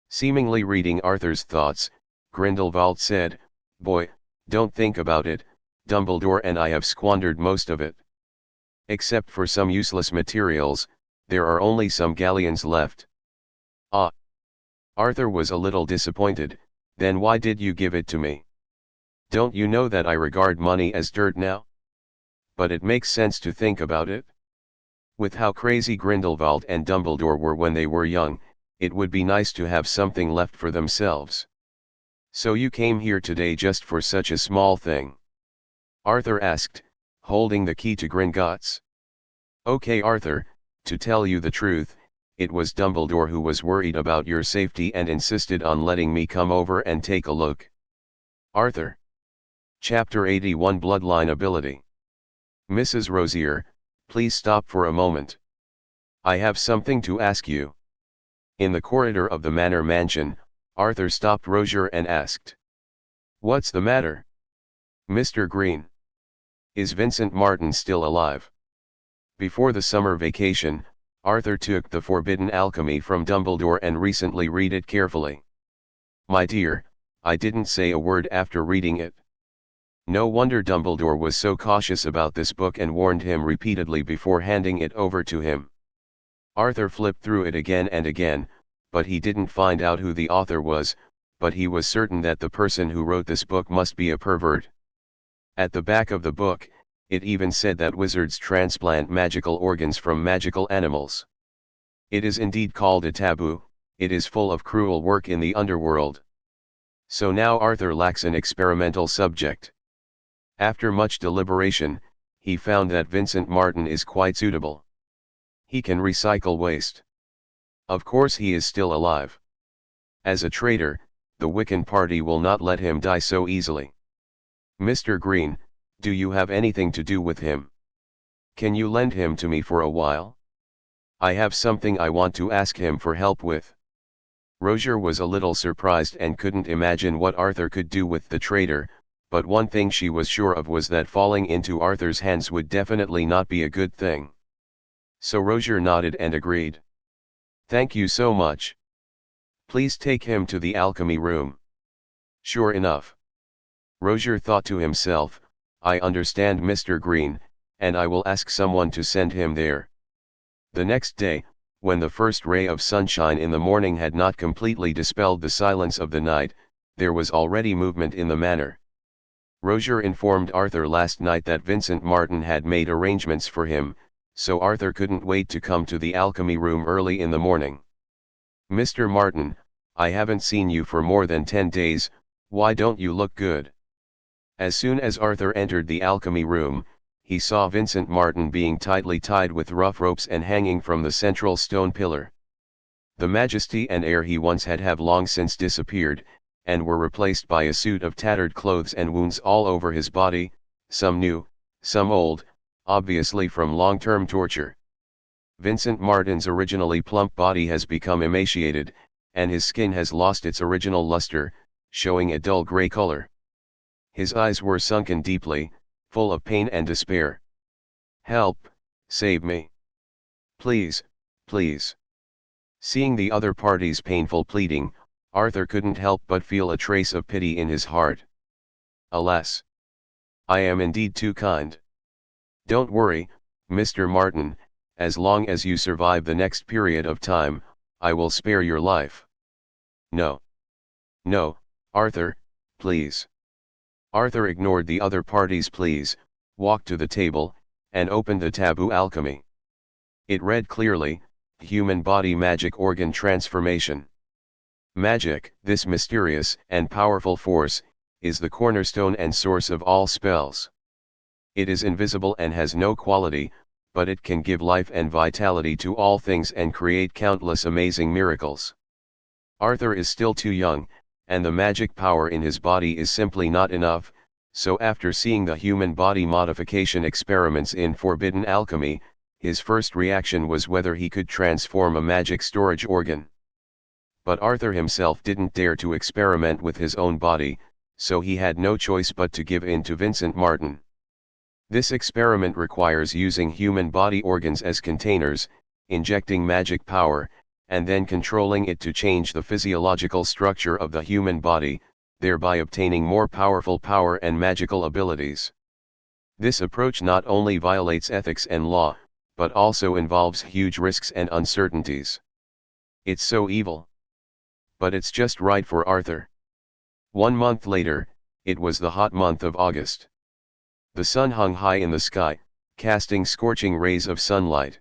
Seemingly reading Arthur's thoughts, Grindelwald said, Boy, don't think about it, Dumbledore and I have squandered most of it. Except for some useless materials, there are only some galleons left. Ah! Arthur was a little disappointed. Then why did you give it to me? Don't you know that I regard money as dirt now? But it makes sense to think about it. With how crazy Grindelwald and Dumbledore were when they were young, it would be nice to have something left for themselves. So you came here today just for such a small thing? Arthur asked, holding the key to Gringotts. Okay, Arthur, to tell you the truth, it was Dumbledore who was worried about your safety and insisted on letting me come over and take a look. Arthur. Chapter 81 Bloodline Ability. Mrs. Rozier, please stop for a moment. I have something to ask you. In the corridor of the manor mansion, Arthur stopped Rozier and asked. What's the matter? Mr. Green. Is Vincent Martin still alive? Before the summer vacation, Arthur took the Forbidden Alchemy from Dumbledore and recently read it carefully. My dear, I didn't say a word after reading it. No wonder Dumbledore was so cautious about this book and warned him repeatedly before handing it over to him. Arthur flipped through it again and again, but he didn't find out who the author was, but he was certain that the person who wrote this book must be a pervert. At the back of the book, it even said that wizards transplant magical organs from magical animals. It is indeed called a taboo, it is full of cruel work in the underworld. So now Arthur lacks an experimental subject. After much deliberation, he found that Vincent Martin is quite suitable. He can recycle waste. Of course he is still alive. As a traitor, the Wiccan party will not let him die so easily. Mr. Green, do you have anything to do with him? Can you lend him to me for a while? I have something I want to ask him for help with. Rozier was a little surprised and couldn't imagine what Arthur could do with the traitor, but one thing she was sure of was that falling into Arthur's hands would definitely not be a good thing. So Rozier nodded and agreed. Thank you so much. Please take him to the alchemy room. Sure enough. Rozier thought to himself, I understand, Mr. Green, and I will ask someone to send him there. The next day, when the first ray of sunshine in the morning had not completely dispelled the silence of the night, there was already movement in the manor. Rozier informed Arthur last night that Vincent Martin had made arrangements for him, so Arthur couldn't wait to come to the alchemy room early in the morning. "Mr. Martin, I haven't seen you for more than 10 days, why don't you look good?" As soon as Arthur entered the alchemy room, he saw Vincent Martin being tightly tied with rough ropes and hanging from the central stone pillar. The majesty and air he once had have long since disappeared, and were replaced by a suit of tattered clothes and wounds all over his body, some new, some old, obviously from long-term torture. Vincent Martin's originally plump body has become emaciated, and his skin has lost its original luster, showing a dull gray color. His eyes were sunken deeply, full of pain and despair. "Help, save me. Please, please." Seeing the other party's painful pleading, Arthur couldn't help but feel a trace of pity in his heart. "Alas! I am indeed too kind. Don't worry, Mr. Martin, as long as you survive the next period of time, I will spare your life." "No. No, Arthur, please." Arthur ignored the other party's pleas, walked to the table, and opened the taboo alchemy. It read clearly, "Human body magic organ transformation." Magic, this mysterious and powerful force, is the cornerstone and source of all spells. It is invisible and has no quality, but it can give life and vitality to all things and create countless amazing miracles. Arthur is still too young, and the magic power in his body is simply not enough, so after seeing the human body modification experiments in Forbidden Alchemy, his first reaction was whether he could transform a magic storage organ. But Arthur himself didn't dare to experiment with his own body, so he had no choice but to give in to Vincent Martin. This experiment requires using human body organs as containers, injecting magic power, and then controlling it to change the physiological structure of the human body, thereby obtaining more powerful power and magical abilities. This approach not only violates ethics and law, but also involves huge risks and uncertainties. It's so evil. But it's just right for Arthur. 1 month later, it was the hot month of August. The sun hung high in the sky, casting scorching rays of sunlight.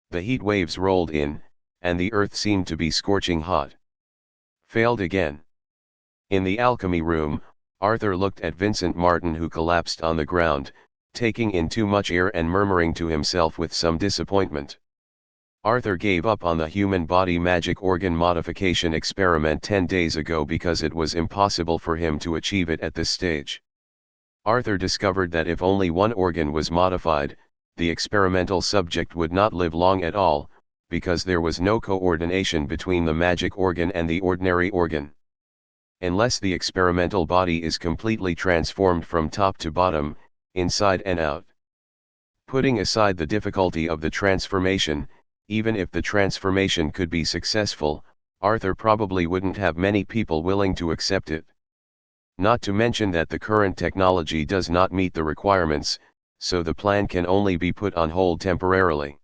The heat waves rolled in, and the earth seemed to be scorching hot. Failed again. In the alchemy room, Arthur looked at Vincent Martin, who collapsed on the ground, taking in too much air and murmuring to himself with some disappointment. Arthur gave up on the human body magic organ modification experiment 10 days ago because it was impossible for him to achieve it at this stage. Arthur discovered that if only one organ was modified, the experimental subject would not live long at all, because there was no coordination between the magic organ and the ordinary organ. Unless the experimental body is completely transformed from top to bottom, inside and out. Putting aside the difficulty of the transformation, even if the transformation could be successful, Arthur probably wouldn't have many people willing to accept it. Not to mention that the current technology does not meet the requirements, so the plan can only be put on hold temporarily.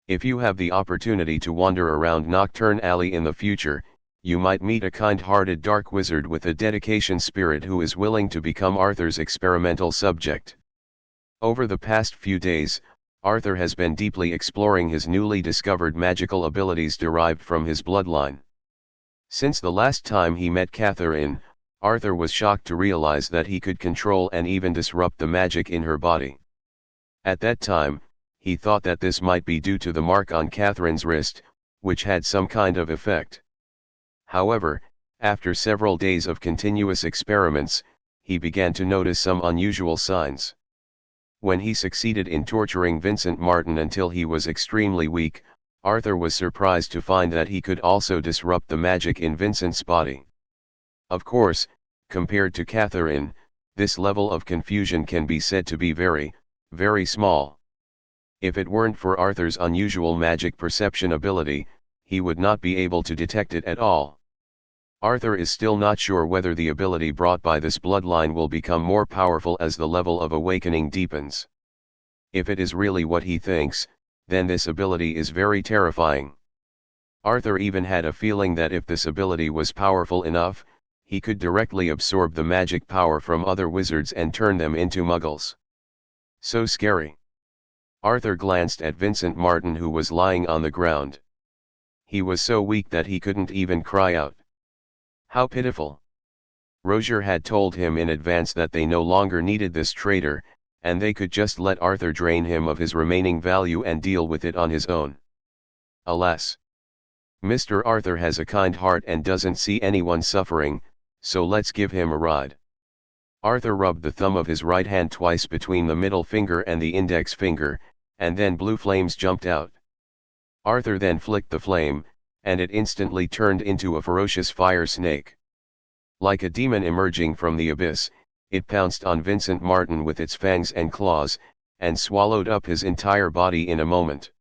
If you have the opportunity to wander around Nocturne Alley in the future, you might meet a kind-hearted dark wizard with a dedication spirit who is willing to become Arthur's experimental subject. Over the past few days, Arthur has been deeply exploring his newly discovered magical abilities derived from his bloodline. Since the last time he met Catherine, Arthur was shocked to realize that he could control and even disrupt the magic in her body. At that time, he thought that this might be due to the mark on Catherine's wrist, which had some kind of effect. However, after several days of continuous experiments, he began to notice some unusual signs. When he succeeded in torturing Vincent Martin until he was extremely weak, Arthur was surprised to find that he could also disrupt the magic in Vincent's body. Of course, compared to Catherine, this level of confusion can be said to be very, very small. If it weren't for Arthur's unusual magic perception ability, he would not be able to detect it at all. Arthur is still not sure whether the ability brought by this bloodline will become more powerful as the level of awakening deepens. If it is really what he thinks, then this ability is very terrifying. Arthur even had a feeling that if this ability was powerful enough, he could directly absorb the magic power from other wizards and turn them into muggles. So scary. Arthur glanced at Vincent Martin, who was lying on the ground. He was so weak that he couldn't even cry out. How pitiful. Rozier had told him in advance that they no longer needed this traitor, and they could just let Arthur drain him of his remaining value and deal with it on his own. Alas! Mr. Arthur has a kind heart and doesn't see anyone suffering, so let's give him a ride. Arthur rubbed the thumb of his right hand twice between the middle finger and the index finger, and then blue flames jumped out. Arthur then flicked the flame, and it instantly turned into a ferocious fire snake. Like a demon emerging from the abyss, it pounced on Vincent Martin with its fangs and claws, and swallowed up his entire body in a moment.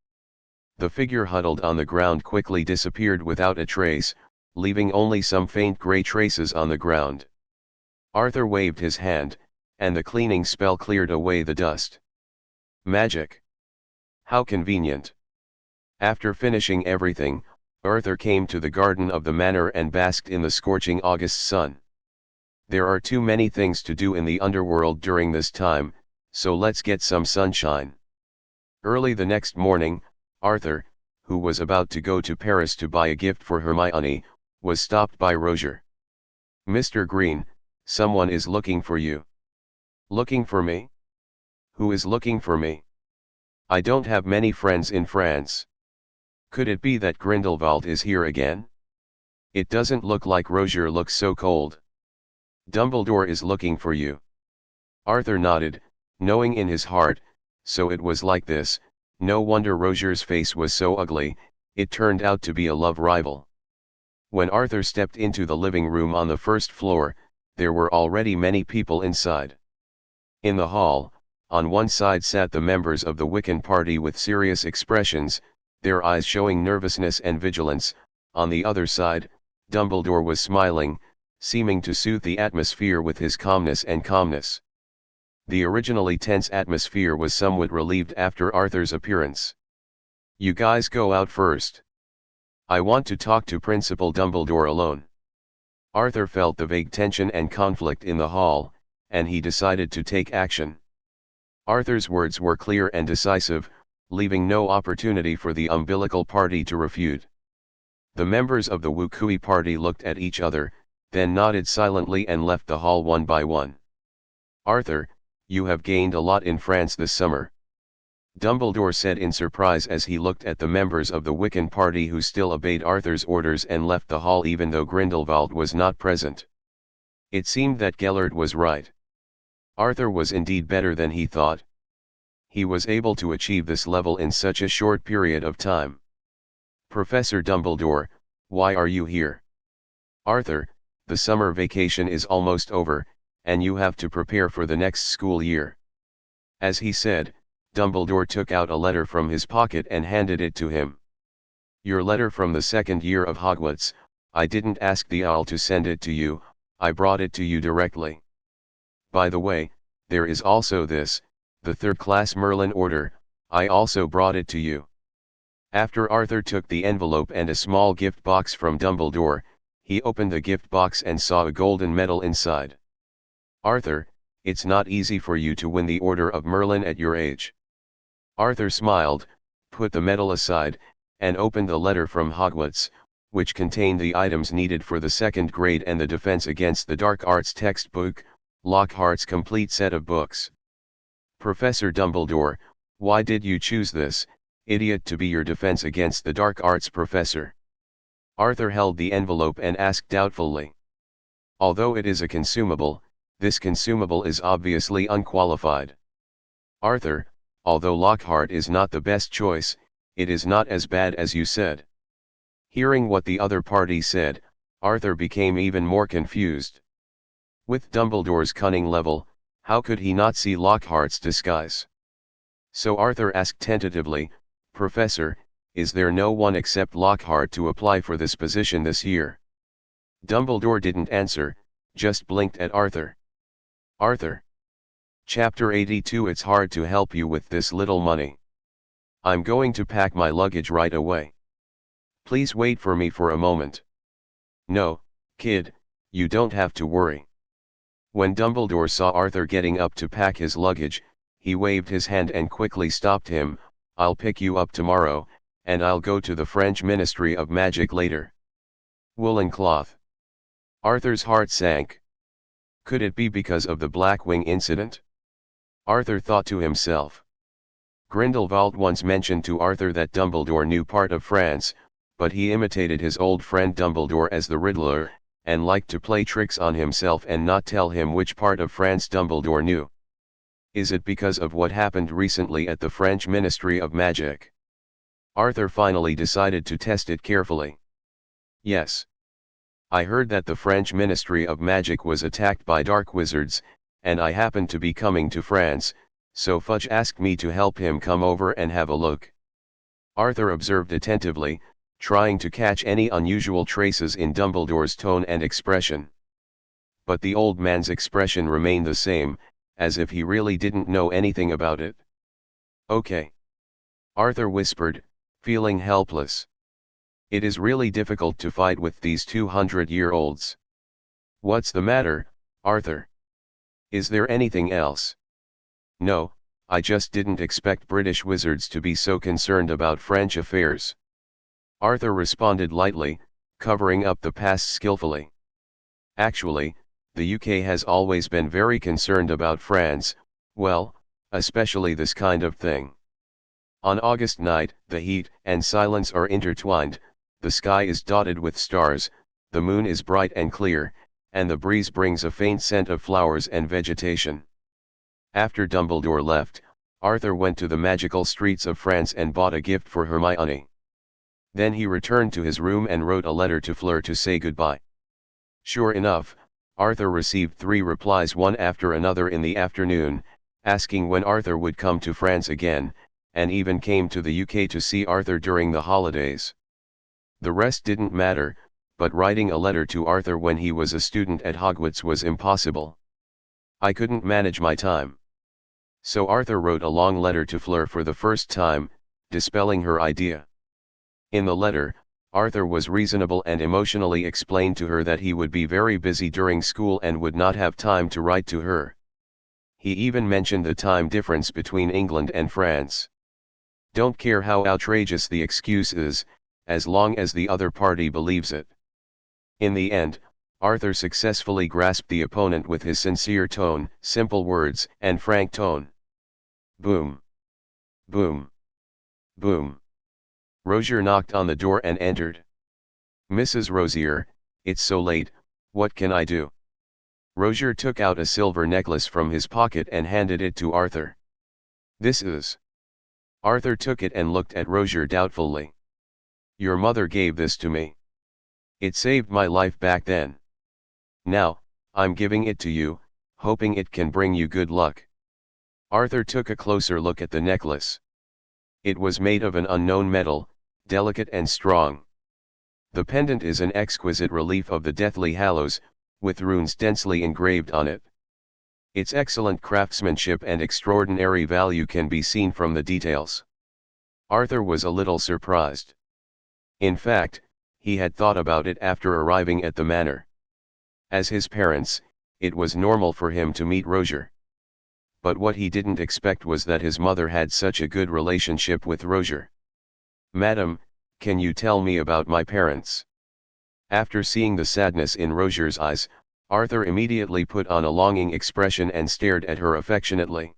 The figure huddled on the ground quickly disappeared without a trace, leaving only some faint gray traces on the ground. Arthur waved his hand, and the cleaning spell cleared away the dust. Magic! How convenient! After finishing everything, Arthur came to the garden of the manor and basked in the scorching August sun. There are too many things to do in the underworld during this time, so let's get some sunshine. Early the next morning, Arthur, who was about to go to Paris to buy a gift for Hermione, was stopped by Rozier. "Mr. Green, someone is looking for you." "Looking for me? Who is looking for me? I don't have many friends in France. Could it be that Grindelwald is here again? It doesn't look like." Rozier looks so cold. "Dumbledore is looking for you." Arthur nodded, knowing in his heart, so it was like this. No wonder Rozier's face was so ugly, it turned out to be a love rival. When Arthur stepped into the living room on the first floor, there were already many people inside. In the hall, on one side sat the members of the Wiccan party with serious expressions, their eyes showing nervousness and vigilance. On the other side, Dumbledore was smiling, seeming to soothe the atmosphere with his calmness. The originally tense atmosphere was somewhat relieved after Arthur's appearance. "You guys go out first. I want to talk to Principal Dumbledore alone." Arthur felt the vague tension and conflict in the hall, and he decided to take action. Arthur's words were clear and decisive, leaving no opportunity for the umbilical party to refute. The members of the Wukui party looked at each other, then nodded silently and left the hall one by one. "Arthur, you have gained a lot in France this summer," Dumbledore said in surprise as he looked at the members of the Wiccan party who still obeyed Arthur's orders and left the hall even though Grindelwald was not present. It seemed that Gellert was right. Arthur was indeed better than he thought. He was able to achieve this level in such a short period of time. "Professor Dumbledore, why are you here?" "Arthur, the summer vacation is almost over, and you have to prepare for the next school year." As he said, Dumbledore took out a letter from his pocket and handed it to him. "Your letter from the second year of Hogwarts. I didn't ask the owl to send it to you, I brought it to you directly. By the way, there is also this, the third-class Merlin order, I also brought it to you." After Arthur took the envelope and a small gift box from Dumbledore, he opened the gift box and saw a golden medal inside. "Arthur, it's not easy for you to win the Order of Merlin at your age." Arthur smiled, put the medal aside, and opened the letter from Hogwarts, which contained the items needed for the second grade and the Defense Against the Dark Arts textbook, Lockhart's complete set of books. "Professor Dumbledore, why did you choose this, idiot, to be your Defense Against the Dark Arts professor?" Arthur held the envelope and asked doubtfully. "Although it is a consumable, this consumable is obviously unqualified." "Arthur, although Lockhart is not the best choice, it is not as bad as you said." Hearing what the other party said, Arthur became even more confused. With Dumbledore's cunning level, how could he not see Lockhart's disguise? So Arthur asked tentatively, "Professor, is there no one except Lockhart to apply for this position this year?" Dumbledore didn't answer, just blinked at Arthur. Arthur. Chapter 82. It's hard to help you with this little money. I'm going to pack my luggage right away. Please wait for me for a moment. No, kid, you don't have to worry. When Dumbledore saw Arthur getting up to pack his luggage, he waved his hand and quickly stopped him. I'll pick you up tomorrow, and I'll go to the French Ministry of Magic later. Woolen cloth. Arthur's heart sank. Could it be because of the Blackwing incident? Arthur thought to himself. Grindelwald once mentioned to Arthur that Dumbledore knew part of France, but he imitated his old friend Dumbledore as the Riddler, and liked to play tricks on himself and not tell him which part of France Dumbledore knew. Is it because of what happened recently at the French Ministry of Magic? Arthur finally decided to test it carefully. Yes. I heard that the French Ministry of Magic was attacked by dark wizards, and I happened to be coming to France, so Fudge asked me to help him come over and have a look. Arthur observed attentively, trying to catch any unusual traces in Dumbledore's tone and expression. But the old man's expression remained the same, as if he really didn't know anything about it. Okay. Arthur whispered, feeling helpless. It is really difficult to fight with these 200-year-olds. What's the matter, Arthur? Is there anything else? No, I just didn't expect British wizards to be so concerned about French affairs. Arthur responded lightly, covering up the past skillfully. Actually, the UK has always been very concerned about France, well, especially this kind of thing. On August night, the heat and silence are intertwined, the sky is dotted with stars, the moon is bright and clear, and the breeze brings a faint scent of flowers and vegetation. After Dumbledore left, Arthur went to the magical streets of France and bought a gift for Hermione. Then he returned to his room and wrote a letter to Fleur to say goodbye. Sure enough, Arthur received 3 replies one after another in the afternoon, asking when Arthur would come to France again, and even came to the UK to see Arthur during the holidays. The rest didn't matter, but writing a letter to Arthur when he was a student at Hogwarts was impossible. I couldn't manage my time. So Arthur wrote a long letter to Fleur for the first time, dispelling her idea. In the letter, Arthur was reasonable and emotionally explained to her that he would be very busy during school and would not have time to write to her. He even mentioned the time difference between England and France. Don't care how outrageous the excuse is, as long as the other party believes it. In the end, Arthur successfully grasped the opponent with his sincere tone, simple words, and frank tone. Boom. Boom. Boom. Rozier knocked on the door and entered. Mrs. Rozier, it's so late, what can I do? Rozier took out a silver necklace from his pocket and handed it to Arthur. This is. Arthur took it and looked at Rozier doubtfully. Your mother gave this to me. It saved my life back then. Now, I'm giving it to you, hoping it can bring you good luck. Arthur took a closer look at the necklace. It was made of an unknown metal, delicate and strong. The pendant is an exquisite relief of the Deathly Hallows, with runes densely engraved on it. Its excellent craftsmanship and extraordinary value can be seen from the details. Arthur was a little surprised. In fact, he had thought about it after arriving at the manor. As his parents, it was normal for him to meet Rozier. But what he didn't expect was that his mother had such a good relationship with Rozier. Madam, can you tell me about my parents? After seeing the sadness in Rozier's eyes, Arthur immediately put on a longing expression and stared at her affectionately.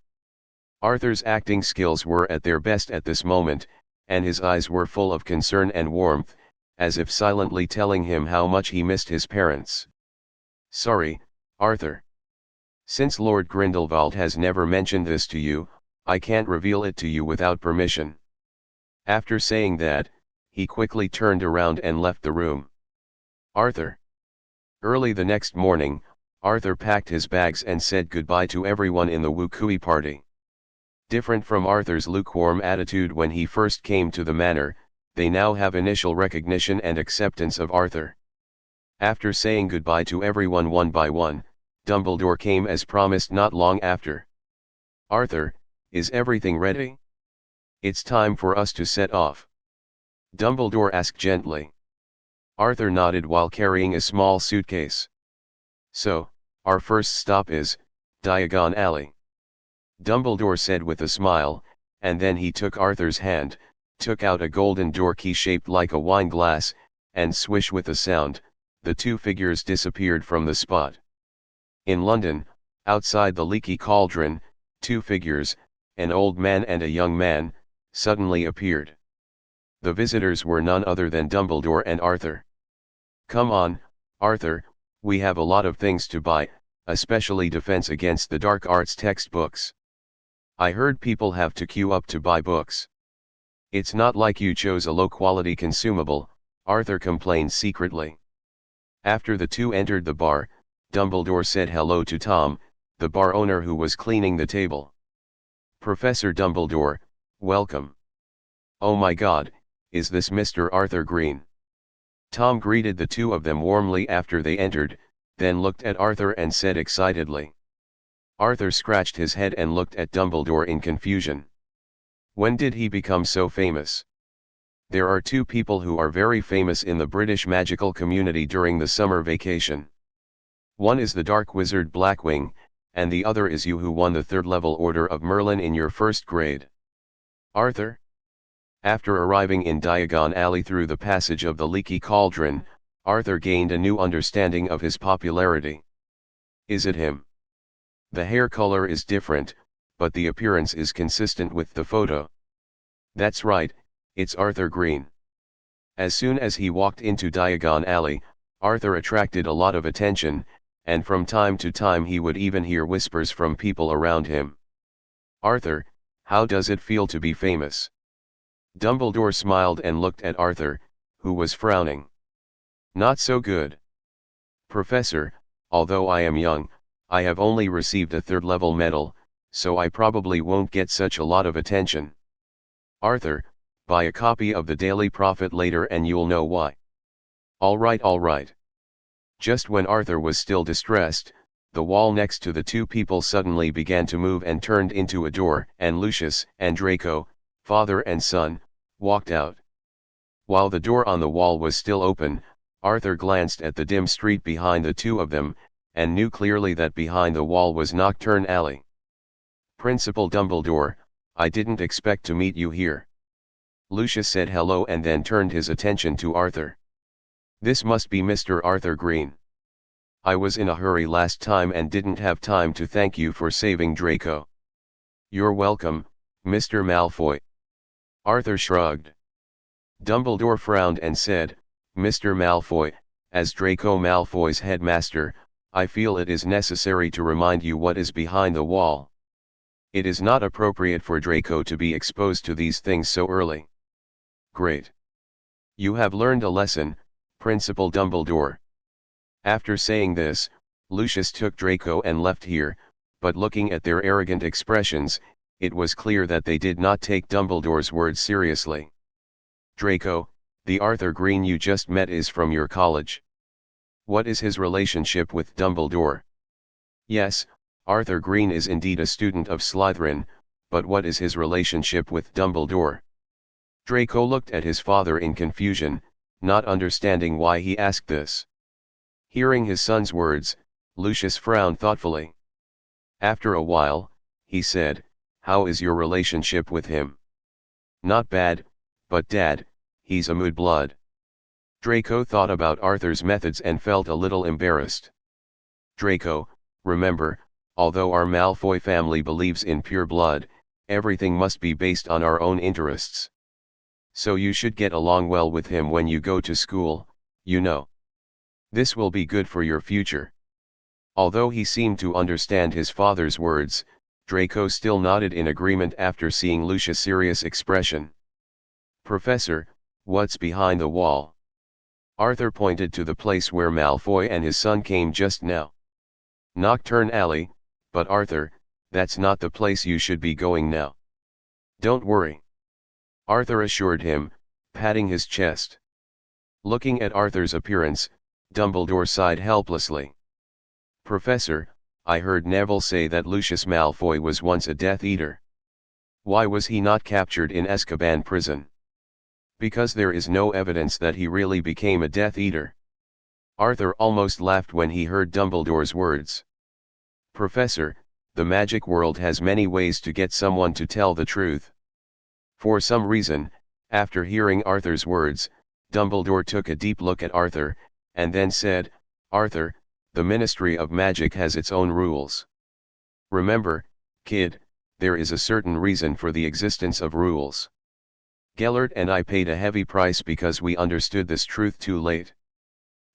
Arthur's acting skills were at their best at this moment, and his eyes were full of concern and warmth, as if silently telling him how much he missed his parents. Sorry, Arthur. Since Lord Grindelwald has never mentioned this to you, I can't reveal it to you without permission. After saying that, he quickly turned around and left the room. Arthur. Early the next morning, Arthur packed his bags and said goodbye to everyone in the Wukui party. Different from Arthur's lukewarm attitude when he first came to the manor, they now have initial recognition and acceptance of Arthur. After saying goodbye to everyone one by one, Dumbledore came as promised not long after. "Arthur, is everything ready? It's time for us to set off," Dumbledore asked gently. Arthur nodded while carrying a small suitcase. "So, our first stop is Diagon Alley," Dumbledore said with a smile, and then he took Arthur's hand, took out a golden door key shaped like a wine glass, and swish with a sound, the two figures disappeared from the spot. In London, outside the Leaky Cauldron, two figures, an old man and a young man, suddenly appeared. The visitors were none other than Dumbledore and Arthur. "Come on, Arthur, we have a lot of things to buy, especially Defense Against the Dark Arts textbooks. I heard people have to queue up to buy books." "It's not like you chose a low-quality consumable," Arthur complained secretly. After the two entered the bar, Dumbledore said hello to Tom, the bar owner who was cleaning the table. "Professor Dumbledore, welcome." "Oh my God, is this Mr. Arthur Green?" Tom greeted the two of them warmly after they entered, then looked at Arthur and said excitedly. Arthur scratched his head and looked at Dumbledore in confusion. When did he become so famous? There are two people who are very famous in the British magical community during the summer vacation. One is the Dark Wizard Blackwing, and the other is you who won the 3rd level Order of Merlin in your 1st grade. Arthur? After arriving in Diagon Alley through the passage of the Leaky Cauldron, Arthur gained a new understanding of his popularity. Is it him? The hair color is different, but the appearance is consistent with the photo. That's right, it's Arthur Green. As soon as he walked into Diagon Alley, Arthur attracted a lot of attention, and from time to time he would even hear whispers from people around him. "Arthur, how does it feel to be famous?" Dumbledore smiled and looked at Arthur, who was frowning. "Not so good. Professor, although I am young, I have only received a 3rd level medal, so I probably won't get such a lot of attention." "Arthur, buy a copy of the Daily Prophet later and you'll know why." All right. Just when Arthur was still distressed, the wall next to the two people suddenly began to move and turned into a door, and Lucius and Draco, father and son, walked out. While the door on the wall was still open, Arthur glanced at the dim street behind the two of them, and knew clearly that behind the wall was Knockturn Alley. "Principal Dumbledore, I didn't expect to meet you here." Lucius said hello and then turned his attention to Arthur. "This must be Mr. Arthur Green. I was in a hurry last time and didn't have time to thank you for saving Draco." "You're welcome, Mr. Malfoy." Arthur shrugged. Dumbledore frowned and said, "Mr. Malfoy, as Draco Malfoy's headmaster, I feel it is necessary to remind you what is behind the wall. It is not appropriate for Draco to be exposed to these things so early." "Great. You have learned a lesson, Principal Dumbledore." After saying this, Lucius took Draco and left here, but looking at their arrogant expressions, it was clear that they did not take Dumbledore's words seriously. "Draco, the Arthur Green you just met is from your college. What is his relationship with Dumbledore?" "Yes, Arthur Green is indeed a student of Slytherin, but what is his relationship with Dumbledore?" Draco looked at his father in confusion, not understanding why he asked this. Hearing his son's words, Lucius frowned thoughtfully. After a while, he said, "How is your relationship with him?" "Not bad, but Dad, he's a mudblood." Draco thought about Arthur's methods and felt a little embarrassed. "Draco, remember, although our Malfoy family believes in pure blood, everything must be based on our own interests. So you should get along well with him when you go to school, you know. This will be good for your future." Although he seemed to understand his father's words, Draco still nodded in agreement after seeing Lucius' serious expression. "Professor, what's behind the wall?" Arthur pointed to the place where Malfoy and his son came just now. "Knockturn Alley, but Arthur, that's not the place you should be going now." "Don't worry," Arthur assured him, patting his chest. Looking at Arthur's appearance, Dumbledore sighed helplessly. Professor, I heard Neville say that Lucius Malfoy was once a Death Eater. Why was he not captured in Azkaban prison? Because there is no evidence that he really became a Death Eater. Arthur almost laughed when he heard Dumbledore's words. Professor, the magic world has many ways to get someone to tell the truth. For some reason, after hearing Arthur's words, Dumbledore took a deep look at Arthur, and then said, Arthur, the Ministry of Magic has its own rules. Remember, kid, there is a certain reason for the existence of rules. Gellert and I paid a heavy price because we understood this truth too late.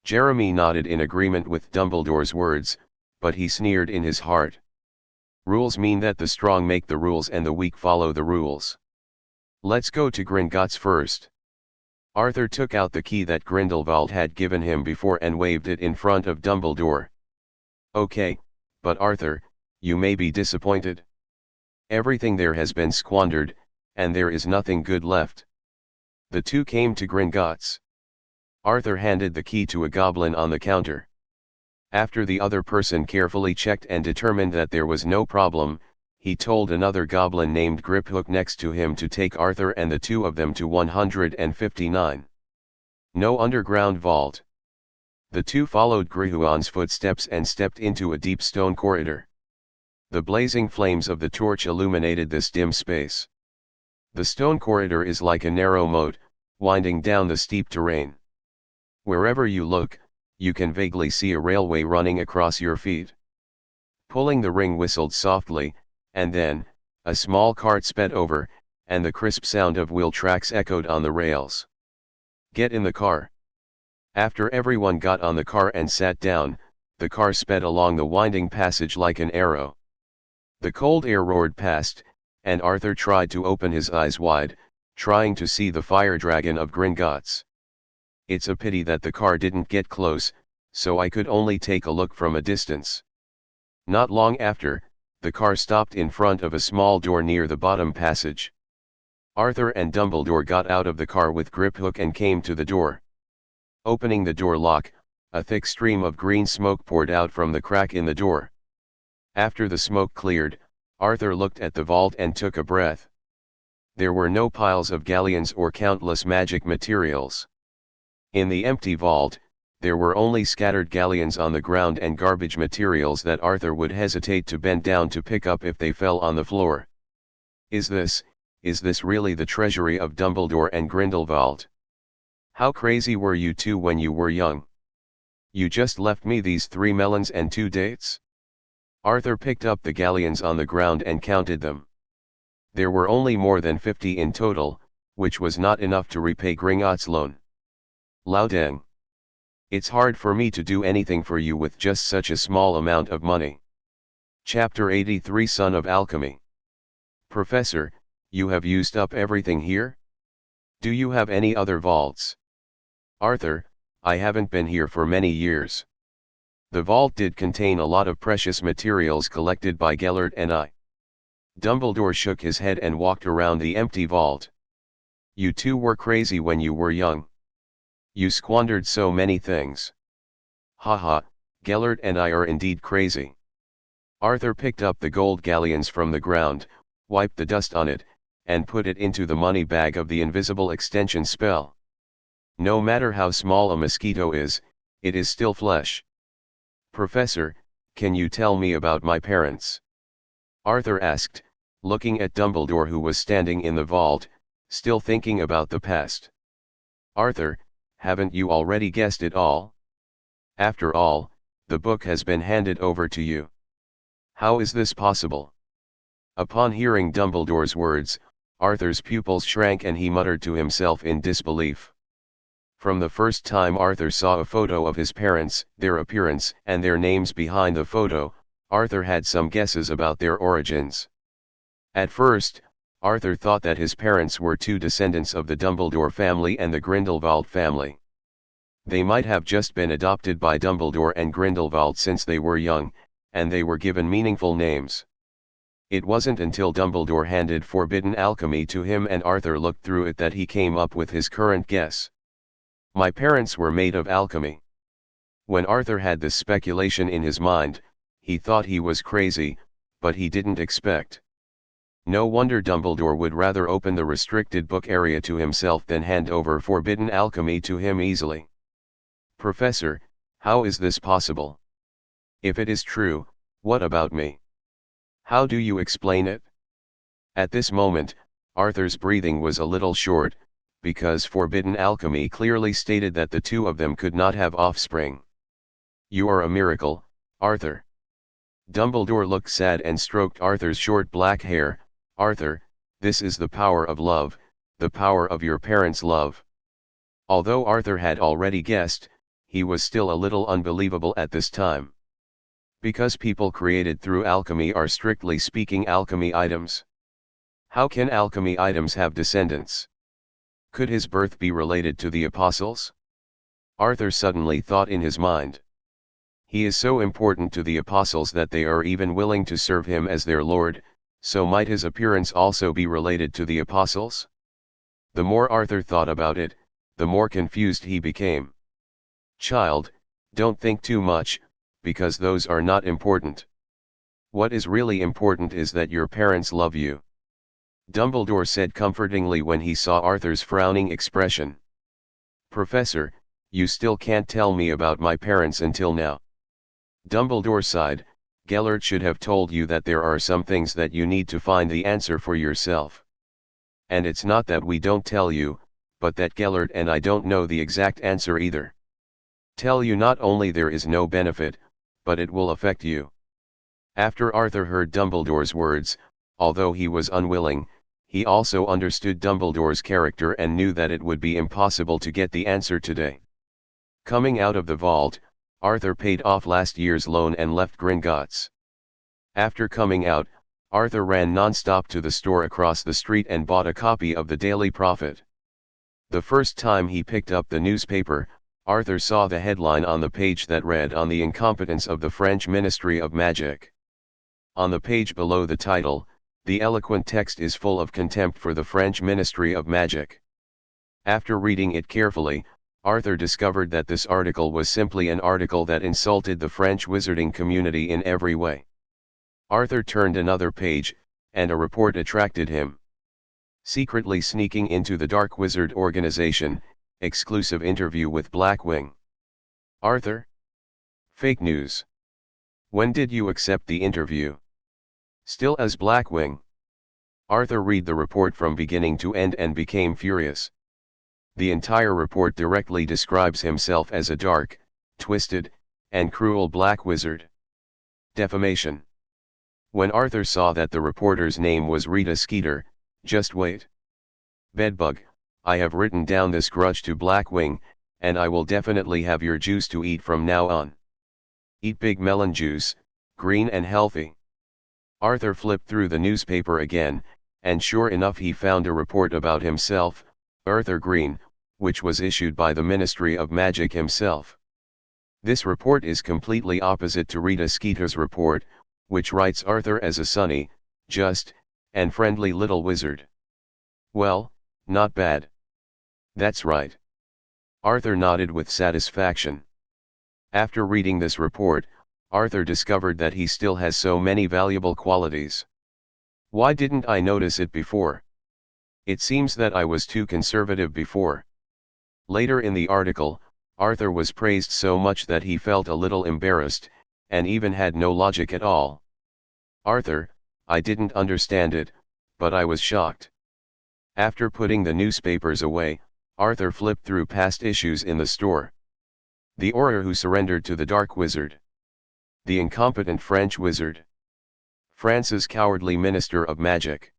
Jeremy nodded in agreement with Dumbledore's words, but he sneered in his heart. Rules mean that the strong make the rules and the weak follow the rules. Let's go to Gringotts first. Arthur took out the key that Grindelwald had given him before and waved it in front of Dumbledore. Okay, but Arthur, you may be disappointed. Everything there has been squandered, and there is nothing good left. The two came to Gringotts. Arthur handed the key to a goblin on the counter. After the other person carefully checked and determined that there was no problem, he told another goblin named Griphook next to him to take Arthur and the two of them to 159. No underground vault. The two followed Grihuon's footsteps and stepped into a deep stone corridor. The blazing flames of the torch illuminated this dim space. The stone corridor is like a narrow moat, winding down the steep terrain. Wherever you look, you can vaguely see a railway running across your feet. Pulling the ring whistled softly, and then, a small cart sped over, and the crisp sound of wheel tracks echoed on the rails. Get in the car. After everyone got on the car and sat down, the car sped along the winding passage like an arrow. The cold air roared past, and Arthur tried to open his eyes wide, trying to see the fire dragon of Gringotts. It's a pity that the car didn't get close, so I could only take a look from a distance. Not long after, the car stopped in front of a small door near the bottom passage. Arthur and Dumbledore got out of the car with Griphook and came to the door. Opening the door lock, a thick stream of green smoke poured out from the crack in the door. After the smoke cleared, Arthur looked at the vault and took a breath. There were no piles of galleons or countless magic materials. In the empty vault, there were only scattered galleons on the ground and garbage materials that Arthur would hesitate to bend down to pick up if they fell on the floor. Is this really the treasury of Dumbledore and Grindelwald? How crazy were you two when you were young? You just left me these 3 melons and 2 dates? Arthur picked up the galleons on the ground and counted them. There were only more than 50 in total, which was not enough to repay Gringotts' loan. Loudeng. It's hard for me to do anything for you with just such a small amount of money. Chapter 83 Son of Alchemy. Professor, you have used up everything here? Do you have any other vaults? Arthur, I haven't been here for many years. The vault did contain a lot of precious materials collected by Gellert and I. Dumbledore shook his head and walked around the empty vault. You two were crazy when you were young. You squandered so many things. Haha, Gellert and I are indeed crazy. Arthur picked up the gold galleons from the ground, wiped the dust on it, and put it into the money bag of the invisible extension spell. No matter how small a mosquito is, it is still flesh. Professor, can you tell me about my parents? Arthur asked, looking at Dumbledore who was standing in the vault, still thinking about the past. Arthur, haven't you already guessed it all? After all, the book has been handed over to you. How is this possible? Upon hearing Dumbledore's words, Arthur's pupils shrank and he muttered to himself in disbelief. From the first time Arthur saw a photo of his parents, their appearance and their names behind the photo, Arthur had some guesses about their origins. At first, Arthur thought that his parents were two descendants of the Dumbledore family and the Grindelwald family. They might have just been adopted by Dumbledore and Grindelwald since they were young, and they were given meaningful names. It wasn't until Dumbledore handed Forbidden Alchemy to him and Arthur looked through it that he came up with his current guess. My parents were made of alchemy. When Arthur had this speculation in his mind, he thought he was crazy, but he didn't expect. No wonder Dumbledore would rather open the restricted book area to himself than hand over forbidden alchemy to him easily. Professor, how is this possible? If it is true, what about me? How do you explain it? At this moment, Arthur's breathing was a little short, because forbidden alchemy clearly stated that the two of them could not have offspring. You are a miracle, Arthur. Dumbledore looked sad and stroked Arthur's short black hair. Arthur, this is the power of love, the power of your parents' love. Although Arthur had already guessed, he was still a little unbelievable at this time. Because people created through alchemy are strictly speaking alchemy items. How can alchemy items have descendants? Could his birth be related to the apostles? Arthur suddenly thought in his mind. He is so important to the apostles that they are even willing to serve him as their Lord, so might his appearance also be related to the apostles? The more Arthur thought about it, the more confused he became. Child, don't think too much, because those are not important. What is really important is that your parents love you. Dumbledore said comfortingly when he saw Arthur's frowning expression. Professor, you still can't tell me about my parents until now. Dumbledore sighed. Gellert should have told you that there are some things that you need to find the answer for yourself. And it's not that we don't tell you, but that Gellert and I don't know the exact answer either. Tell you not only there is no benefit, but it will affect you. After Arthur heard Dumbledore's words, although he was unwilling, he also understood Dumbledore's character and knew that it would be impossible to get the answer today. Coming out of the vault, Arthur paid off last year's loan and left Gringotts. After coming out, Arthur ran non-stop to the store across the street and bought a copy of the Daily Prophet. The first time he picked up the newspaper, Arthur saw the headline on the page that read on the incompetence of the French Ministry of Magic. On the page below the title, the eloquent text is full of contempt for the French Ministry of Magic. After reading it carefully, Arthur discovered that this article was simply an article that insulted the French wizarding community in every way. Arthur turned another page, and a report attracted him. Secretly sneaking into the Dark Wizard organization, exclusive interview with Blackwing. Arthur? Fake news. When did you accept the interview? Still as Blackwing? Arthur read the report from beginning to end and became furious. The entire report directly describes himself as a dark, twisted, and cruel black wizard. Defamation. When Arthur saw that the reporter's name was Rita Skeeter, just wait. Bedbug, I have written down this grudge to Blackwing, and I will definitely have your juice to eat from now on. Eat big melon juice, green and healthy. Arthur flipped through the newspaper again, and sure enough he found a report about himself, Arthur Green, which was issued by the Ministry of Magic himself. This report is completely opposite to Rita Skeeter's report, which writes Arthur as a sunny, just, and friendly little wizard. Well, not bad. That's right. Arthur nodded with satisfaction. After reading this report, Arthur discovered that he still has so many valuable qualities. Why didn't I notice it before? It seems that I was too conservative before. Later in the article, Arthur was praised so much that he felt a little embarrassed, and even had no logic at all. Arthur, I didn't understand it, but I was shocked. After putting the newspapers away, Arthur flipped through past issues in the store. The Auror who surrendered to the Dark Wizard. The incompetent French wizard. France's cowardly minister of magic.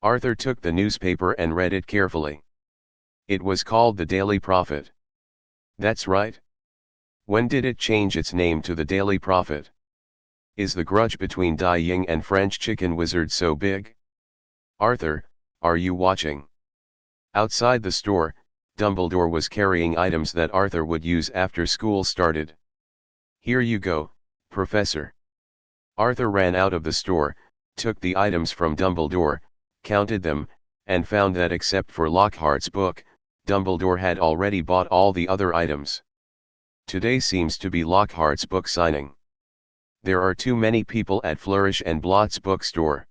Arthur took the newspaper and read it carefully. It was called the Daily Prophet. That's right. When did it change its name to the Daily Prophet? Is the grudge between Dai Ying and French chicken wizard so big? Arthur, are you watching? Outside the store, Dumbledore was carrying items that Arthur would use after school started. Here you go, Professor. Arthur ran out of the store, took the items from Dumbledore, counted them, and found that except for Lockhart's book, Dumbledore had already bought all the other items. Today seems to be Lockhart's book signing. There are too many people at Flourish and Blott's bookstore.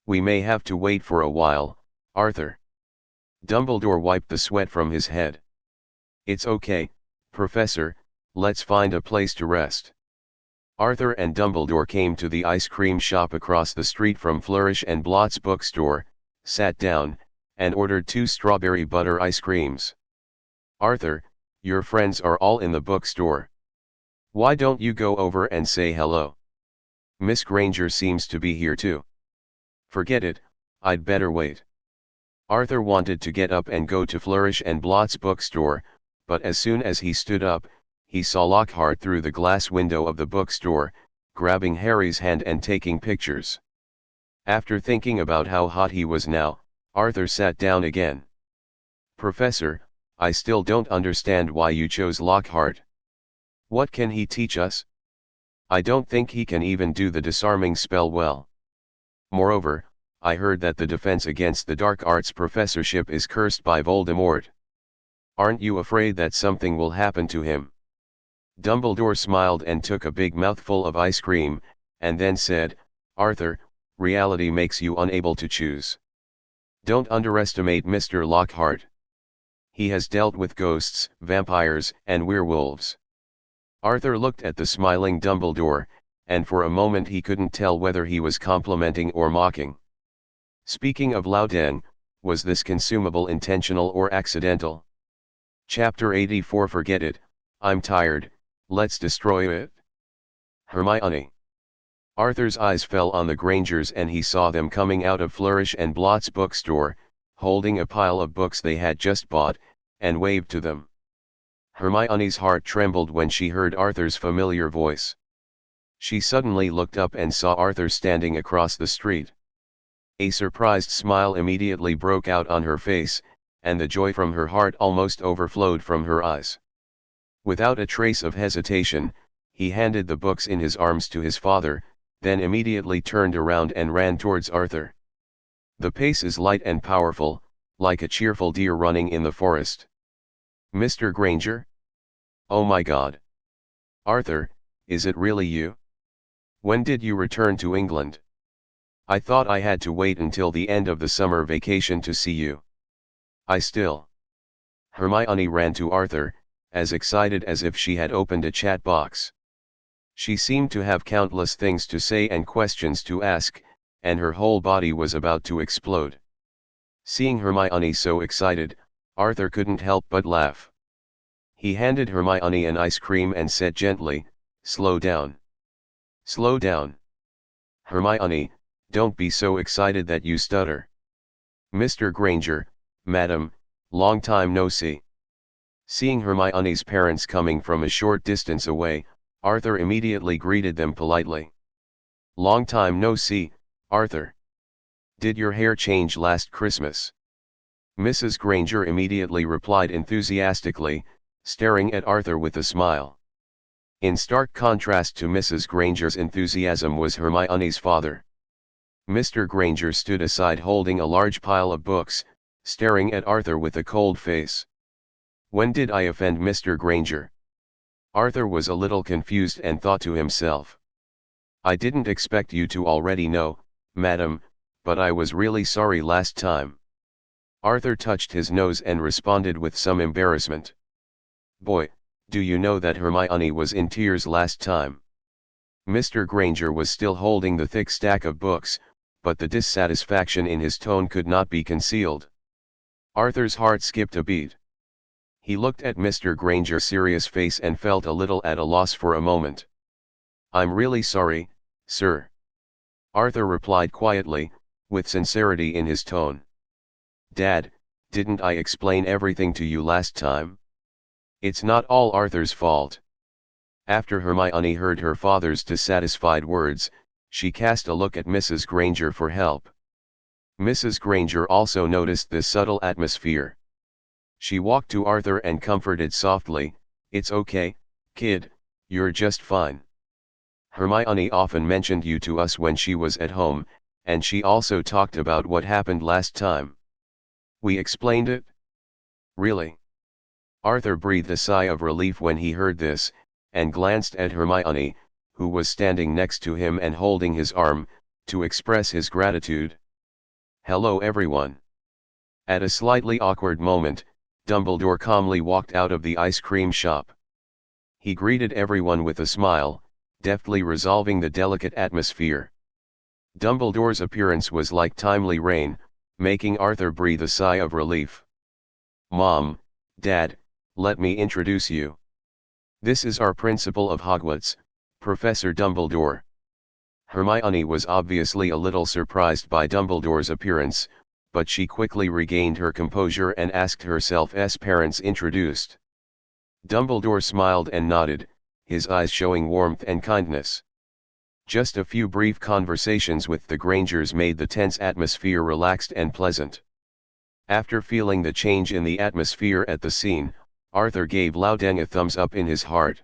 We may have to wait for a while, Arthur. Dumbledore wiped the sweat from his head. It's okay, Professor, let's find a place to rest. Arthur and Dumbledore came to the ice cream shop across the street from Flourish and Blott's bookstore, sat down, and ordered 2 strawberry butter ice creams. Arthur, your friends are all in the bookstore. Why don't you go over and say hello? Miss Granger seems to be here too. Forget it, I'd better wait. Arthur wanted to get up and go to Flourish and Blott's bookstore, but as soon as he stood up, he saw Lockhart through the glass window of the bookstore, grabbing Harry's hand and taking pictures. After thinking about how hot he was now, Arthur sat down again. Professor, I still don't understand why you chose Lockhart. What can he teach us? I don't think he can even do the disarming spell well. Moreover, I heard that the defense against the dark arts professorship is cursed by Voldemort. Aren't you afraid that something will happen to him? Dumbledore smiled and took a big mouthful of ice cream, and then said, Arthur, reality makes you unable to choose. Don't underestimate Mr. Lockhart. He has dealt with ghosts, vampires, and werewolves. Arthur looked at the smiling Dumbledore, and for a moment he couldn't tell whether he was complimenting or mocking. Speaking of Loudon, was this consumable intentional or accidental? Chapter 84. Forget it, I'm tired, let's destroy it. Hermione. Arthur's eyes fell on the Grangers and he saw them coming out of Flourish and Blott's bookstore, holding a pile of books they had just bought, and waved to them. Hermione's heart trembled when she heard Arthur's familiar voice. She suddenly looked up and saw Arthur standing across the street. A surprised smile immediately broke out on her face, and the joy from her heart almost overflowed from her eyes. Without a trace of hesitation, he handed the books in his arms to his father, then immediately turned around and ran towards Arthur. The pace is light and powerful, like a cheerful deer running in the forest. Mr. Granger? Oh my God! Arthur, is it really you? When did you return to England? I thought I had to wait until the end of the summer vacation to see you. Hermione ran to Arthur, as excited as if she had opened a chat box. She seemed to have countless things to say and questions to ask, and her whole body was about to explode. Seeing Hermione so excited, Arthur couldn't help but laugh. He handed Hermione an ice cream and said gently, "Slow down. Slow down. Hermione, don't be so excited that you stutter. Mr. Granger, madam, long time no see." Seeing Hermione's parents coming from a short distance away, Arthur immediately greeted them politely. "Long time no see, Arthur. Did your hair change last Christmas?" Mrs. Granger immediately replied enthusiastically, staring at Arthur with a smile. In stark contrast to Mrs. Granger's enthusiasm was Hermione's father. Mr. Granger stood aside holding a large pile of books, staring at Arthur with a cold face. "When did I offend Mr. Granger?" Arthur was a little confused and thought to himself. "I didn't expect you to already know, madam, but I was really sorry last time." Arthur touched his nose and responded with some embarrassment. "Boy, do you know that Hermione was in tears last time?" Mr. Granger was still holding the thick stack of books, but the dissatisfaction in his tone could not be concealed. Arthur's heart skipped a beat. He looked at Mr. Granger's serious face and felt a little at a loss for a moment. "I'm really sorry, sir," Arthur replied quietly, with sincerity in his tone. "Dad, didn't I explain everything to you last time? It's not all Arthur's fault." After Hermione heard her father's dissatisfied words, she cast a look at Mrs. Granger for help. Mrs. Granger also noticed this subtle atmosphere. She walked to Arthur and comforted softly, "It's okay, kid, you're just fine. Hermione often mentioned you to us when she was at home, and she also talked about what happened last time. We explained it?" "Really? Arthur breathed a sigh of relief when he heard this, and glanced at Hermione, who was standing next to him and holding his arm, to express his gratitude. "Hello everyone." At a slightly awkward moment, Dumbledore calmly walked out of the ice cream shop. He greeted everyone with a smile, deftly resolving the delicate atmosphere. Dumbledore's appearance was like timely rain, making Arthur breathe a sigh of relief. "Mom, Dad, let me introduce you. This is our principal of Hogwarts, Professor Dumbledore." Hermione was obviously a little surprised by Dumbledore's appearance, but she quickly regained her composure and asked herself if parents introduced. Dumbledore smiled and nodded, his eyes showing warmth and kindness. Just a few brief conversations with the Grangers made the tense atmosphere relaxed and pleasant. After feeling the change in the atmosphere at the scene, Arthur gave Loudeng a thumbs up in his heart.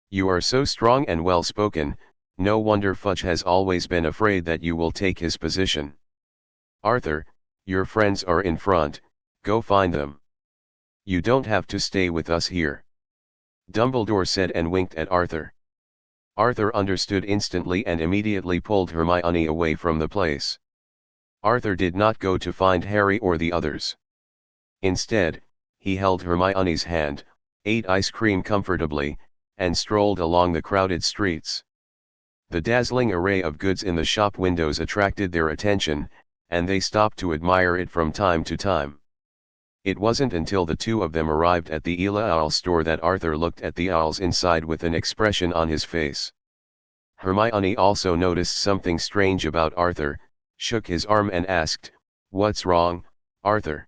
"You are so strong and well-spoken, no wonder Fudge has always been afraid that you will take his position. Arthur, your friends are in front, go find them. You don't have to stay with us here," Dumbledore said and winked at Arthur. Arthur understood instantly and immediately pulled Hermione away from the place. Arthur did not go to find Harry or the others. Instead, he held Hermione's hand, ate ice cream comfortably, and strolled along the crowded streets. The dazzling array of goods in the shop windows attracted their attention, and they stopped to admire it from time to time. It wasn't until the two of them arrived at the Ela Owl store that Arthur looked at the owls inside with an expression on his face. Hermione also noticed something strange about Arthur, shook his arm and asked, "What's wrong, Arthur?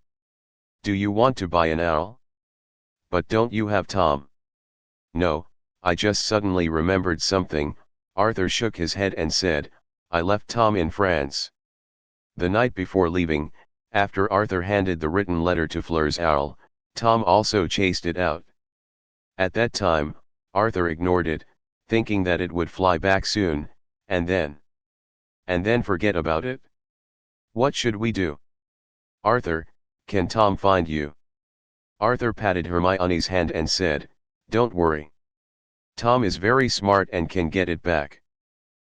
Do you want to buy an owl? But don't you have Tom?" "No, I just suddenly remembered something," Arthur shook his head and said, "I left Tom in France." The night before leaving, after Arthur handed the written letter to Fleur's owl, Tom also chased it out. At that time, Arthur ignored it, thinking that it would fly back soon, and then forget about it. "What should we do? Arthur, can Tom find you?" Arthur patted Hermione's hand and said, "Don't worry. Tom is very smart and can get it back."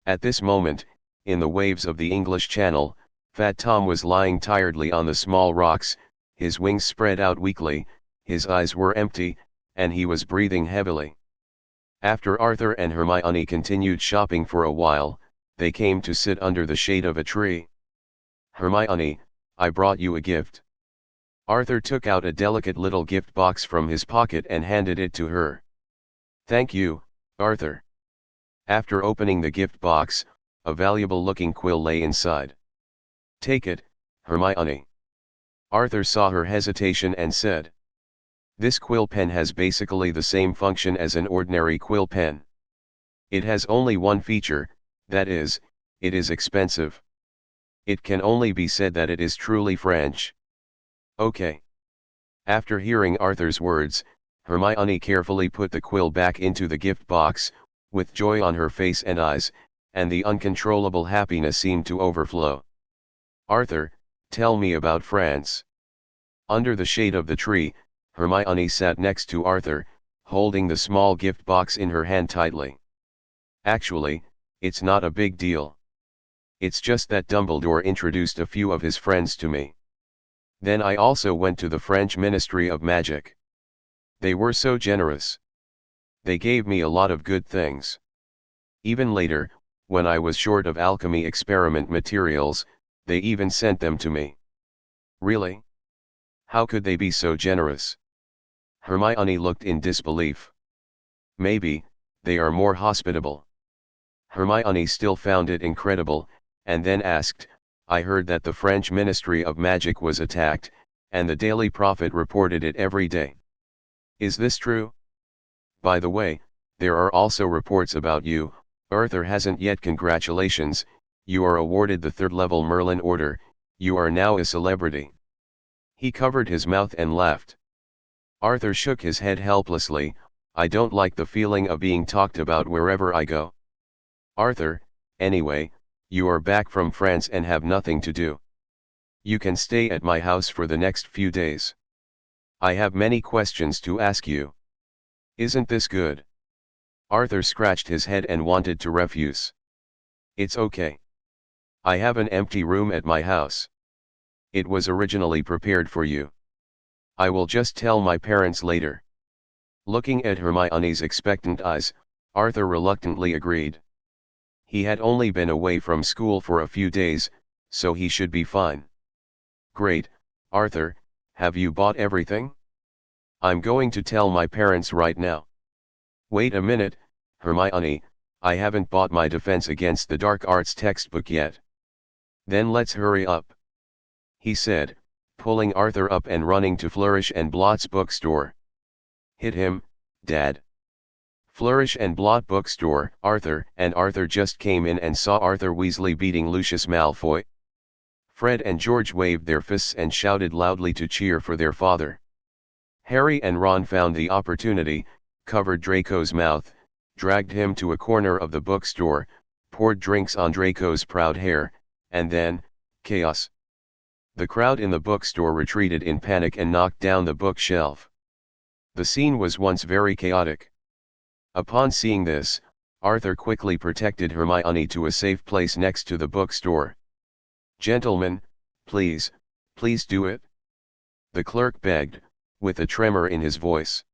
At this moment, in the waves of the English Channel, Fat Tom was lying tiredly on the small rocks, his wings spread out weakly, his eyes were empty, and he was breathing heavily. After Arthur and Hermione continued shopping for a while, they came to sit under the shade of a tree. "Hermione, I brought you a gift." Arthur took out a delicate little gift box from his pocket and handed it to her. "Thank you, Arthur." After opening the gift box, a valuable-looking quill lay inside. "Take it, Hermione." Arthur saw her hesitation and said, "This quill pen has basically the same function as an ordinary quill pen. It has only one feature, that is, it is expensive. It can only be said that it is truly French." "Okay." After hearing Arthur's words, Hermione carefully put the quill back into the gift box, with joy on her face and eyes, and the uncontrollable happiness seemed to overflow. "Arthur, tell me about France." Under the shade of the tree, Hermione sat next to Arthur, holding the small gift box in her hand tightly. "Actually, it's not a big deal. It's just that Dumbledore introduced a few of his friends to me. Then I also went to the French Ministry of Magic. They were so generous. They gave me a lot of good things. Even later, when I was short of alchemy experiment materials, they even sent them to me." "Really? How could they be so generous?" Hermione looked in disbelief. "Maybe, they are more hospitable." Hermione still found it incredible, and then asked, "I heard that the French Ministry of Magic was attacked, and the Daily Prophet reported it every day. Is this true? By the way, there are also reports about you, Arthur hasn't yet. Congratulations, you are awarded the 3rd level Merlin Order, you are now a celebrity." He covered his mouth and laughed. Arthur shook his head helplessly. "I don't like the feeling of being talked about wherever I go." "Arthur, anyway, you are back from France and have nothing to do. You can stay at my house for the next few days. I have many questions to ask you. Isn't this good? Arthur scratched his head and wanted to refuse. It's okay. I have an empty room at my house. It was originally prepared for you. I will just tell my parents later. Looking at Hermione's expectant eyes, Arthur reluctantly agreed. He had only been away from school for a few days, so he should be fine. Great, Arthur, have you bought everything? I'm going to tell my parents right now. Wait a minute, Hermione, I haven't bought my Defense Against the Dark Arts textbook yet. Then let's hurry up, he said, pulling Arthur up and running to Flourish and Blott's bookstore. Hit him, Dad. Flourish and Blott bookstore. Arthur just came in and saw Arthur Weasley beating Lucius Malfoy. Fred and George waved their fists and shouted loudly to cheer for their father. Harry and Ron found the opportunity, covered Draco's mouth, dragged him to a corner of the bookstore, poured drinks on Draco's proud hair, and then, chaos. The crowd in the bookstore retreated in panic and knocked down the bookshelf. The scene was once very chaotic. Upon seeing this, Arthur quickly protected Hermione to a safe place next to the bookstore. Gentlemen, please do it. The clerk begged, with a tremor in his voice.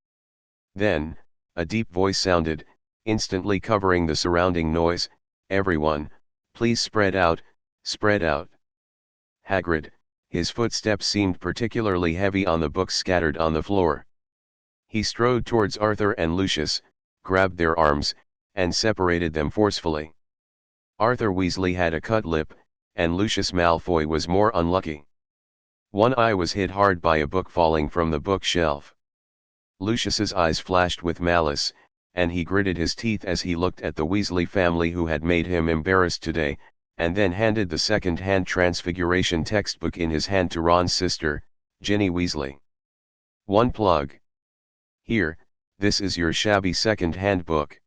Then, a deep voice sounded, instantly covering the surrounding noise. Everyone, please spread out, spread out. Hagrid, his footsteps seemed particularly heavy on the books scattered on the floor. He strode towards Arthur and Lucius, grabbed their arms, and separated them forcefully. Arthur Weasley had a cut lip, and Lucius Malfoy was more unlucky. One eye was hit hard by a book falling from the bookshelf. Lucius's eyes flashed with malice, and he gritted his teeth as he looked at the Weasley family who had made him embarrassed today, and then handed the second-hand Transfiguration textbook in his hand to Ron's sister, Ginny Weasley. One plug. Here, this is your shabby second-hand book.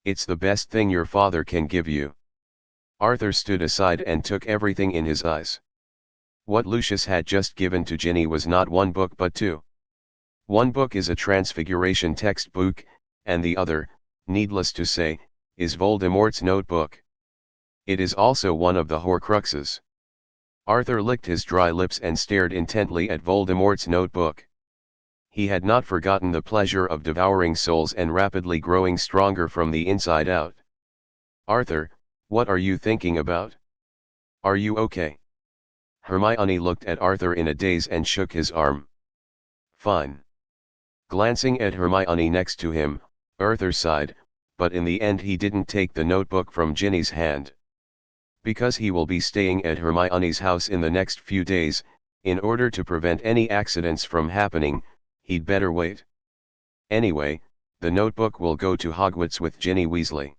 It's the best thing your father can give you. Arthur stood aside and took everything in his eyes. What Lucius had just given to Ginny was not one book but two. One book is a Transfiguration textbook, and the other, needless to say, is Voldemort's notebook. It is also one of the Horcruxes. Arthur licked his dry lips and stared intently at Voldemort's notebook. He had not forgotten the pleasure of devouring souls and rapidly growing stronger from the inside out. Arthur, what are you thinking about? Are you okay? Hermione looked at Arthur in a daze and shook his arm. Fine. Glancing at Hermione next to him, Arthur sighed, but in the end he didn't take the notebook from Ginny's hand. Because he will be staying at Hermione's house in the next few days, in order to prevent any accidents from happening, he'd better wait. Anyway, the notebook will go to Hogwarts with Ginny Weasley.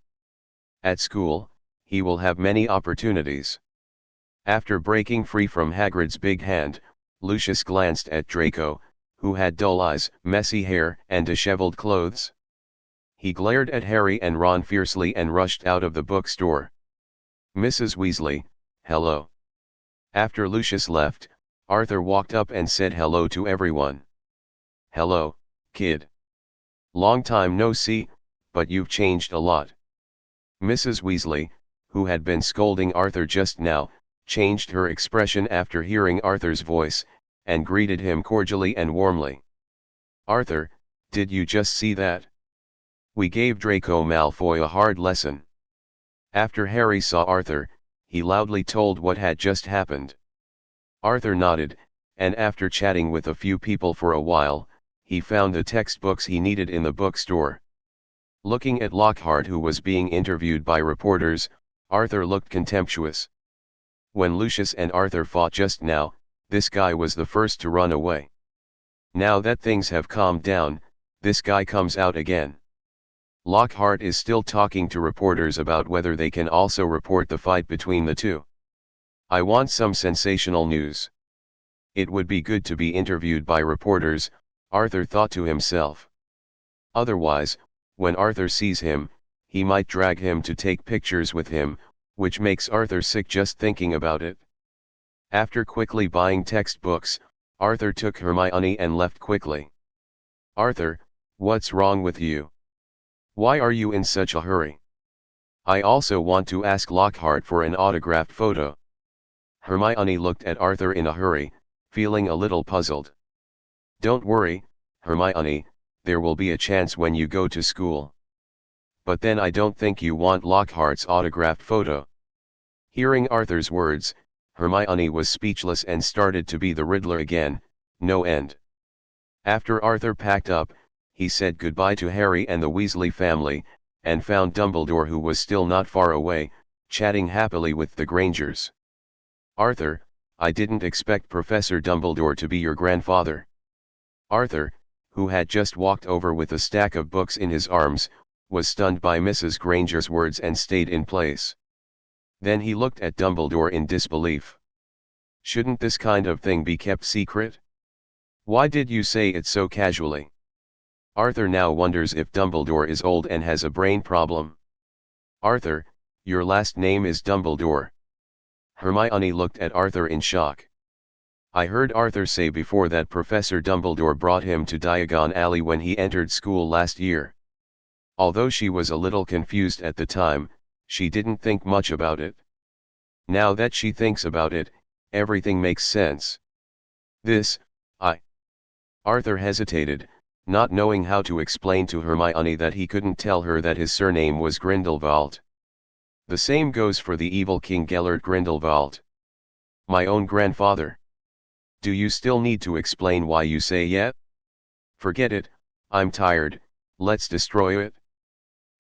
At school, he will have many opportunities. After breaking free from Hagrid's big hand, Lucius glanced at Draco, who had dull eyes, messy hair, and disheveled clothes. He glared at Harry and Ron fiercely and rushed out of the bookstore. Mrs. Weasley, hello. After Lucius left, Arthur walked up and said hello to everyone. Hello, kid. Long time no see, but you've changed a lot. Mrs. Weasley, who had been scolding Arthur just now, changed her expression after hearing Arthur's voice, and greeted him cordially and warmly. Arthur, did you just see that? We gave Draco Malfoy a hard lesson. After Harry saw Arthur, he loudly told what had just happened. Arthur nodded, and after chatting with a few people for a while, he found the textbooks he needed in the bookstore. Looking at Lockhart, who was being interviewed by reporters, Arthur looked contemptuous. When Lucius and Arthur fought just now, this guy was the first to run away. Now that things have calmed down, this guy comes out again. Lockhart is still talking to reporters about whether they can also report the fight between the two. I want some sensational news. It would be good to be interviewed by reporters, Arthur thought to himself. Otherwise, when Arthur sees him, he might drag him to take pictures with him, which makes Arthur sick just thinking about it. After quickly buying textbooks, Arthur took Hermione and left quickly. Arthur, what's wrong with you? Why are you in such a hurry? I also want to ask Lockhart for an autographed photo. Hermione looked at Arthur in a hurry, feeling a little puzzled. Don't worry, Hermione, there will be a chance when you go to school. But then I don't think you want Lockhart's autographed photo. Hearing Arthur's words, Hermione was speechless and started to be the Riddler again, no end. After Arthur packed up, he said goodbye to Harry and the Weasley family, and found Dumbledore, who was still not far away, chatting happily with the Grangers. Arthur, I didn't expect Professor Dumbledore to be your grandfather. Arthur, who had just walked over with a stack of books in his arms, was stunned by Mrs. Granger's words and stayed in place. Then he looked at Dumbledore in disbelief. Shouldn't this kind of thing be kept secret? Why did you say it so casually? Arthur now wonders if Dumbledore is old and has a brain problem. Arthur, your last name is Dumbledore. Hermione looked at Arthur in shock. I heard Arthur say before that Professor Dumbledore brought him to Diagon Alley when he entered school last year. Although she was a little confused at the time, she didn't think much about it. Now that she thinks about it, everything makes sense. Arthur hesitated, not knowing how to explain to Hermione that he couldn't tell her that his surname was Grindelwald. The same goes for the evil King Gellert Grindelwald. My own grandfather. Do you still need to explain why you say yet? Forget it, I'm tired, let's destroy it.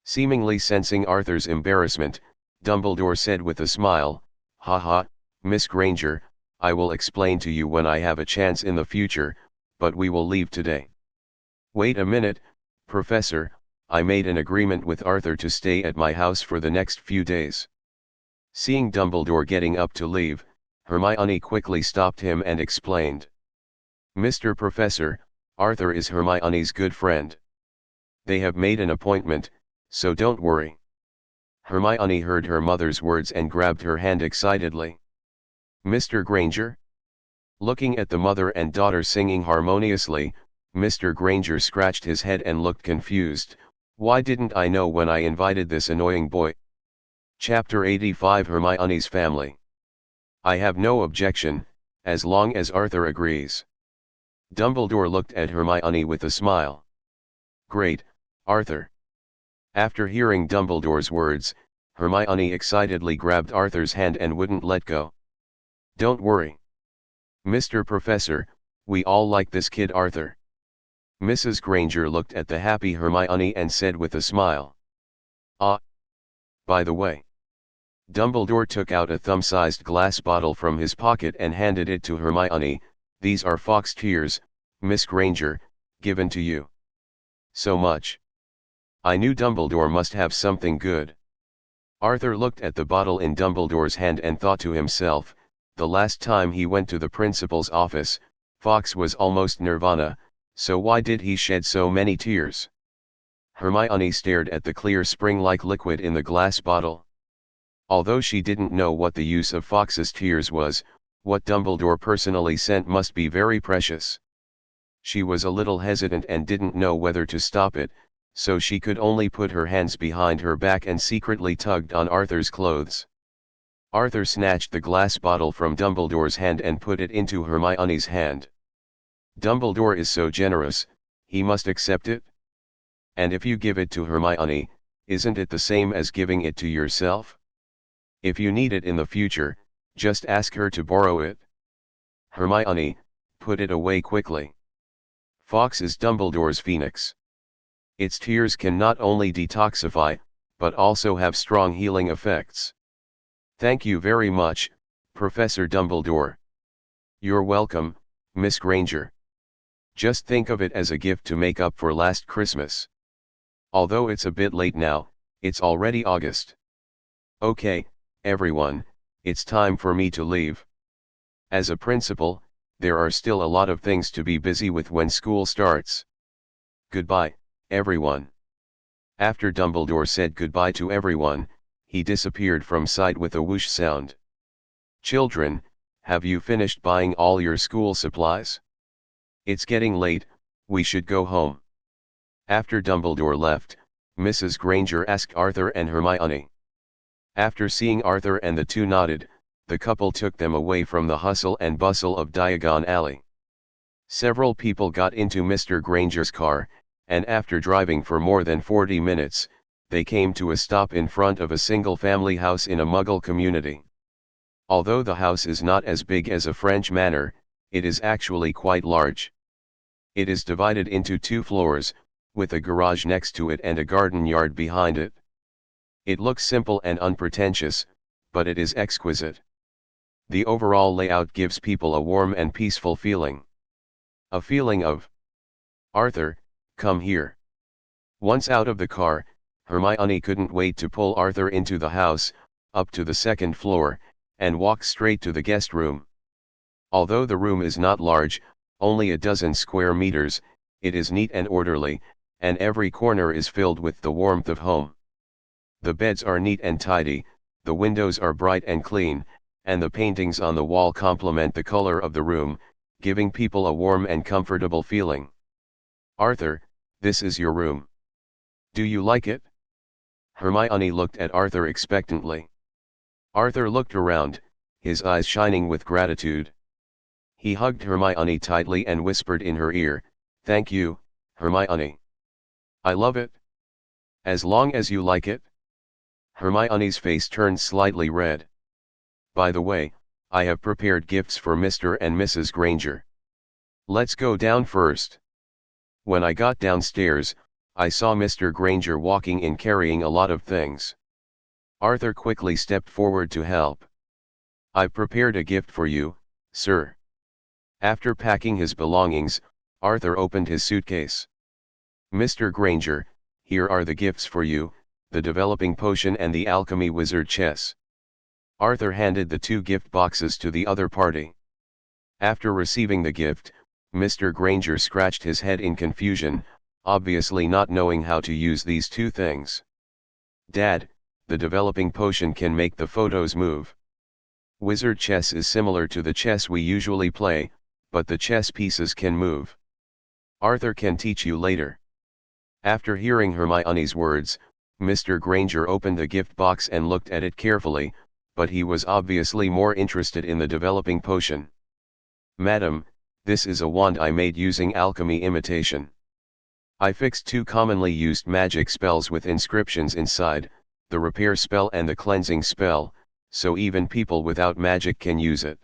Seemingly sensing Arthur's embarrassment, Dumbledore said with a smile, Haha, Miss Granger, I will explain to you when I have a chance in the future, but we will leave today. Wait a minute, Professor, I made an agreement with Arthur to stay at my house for the next few days. Seeing Dumbledore getting up to leave, Hermione quickly stopped him and explained. Mr. Professor, Arthur is Hermione's good friend. They have made an appointment, so don't worry. Hermione heard her mother's words and grabbed her hand excitedly. Mr. Granger? Looking at the mother and daughter singing harmoniously, Mr. Granger scratched his head and looked confused. Why didn't I know when I invited this annoying boy? Chapter 85 Hermione's Family. I have no objection, as long as Arthur agrees. Dumbledore looked at Hermione with a smile. Great, Arthur. After hearing Dumbledore's words, Hermione excitedly grabbed Arthur's hand and wouldn't let go. Don't worry. Mr. Professor, we all like this kid Arthur. Mrs. Granger looked at the happy Hermione and said with a smile. By the way. Dumbledore took out a thumb-sized glass bottle from his pocket and handed it to Hermione. These are fox tears, Miss Granger, given to you. So much. I knew Dumbledore must have something good. Arthur looked at the bottle in Dumbledore's hand and thought to himself, the last time he went to the principal's office, Fox was almost nirvana, so why did he shed so many tears? Hermione stared at the clear spring-like liquid in the glass bottle. Although she didn't know what the use of Fox's tears was, what Dumbledore personally sent must be very precious. She was a little hesitant and didn't know whether to stop it, so she could only put her hands behind her back and secretly tugged on Arthur's clothes. Arthur snatched the glass bottle from Dumbledore's hand and put it into Hermione's hand. Dumbledore is so generous, he must accept it. And if you give it to Hermione, isn't it the same as giving it to yourself? If you need it in the future, just ask her to borrow it. Hermione, put it away quickly. Fox is Dumbledore's phoenix. Its tears can not only detoxify, but also have strong healing effects. Thank you very much, Professor Dumbledore. You're welcome, Miss Granger. Just think of it as a gift to make up for last Christmas. Although it's a bit late now, it's already August. Okay, everyone, it's time for me to leave. As a principal, there are still a lot of things to be busy with when school starts. Goodbye, everyone. After Dumbledore said goodbye to everyone, he disappeared from sight with a whoosh sound. Children, have you finished buying all your school supplies? It's getting late, we should go home. After Dumbledore left, Mrs. Granger asked Arthur and Hermione. After seeing Arthur and the two nodded, the couple took them away from the hustle and bustle of Diagon Alley. Several people got into Mr. Granger's car, and after driving for more than 40 minutes, they came to a stop in front of a single-family house in a Muggle community. Although the house is not as big as a French manor, it is actually quite large. It is divided into 2 floors, with a garage next to it and a garden yard behind it. It looks simple and unpretentious, but it is exquisite. The overall layout gives people a warm and peaceful feeling. A feeling of, "Arthur, come here." Once out of the car, Hermione couldn't wait to pull Arthur into the house, up to the 2nd floor, and walk straight to the guest room. Although the room is not large, only a dozen square meters, it is neat and orderly, and every corner is filled with the warmth of home. The beds are neat and tidy, the windows are bright and clean, and the paintings on the wall complement the color of the room, giving people a warm and comfortable feeling. "Arthur, this is your room. Do you like it?" Hermione looked at Arthur expectantly. Arthur looked around, his eyes shining with gratitude. He hugged Hermione tightly and whispered in her ear, "Thank you, Hermione. I love it. As long as you like it." Hermione's face turned slightly red. "By the way, I have prepared gifts for Mr. and Mrs. Granger. Let's go down first." When I got downstairs, I saw Mr. Granger walking in carrying a lot of things. Arthur quickly stepped forward to help. "I've prepared a gift for you, sir." After packing his belongings, Arthur opened his suitcase. "Mr. Granger, here are the gifts for you, the developing potion and the alchemy wizard chess." Arthur handed the 2 gift boxes to the other party. After receiving the gift, Mr. Granger scratched his head in confusion, obviously not knowing how to use these 2 things. "Dad, the developing potion can make the photos move. Wizard chess is similar to the chess we usually play, but the chess pieces can move. Arthur can teach you later." After hearing Hermione's words, Mr. Granger opened the gift box and looked at it carefully, but he was obviously more interested in the developing potion. "Madam, this is a wand I made using alchemy imitation. I fixed 2 commonly used magic spells with inscriptions inside, the repair spell and the cleansing spell, so even people without magic can use it."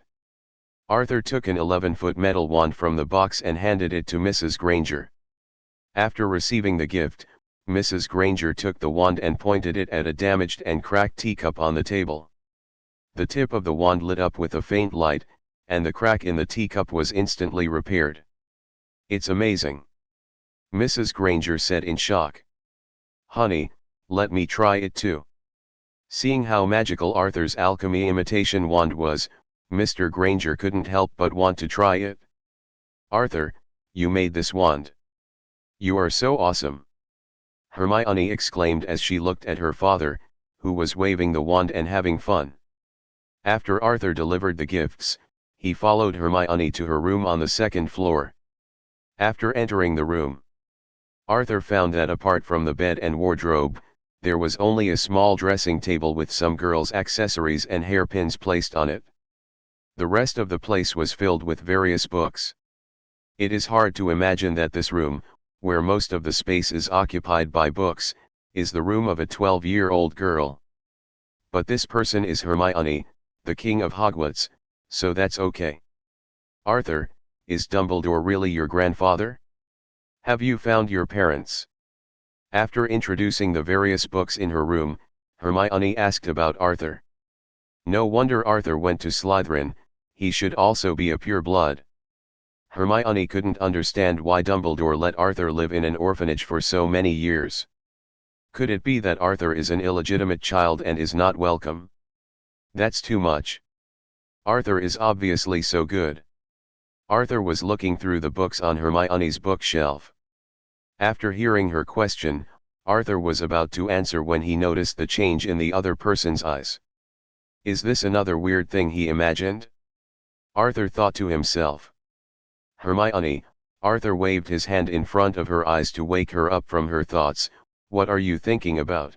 Arthur took an 11-foot metal wand from the box and handed it to Mrs. Granger. After receiving the gift, Mrs. Granger took the wand and pointed it at a damaged and cracked teacup on the table. The tip of the wand lit up with a faint light, and the crack in the teacup was instantly repaired. "It's amazing," Mrs. Granger said in shock. "Honey, let me try it too." Seeing how magical Arthur's alchemy imitation wand was, Mr. Granger couldn't help but want to try it. "Arthur, you made this wand. You are so awesome," Hermione exclaimed as she looked at her father, who was waving the wand and having fun. After Arthur delivered the gifts, he followed Hermione to her room on the 2nd floor. After entering the room, Arthur found that apart from the bed and wardrobe, there was only a small dressing table with some girls' accessories and hairpins placed on it. The rest of the place was filled with various books. It is hard to imagine that this room, where most of the space is occupied by books, is the room of a 12-year-old girl. But this person is Hermione, the king of Hogwarts, so that's okay. "Arthur, is Dumbledore really your grandfather? Have you found your parents?" After introducing the various books in her room, Hermione asked about Arthur. No wonder Arthur went to Slytherin, he should also be a pure blood. Hermione couldn't understand why Dumbledore let Arthur live in an orphanage for so many years. Could it be that Arthur is an illegitimate child and is not welcome? That's too much. Arthur is obviously so good. Arthur was looking through the books on Hermione's bookshelf. After hearing her question, Arthur was about to answer when he noticed the change in the other person's eyes. Is this another weird thing he imagined? Arthur thought to himself. Hermione, Arthur waved his hand in front of her eyes to wake her up from her thoughts. What are you thinking about?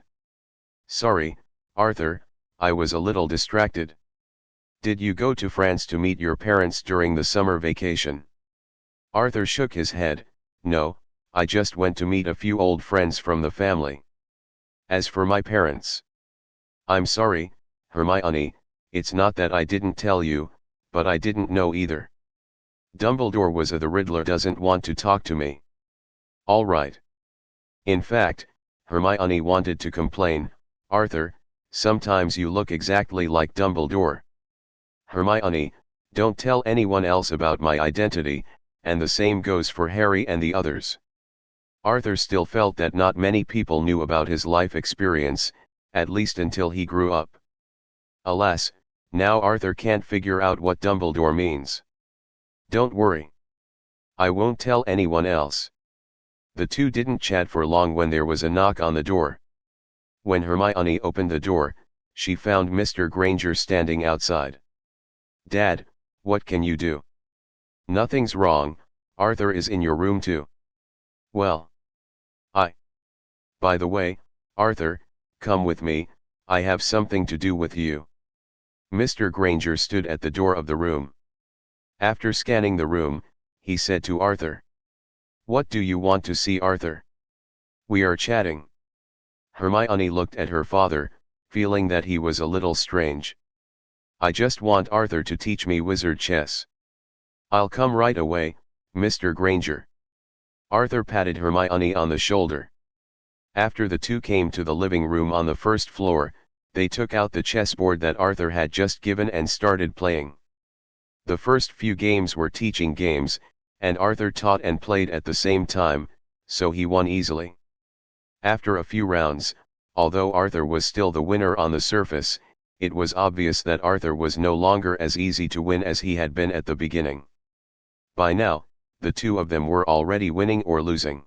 Sorry, Arthur, I was a little distracted. Did you go to France to meet your parents during the summer vacation? Arthur shook his head. No, I just went to meet a few old friends from the family. As for my parents, I'm sorry, Hermione, it's not that I didn't tell you, but I didn't know either. Dumbledore was the Riddler doesn't want to talk to me. All right. In fact, Hermione wanted to complain, Arthur, sometimes you look exactly like Dumbledore. Hermione, don't tell anyone else about my identity, and the same goes for Harry and the others. Arthur still felt that not many people knew about his life experience, at least until he grew up. Alas, now Arthur can't figure out what Dumbledore means. Don't worry. I won't tell anyone else. The two didn't chat for long when there was a knock on the door. When Hermione opened the door, she found Mr. Granger standing outside. Dad, what can you do? Nothing's wrong, Arthur is in your room too. Well. By the way, Arthur, come with me, I have something to do with you. Mr. Granger stood at the door of the room. After scanning the room, he said to Arthur. What do you want to see, Arthur? We are chatting. Hermione looked at her father, feeling that he was a little strange. I just want Arthur to teach me wizard chess. I'll come right away, Mr. Granger. Arthur patted Hermione on the shoulder. After the two came to the living room on the first floor, they took out the chessboard that Arthur had just given and started playing. The first few games were teaching games, and Arthur taught and played at the same time, so he won easily. After a few rounds, although Arthur was still the winner on the surface, it was obvious that Arthur was no longer as easy to win as he had been at the beginning. By now, the two of them were already winning or losing.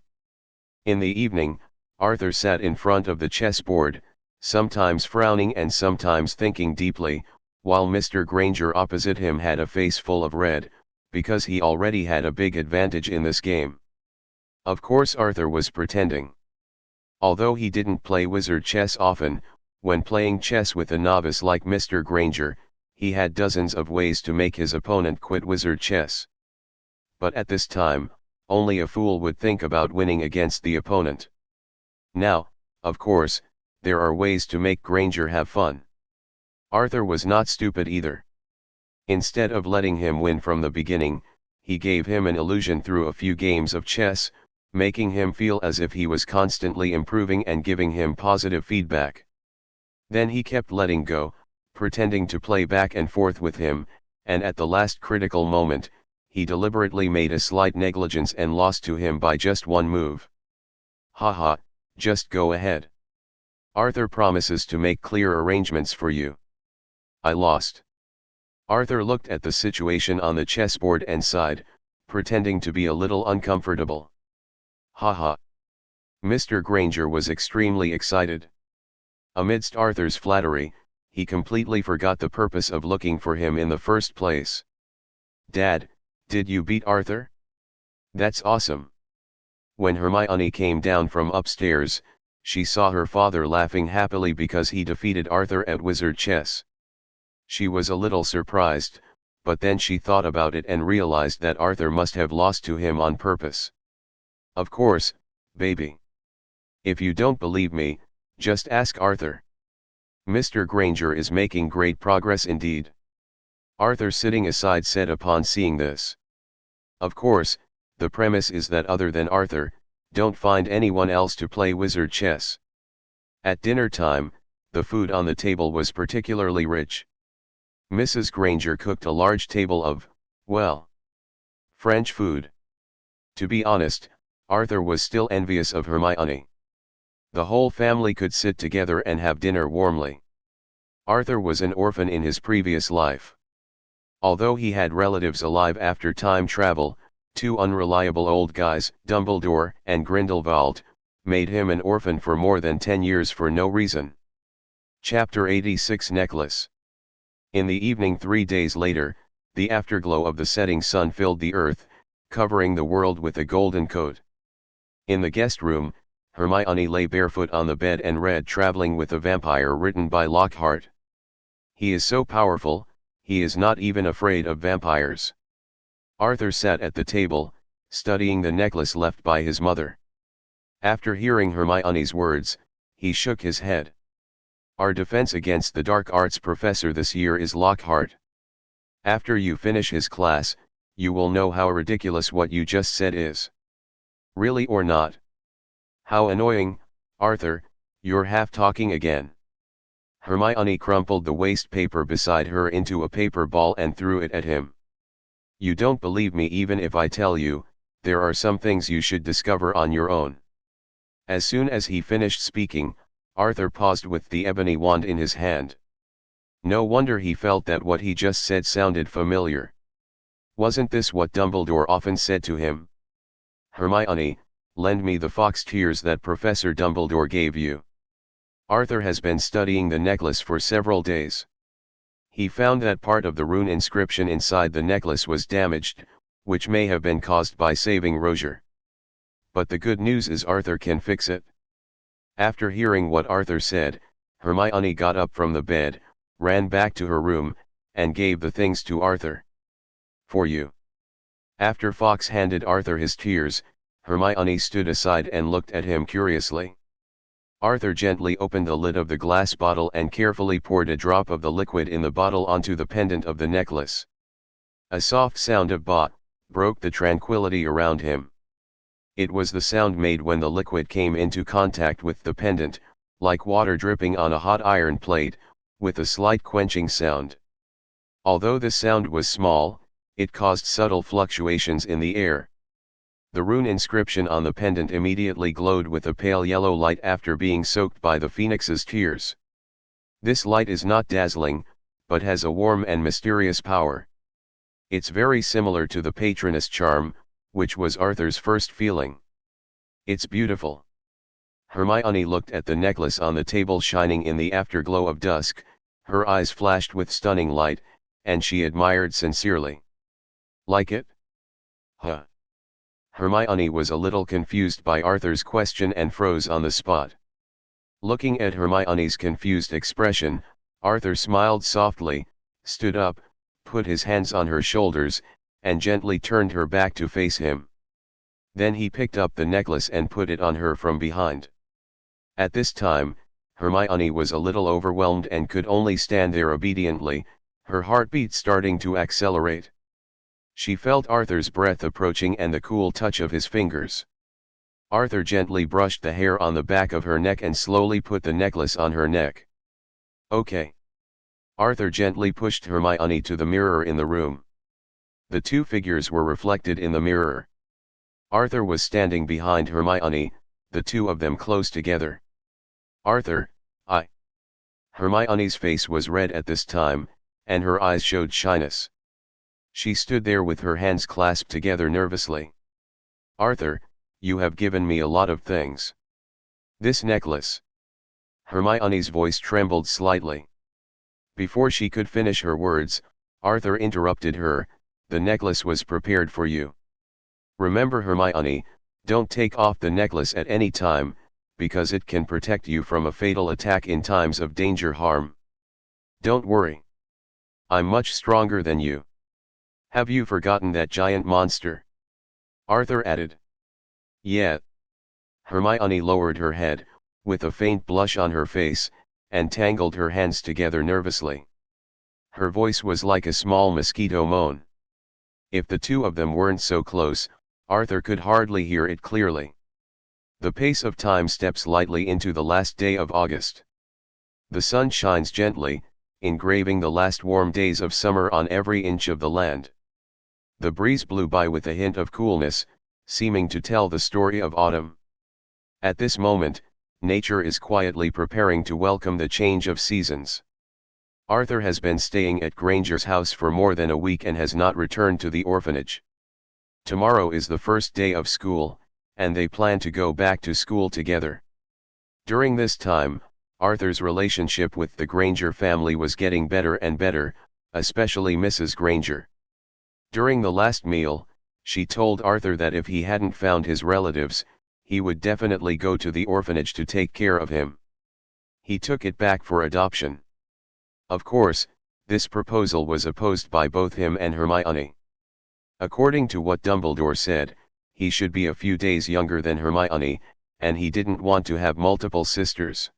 In the evening, Arthur sat in front of the chessboard, sometimes frowning and sometimes thinking deeply, while Mr. Granger opposite him had a face full of red, because he already had a big advantage in this game. Of course Arthur was pretending. Although he didn't play wizard chess often, when playing chess with a novice like Mr. Granger, he had dozens of ways to make his opponent quit wizard chess. But at this time, only a fool would think about winning against the opponent. Now, of course, there are ways to make Granger have fun. Arthur was not stupid either. Instead of letting him win from the beginning, he gave him an illusion through a few games of chess, making him feel as if he was constantly improving and giving him positive feedback. Then he kept letting go, pretending to play back and forth with him, and at the last critical moment, he deliberately made a slight negligence and lost to him by just one move. Haha, just go ahead. Arthur promises to make clear arrangements for you. I lost. Arthur looked at the situation on the chessboard and sighed, pretending to be a little uncomfortable. Haha. Mr. Granger was extremely excited. Amidst Arthur's flattery, he completely forgot the purpose of looking for him in the first place. Dad, did you beat Arthur? That's awesome. When Hermione came down from upstairs, she saw her father laughing happily because he defeated Arthur at wizard chess. She was a little surprised, but then she thought about it and realized that Arthur must have lost to him on purpose. Of course, baby. If you don't believe me, just ask Arthur. Mr. Granger is making great progress indeed. Arthur sitting aside said upon seeing this. Of course, the premise is that other than Arthur, don't find anyone else to play wizard chess. At dinner time, the food on the table was particularly rich. Mrs. Granger cooked a large table of, well, French food. To be honest, Arthur was still envious of Hermione. The whole family could sit together and have dinner warmly. Arthur was an orphan in his previous life. Although he had relatives alive after time travel, two unreliable old guys, Dumbledore and Grindelwald, made him an orphan for more than 10 years for no reason. Chapter 86 Necklace. In the evening 3 days later, the afterglow of the setting sun filled the earth, covering the world with a golden coat. In the guest room, Hermione lay barefoot on the bed and read Traveling with a Vampire written by Lockhart. He is so powerful, he is not even afraid of vampires. Arthur sat at the table, studying the necklace left by his mother. After hearing Hermione's words, he shook his head. Our defense against the dark arts professor this year is Lockhart. After you finish his class, you will know how ridiculous what you just said is. Really or not? How annoying, Arthur, you're half talking again. Hermione crumpled the waste paper beside her into a paper ball and threw it at him. You don't believe me even if I tell you, there are some things you should discover on your own. As soon as he finished speaking, Arthur paused with the ebony wand in his hand. No wonder he felt that what he just said sounded familiar. Wasn't this what Dumbledore often said to him? Hermione, lend me the fox tears that Professor Dumbledore gave you. Arthur has been studying the necklace for several days. He found that part of the rune inscription inside the necklace was damaged, which may have been caused by saving Roger. But the good news is Arthur can fix it. After hearing what Arthur said, Hermione got up from the bed, ran back to her room, and gave the things to Arthur. For you. After Fawkes handed Arthur his tears, Hermione stood aside and looked at him curiously. Arthur gently opened the lid of the glass bottle and carefully poured a drop of the liquid in the bottle onto the pendant of the necklace. A soft sound of "bah" broke the tranquility around him. It was the sound made when the liquid came into contact with the pendant, like water dripping on a hot iron plate, with a slight quenching sound. Although the sound was small, it caused subtle fluctuations in the air. The rune inscription on the pendant immediately glowed with a pale yellow light after being soaked by the phoenix's tears. This light is not dazzling, but has a warm and mysterious power. It's very similar to the Patronus charm, which was Arthur's first feeling. It's beautiful. Hermione looked at the necklace on the table shining in the afterglow of dusk, her eyes flashed with stunning light, and she admired sincerely. Like it? Huh. Hermione was a little confused by Arthur's question and froze on the spot. Looking at Hermione's confused expression, Arthur smiled softly, stood up, put his hands on her shoulders, and gently turned her back to face him. Then he picked up the necklace and put it on her from behind. At this time, Hermione was a little overwhelmed and could only stand there obediently, her heartbeat starting to accelerate. She felt Arthur's breath approaching and the cool touch of his fingers. Arthur gently brushed the hair on the back of her neck and slowly put the necklace on her neck. Okay. Arthur gently pushed Hermione to the mirror in the room. The two figures were reflected in the mirror. Arthur was standing behind Hermione, the two of them close together. Arthur, I. Hermione's face was red at this time, and her eyes showed shyness. She stood there with her hands clasped together nervously. Arthur, you have given me a lot of things. This necklace. Hermione's voice trembled slightly. Before she could finish her words, Arthur interrupted her. The necklace was prepared for you. Remember, Hermione, don't take off the necklace at any time, because it can protect you from a fatal attack in times of danger/harm. Don't worry. I'm much stronger than you. Have you forgotten that giant monster? Arthur added. Yeah. Hermione lowered her head, with a faint blush on her face, and tangled her hands together nervously. Her voice was like a small mosquito moan. If the two of them weren't so close, Arthur could hardly hear it clearly. The pace of time steps lightly into the last day of August. The sun shines gently, engraving the last warm days of summer on every inch of the land. The breeze blew by with a hint of coolness, seeming to tell the story of autumn. At this moment, nature is quietly preparing to welcome the change of seasons. Arthur has been staying at Granger's house for more than a week and has not returned to the orphanage. Tomorrow is the first day of school, and they plan to go back to school together. During this time, Arthur's relationship with the Granger family was getting better and better, especially Mrs. Granger. During the last meal, She told Arthur that if he hadn't found his relatives, he would definitely go to the orphanage to take care of him. He took it back for adoption. Of course, this proposal was opposed by both him and Hermione. According to what Dumbledore said, he should be a few days younger than Hermione, and he didn't want to have multiple sisters.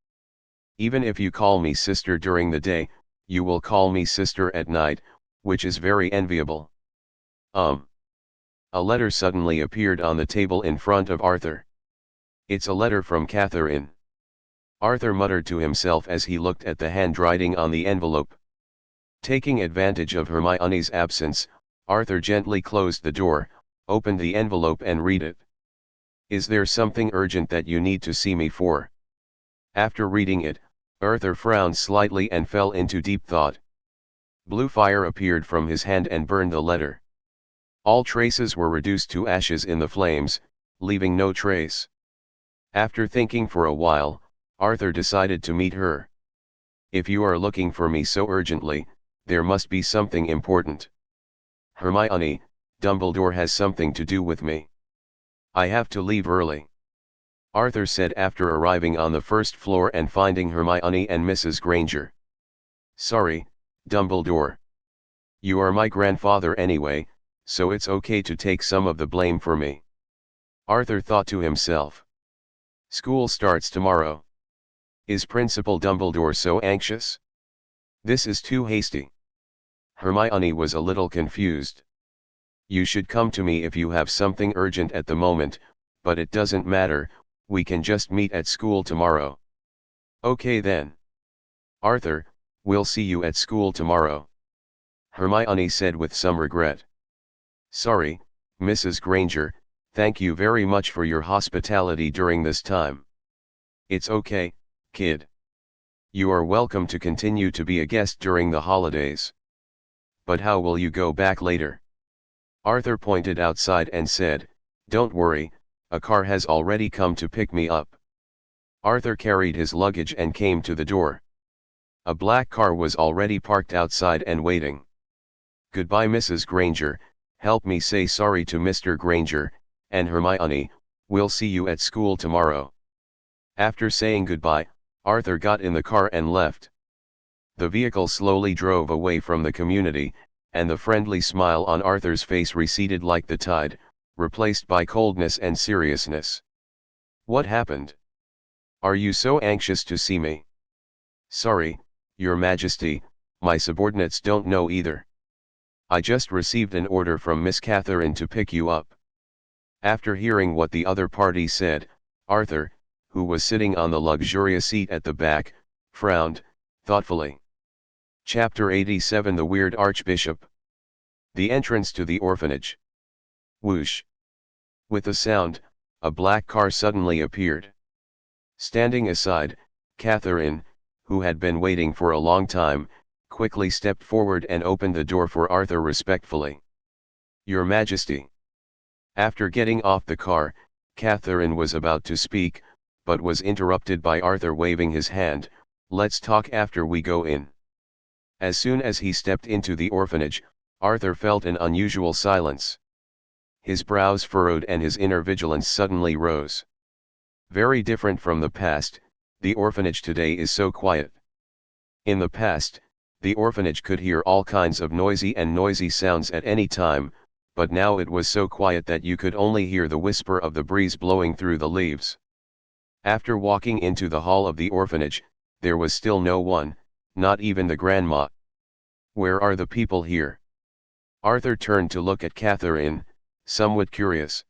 Even if you call me sister during the day, you will call me sister at night, which is very enviable. A letter suddenly appeared on the table in front of Arthur. It's a letter from Catherine. Arthur muttered to himself as he looked at the handwriting on the envelope. Taking advantage of Hermione's absence, Arthur gently closed the door, opened the envelope and read it. Is there something urgent that you need to see me for? After reading it, Arthur frowned slightly and fell into deep thought. Blue fire appeared from his hand and burned the letter. All traces were reduced to ashes in the flames, leaving no trace. After thinking for a while, Arthur decided to meet her. If you are looking for me so urgently, there must be something important. Hermione, Dumbledore has something to do with me. I have to leave early. Arthur said after arriving on the first floor and finding Hermione and Mrs. Granger. Sorry, Dumbledore. You are my grandfather anyway, so it's okay to take some of the blame for me. Arthur thought to himself. School starts tomorrow. Is Principal Dumbledore so anxious? This is too hasty. Hermione was a little confused. You should come to me if you have something urgent at the moment, but it doesn't matter, we can just meet at school tomorrow. Okay then. Arthur, we'll see you at school tomorrow. Hermione said with some regret. Sorry, Mrs. Granger, thank you very much for your hospitality during this time. It's okay, kid. You are welcome to continue to be a guest during the holidays. But how will you go back later? Arthur pointed outside and said, Don't worry, a car has already come to pick me up. Arthur carried his luggage and came to the door. A black car was already parked outside and waiting. Goodbye, Mrs. Granger, help me say sorry to Mr. Granger, and Hermione, we'll see you at school tomorrow. After saying goodbye, Arthur got in the car and left. The vehicle slowly drove away from the community, and the friendly smile on Arthur's face receded like the tide, replaced by coldness and seriousness. What happened? Are you so anxious to see me? Sorry, Your Majesty, my subordinates don't know either. I just received an order from Miss Catherine to pick you up. After hearing what the other party said, Arthur, who was sitting on the luxurious seat at the back, frowned, thoughtfully. Chapter 87 The Weird Archbishop. The entrance to the orphanage. Whoosh. With a sound, a black car suddenly appeared. Standing aside, Catherine, who had been waiting for a long time, quickly stepped forward and opened the door for Arthur respectfully. Your Majesty. After getting off the car, Catherine was about to speak, but was interrupted by Arthur waving his hand. Let's talk after we go in. As soon as he stepped into the orphanage, Arthur felt an unusual silence. His brows furrowed and his inner vigilance suddenly rose. Very different from the past, the orphanage today is so quiet. In the past, the orphanage could hear all kinds of noisy sounds at any time, but now it was so quiet that you could only hear the whisper of the breeze blowing through the leaves. After walking into the hall of the orphanage, there was still no one, not even the grandma. Where are the people here? Arthur turned to look at Catherine, somewhat curious.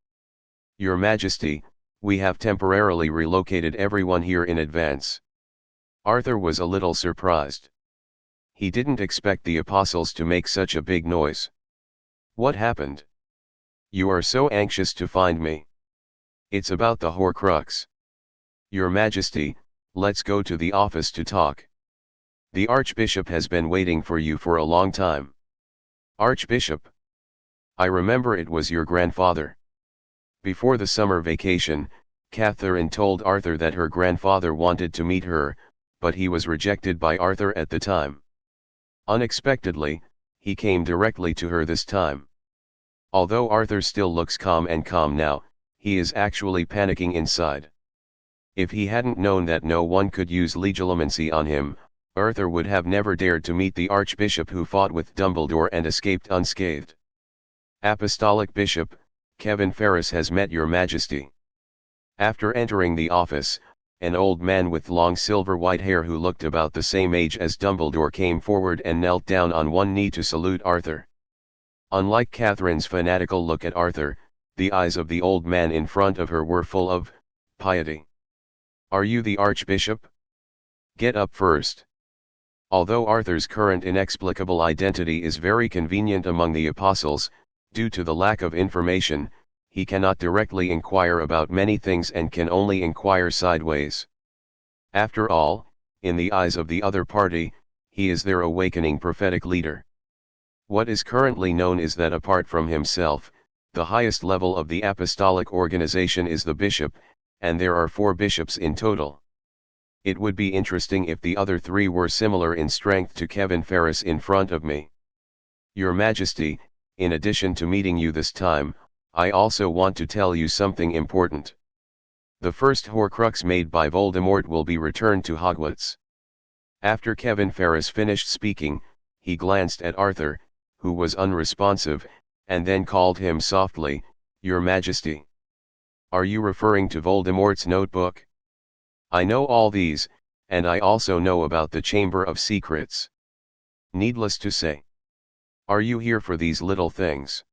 Your Majesty, we have temporarily relocated everyone here in advance. Arthur was a little surprised. He didn't expect the apostles to make such a big noise. What happened? You are so anxious to find me. It's about the Horcrux. Your Majesty, let's go to the office to talk. The Archbishop has been waiting for you for a long time. Archbishop? I remember it was your grandfather. Before the summer vacation, Catherine told Arthur that her grandfather wanted to meet her, but he was rejected by Arthur at the time. Unexpectedly, he came directly to her this time. Although Arthur still looks calm now, he is actually panicking inside. If he hadn't known that no one could use legilimency on him, Arthur would have never dared to meet the Archbishop who fought with Dumbledore and escaped unscathed. Apostolic Bishop, Kevin Ferris has met your Majesty. After entering the office, an old man with long silver-white hair who looked about the same age as Dumbledore came forward and knelt down on one knee to salute Arthur. Unlike Catherine's fanatical look at Arthur, the eyes of the old man in front of her were full of piety. "Are you the Archbishop? Get up first." Although Arthur's current inexplicable identity is very convenient among the apostles, due to the lack of information, he cannot directly inquire about many things and can only inquire sideways. After all, in the eyes of the other party, he is their awakening prophetic leader. What is currently known is that apart from himself, the highest level of the apostolic organization is the bishop, and there are 4 bishops in total. It would be interesting if the other 3 were similar in strength to Kevin Ferris in front of me. Your Majesty, in addition to meeting you this time, I also want to tell you something important. The first Horcrux made by Voldemort will be returned to Hogwarts. After Kevin Ferris finished speaking, he glanced at Arthur, who was unresponsive, and then called him softly, "Your Majesty." "Are you referring to Voldemort's notebook?" "I know all these, and I also know about the Chamber of Secrets. Needless to say. Are you here for these little things?"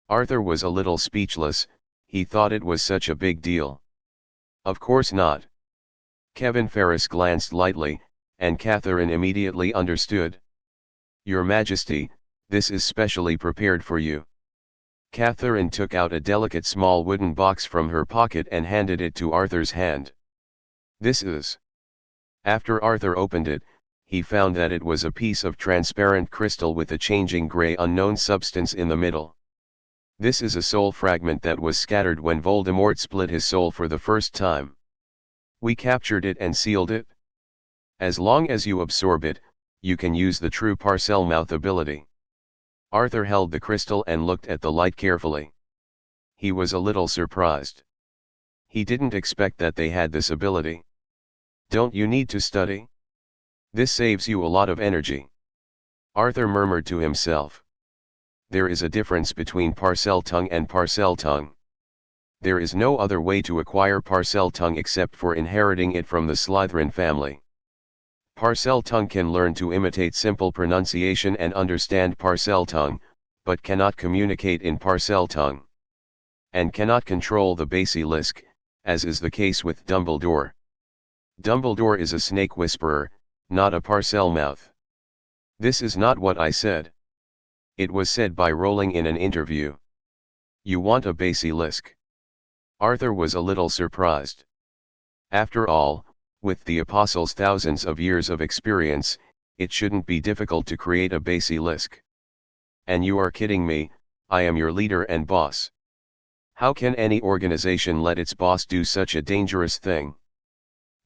Arthur was a little speechless. He thought it was such a big deal. "Of course not." Kevin Ferris glanced lightly, and Catherine immediately understood. "Your Majesty, this is specially prepared for you." Catherine took out a delicate small wooden box from her pocket and handed it to Arthur's hand. "This is..." After Arthur opened it, he found that it was a piece of transparent crystal with a changing gray unknown substance in the middle. "This is a soul fragment that was scattered when Voldemort split his soul for the first time. We captured it and sealed it. As long as you absorb it, you can use the true Parselmouth ability." Arthur held the crystal and looked at the light carefully. He was a little surprised. He didn't expect that they had this ability. "Don't you need to study? This saves you a lot of energy," Arthur murmured to himself. There is a difference between Parseltongue and Parseltongue. There is no other way to acquire Parseltongue except for inheriting it from the Slytherin family. Parseltongue can learn to imitate simple pronunciation and understand Parseltongue, but cannot communicate in Parseltongue. And cannot control the basilisk, as is the case with Dumbledore. Dumbledore is a snake whisperer, not a Parselmouth. This is not what I said. It was said by Rowling in an interview. You want a basilisk? Arthur was a little surprised. After all, with the Apostles' thousands of years of experience, it shouldn't be difficult to create a basilisk. And you are kidding me, I am your leader and boss. How can any organization let its boss do such a dangerous thing?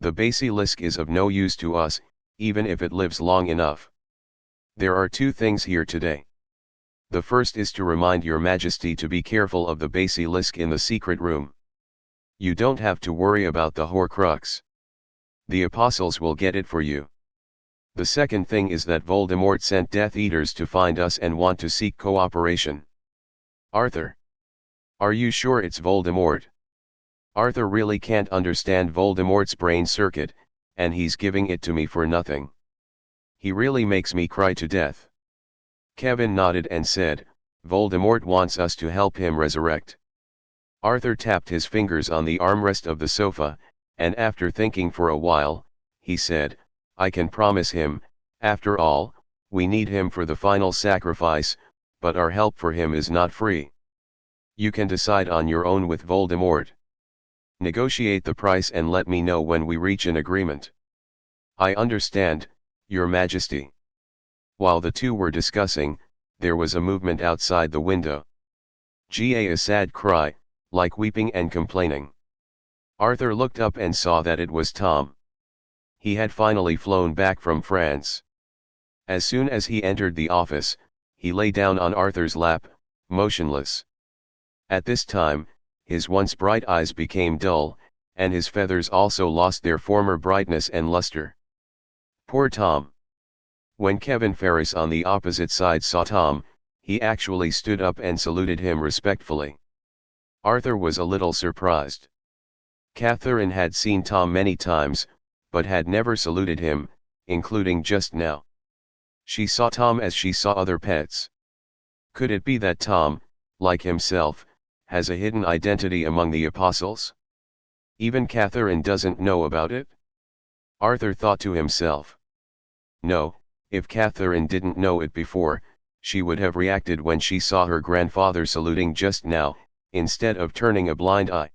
The basilisk is of no use to us, even if it lives long enough. There are 2 things here today. The first is to remind your Majesty to be careful of the basilisk in the secret room. You don't have to worry about the Horcrux. The Apostles will get it for you. The second thing is that Voldemort sent Death Eaters to find us and want to seek cooperation. Arthur. Are you sure it's Voldemort? Arthur really can't understand Voldemort's brain circuit, and he's giving it to me for nothing. He really makes me cry to death. Kevin nodded and said, Voldemort wants us to help him resurrect. Arthur tapped his fingers on the armrest of the sofa, and after thinking for a while, he said, I can promise him, after all, we need him for the final sacrifice, but our help for him is not free. You can decide on your own with Voldemort. Negotiate the price and let me know when we reach an agreement. I understand, Your Majesty. While the 2 were discussing, there was a movement outside the window. A sad cry, like weeping and complaining. Arthur looked up and saw that it was Tom. He had finally flown back from France. As soon as he entered the office, he lay down on Arthur's lap, motionless. At this time, his once bright eyes became dull, and his feathers also lost their former brightness and luster. Poor Tom. When Kevin Ferris on the opposite side saw Tom, he actually stood up and saluted him respectfully. Arthur was a little surprised. Catherine had seen Tom many times, but had never saluted him, including just now. She saw Tom as she saw other pets. Could it be that Tom, like himself, has a hidden identity among the apostles? Even Catherine doesn't know about it? Arthur thought to himself. No, if Catherine didn't know it before, she would have reacted when she saw her grandfather saluting just now, instead of turning a blind eye.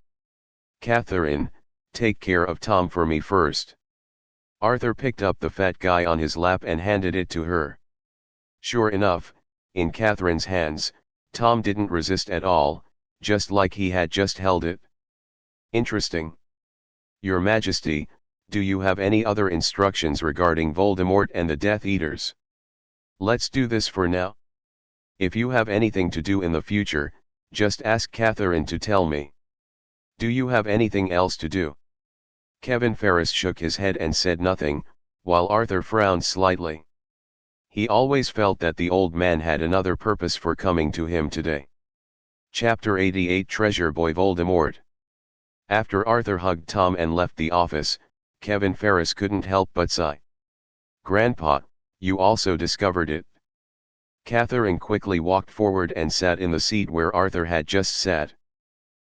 Catherine, take care of Tom for me first. Arthur picked up the fat guy on his lap and handed it to her. Sure enough, in Catherine's hands, Tom didn't resist at all, just like he had just held it. Interesting. Your Majesty, do you have any other instructions regarding Voldemort and the Death Eaters? Let's do this for now. If you have anything to do in the future, just ask Catherine to tell me. Do you have anything else to do? Kevin Ferris shook his head and said nothing, while Arthur frowned slightly. He always felt that the old man had another purpose for coming to him today. Chapter 88 Treasure Boy Voldemort. After Arthur hugged Tom and left the office, Kevin Ferris couldn't help but sigh. Grandpa, you also discovered it. Catherine quickly walked forward and sat in the seat where Arthur had just sat.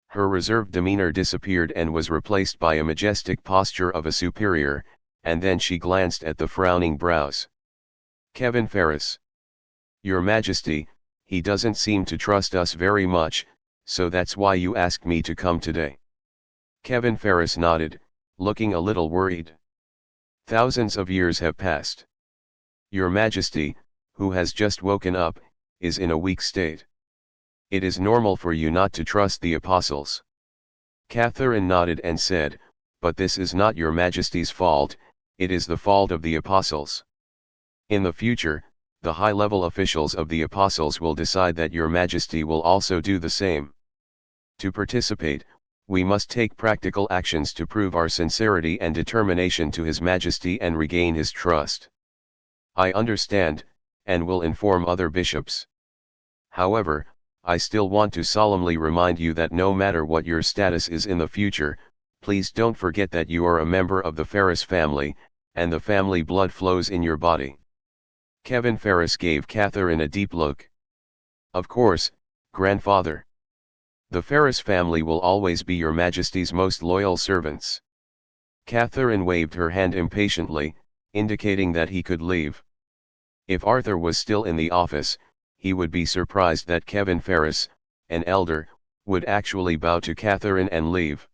Her reserved demeanor disappeared and was replaced by a majestic posture of a superior, and then she glanced at the frowning brows. Kevin Ferris. Your Majesty, he doesn't seem to trust us very much, so that's why you asked me to come today. Kevin Ferris nodded, looking a little worried. Thousands of years have passed. Your Majesty, who has just woken up, is in a weak state. It is normal for you not to trust the apostles. Catherine nodded and said, but this is not your Majesty's fault, it is the fault of the apostles. In the future, the high-level officials of the apostles will decide that your Majesty will also do the same. To participate, we must take practical actions to prove our sincerity and determination to His Majesty and regain his trust. I understand, and will inform other bishops. However, I still want to solemnly remind you that no matter what your status is in the future, please don't forget that you are a member of the Ferris family, and the family blood flows in your body. Kevin Ferris gave Catherine a deep look. Of course, Grandfather. The Ferris family will always be your Majesty's most loyal servants. Catherine waved her hand impatiently, indicating that he could leave. If Arthur was still in the office, he would be surprised that Kevin Ferris, an elder, would actually bow to Catherine and leave.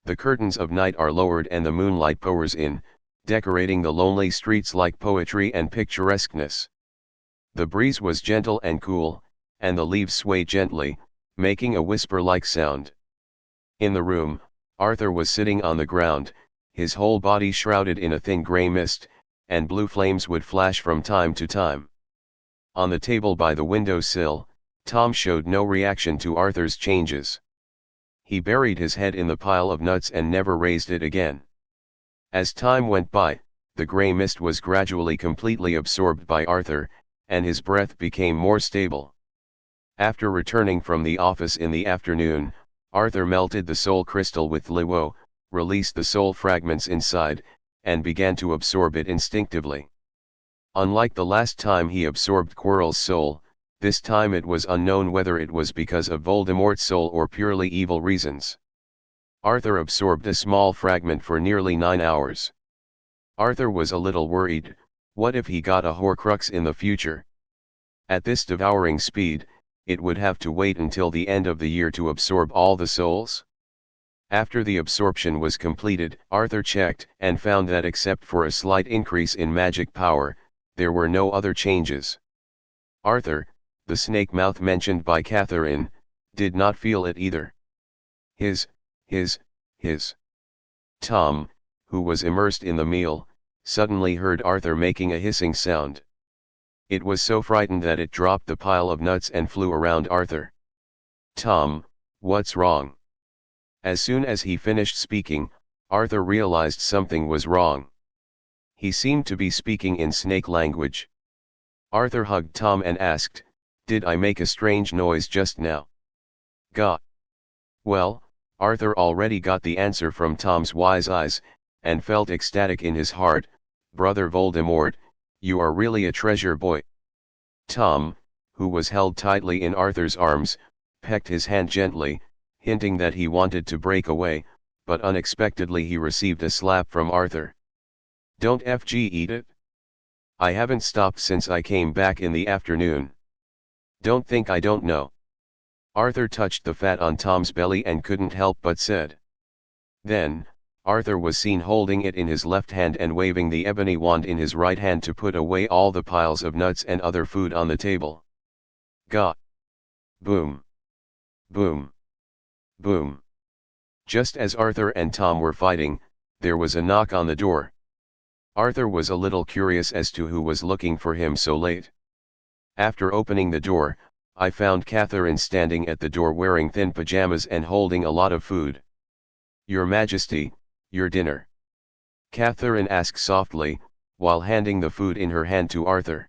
The curtains of night are lowered and the moonlight pours in, decorating the lonely streets like poetry and picturesqueness. The breeze was gentle and cool, and the leaves swayed gently, making a whisper-like sound. In the room, Arthur was sitting on the ground, his whole body shrouded in a thin gray mist, and blue flames would flash from time to time. On the table by the window-sill, Tom showed no reaction to Arthur's changes. He buried his head in the pile of nuts and never raised it again. As time went by, the gray mist was gradually completely absorbed by Arthur, and his breath became more stable. After returning from the office in the afternoon, Arthur melted the soul crystal with Luo, released the soul fragments inside, and began to absorb it instinctively. Unlike the last time he absorbed Quirrell's soul, this time it was unknown whether it was because of Voldemort's soul or purely evil reasons. Arthur absorbed a small fragment for nearly 9 hours. Arthur was a little worried, what if he got a Horcrux in the future? At this devouring speed, it would have to wait until the end of the year to absorb all the souls. After the absorption was completed, Arthur checked and found that except for a slight increase in magic power, there were no other changes. Arthur, the snake mouth mentioned by Catherine, did not feel it either. His. Tom, who was immersed in the meal, suddenly heard Arthur making a hissing sound. It was so frightened that it dropped the pile of nuts and flew around Arthur. "Tom, what's wrong?" As soon as he finished speaking, Arthur realized something was wrong. He seemed to be speaking in snake language. Arthur hugged Tom and asked, "Did I make a strange noise just now?" "Gah." Well, Arthur already got the answer from Tom's wise eyes, and felt ecstatic in his heart. "Brother Voldemort, you are really a treasure boy." Tom, who was held tightly in Arthur's arms, pecked his hand gently, hinting that he wanted to break away, but unexpectedly he received a slap from Arthur. "Don't eat it. I haven't stopped since I came back in the afternoon. Don't think I don't know." Arthur touched the fat on Tom's belly and couldn't help but said. Then, Arthur was seen holding it in his left hand and waving the ebony wand in his right hand to put away all the piles of nuts and other food on the table. "Gah!" Boom! Boom! Boom! Just as Arthur and Tom were fighting, there was a knock on the door. Arthur was a little curious as to who was looking for him so late. After opening the door, I found Catherine standing at the door wearing thin pajamas and holding a lot of food. "Your Majesty, your dinner," Catherine asked softly, while handing the food in her hand to Arthur.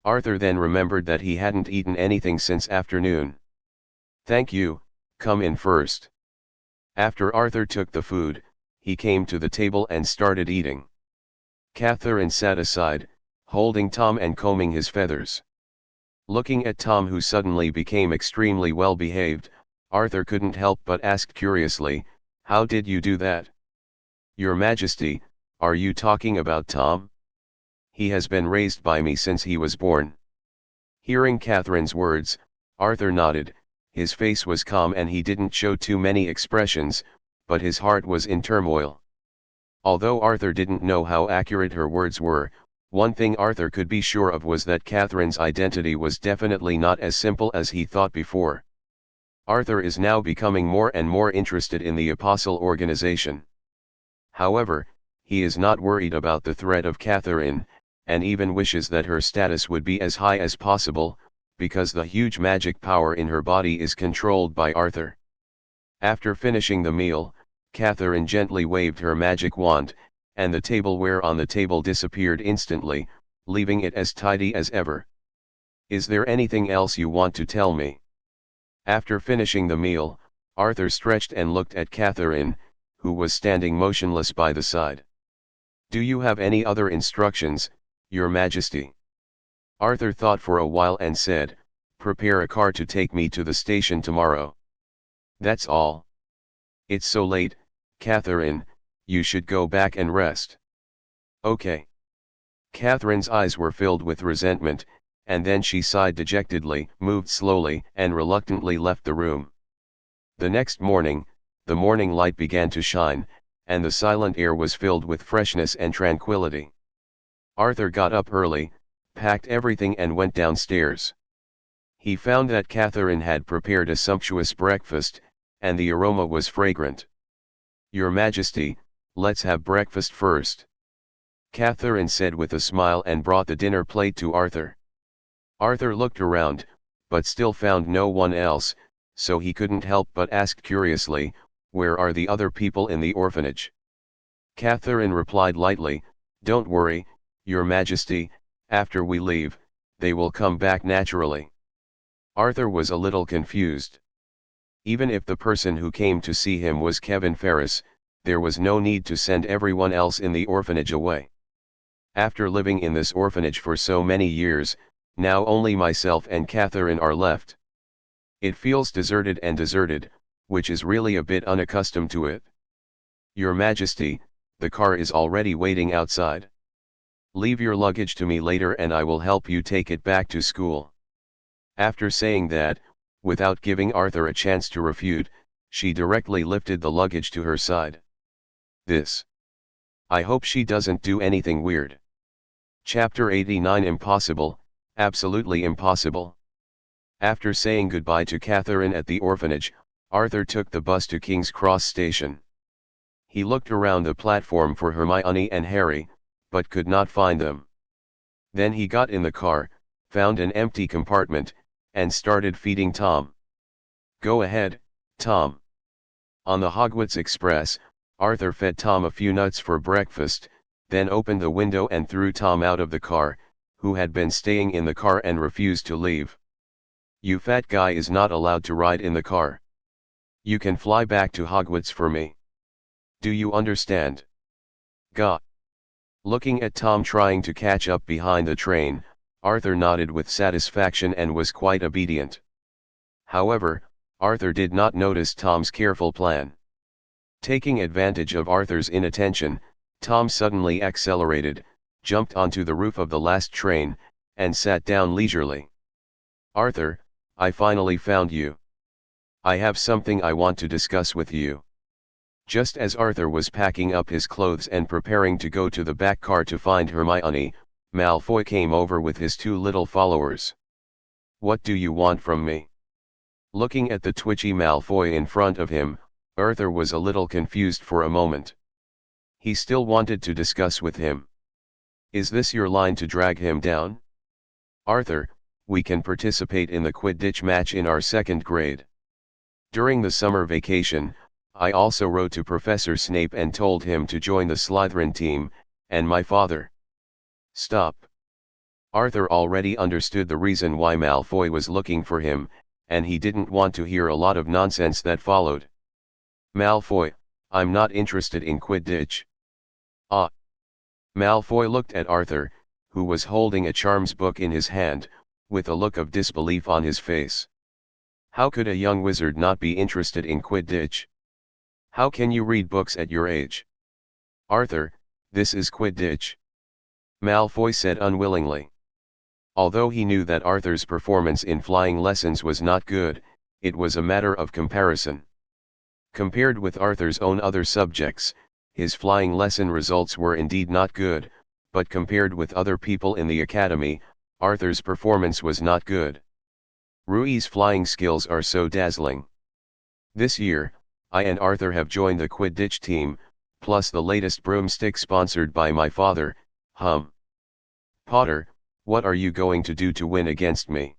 Arthur then remembered that he hadn't eaten anything since afternoon. "Thank you, come in first." After Arthur took the food, he came to the table and started eating. Catherine sat aside, holding Tom and combing his feathers. Looking at Tom, who suddenly became extremely well behaved, Arthur couldn't help but ask curiously, "How did you do that?" "Your Majesty, are you talking about Tom? He has been raised by me since he was born." Hearing Catherine's words, Arthur nodded. His face was calm and he didn't show too many expressions, but his heart was in turmoil. Although Arthur didn't know how accurate her words were, one thing Arthur could be sure of was that Catherine's identity was definitely not as simple as he thought before. Arthur is now becoming more and more interested in the Apostle organization. However, he is not worried about the threat of Catherine, and even wishes that her status would be as high as possible, because the huge magic power in her body is controlled by Arthur. After finishing the meal, Catherine gently waved her magic wand, and the tableware on the table disappeared instantly, leaving it as tidy as ever. "Is there anything else you want to tell me?" After finishing the meal, Arthur stretched and looked at Catherine, who was standing motionless by the side. "Do you have any other instructions, Your Majesty?" Arthur thought for a while and said, "Prepare a car to take me to the station tomorrow. That's all." "It's so late, Catherine, you should go back and rest." "Okay." Catherine's eyes were filled with resentment, and then she sighed dejectedly, moved slowly, and reluctantly left the room. The next morning, the morning light began to shine, and the silent air was filled with freshness and tranquility. Arthur got up early, packed everything and went downstairs. He found that Catherine had prepared a sumptuous breakfast, and the aroma was fragrant. "Your Majesty, let's have breakfast first," Catherine said with a smile and brought the dinner plate to Arthur. Arthur looked around, but still found no one else, so he couldn't help but ask curiously, "Where are the other people in the orphanage?" Catherine replied lightly, "Don't worry, Your Majesty, after we leave, they will come back naturally." Arthur was a little confused. Even if the person who came to see him was Kevin Ferris, there was no need to send everyone else in the orphanage away. After living in this orphanage for so many years, now only myself and Catherine are left. It feels deserted, which is really a bit unaccustomed to it. "Your Majesty, the car is already waiting outside. Leave your luggage to me later and I will help you take it back to school." After saying that, without giving Arthur a chance to refute, she directly lifted the luggage to her side. I hope she doesn't do anything weird. Chapter 89. Impossible, absolutely impossible. After saying goodbye to Catherine at the orphanage, Arthur took the bus to King's Cross station. He looked around the platform for Hermione and Harry, but could not find them. Then he got in the car, found an empty compartment, and started feeding Tom. "Go ahead, Tom." On the Hogwarts Express, Arthur fed Tom a few nuts for breakfast, then opened the window and threw Tom out of the car, who had been staying in the car and refused to leave. "You fat guy is not allowed to ride in the car. You can fly back to Hogwarts for me. Do you understand?" "Gah." Looking at Tom trying to catch up behind the train, Arthur nodded with satisfaction and was quite obedient. However, Arthur did not notice Tom's careful plan. Taking advantage of Arthur's inattention, Tom suddenly accelerated, jumped onto the roof of the last train, and sat down leisurely. "Arthur, I finally found you. I have something I want to discuss with you." Just as Arthur was packing up his clothes and preparing to go to the back car to find Hermione, Malfoy came over with his two little followers. "What do you want from me?" Looking at the twitchy Malfoy in front of him, Arthur was a little confused for a moment. He still wanted to discuss with him. "Is this your line to drag him down?" "Arthur, we can participate in the Quidditch match in our second grade. During the summer vacation, I also wrote to Professor Snape and told him to join the Slytherin team, and my father." "Stop." Arthur already understood the reason why Malfoy was looking for him, and he didn't want to hear a lot of nonsense that followed. "Malfoy, I'm not interested in Quidditch." "Ah." Malfoy looked at Arthur, who was holding a charms book in his hand, with a look of disbelief on his face. How could a young wizard not be interested in Quidditch? How can you read books at your age? "Arthur, this is Quidditch," Malfoy said unwillingly. Although he knew that Arthur's performance in flying lessons was not good, it was a matter of comparison. Compared with Arthur's own other subjects, his flying lesson results were indeed not good, but compared with other people in the academy, Arthur's performance was not good. Rui's flying skills are so dazzling. This year, I and Arthur have joined the Quidditch team, plus the latest broomstick sponsored by my father, Potter, what are you going to do to win against me?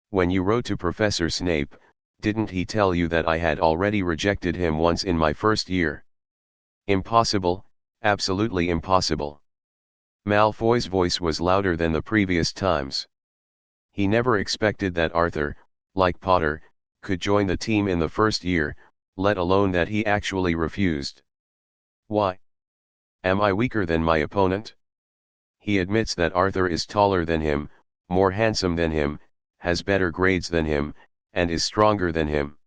When you wrote to Professor Snape, didn't he tell you that I had already rejected him once in my first year? Impossible, absolutely impossible. Malfoy's voice was louder than the previous times. He never expected that Arthur, like Potter, could join the team in the first year, let alone that he actually refused. Why? Am I weaker than my opponent? He admits that Arthur is taller than him, more handsome than him, has better grades than him, and is stronger than him.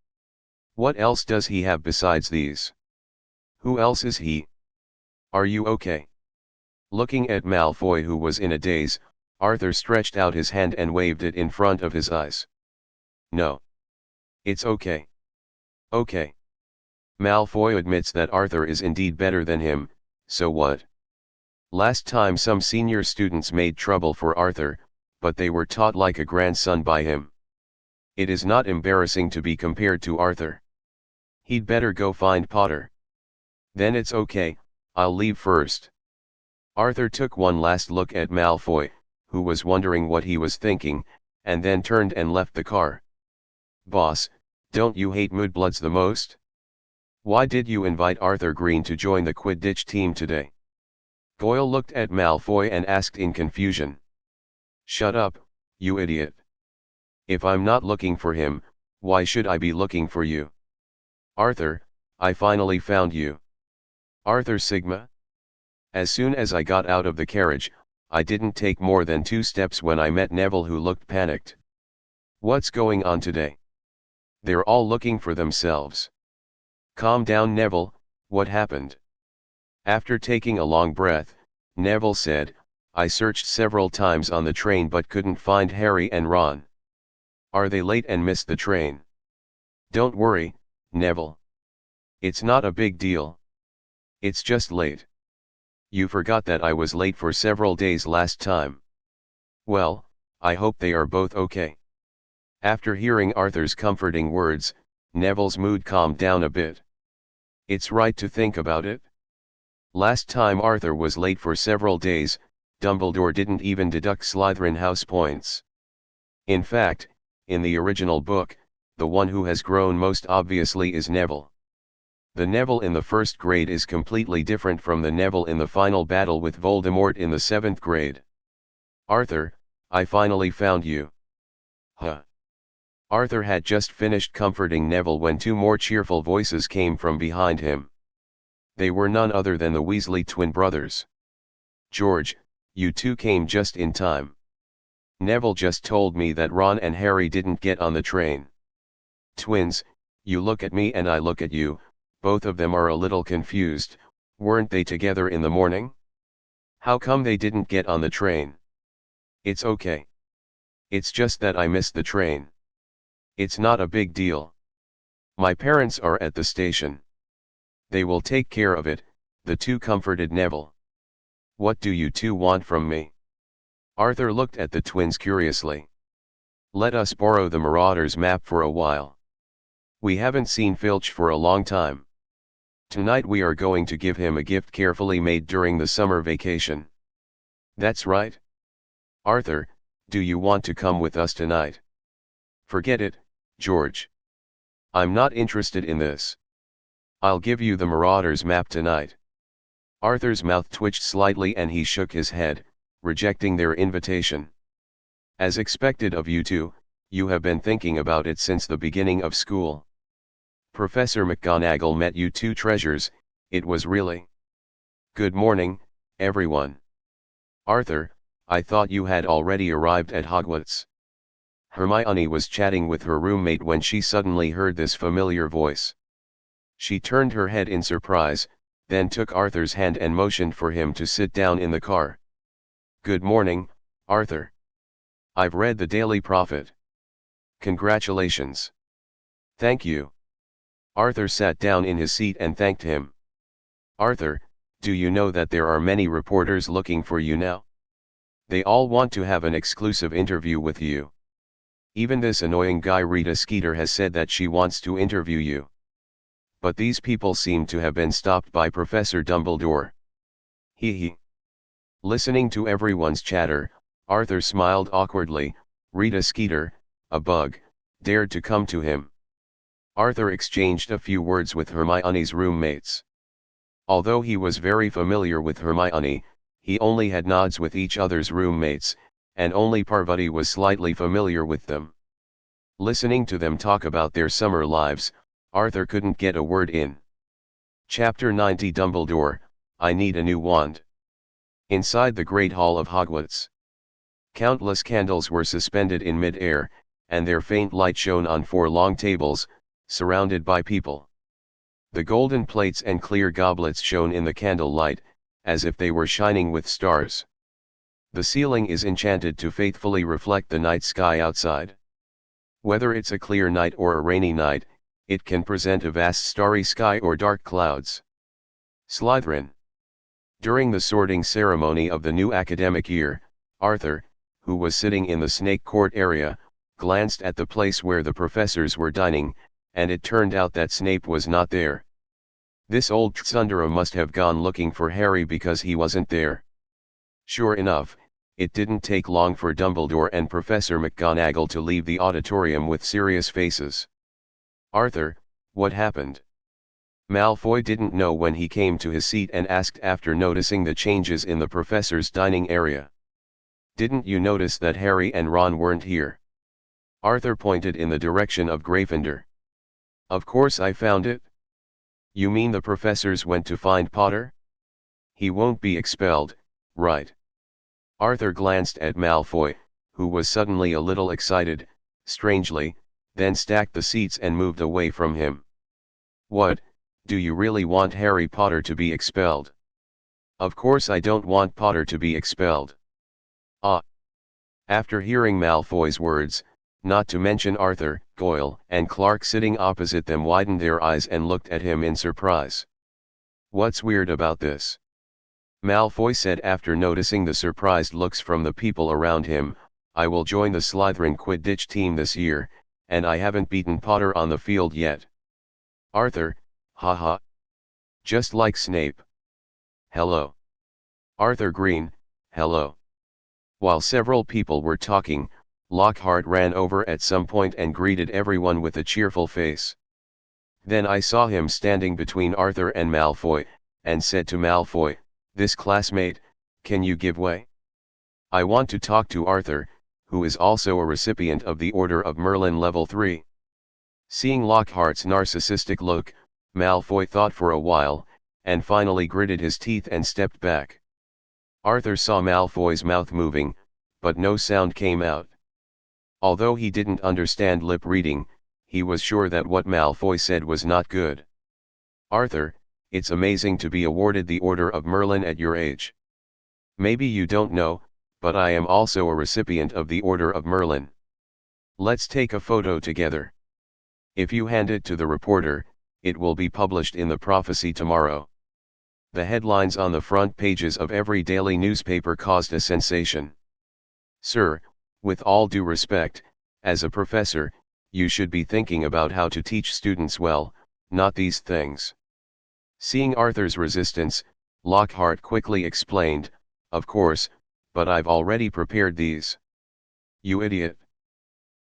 What else does he have besides these? Who else is he? Are you okay? Looking at Malfoy, who was in a daze, Arthur stretched out his hand and waved it in front of his eyes. No. It's okay. Okay. Malfoy admits that Arthur is indeed better than him, so what? Last time some senior students made trouble for Arthur, but they were taught like a grandson by him. It is not embarrassing to be compared to Arthur. He'd better go find Potter. Then it's okay, I'll leave first. Arthur took one last look at Malfoy, who was wondering what he was thinking, and then turned and left the car. Boss, don't you hate mudbloods the most? Why did you invite Arthur Green to join the Quidditch team today? Goyle looked at Malfoy and asked in confusion. Shut up, you idiot. If I'm not looking for him, why should I be looking for you? Arthur, I finally found you. Arthur Sigma? As soon as I got out of the carriage, I didn't take more than 2 steps when I met Neville, who looked panicked. What's going on today? They're all looking for themselves. Calm down, Neville, what happened? After taking a long breath, Neville said, I searched several times on the train but couldn't find Harry and Ron. Are they late and missed the train? Don't worry, Neville. It's not a big deal. It's just late. You forgot that I was late for several days last time. Well, I hope they are both okay. After hearing Arthur's comforting words, Neville's mood calmed down a bit. It's right to think about it. Last time Arthur was late for several days, Dumbledore didn't even deduct Slytherin house points. In fact, in the original book, the one who has grown most obviously is Neville. The Neville in the first grade is completely different from the Neville in the final battle with Voldemort in the 7th grade. Arthur, I finally found you. Huh. Arthur had just finished comforting Neville when two more cheerful voices came from behind him. They were none other than the Weasley twin brothers. George, you two came just in time. Neville just told me that Ron and Harry didn't get on the train. Twins, you look at me and I look at you, both of them are a little confused. Weren't they together in the morning? How come they didn't get on the train? It's okay. It's just that I missed the train. It's not a big deal. My parents are at the station. They will take care of it, the two comforted Neville. What do you two want from me? Arthur looked at the twins curiously. Let us borrow the Marauder's map for a while. We haven't seen Filch for a long time. Tonight we are going to give him a gift carefully made during the summer vacation. That's right. Arthur, do you want to come with us tonight? Forget it, George. I'm not interested in this. I'll give you the Marauder's map tonight. Arthur's mouth twitched slightly and he shook his head, rejecting their invitation. As expected of you two, you have been thinking about it since the beginning of school. Professor McGonagall met you two treasures, it was really. Good morning, everyone. Arthur, I thought you had already arrived at Hogwarts. Hermione was chatting with her roommate when she suddenly heard this familiar voice. She turned her head in surprise, then took Arthur's hand and motioned for him to sit down in the car. Good morning, Arthur. I've read the Daily Prophet. Congratulations. Thank you. Arthur sat down in his seat and thanked him. Arthur, do you know that there are many reporters looking for you now? They all want to have an exclusive interview with you. Even this annoying guy Rita Skeeter has said that she wants to interview you. But these people seem to have been stopped by Professor Dumbledore. Hee hee. Listening to everyone's chatter, Arthur smiled awkwardly. Rita Skeeter, a bug, dared to come to him. Arthur exchanged a few words with Hermione's roommates. Although he was very familiar with Hermione, he only had nods with each other's roommates, and only Parvati was slightly familiar with them. Listening to them talk about their summer lives, Arthur couldn't get a word in. Chapter 90 Dumbledore, I Need a New Wand. Inside the Great Hall of Hogwarts. Countless candles were suspended in mid-air, and their faint light shone on 4 long tables, surrounded by people. The golden plates and clear goblets shone in the candle light, as if they were shining with stars. The ceiling is enchanted to faithfully reflect the night sky outside. Whether it's a clear night or a rainy night, it can present a vast starry sky or dark clouds. Slytherin. During the sorting ceremony of the new academic year, Arthur, who was sitting in the Snake Court area, glanced at the place where the professors were dining, and it turned out that Snape was not there. This old tsundere must have gone looking for Harry because he wasn't there. Sure enough, it didn't take long for Dumbledore and Professor McGonagall to leave the auditorium with serious faces. Arthur, what happened? Malfoy didn't know when he came to his seat and asked after noticing the changes in the professor's dining area. Didn't you notice that Harry and Ron weren't here? Arthur pointed in the direction of Gryffindor. Of course I found it. You mean the professors went to find Potter? He won't be expelled, right? Arthur glanced at Malfoy, who was suddenly a little excited, strangely, then stacked the seats and moved away from him. What, do you really want Harry Potter to be expelled? Of course I don't want Potter to be expelled. Ah. After hearing Malfoy's words, not to mention Arthur, Goyle, and Clark sitting opposite them widened their eyes and looked at him in surprise. What's weird about this? Malfoy said after noticing the surprised looks from the people around him, I will join the Slytherin Quidditch team this year, and I haven't beaten Potter on the field yet. Arthur, haha. Just like Snape. Hello. Arthur Green, hello. While several people were talking, Lockhart ran over at some point and greeted everyone with a cheerful face. Then I saw him standing between Arthur and Malfoy, and said to Malfoy, "This classmate, can you give way? I want to talk to Arthur, who is also a recipient of the Order of Merlin Level 3. Seeing Lockhart's narcissistic look, Malfoy thought for a while, and finally gritted his teeth and stepped back. Arthur saw Malfoy's mouth moving, but no sound came out. Although he didn't understand lip reading, he was sure that what Malfoy said was not good. "Arthur, it's amazing to be awarded the Order of Merlin at your age. Maybe you don't know, but I am also a recipient of the Order of Merlin. Let's take a photo together. If you hand it to the reporter, it will be published in the Prophecy tomorrow." The headlines on the front pages of every daily newspaper caused a sensation. "Sir, with all due respect, as a professor, you should be thinking about how to teach students well, not these things." Seeing Arthur's resistance, Lockhart quickly explained, "Of course, but I've already prepared these." "You idiot."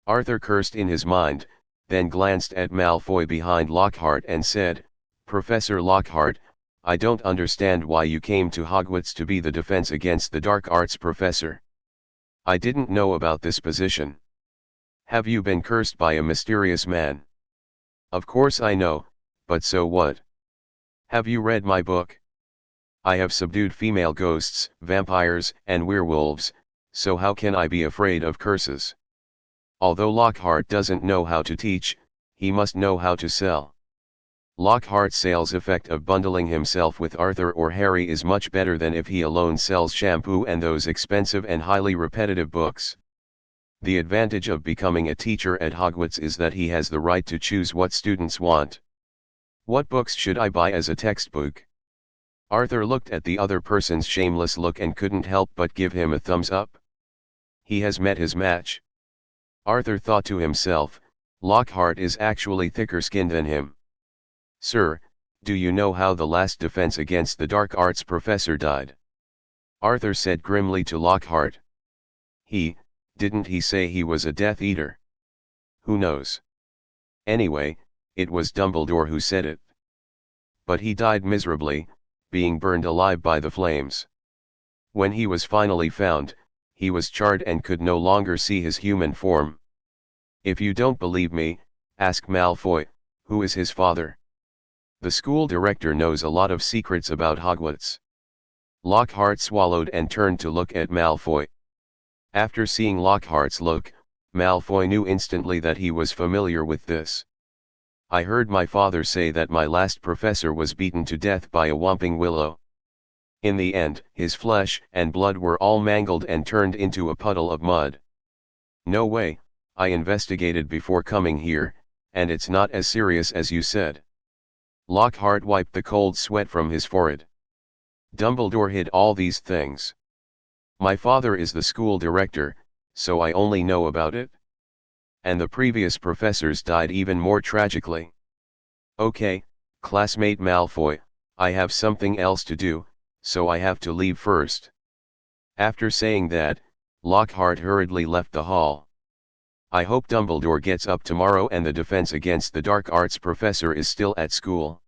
Arthur cursed in his mind, then glanced at Malfoy behind Lockhart and said, "Professor Lockhart, I don't understand why you came to Hogwarts to be the defense against the dark arts professor. I didn't know about this position. Have you been cursed by a mysterious man?" "Of course I know, but so what? Have you read my book? I have subdued female ghosts, vampires, and werewolves, so how can I be afraid of curses?" Although Lockhart doesn't know how to teach, he must know how to sell. Lockhart's sales effect of bundling himself with Arthur or Harry is much better than if he alone sells shampoo and those expensive and highly repetitive books. The advantage of becoming a teacher at Hogwarts is that he has the right to choose what students want. "What books should I buy as a textbook?" Arthur looked at the other person's shameless look and couldn't help but give him a thumbs up. He has met his match. Arthur thought to himself, Lockhart is actually thicker-skinned than him. "Sir, do you know how the last defense against the dark arts professor died?" Arthur said grimly to Lockhart. Didn't he say he was a Death Eater?" "Who knows? Anyway, it was Dumbledore who said it. But he died miserably, being burned alive by the flames. When he was finally found, he was charred and could no longer see his human form. If you don't believe me, ask Malfoy, who is his father. The school director knows a lot of secrets about Hogwarts." Lockhart swallowed and turned to look at Malfoy. After seeing Lockhart's look, Malfoy knew instantly that he was familiar with this. "I heard my father say that my last professor was beaten to death by a whomping willow. In the end, his flesh and blood were all mangled and turned into a puddle of mud. No way, I investigated before coming here, and it's not as serious as you said." Lockhart wiped the cold sweat from his forehead. "Dumbledore hid all these things. My father is the school director, so I only know about it. And the previous professors died even more tragically. Okay, classmate Malfoy, I have something else to do, so I have to leave first." After saying that, Lockhart hurriedly left the hall. "I hope Dumbledore gets up tomorrow and the defense against the dark arts professor is still at school."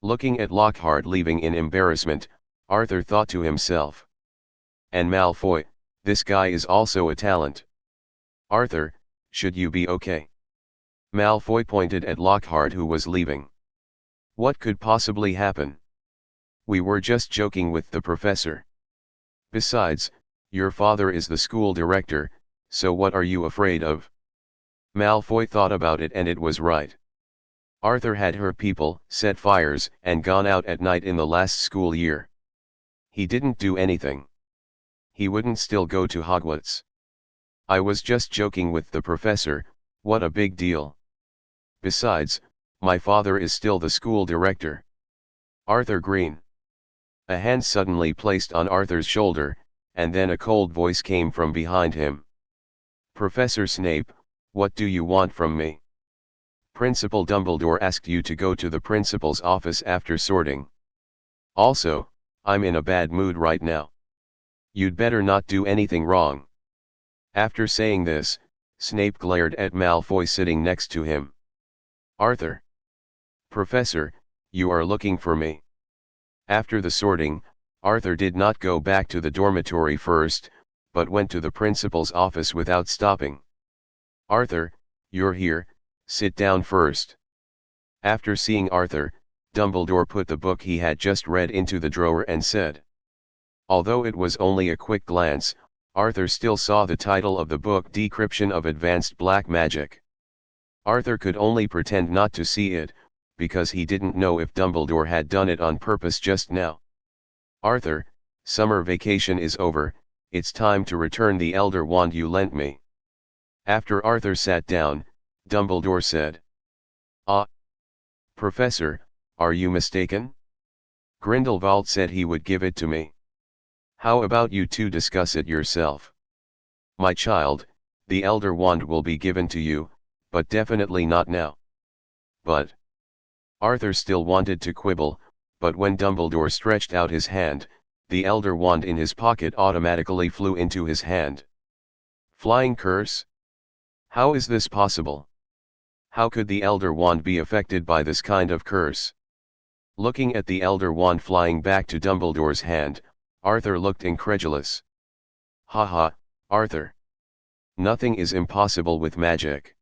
Looking at Lockhart leaving in embarrassment, Arthur thought to himself. "And Malfoy, this guy is also a talent. Arthur, should you be okay?" Malfoy pointed at Lockhart who was leaving. "What could possibly happen? We were just joking with the professor. Besides, your father is the school director, so what are you afraid of?" Malfoy thought about it and it was right. Arthur had hurt people, set fires, and gone out at night in the last school year. He didn't do anything. He wouldn't still go to Hogwarts. "I was just joking with the professor, what a big deal. Besides, my father is still the school director." Arthur Green. A hand suddenly placed on Arthur's shoulder, and then a cold voice came from behind him. "Professor Snape, what do you want from me?" "Principal Dumbledore asked you to go to the principal's office after sorting. Also, I'm in a bad mood right now." You'd better not do anything wrong. After saying this, Snape glared at Malfoy sitting next to him. Arthur. Professor, you are looking for me. After the sorting, Arthur did not go back to the dormitory first, but went to the principal's office without stopping. Arthur, you're here, sit down first. After seeing Arthur, Dumbledore put the book he had just read into the drawer and said. Although it was only a quick glance, Arthur still saw the title of the book, Decryption of Advanced Black Magic. Arthur could only pretend not to see it, because he didn't know if Dumbledore had done it on purpose just now. Arthur, summer vacation is over, it's time to return the Elder Wand you lent me. After Arthur sat down, Dumbledore said. Ah. Professor, are you mistaken? Grindelwald said he would give it to me. How about you two discuss it yourself? My child, the Elder Wand will be given to you, but definitely not now. But. Arthur still wanted to quibble, but when Dumbledore stretched out his hand, the Elder Wand in his pocket automatically flew into his hand. Flying curse? How is this possible? How could the Elder Wand be affected by this kind of curse? Looking at the Elder Wand flying back to Dumbledore's hand, Arthur looked incredulous. Haha, Arthur. Nothing is impossible with magic.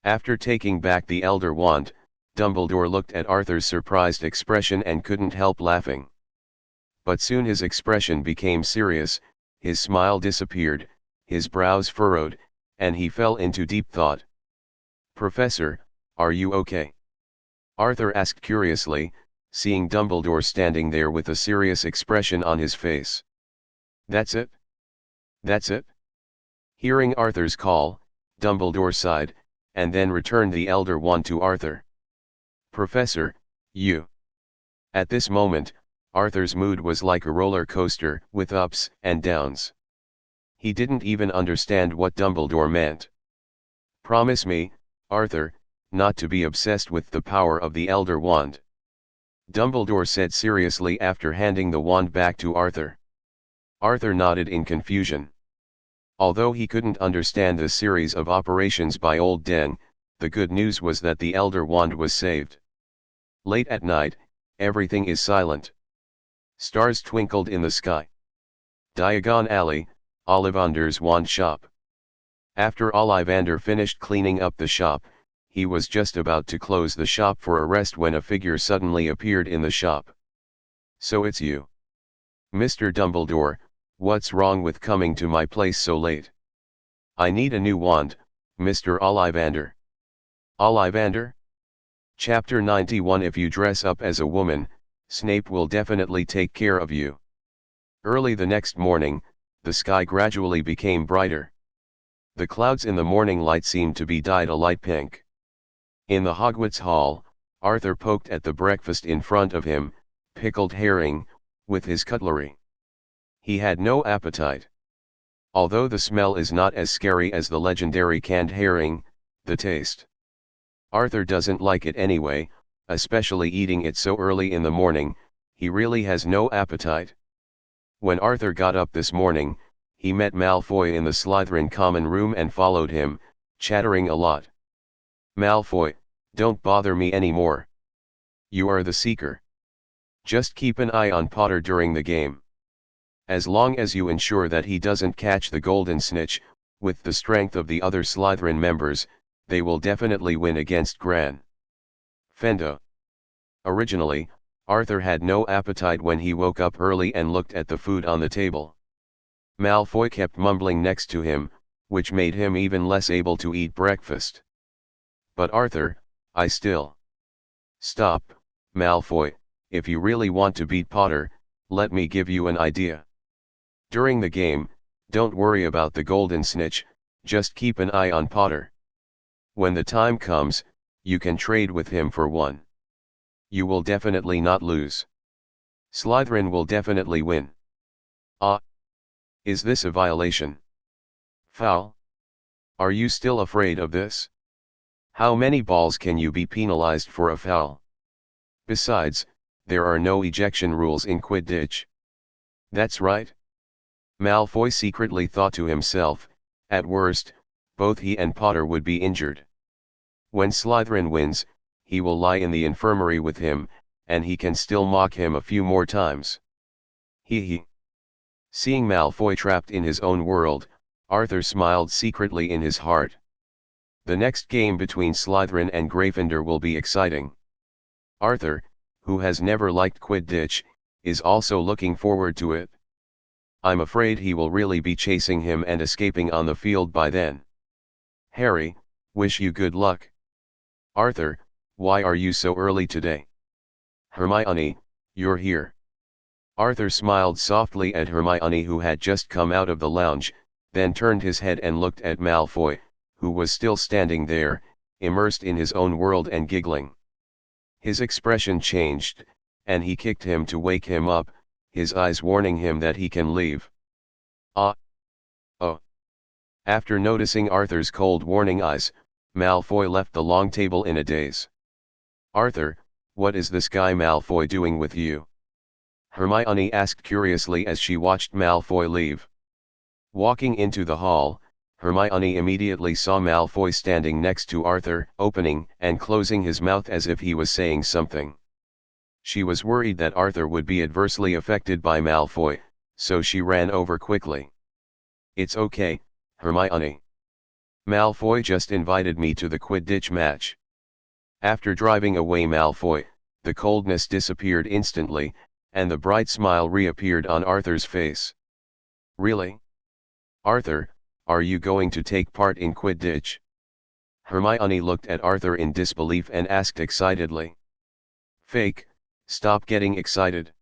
After taking back the Elder Wand, Dumbledore looked at Arthur's surprised expression and couldn't help laughing. But soon his expression became serious, his smile disappeared, his brows furrowed, and he fell into deep thought. Professor, are you okay? Arthur asked curiously, seeing Dumbledore standing there with a serious expression on his face. That's it? That's it? Hearing Arthur's call, Dumbledore sighed, and then returned the Elder Wand to Arthur. Professor, you. At this moment, Arthur's mood was like a roller coaster, with ups and downs. He didn't even understand what Dumbledore meant. Promise me, Arthur, not to be obsessed with the power of the Elder Wand. Dumbledore said seriously after handing the wand back to Arthur. Arthur nodded in confusion. Although he couldn't understand the series of operations by Old Den, the good news was that the Elder Wand was saved. Late at night, everything is silent. Stars twinkled in the sky. Diagon Alley, Ollivander's wand shop. After Ollivander finished cleaning up the shop, he was just about to close the shop for a rest when a figure suddenly appeared in the shop. So it's you. Mr. Dumbledore, what's wrong with coming to my place so late? I need a new wand, Mr. Ollivander. Ollivander? Chapter 91. If you dress up as a woman, Snape will definitely take care of you. Early the next morning, the sky gradually became brighter. The clouds in the morning light seemed to be dyed a light pink. In the Hogwarts hall, Arthur poked at the breakfast in front of him, pickled herring, with his cutlery. He had no appetite. Although the smell is not as scary as the legendary canned herring, the taste. Arthur doesn't like it anyway, especially eating it so early in the morning, he really has no appetite. When Arthur got up this morning, he met Malfoy in the Slytherin common room and followed him, chattering a lot. Malfoy, don't bother me anymore. You are the Seeker. Just keep an eye on Potter during the game. As long as you ensure that he doesn't catch the golden snitch, with the strength of the other Slytherin members, they will definitely win against Gran. Fendo. Originally, Arthur had no appetite when he woke up early and looked at the food on the table. Malfoy kept mumbling next to him, which made him even less able to eat breakfast. But Arthur, I still. Stop, Malfoy, if you really want to beat Potter, let me give you an idea. During the game, don't worry about the golden snitch, just keep an eye on Potter. When the time comes, you can trade with him for one. You will definitely not lose. Slytherin will definitely win. Ah! Is this a violation? Foul? Are you still afraid of this? How many balls can you be penalized for a foul? Besides, there are no ejection rules in Quidditch. That's right. Malfoy secretly thought to himself, at worst, both he and Potter would be injured. When Slytherin wins, he will lie in the infirmary with him, and he can still mock him a few more times. Hee. Seeing Malfoy trapped in his own world, Arthur smiled secretly in his heart. The next game between Slytherin and Gryffindor will be exciting. Arthur, who has never liked Quidditch, is also looking forward to it. I'm afraid he will really be chasing him and escaping on the field by then. Harry, wish you good luck. Arthur, why are you so early today? Hermione, you're here. Arthur smiled softly at Hermione, who had just come out of the lounge, then turned his head and looked at Malfoy, who was still standing there, immersed in his own world and giggling. His expression changed, and he kicked him to wake him up, his eyes warning him that he can leave. Ah! Oh! After noticing Arthur's cold warning eyes, Malfoy left the long table in a daze. Arthur, what is this guy Malfoy doing with you? Hermione asked curiously as she watched Malfoy leave. Walking into the hall, Hermione immediately saw Malfoy standing next to Arthur, opening and closing his mouth as if he was saying something. She was worried that Arthur would be adversely affected by Malfoy, so she ran over quickly. It's okay, Hermione. Malfoy just invited me to the Quidditch match. After driving away Malfoy, the coldness disappeared instantly, and the bright smile reappeared on Arthur's face. Really? Arthur, are you going to take part in Quidditch? Hermione looked at Arthur in disbelief and asked excitedly. Fake, stop getting excited.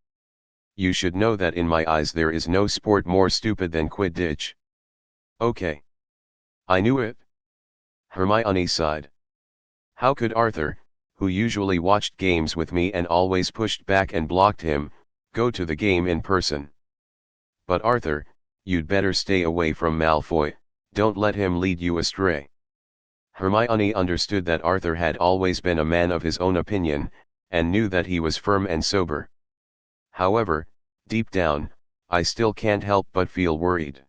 You should know that in my eyes there is no sport more stupid than Quidditch. Okay. I knew it. Hermione sighed. How could Arthur, who usually watched games with me and always pushed back and blocked him, go to the game in person? But Arthur, you'd better stay away from Malfoy, don't let him lead you astray. Hermione understood that Arthur had always been a man of his own opinion, and knew that he was firm and sober. However, deep down, I still can't help but feel worried.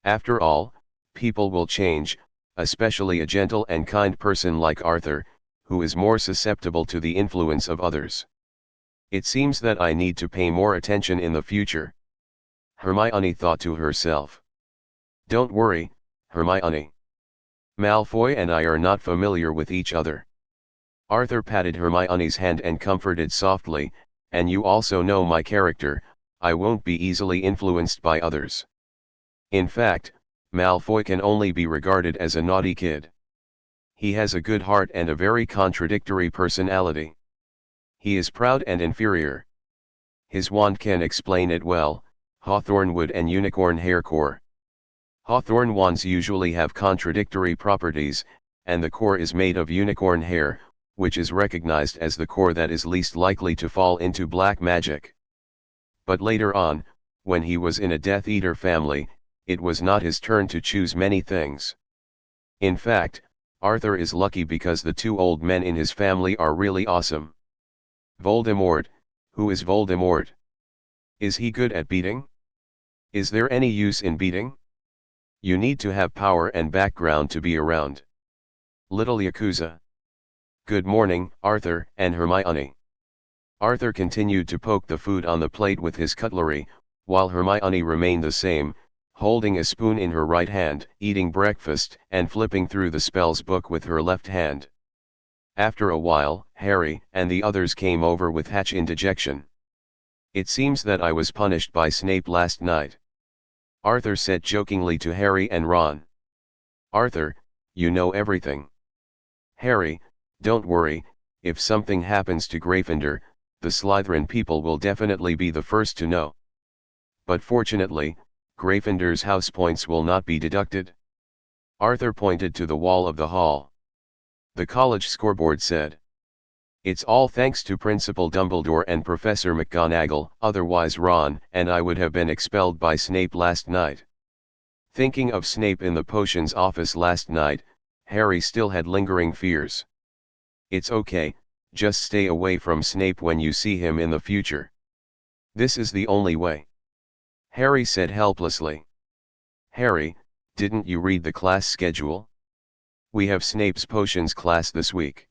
After all, people will change, especially a gentle and kind person like Arthur, who is more susceptible to the influence of others. It seems that I need to pay more attention in the future. Hermione thought to herself. Don't worry, Hermione. Malfoy and I are not familiar with each other. Arthur patted Hermione's hand and comforted softly, and you also know my character, I won't be easily influenced by others. In fact, Malfoy can only be regarded as a naughty kid. He has a good heart and a very contradictory personality. He is proud and inferior. His wand can explain it well, hawthorn wood and unicorn hair core. Hawthorn wands usually have contradictory properties, and the core is made of unicorn hair, which is recognized as the core that is least likely to fall into black magic. But later on, when he was in a Death Eater family, it was not his turn to choose many things. In fact, Arthur is lucky because the two old men in his family are really awesome. Voldemort, who is Voldemort? Is he good at beating? Is there any use in beating? You need to have power and background to be around. Little Yakuza. Good morning, Arthur and Hermione. Arthur continued to poke the food on the plate with his cutlery, while Hermione remained the same, holding a spoon in her right hand, eating breakfast and flipping through the spells book with her left hand. After a while, Harry and the others came over with Hatch in dejection. It seems that I was punished by Snape last night, Arthur said jokingly to Harry and Ron. Arthur, you know everything. Harry, don't worry, if something happens to Gryffindor, the Slytherin people will definitely be the first to know. But fortunately, Gryffindor's house points will not be deducted. Arthur pointed to the wall of the hall. The college scoreboard said. It's all thanks to Principal Dumbledore and Professor McGonagall, otherwise Ron and I would have been expelled by Snape last night. Thinking of Snape in the potions office last night, Harry still had lingering fears. It's okay, just stay away from Snape when you see him in the future. This is the only way. Harry said helplessly. Harry, didn't you read the class schedule? We have Snape's potions class this week.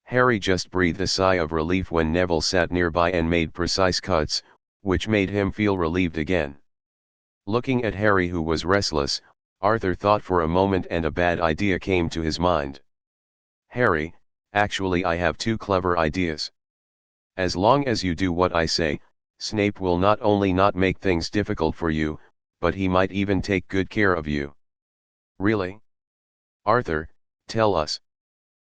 Harry just breathed a sigh of relief when Neville sat nearby and made precise cuts, which made him feel relieved again. Looking at Harry, who was restless, Arthur thought for a moment and a bad idea came to his mind. Harry, actually I have two clever ideas. As long as you do what I say, Snape will not only not make things difficult for you, but he might even take good care of you. Really? Arthur, tell us.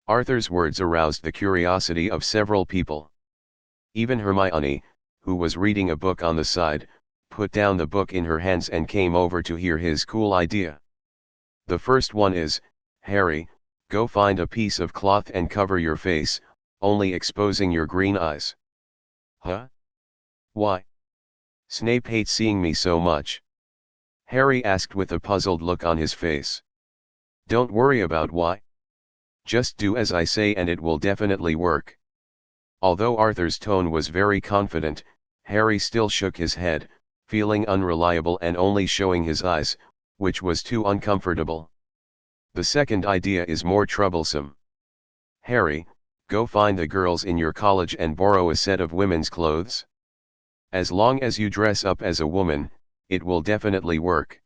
Arthur's words aroused the curiosity of several people. Even Hermione, who was reading a book on the side, put down the book in her hands and came over to hear his cool idea. The first one is, Harry, go find a piece of cloth and cover your face, only exposing your green eyes. Huh? Why? Snape hates seeing me so much. Harry asked with a puzzled look on his face. Don't worry about why. Just do as I say and it will definitely work. Although Arthur's tone was very confident, Harry still shook his head, feeling unreliable and only showing his eyes, which was too uncomfortable. The second idea is more troublesome. Harry, go find the girls in your college and borrow a set of women's clothes. As long as you dress up as a woman, it will definitely work.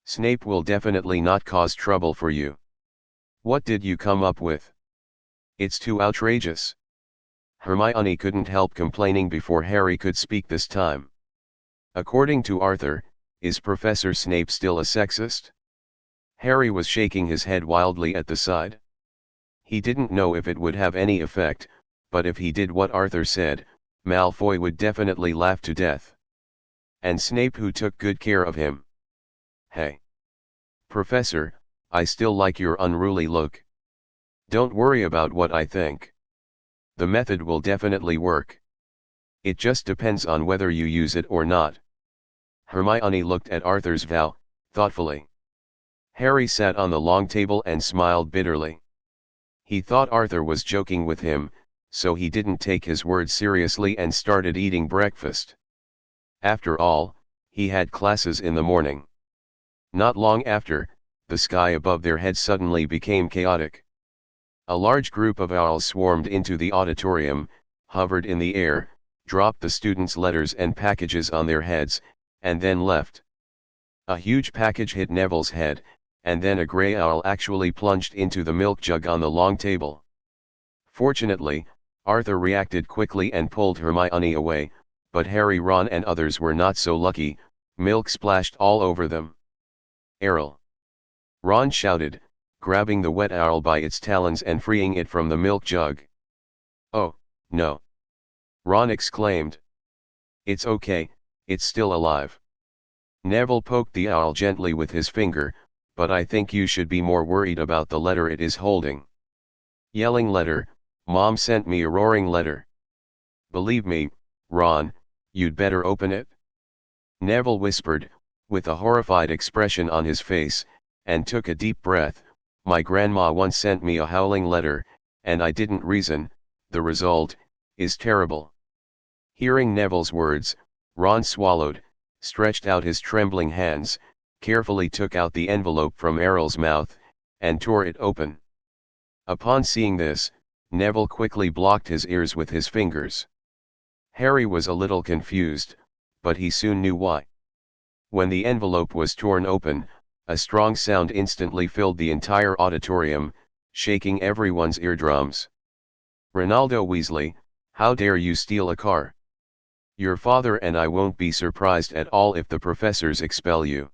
Snape will definitely not cause trouble for you. What did you come up with? It's too outrageous. Hermione couldn't help complaining before Harry could speak this time. According to Arthur, is Professor Snape still a sexist? Harry was shaking his head wildly at the side. He didn't know if it would have any effect, but if he did what Arthur said, Malfoy would definitely laugh to death. And Snape, who took good care of him. Hey! Professor, I still like your unruly look. Don't worry about what I think. The method will definitely work. It just depends on whether you use it or not. Hermione looked at Arthur's vow, thoughtfully. Harry sat on the long table and smiled bitterly. He thought Arthur was joking with him, so he didn't take his words seriously and started eating breakfast. After all, he had classes in the morning. Not long after, the sky above their heads suddenly became chaotic. A large group of owls swarmed into the auditorium, hovered in the air, dropped the students' letters and packages on their heads, and then left. A huge package hit Neville's head, and then a grey owl actually plunged into the milk jug on the long table. Fortunately, Arthur reacted quickly and pulled Hermione away, but Harry, Ron and others were not so lucky. Milk splashed all over them. Errol! Ron shouted, grabbing the wet owl by its talons and freeing it from the milk jug. Oh, no! Ron exclaimed. It's okay, it's still alive. Neville poked the owl gently with his finger, but I think you should be more worried about the letter it is holding. Yelling letter, Mom sent me a roaring letter. Believe me, Ron, you'd better open it. Neville whispered, with a horrified expression on his face, and took a deep breath. My grandma once sent me a howling letter, and I didn't reason. The result is terrible. Hearing Neville's words, Ron swallowed, stretched out his trembling hands, carefully took out the envelope from Errol's mouth, and tore it open. Upon seeing this, Neville quickly blocked his ears with his fingers. Harry was a little confused, but he soon knew why. When the envelope was torn open, a strong sound instantly filled the entire auditorium, shaking everyone's eardrums. Ronaldo Weasley, how dare you steal a car? Your father and I won't be surprised at all if the professors expel you.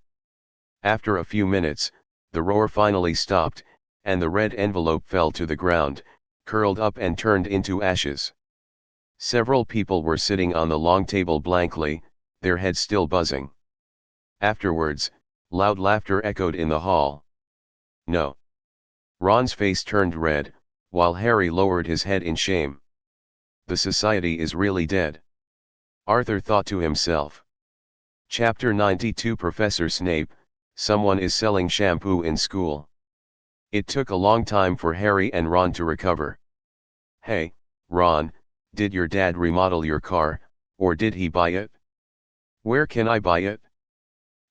After a few minutes, the roar finally stopped, and the red envelope fell to the ground, curled up and turned into ashes. Several people were sitting on the long table blankly, their heads still buzzing. Afterwards, loud laughter echoed in the hall. No. Ron's face turned red, while Harry lowered his head in shame. The society is really dead. Arthur thought to himself. Chapter 92 Professor Snape, someone is selling shampoo in school. It took a long time for Harry and Ron to recover. Hey, Ron, did your dad remodel your car, or did he buy it? Where can I buy it?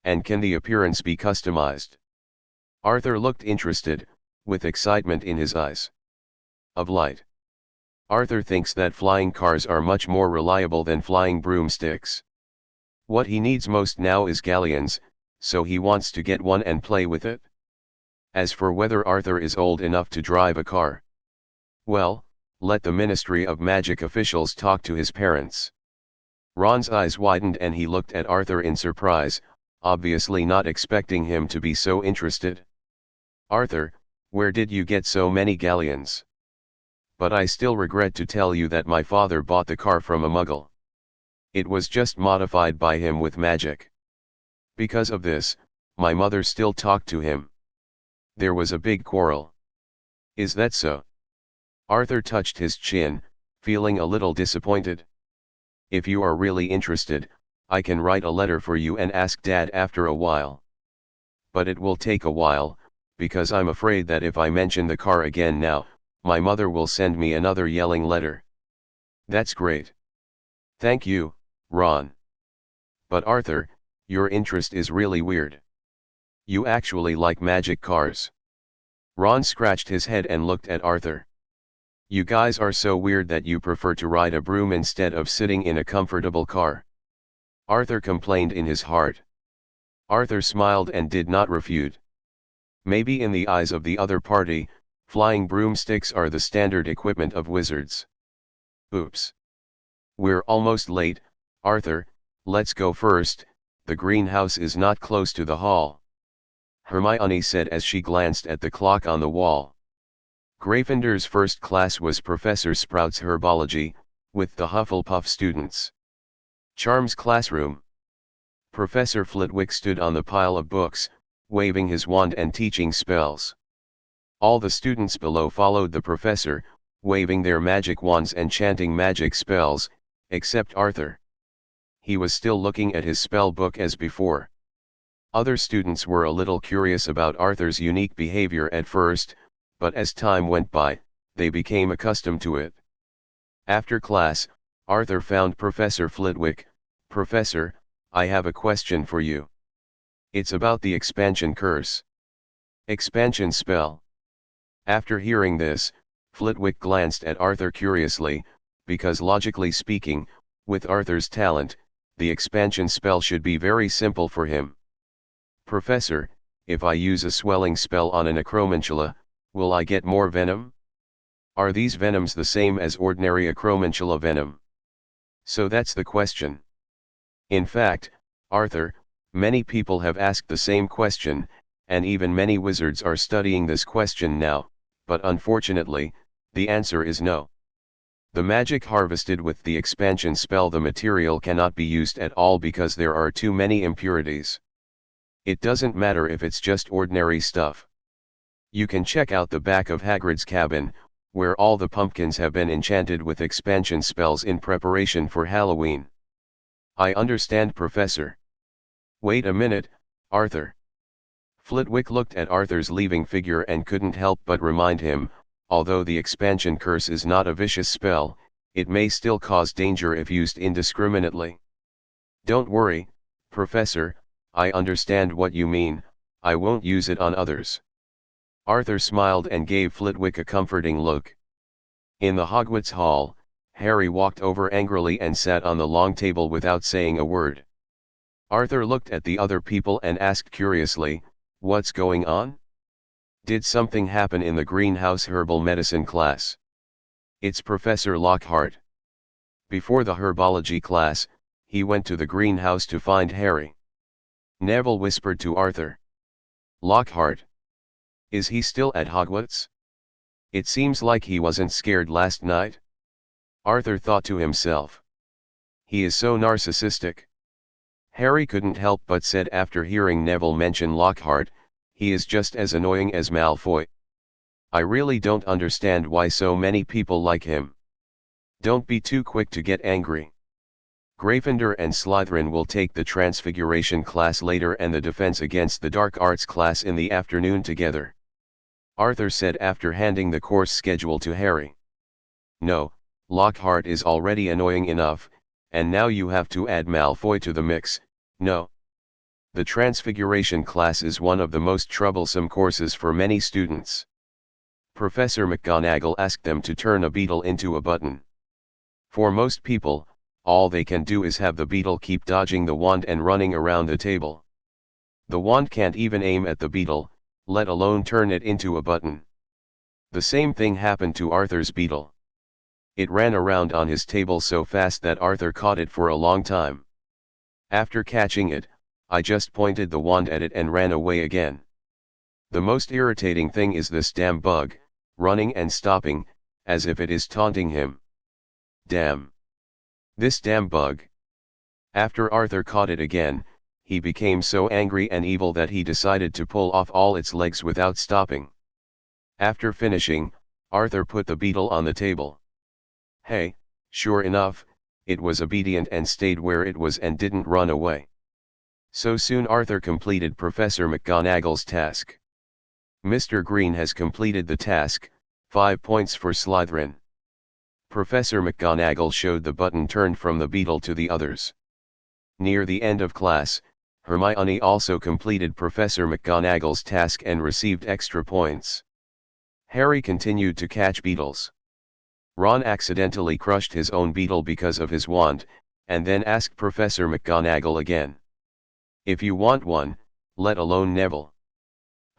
And can the appearance be customized? Arthur looked interested, with excitement in his eyes. Of light. Arthur thinks that flying cars are much more reliable than flying broomsticks. What he needs most now is galleons, so he wants to get one and play with it. As for whether Arthur is old enough to drive a car, well, let the Ministry of Magic officials talk to his parents. Ron's eyes widened and he looked at Arthur in surprise, obviously not expecting him to be so interested. Arthur, where did you get so many galleons? But I still regret to tell you that my father bought the car from a muggle. It was just modified by him with magic. Because of this, my mother still talked to him. There was a big quarrel. Is that so? Arthur touched his chin, feeling a little disappointed. If you are really interested, I can write a letter for you and ask Dad after a while. But it will take a while, because I'm afraid that if I mention the car again now, my mother will send me another yelling letter. That's great. Thank you, Ron. But Arthur, your interest is really weird. You actually like magic cars. Ron scratched his head and looked at Arthur. You guys are so weird that you prefer to ride a broom instead of sitting in a comfortable car. Arthur complained in his heart. Arthur smiled and did not refute. Maybe in the eyes of the other party, flying broomsticks are the standard equipment of wizards. Oops. We're almost late, Arthur, let's go first, the greenhouse is not close to the hall. Hermione said as she glanced at the clock on the wall. Gryffindor's first class was Professor Sprout's herbology, with the Hufflepuff students. Charm's classroom. Professor Flitwick stood on the pile of books, waving his wand and teaching spells. All the students below followed the professor, waving their magic wands and chanting magic spells, except Arthur. He was still looking at his spell book as before. Other students were a little curious about Arthur's unique behavior at first, but as time went by, they became accustomed to it. After class, Arthur found Professor Flitwick. Professor, I have a question for you. It's about the expansion curse. Expansion spell. After hearing this, Flitwick glanced at Arthur curiously, because logically speaking, with Arthur's talent, the expansion spell should be very simple for him. Professor, if I use a swelling spell on an acromantula, will I get more venom? Are these venoms the same as ordinary acromantula venom? So that's the question. In fact, Arthur, many people have asked the same question, and even many wizards are studying this question now, but unfortunately, the answer is no. The magic harvested with the expansion spell, the material cannot be used at all because there are too many impurities. It doesn't matter if it's just ordinary stuff. You can check out the back of Hagrid's cabin, where all the pumpkins have been enchanted with expansion spells in preparation for Halloween. I understand, Professor. Wait a minute, Arthur. Flitwick looked at Arthur's leaving figure and couldn't help but remind him, although the expansion curse is not a vicious spell, it may still cause danger if used indiscriminately. Don't worry, Professor, I understand what you mean, I won't use it on others. Arthur smiled and gave Flitwick a comforting look. In the Hogwarts Hall, Harry walked over angrily and sat on the long table without saying a word. Arthur looked at the other people and asked curiously, "What's going on? Did something happen in the greenhouse herbal medicine class?" "It's Professor Lockhart." Before the herbology class, he went to the greenhouse to find Harry. Neville whispered to Arthur. "Lockhart? Is he still at Hogwarts? It seems like he wasn't scared last night." Arthur thought to himself. He is so narcissistic. Harry couldn't help but said after hearing Neville mention Lockhart, he is just as annoying as Malfoy. I really don't understand why so many people like him. Don't be too quick to get angry. Gryffindor and Slytherin will take the Transfiguration class later and the Defense Against the Dark Arts class in the afternoon together. Arthur said after handing the course schedule to Harry. No, Lockhart is already annoying enough, and now you have to add Malfoy to the mix, No. The Transfiguration class is one of the most troublesome courses for many students. Professor McGonagall asked them to turn a beetle into a button. For most people, all they can do is have the beetle keep dodging the wand and running around the table. The wand can't even aim at the beetle, let alone turn it into a button. The same thing happened to Arthur's beetle. It ran around on his table so fast that Arthur caught it for a long time. After catching it, I just pointed the wand at it and ran away again. The most irritating thing is this damn bug, running and stopping, as if it is taunting him. Damn. This damn bug. After Arthur caught it again, he became so angry and evil that he decided to pull off all its legs without stopping. After finishing, Arthur put the beetle on the table. Hey, sure enough, it was obedient and stayed where it was and didn't run away. So soon Arthur completed Professor McGonagall's task. Mr. Green has completed the task, 5 points for Slytherin. Professor McGonagall showed the button turned from the beetle to the others. Near the end of class, Hermione also completed Professor McGonagall's task and received extra points. Harry continued to catch beetles. Ron accidentally crushed his own beetle because of his wand, and then asked Professor McGonagall again. If you want one, let alone Neville.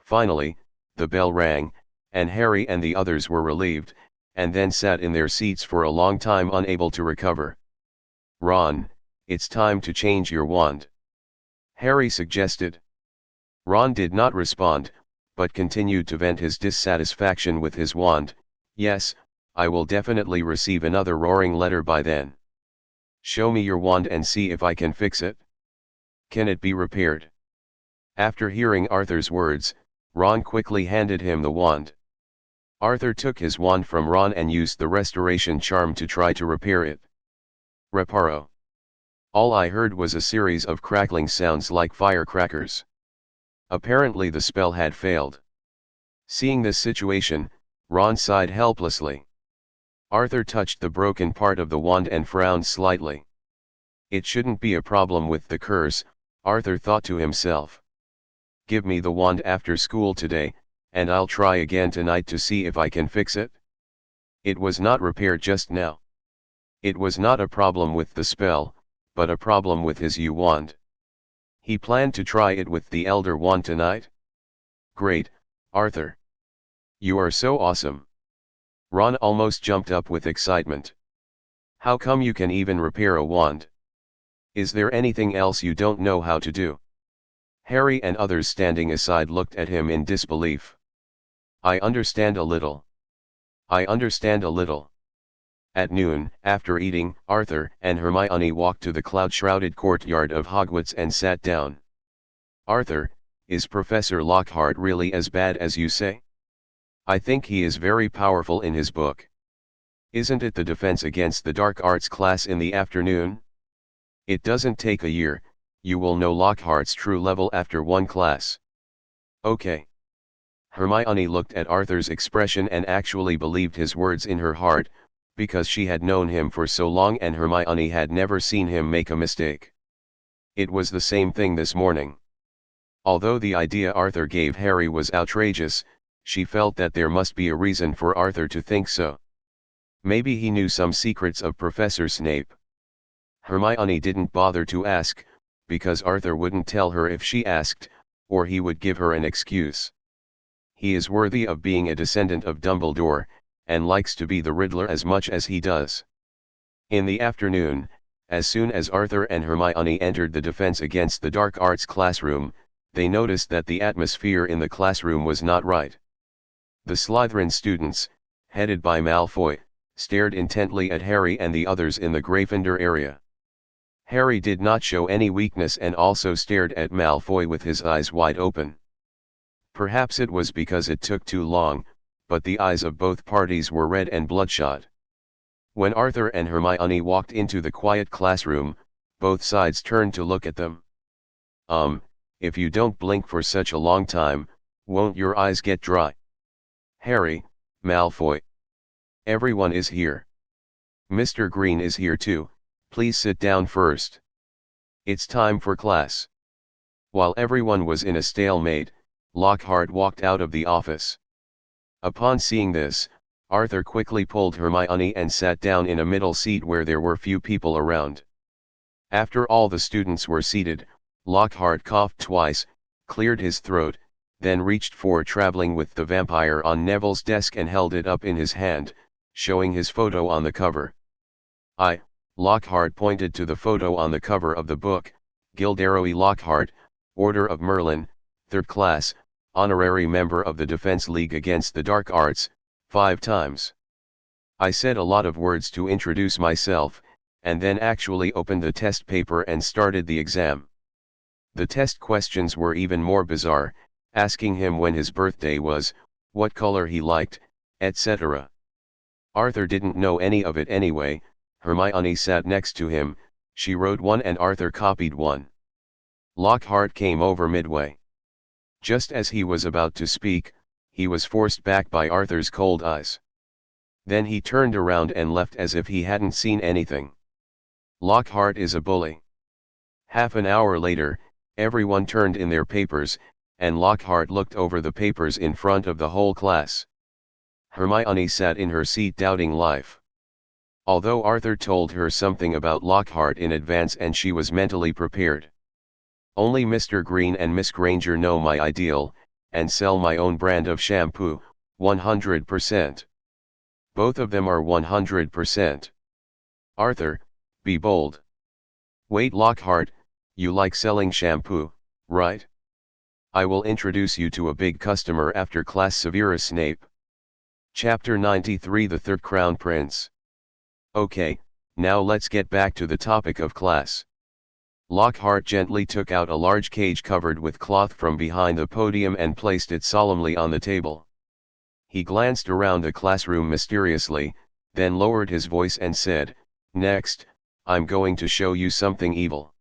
Finally, the bell rang, and Harry and the others were relieved, and then sat in their seats for a long time unable to recover. Ron, it's time to change your wand, Harry suggested. Ron did not respond, but continued to vent his dissatisfaction with his wand. Yes, I will definitely receive another roaring letter by then. Show me your wand and see if I can fix it. Can it be repaired? After hearing Arthur's words, Ron quickly handed him the wand. Arthur took his wand from Ron and used the restoration charm to try to repair it. Reparo. All I heard was a series of crackling sounds like firecrackers. Apparently the spell had failed. Seeing this situation, Ron sighed helplessly. Arthur touched the broken part of the wand and frowned slightly. It shouldn't be a problem with the curse, Arthur thought to himself. Give me the wand after school today, and I'll try again tonight to see if I can fix it. It was not repaired just now. It was not a problem with the spell, but a problem with his wand. He planned to try it with the Elder Wand tonight. Great, Arthur. You are so awesome. Ron almost jumped up with excitement. How come you can even repair a wand? Is there anything else you don't know how to do? Harry and others standing aside looked at him in disbelief. I understand a little. I understand a little. At noon, after eating, Arthur and Hermione walked to the cloud-shrouded courtyard of Hogwarts and sat down. Arthur, is Professor Lockhart really as bad as you say? I think he is very powerful in his book. Isn't it the defense against the dark arts class in the afternoon? It doesn't take a year, you will know Lockhart's true level after one class. Okay. Hermione looked at Arthur's expression and actually believed his words in her heart, because she had known him for so long and Hermione had never seen him make a mistake. It was the same thing this morning. Although the idea Arthur gave Harry was outrageous, she felt that there must be a reason for Arthur to think so. Maybe he knew some secrets of Professor Snape. Hermione didn't bother to ask, because Arthur wouldn't tell her if she asked, or he would give her an excuse. He is worthy of being a descendant of Dumbledore, and likes to be the Riddler as much as he does. In the afternoon, as soon as Arthur and Hermione entered the Defense Against the Dark Arts classroom, they noticed that the atmosphere in the classroom was not right. The Slytherin students, headed by Malfoy, stared intently at Harry and the others in the Gryffindor area. Harry did not show any weakness and also stared at Malfoy with his eyes wide open. Perhaps it was because it took too long, but the eyes of both parties were red and bloodshot. When Arthur and Hermione walked into the quiet classroom, both sides turned to look at them. If you don't blink for such a long time, won't your eyes get dry? Harry, Malfoy. Everyone is here. Mr. Green is here too, please sit down first. It's time for class. While everyone was in a stalemate, Lockhart walked out of the office. Upon seeing this, Arthur quickly pulled Hermione and sat down in a middle seat where there were few people around. After all the students were seated, Lockhart coughed twice, cleared his throat, then reached for Traveling with the Vampire on Neville's desk and held it up in his hand, showing his photo on the cover. Lockhart pointed to the photo on the cover of the book, Gilderoy Lockhart, Order of Merlin, 3rd class, honorary member of the Defense League Against the Dark Arts, 5 times. I said a lot of words to introduce myself, and then actually opened the test paper and started the exam. The test questions were even more bizarre, asking him when his birthday was, what color he liked, etc. Arthur didn't know any of it anyway. Hermione sat next to him, she wrote one and Arthur copied one. Lockhart came over midway. Just as he was about to speak, he was forced back by Arthur's cold eyes. Then he turned around and left as if he hadn't seen anything. Lockhart is a bully. Half an hour later, everyone turned in their papers, and Lockhart looked over the papers in front of the whole class. Hermione sat in her seat doubting life. Although Arthur told her something about Lockhart in advance and she was mentally prepared. Only Mr. Green and Miss Granger know my ideal, and sell my own brand of shampoo, 100%. Both of them are 100%. Arthur, be bold. Wait, Lockhart, you like selling shampoo, right? I will introduce you to a big customer after class. Severus Snape. Chapter 93, The Third Crown Prince. Okay, now let's get back to the topic of class. Lockhart gently took out a large cage covered with cloth from behind the podium and placed it solemnly on the table. He glanced around the classroom mysteriously, then lowered his voice and said, "Next, I'm going to show you something evil.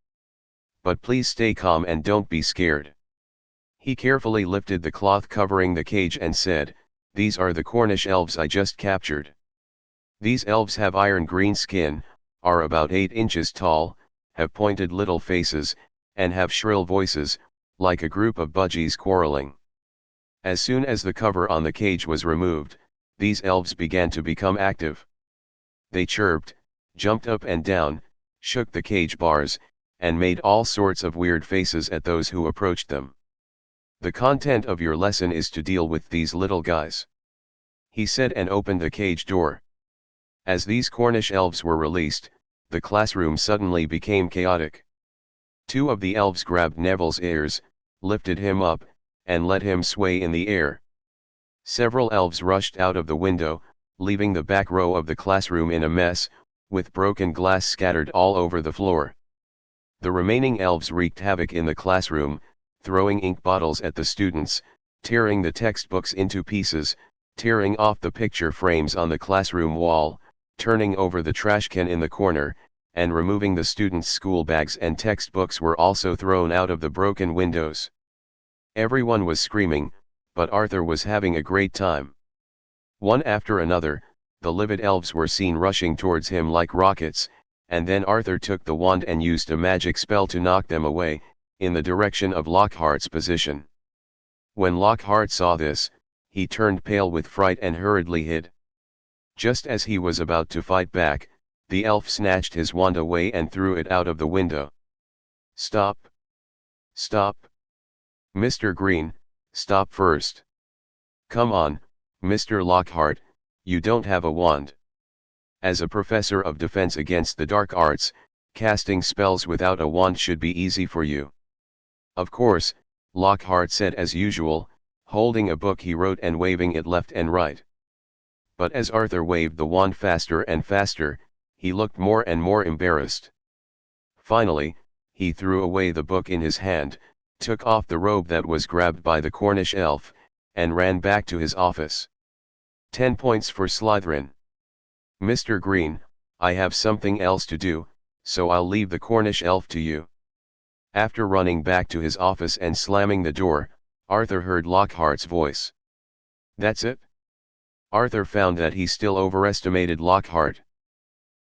But please stay calm and don't be scared." He carefully lifted the cloth covering the cage and said, "These are the Cornish elves I just captured. These elves have iron green skin, are about 8 inches tall, have pointed little faces, and have shrill voices, like a group of budgies quarreling." As soon as the cover on the cage was removed, these elves began to become active. They chirped, jumped up and down, shook the cage bars, and made all sorts of weird faces at those who approached them. "The content of your lesson is to deal with these little guys," he said and opened the cage door. As these Cornish elves were released, the classroom suddenly became chaotic. 2 of the elves grabbed Neville's ears, lifted him up, and let him sway in the air. Several elves rushed out of the window, leaving the back row of the classroom in a mess, with broken glass scattered all over the floor. The remaining elves wreaked havoc in the classroom, throwing ink bottles at the students, tearing the textbooks into pieces, tearing off the picture frames on the classroom wall, turning over the trash can in the corner, and removing the students' school bags and textbooks were also thrown out of the broken windows. Everyone was screaming, but Arthur was having a great time. One after another, the livid elves were seen rushing towards him like rockets, and then Arthur took the wand and used a magic spell to knock them away, in the direction of Lockhart's position. When Lockhart saw this, he turned pale with fright and hurriedly hid. Just as he was about to fight back, the elf snatched his wand away and threw it out of the window. "Stop! Stop! Mr. Green, stop first. Come on, Mr. Lockhart, you don't have a wand. As a professor of defense against the dark arts, casting spells without a wand should be easy for you." "Of course," Lockhart said as usual, holding a book he wrote and waving it left and right. But as Arthur waved the wand faster and faster, he looked more and more embarrassed. Finally, he threw away the book in his hand, took off the robe that was grabbed by the Cornish elf, and ran back to his office. 10 points for Slytherin. "Mr. Green, I have something else to do, so I'll leave the Cornish elf to you." After running back to his office and slamming the door, Arthur heard Lockhart's voice. "That's it?" Arthur found that he still overestimated Lockhart.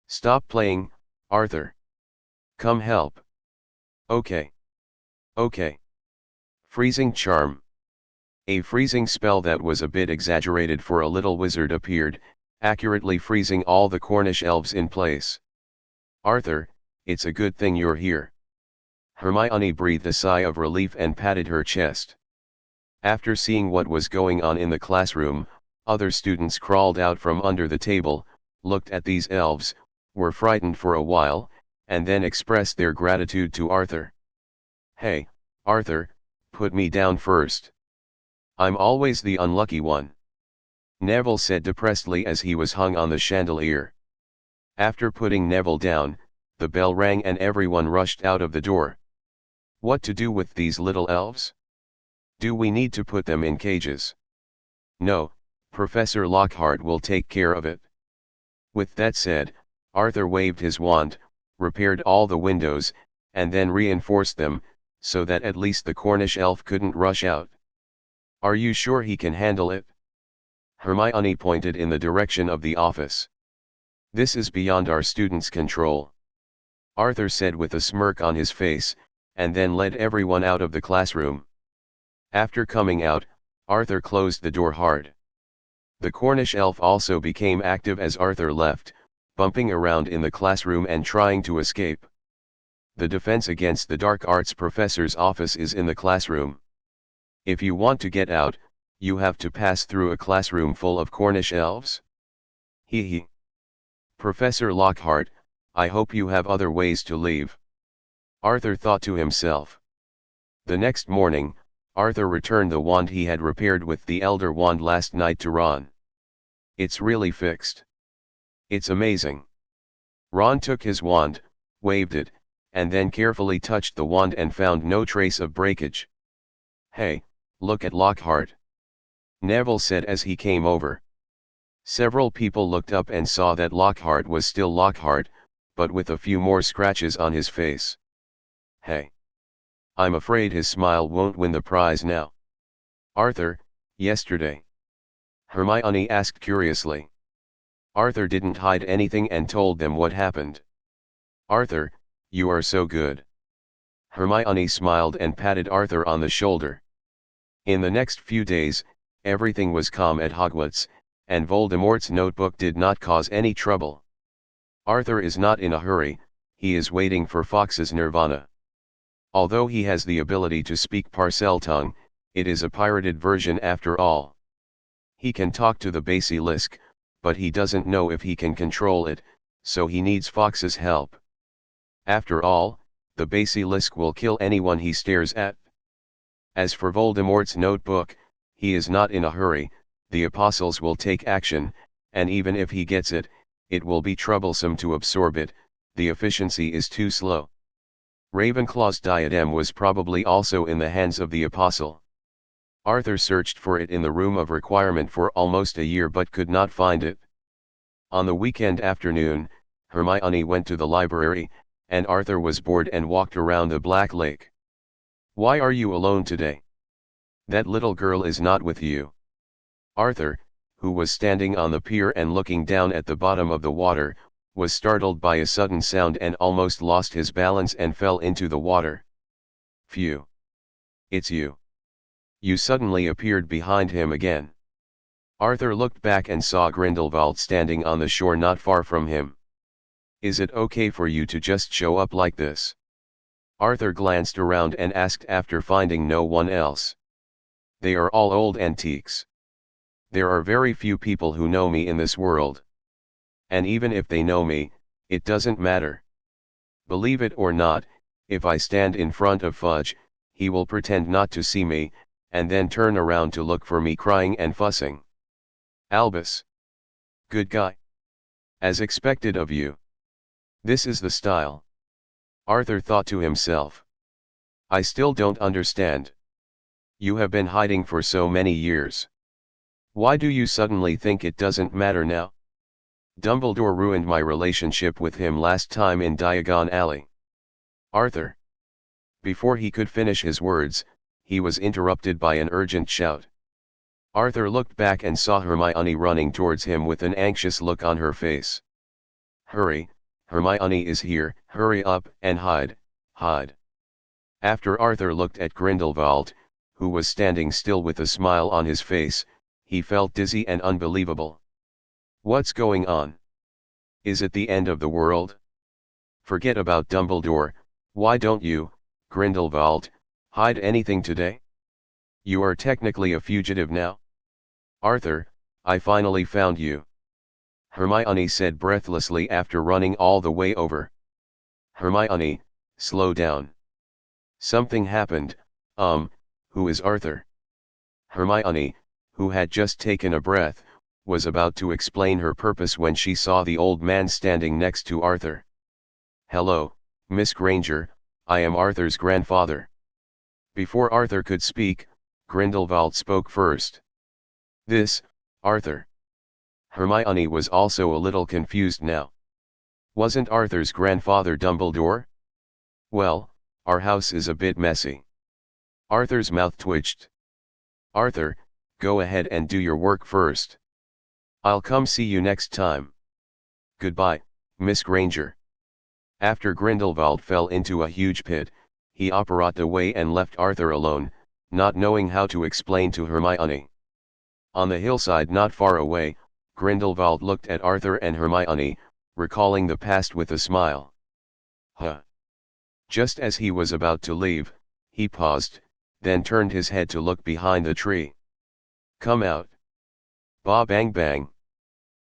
"Stop playing, Arthur. Come help." Okay. Okay. Freezing charm. A freezing spell that was a bit exaggerated for a little wizard appeared, accurately freezing all the Cornish elves in place. Arthur, it's a good thing you're here. Hermione breathed a sigh of relief and patted her chest. After seeing what was going on in the classroom, other students crawled out from under the table, looked at these elves, were frightened for a while, and then expressed their gratitude to Arthur. Hey, Arthur, put me down first. I'm always the unlucky one. Neville said depressedly as he was hung on the chandelier. After putting Neville down, the bell rang and everyone rushed out of the door. What to do with these little elves? Do we need to put them in cages? No, Professor Lockhart will take care of it. With that said, Arthur waved his wand, repaired all the windows, and then reinforced them, so that at least the Cornish elf couldn't rush out. Are you sure he can handle it? Hermione pointed in the direction of the office. This is beyond our students' control. Arthur said with a smirk on his face, and then led everyone out of the classroom. After coming out, Arthur closed the door hard. The Cornish elf also became active as Arthur left, bumping around in the classroom and trying to escape. The defense against the dark arts professor's office is in the classroom. If you want to get out, you have to pass through a classroom full of Cornish elves. Hee hee. Professor Lockhart, I hope you have other ways to leave. Arthur thought to himself. The next morning, Arthur returned the wand he had repaired with the Elder Wand last night to Ron. It's really fixed. It's amazing. Ron took his wand, waved it, and then carefully touched the wand and found no trace of breakage. Hey, look at Lockhart. Neville said as he came over. Several people looked up and saw that Lockhart was still Lockhart, but with a few more scratches on his face. Hey. I'm afraid his smile won't win the prize now. Arthur, yesterday. Hermione asked curiously. Arthur didn't hide anything and told them what happened. Arthur, you are so good. Hermione smiled and patted Arthur on the shoulder. In the next few days, everything was calm at Hogwarts, and Voldemort's notebook did not cause any trouble. Arthur is not in a hurry, he is waiting for Fawkes's nirvana. Although he has the ability to speak Parseltongue, it is a pirated version after all. He can talk to the basilisk, but he doesn't know if he can control it, so he needs Fawkes's help. After all, the basilisk will kill anyone he stares at. As for Voldemort's notebook, he is not in a hurry, the apostles will take action, and even if he gets it, it will be troublesome to absorb it, the efficiency is too slow. Ravenclaw's diadem was probably also in the hands of the apostle. Arthur searched for it in the room of requirement for almost a year but could not find it. On the weekend afternoon, Hermione went to the library, and Arthur was bored and walked around the Black Lake. Why are you alone today? That little girl is not with you. Arthur, who was standing on the pier and looking down at the bottom of the water, was startled by a sudden sound and almost lost his balance and fell into the water. Phew! It's you. You suddenly appeared behind him again. Arthur looked back and saw Grindelwald standing on the shore not far from him. Is it okay for you to just show up like this? Arthur glanced around and asked after finding no one else. They are all old antiques. There are very few people who know me in this world. And even if they know me, it doesn't matter. Believe it or not, if I stand in front of Fudge, he will pretend not to see me, and then turn around to look for me crying and fussing. Albus. Good guy. As expected of you. This is the style. Arthur thought to himself. I still don't understand. You have been hiding for so many years. Why do you suddenly think it doesn't matter now? Dumbledore ruined my relationship with him last time in Diagon Alley. Arthur. Before he could finish his words, he was interrupted by an urgent shout. Arthur looked back and saw Hermione running towards him with an anxious look on her face. Hurry, Hermione is here, hurry up and hide, hide. After Arthur looked at Grindelwald, who was standing still with a smile on his face, he felt dizzy and unbelievable. What's going on? Is it the end of the world? Forget about Dumbledore, why don't you, Grindelwald, hide anything today? You are technically a fugitive now. Arthur, I finally found you. Hermione said breathlessly after running all the way over. Hermione, slow down. Something happened, who is Arthur? Hermione, who had just taken a breath, was about to explain her purpose when she saw the old man standing next to Arthur. Hello, Miss Granger, I am Arthur's grandfather. Before Arthur could speak, Grindelwald spoke first. This, Arthur. Hermione was also a little confused now. Wasn't Arthur's grandfather Dumbledore? Well, our house is a bit messy. Arthur's mouth twitched. Arthur, go ahead and do your work first. I'll come see you next time. Goodbye, Miss Granger. After Grindelwald fell into a huge pit, he operated away and left Arthur alone, not knowing how to explain to Hermione. On the hillside not far away, Grindelwald looked at Arthur and Hermione, recalling the past with a smile. Huh. Just as he was about to leave, he paused, then turned his head to look behind the tree. Come out. Ba bang bang.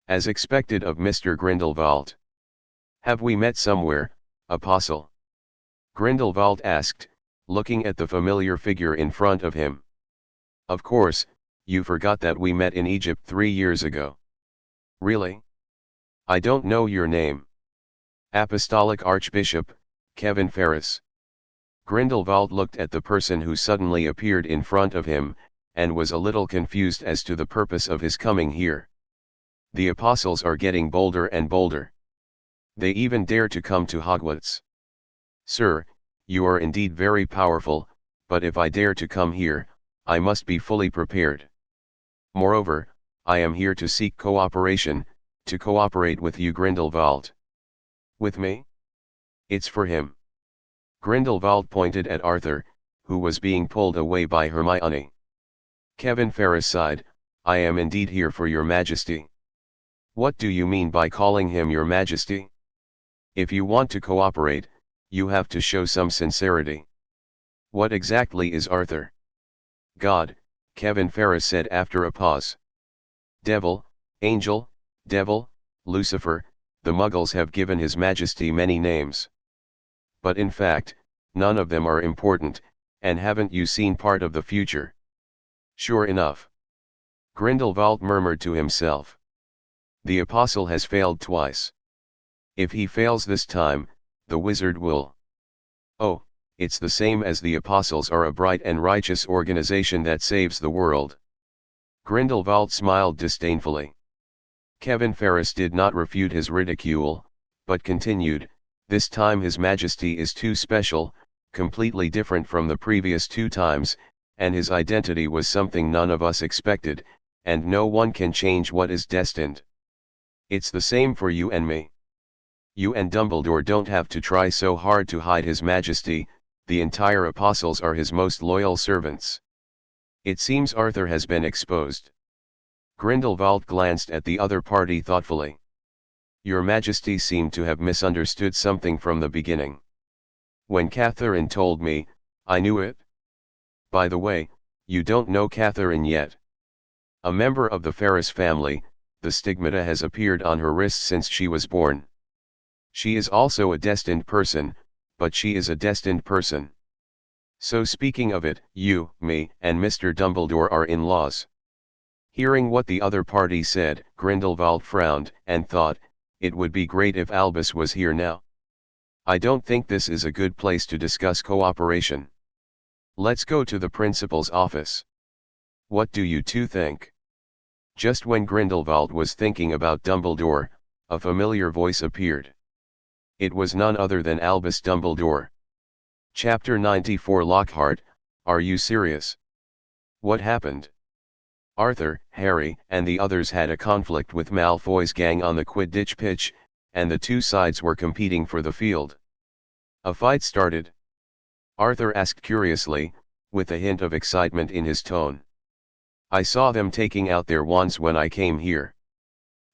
As expected of Mr. Grindelwald. Have we met somewhere, Apostle? Grindelwald asked, looking at the familiar figure in front of him. Of course, you forgot that we met in Egypt 3 years ago. Really? I don't know your name. Apostolic Archbishop, Kevin Ferris. Grindelwald looked at the person who suddenly appeared in front of him, and was a little confused as to the purpose of his coming here. The apostles are getting bolder and bolder. They even dare to come to Hogwarts. Sir, you are indeed very powerful, but if I dare to come here, I must be fully prepared. Moreover, I am here to seek cooperation, to cooperate with you Grindelwald. With me? It's for him. Grindelwald pointed at Arthur, who was being pulled away by Hermione. Kevin Ferris sighed, I am indeed here for your majesty. What do you mean by calling him your majesty? If you want to cooperate, you have to show some sincerity. What exactly is Arthur? God, Kevin Ferris said after a pause. Devil, angel, devil, Lucifer, the Muggles have given His Majesty many names. But in fact, none of them are important, and haven't you seen part of the future? Sure enough. Grindelwald murmured to himself. The apostle has failed twice. If he fails this time, the wizard will. Oh, it's the same as the apostles are a bright and righteous organization that saves the world. Grindelwald smiled disdainfully. Kevin Ferris did not refute his ridicule, but continued, this time His Majesty is too special, completely different from the previous 2 times, and his identity was something none of us expected, and no one can change what is destined. It's the same for you and me. You and Dumbledore don't have to try so hard to hide His Majesty, the entire apostles are his most loyal servants. It seems Arthur has been exposed. Grindelwald glanced at the other party thoughtfully. Your Majesty seemed to have misunderstood something from the beginning. When Catherine told me, I knew it. By the way, you don't know Catherine yet. A member of the Ferris family, the stigmata has appeared on her wrist since she was born. She is also a destined person, but she is a destined person. So speaking of it, you, me, and Mr. Dumbledore are in-laws. Hearing what the other party said, Grindelwald frowned, and thought, it would be great if Albus was here now. I don't think this is a good place to discuss cooperation. Let's go to the principal's office. What do you two think? Just when Grindelwald was thinking about Dumbledore, a familiar voice appeared. It was none other than Albus Dumbledore. Chapter 94 Lockhart, are you serious? What happened? Arthur, Harry, and the others had a conflict with Malfoy's gang on the Quidditch pitch, and the 2 sides were competing for the field. A fight started. Arthur asked curiously, with a hint of excitement in his tone. I saw them taking out their wands when I came here.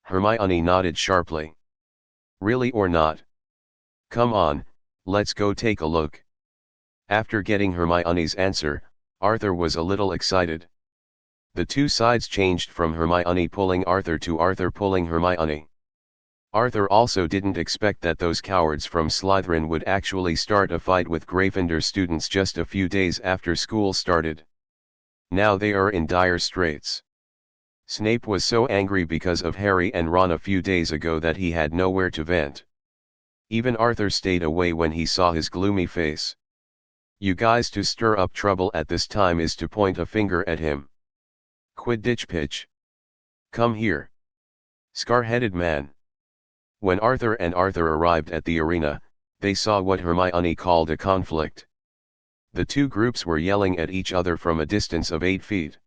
Hermione nodded sharply. Really or not? Come on, let's go take a look. After getting Hermione's answer, Arthur was a little excited. The two sides changed from Hermione pulling Arthur to Arthur pulling Hermione. Arthur also didn't expect that those cowards from Slytherin would actually start a fight with Gryffindor students just a few days after school started. Now they are in dire straits. Snape was so angry because of Harry and Ron a few days ago that he had nowhere to vent. Even Arthur stayed away when he saw his gloomy face. You guys, to stir up trouble at this time is to point a finger at him. Quidditch pitch. Come here. Scar-headed man. When Arthur arrived at the arena, they saw what Hermione called a conflict. The two groups were yelling at each other from a distance of 8 feet.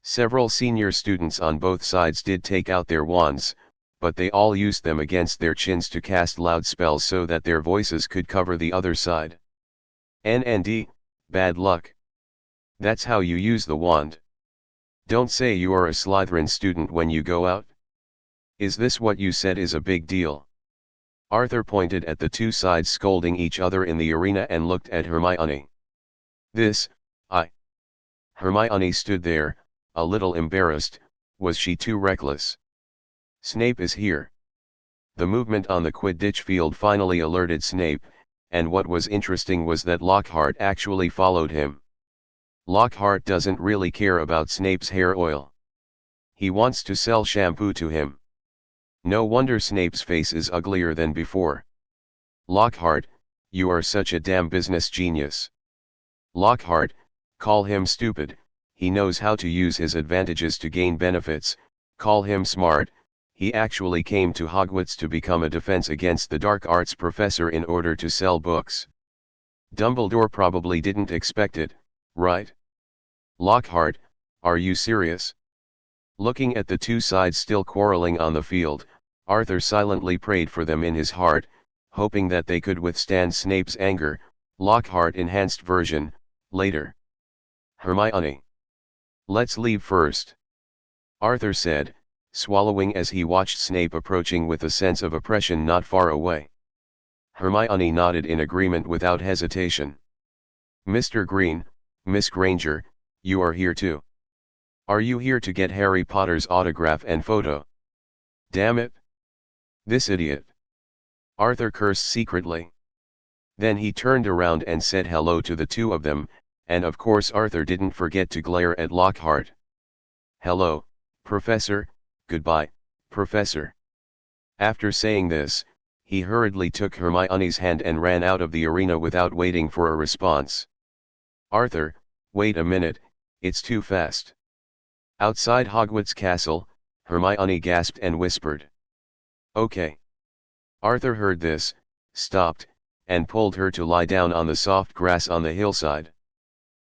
Several senior students on both sides did take out their wands, but they all used them against their chins to cast loud spells so that their voices could cover the other side. NND, bad luck. That's how you use the wand. Don't say you are a Slytherin student when you go out. Is this what you said is a big deal? Arthur pointed at the two sides scolding each other in the arena and looked at Hermione. Hermione stood there, a little embarrassed. Was she too reckless? Snape is here. The movement on the Quidditch field finally alerted Snape, and what was interesting was that Lockhart actually followed him. Lockhart doesn't really care about Snape's hair oil. He wants to sell shampoo to him. No wonder Snape's face is uglier than before. Lockhart, you are such a damn business genius. Lockhart, call him stupid, he knows how to use his advantages to gain benefits. Call him smart, he actually came to Hogwarts to become a defense against the dark arts professor in order to sell books. Dumbledore probably didn't expect it, right? Lockhart, are you serious? Looking at the two sides still quarreling on the field, Arthur silently prayed for them in his heart, hoping that they could withstand Snape's anger. Lockhart enhanced version, later. Hermione. Let's leave first. Arthur said, swallowing as he watched Snape approaching with a sense of oppression not far away. Hermione nodded in agreement without hesitation. Mr. Green, Miss Granger, you are here too. Are you here to get Harry Potter's autograph and photo? Damn it! This idiot! Arthur cursed secretly. Then he turned around and said hello to the two of them, and of course Arthur didn't forget to glare at Lockhart. Hello, Professor, goodbye, Professor. After saying this, he hurriedly took Hermione's hand and ran out of the arena without waiting for a response. Arthur, wait a minute, it's too fast. Outside Hogwarts Castle, Hermione gasped and whispered. Okay. Arthur heard this, stopped, and pulled her to lie down on the soft grass on the hillside.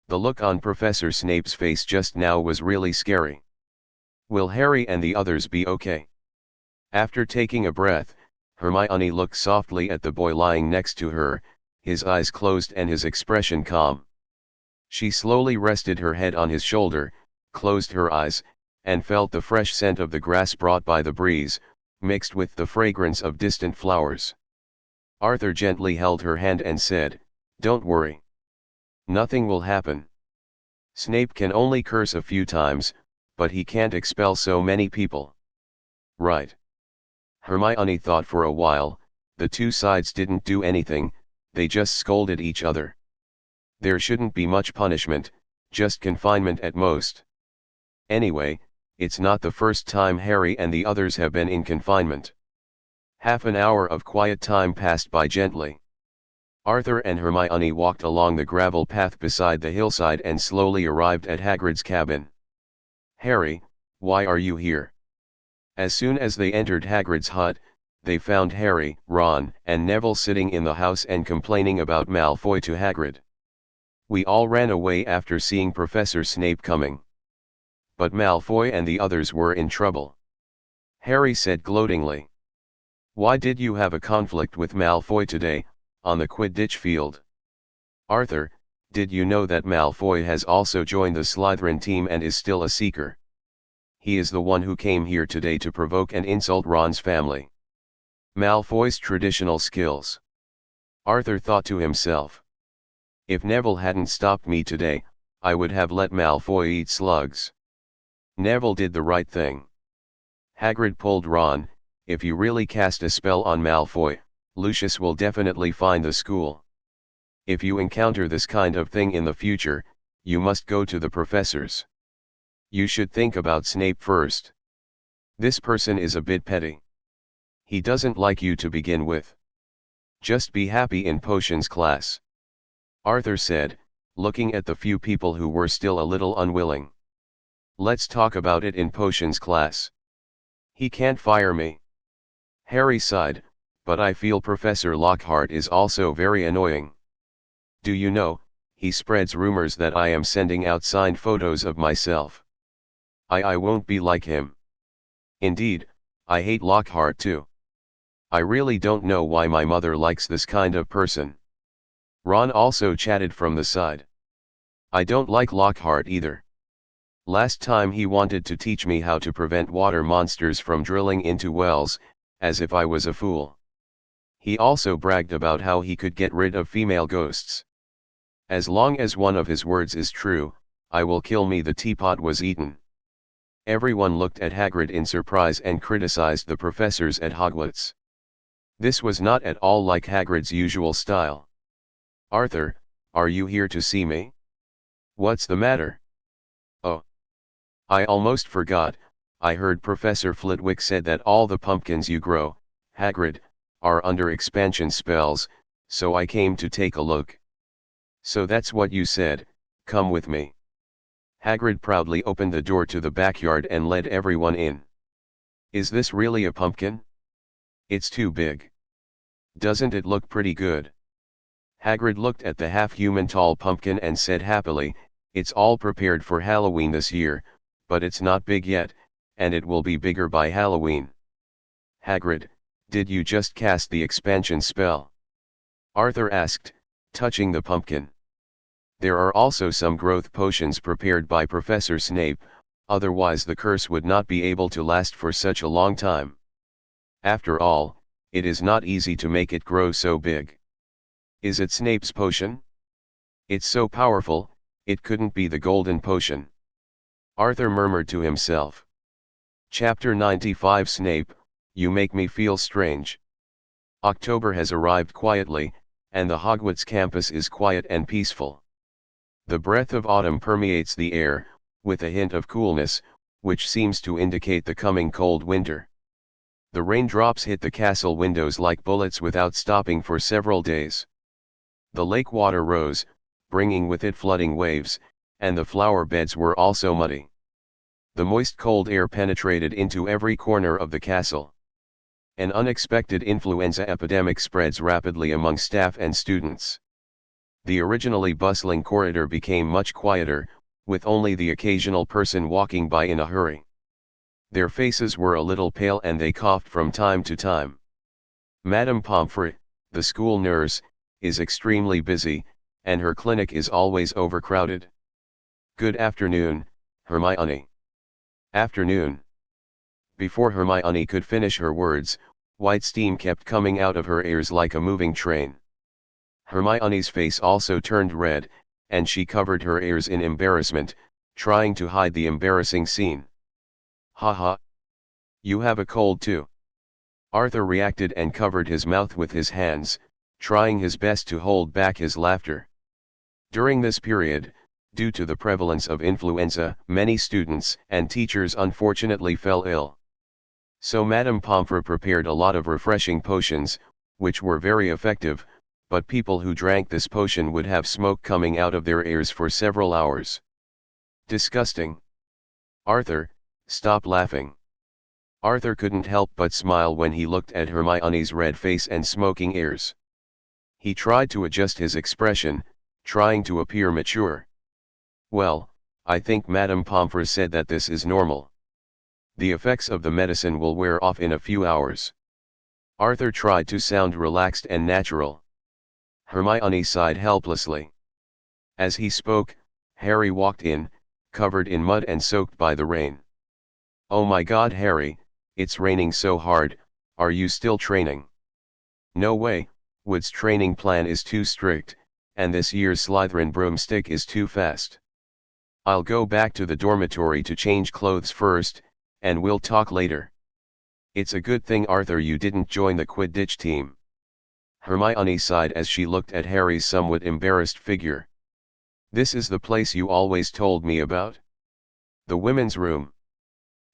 The look on Professor Snape's face just now was really scary. Will Harry and the others be okay? After taking a breath, Hermione looked softly at the boy lying next to her, his eyes closed and his expression calm. She slowly rested her head on his shoulder, closed her eyes, and felt the fresh scent of the grass brought by the breeze, mixed with the fragrance of distant flowers. Arthur gently held her hand and said, "Don't worry. Nothing will happen. Snape can only curse a few times, but he can't expel so many people." Right. Hermione thought for a while. The two sides didn't do anything, they just scolded each other. There shouldn't be much punishment, just confinement at most. Anyway, it's not the first time Harry and the others have been in confinement. Half an hour of quiet time passed by gently. Arthur and Hermione walked along the gravel path beside the hillside and slowly arrived at Hagrid's cabin. "Harry, why are you here?" As soon as they entered Hagrid's hut, they found Harry, Ron, and Neville sitting in the house and complaining about Malfoy to Hagrid. "We all ran away after seeing Professor Snape coming. But Malfoy and the others were in trouble," Harry said gloatingly. "Why did you have a conflict with Malfoy today, on the Quidditch field?" Arthur, did you know that Malfoy has also joined the Slytherin team and is still a Seeker? He is the one who came here today to provoke and insult Ron's family. Malfoy's traditional skills. Arthur thought to himself. If Neville hadn't stopped me today, I would have let Malfoy eat slugs. Neville did the right thing. Hagrid pulled Ron, if you really cast a spell on Malfoy, Lucius will definitely find the school. If you encounter this kind of thing in the future, you must go to the professors. You should think about Snape first. This person is a bit petty. He doesn't like you to begin with. Just be happy in potions class. Arthur said, looking at the few people who were still a little unwilling. Let's talk about it in potions class. He can't fire me. Harry sighed, but I feel Professor Lockhart is also very annoying. Do you know, he spreads rumors that I am sending out signed photos of myself. I won't be like him. Indeed, I hate Lockhart too. I really don't know why my mother likes this kind of person. Ron also chatted from the side. I don't like Lockhart either. Last time he wanted to teach me how to prevent water monsters from drilling into wells, as if I was a fool. He also bragged about how he could get rid of female ghosts. As long as one of his words is true, I will kill me. The teapot was eaten. Everyone looked at Hagrid in surprise and criticized the professors at Hogwarts. This was not at all like Hagrid's usual style. Arthur, are you here to see me? What's the matter? Oh. I almost forgot, I heard Professor Flitwick said that all the pumpkins you grow, Hagrid, are under expansion spells, so I came to take a look. So that's what you said, come with me. Hagrid proudly opened the door to the backyard and led everyone in. Is this really a pumpkin? It's too big. Doesn't it look pretty good? Hagrid looked at the half-human tall pumpkin and said happily, it's all prepared for Halloween this year, but it's not big yet, and it will be bigger by Halloween. Hagrid, did you just cast the expansion spell? Arthur asked, touching the pumpkin. There are also some growth potions prepared by Professor Snape, otherwise the curse would not be able to last for such a long time. After all, it is not easy to make it grow so big. Is it Snape's potion? It's so powerful, it couldn't be the golden potion. Arthur murmured to himself. Chapter 95 Snape, you make me feel strange. October has arrived quietly, and the Hogwarts campus is quiet and peaceful. The breath of autumn permeates the air, with a hint of coolness, which seems to indicate the coming cold winter. The raindrops hit the castle windows like bullets without stopping for several days. The lake water rose, bringing with it flooding waves, and the flower beds were also muddy. The moist cold air penetrated into every corner of the castle. An unexpected influenza epidemic spreads rapidly among staff and students. The originally bustling corridor became much quieter, with only the occasional person walking by in a hurry. Their faces were a little pale and they coughed from time to time. Madame Pomfrey, the school nurse, is extremely busy, and her clinic is always overcrowded. Good afternoon, Hermione. Afternoon. Before Hermione could finish her words, white steam kept coming out of her ears like a moving train. Hermione's face also turned red, and she covered her ears in embarrassment, trying to hide the embarrassing scene. Ha ha. You have a cold too. Arthur reacted and covered his mouth with his hands, trying his best to hold back his laughter. During this period, due to the prevalence of influenza, many students and teachers unfortunately fell ill. So Madame Pomfrey prepared a lot of refreshing potions, which were very effective, but people who drank this potion would have smoke coming out of their ears for several hours. Disgusting. Arthur, stop laughing. Arthur couldn't help but smile when he looked at Hermione's red face and smoking ears. He tried to adjust his expression, trying to appear mature. Well, I think Madame Pomfrey said that this is normal. The effects of the medicine will wear off in a few hours. Arthur tried to sound relaxed and natural. Hermione sighed helplessly. As he spoke, Harry walked in, covered in mud and soaked by the rain. "Oh my God, Harry, it's raining so hard, are you still training?" "No way, Wood's training plan is too strict, and this year's Slytherin broomstick is too fast. I'll go back to the dormitory to change clothes first, and we'll talk later." "It's a good thing, Arthur, you didn't join the Quidditch team." Hermione sighed as she looked at Harry's somewhat embarrassed figure. "This is the place you always told me about?" "The women's room.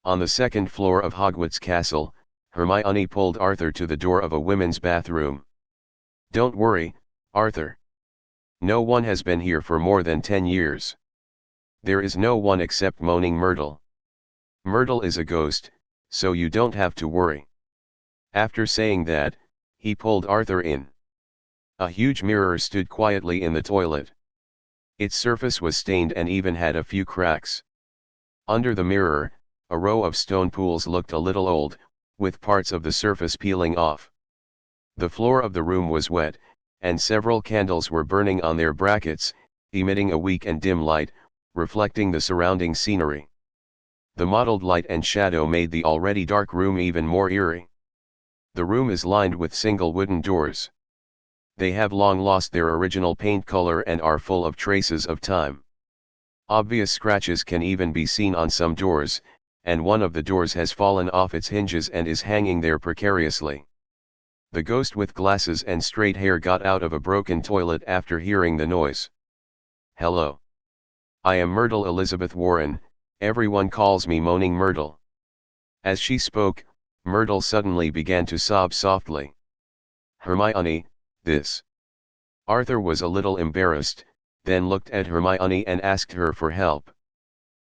On the second floor of Hogwarts Castle." Hermione pulled Arthur to the door of a women's bathroom. "Don't worry, Arthur. No one has been here for more than 10 years. There is no one except Moaning Myrtle. Myrtle is a ghost, so you don't have to worry." After saying that, he pulled Arthur in. A huge mirror stood quietly in the toilet. Its surface was stained and even had a few cracks. Under the mirror, a row of stone pools looked a little old, with parts of the surface peeling off. The floor of the room was wet, and several candles were burning on their brackets, emitting a weak and dim light, reflecting the surrounding scenery. The mottled light and shadow made the already dark room even more eerie. The room is lined with single wooden doors. They have long lost their original paint color and are full of traces of time. Obvious scratches can even be seen on some doors, and one of the doors has fallen off its hinges and is hanging there precariously. The ghost with glasses and straight hair got out of a broken toilet after hearing the noise. "Hello. I am Myrtle Elizabeth Warren, everyone calls me Moaning Myrtle." As she spoke, Myrtle suddenly began to sob softly. "Hermione, this." Arthur was a little embarrassed, then looked at Hermione and asked her for help.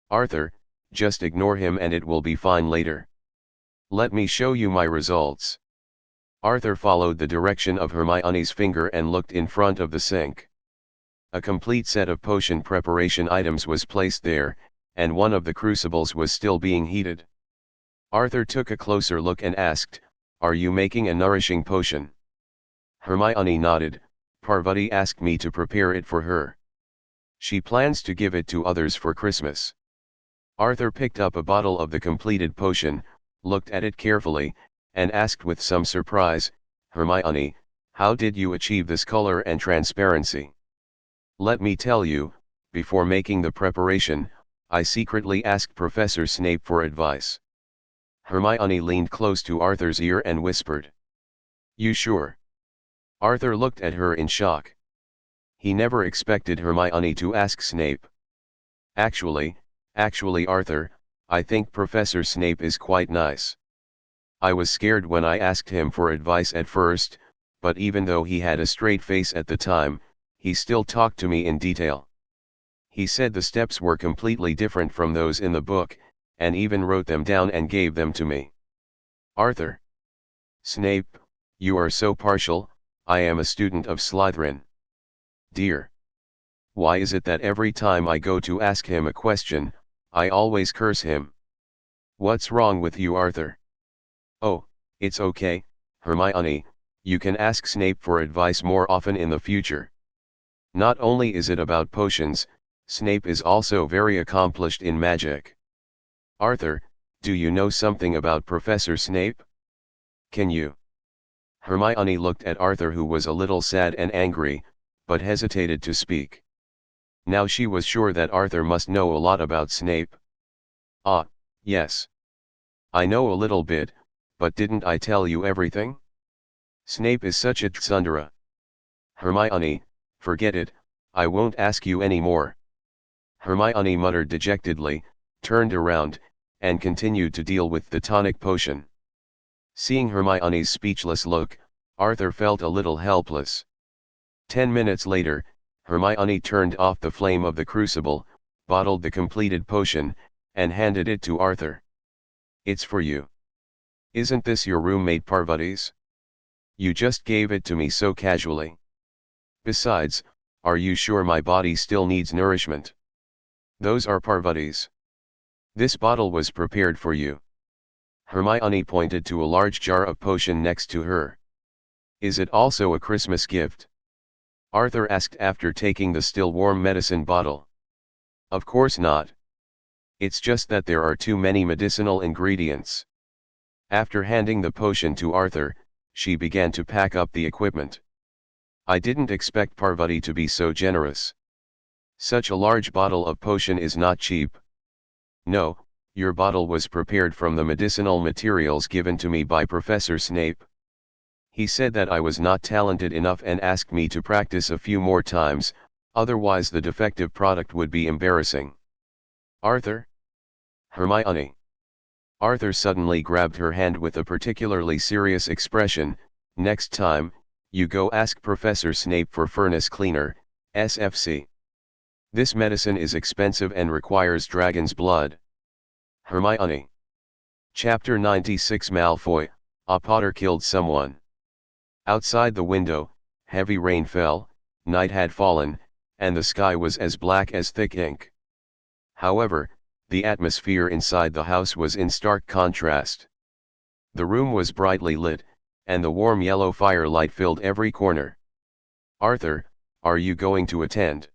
"Arthur, just ignore him and it will be fine later. Let me show you my results." Arthur followed the direction of Hermione's finger and looked in front of the sink. A complete set of potion preparation items was placed there, and one of the crucibles was still being heated. Arthur took a closer look and asked, "Are you making a nourishing potion?" Hermione nodded. "Parvati asked me to prepare it for her. She plans to give it to others for Christmas." Arthur picked up a bottle of the completed potion, looked at it carefully, and asked with some surprise, "Hermione, how did you achieve this color and transparency?" "Let me tell you, before making the preparation, I secretly asked Professor Snape for advice." Hermione leaned close to Arthur's ear and whispered. "You sure?" Arthur looked at her in shock. He never expected Hermione to ask Snape. Actually, Arthur, I think Professor Snape is quite nice. I was scared when I asked him for advice at first, but even though he had a straight face at the time, he still talked to me in detail. He said the steps were completely different from those in the book, and even wrote them down and gave them to me." "Arthur. Snape, you are so partial. I am a student of Slytherin." "Dear. Why is it that every time I go to ask him a question, I always curse him? What's wrong with you, Arthur?" "Oh, it's okay, Hermione, you can ask Snape for advice more often in the future. Not only is it about potions, Snape is also very accomplished in magic." "Arthur, do you know something about Professor Snape? Can you?" Hermione looked at Arthur, who was a little sad and angry, but hesitated to speak. Now she was sure that Arthur must know a lot about Snape. "Ah, yes. I know a little bit, but didn't I tell you everything? Snape is such a tsundere." "Hermione, forget it, I won't ask you any more." Hermione muttered dejectedly, turned around, and continued to deal with the tonic potion. Seeing Hermione's speechless look, Arthur felt a little helpless. 10 minutes later, Hermione turned off the flame of the crucible, bottled the completed potion, and handed it to Arthur. "It's for you. Isn't this your roommate Parvati's? You just gave it to me so casually. Besides, are you sure my body still needs nourishment? Those are Parvati's. This bottle was prepared for you." Hermione pointed to a large jar of potion next to her. "Is it also a Christmas gift?" Arthur asked after taking the still warm medicine bottle. Of course not. It's just that there are too many medicinal ingredients. After handing the potion to Arthur, she began to pack up the equipment. I didn't expect Parvati to be so generous. Such a large bottle of potion is not cheap. No, your bottle was prepared from the medicinal materials given to me by Professor Snape. He said that I was not talented enough and asked me to practice a few more times, otherwise the defective product would be embarrassing. Arthur? Hermione. Arthur suddenly grabbed her hand with a particularly serious expression. Next time, you go ask Professor Snape for furnace cleaner, SFC. This medicine is expensive and requires dragon's blood. Hermione. Chapter 96 Malfoy, a Potter killed someone. Outside the window, heavy rain fell, night had fallen, and the sky was as black as thick ink. However, the atmosphere inside the house was in stark contrast. The room was brightly lit, and the warm yellow firelight filled every corner. Arthur, are you going to attend?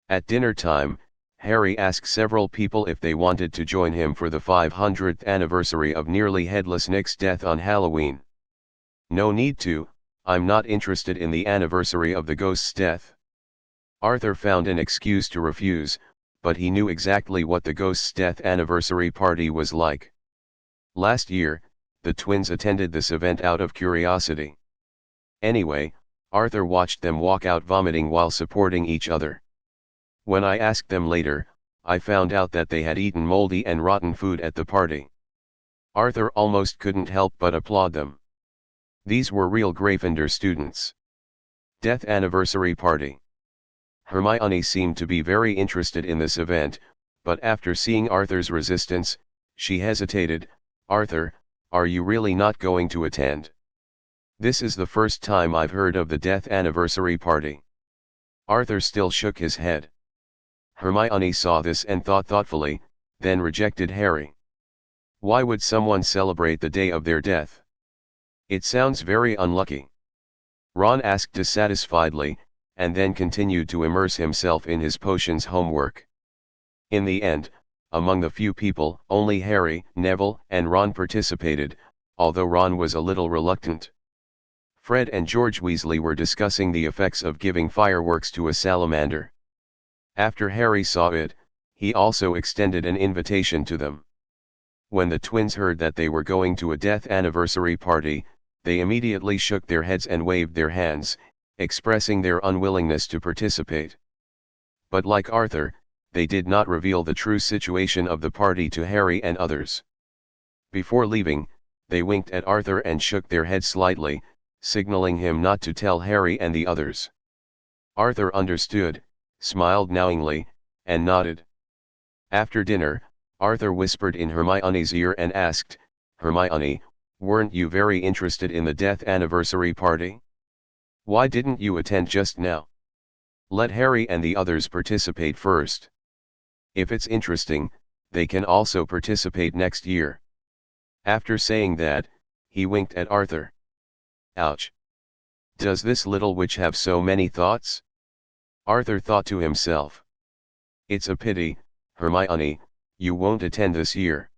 At dinner time, Harry asked several people if they wanted to join him for the 500th anniversary of nearly headless Nick's death on Halloween. No need to, I'm not interested in the anniversary of the ghost's death. Arthur found an excuse to refuse, but he knew exactly what the ghost's death anniversary party was like. Last year, the twins attended this event out of curiosity. Anyway, Arthur watched them walk out vomiting while supporting each other. When I asked them later, I found out that they had eaten moldy and rotten food at the party. Arthur almost couldn't help but applaud them. These were real Gryffindor students. Death anniversary party. Hermione seemed to be very interested in this event, but after seeing Arthur's resistance, she hesitated. Arthur, are you really not going to attend? This is the first time I've heard of the death anniversary party. Arthur still shook his head. Hermione saw this and thought thoughtfully, then rejected Harry. Why would someone celebrate the day of their death? It sounds very unlucky. Ron asked dissatisfiedly, and then continued to immerse himself in his potions homework. In the end, among the few people, only Harry, Neville, and Ron participated, although Ron was a little reluctant. Fred and George Weasley were discussing the effects of giving fireworks to a salamander. After Harry saw it, he also extended an invitation to them. When the twins heard that they were going to a death anniversary party, they immediately shook their heads and waved their hands, expressing their unwillingness to participate. But like Arthur, they did not reveal the true situation of the party to Harry and others. Before leaving, they winked at Arthur and shook their heads slightly, signaling him not to tell Harry and the others. Arthur understood, smiled knowingly, and nodded. After dinner, Arthur whispered in Hermione's ear and asked, Hermione, weren't you very interested in the death anniversary party? Why didn't you attend just now? Let Harry and the others participate first. If it's interesting, they can also participate next year. After saying that, he winked at Arthur. Ouch! Does this little witch have so many thoughts? Arthur thought to himself. It's a pity, Hermione, you won't attend this year.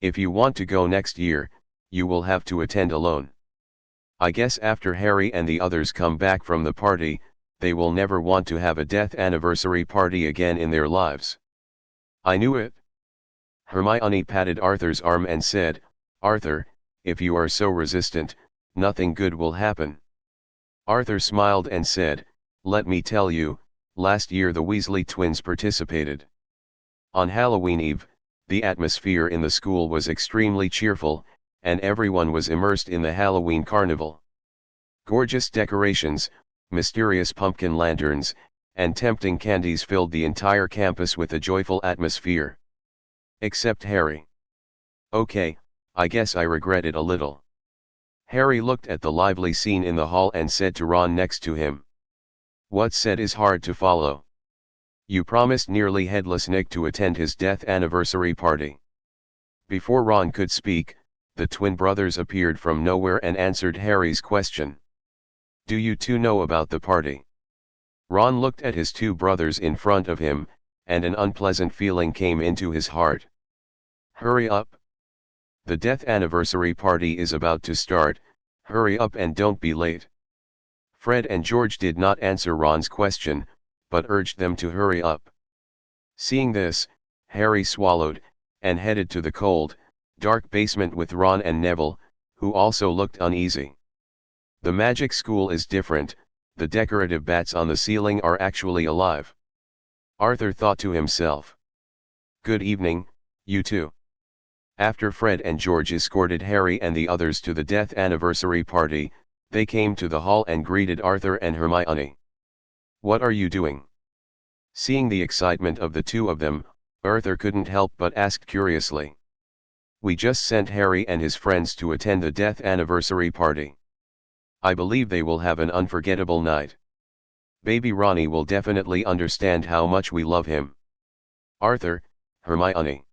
If you want to go next year, you will have to attend alone. I guess after Harry and the others come back from the party, they will never want to have a death anniversary party again in their lives. I knew it. Hermione patted Arthur's arm and said, Arthur, if you are so resistant, nothing good will happen. Arthur smiled and said, let me tell you, last year the Weasley twins participated. On Halloween Eve, the atmosphere in the school was extremely cheerful, and everyone was immersed in the Halloween carnival. Gorgeous decorations, mysterious pumpkin lanterns, and tempting candies filled the entire campus with a joyful atmosphere. Except Harry. Okay, I guess I regret it a little. Harry looked at the lively scene in the hall and said to Ron next to him. What's said is hard to follow. You promised nearly headless Nick to attend his death anniversary party. Before Ron could speak, the twin brothers appeared from nowhere and answered Harry's question. Do you two know about the party? Ron looked at his two brothers in front of him, and an unpleasant feeling came into his heart. Hurry up! The death anniversary party is about to start, hurry up and don't be late. Fred and George did not answer Ron's question, but urged them to hurry up. Seeing this, Harry swallowed, and headed to the cold, dark basement with Ron and Neville, who also looked uneasy. The magic school is different, the decorative bats on the ceiling are actually alive. Arthur thought to himself. Good evening, you two. After Fred and George escorted Harry and the others to the death anniversary party, they came to the hall and greeted Arthur and Hermione. What are you doing? Seeing the excitement of the two of them, Arthur couldn't help but ask curiously. We just sent Harry and his friends to attend the death anniversary party. I believe they will have an unforgettable night. Baby Ronnie will definitely understand how much we love him. Arthur, Hermione.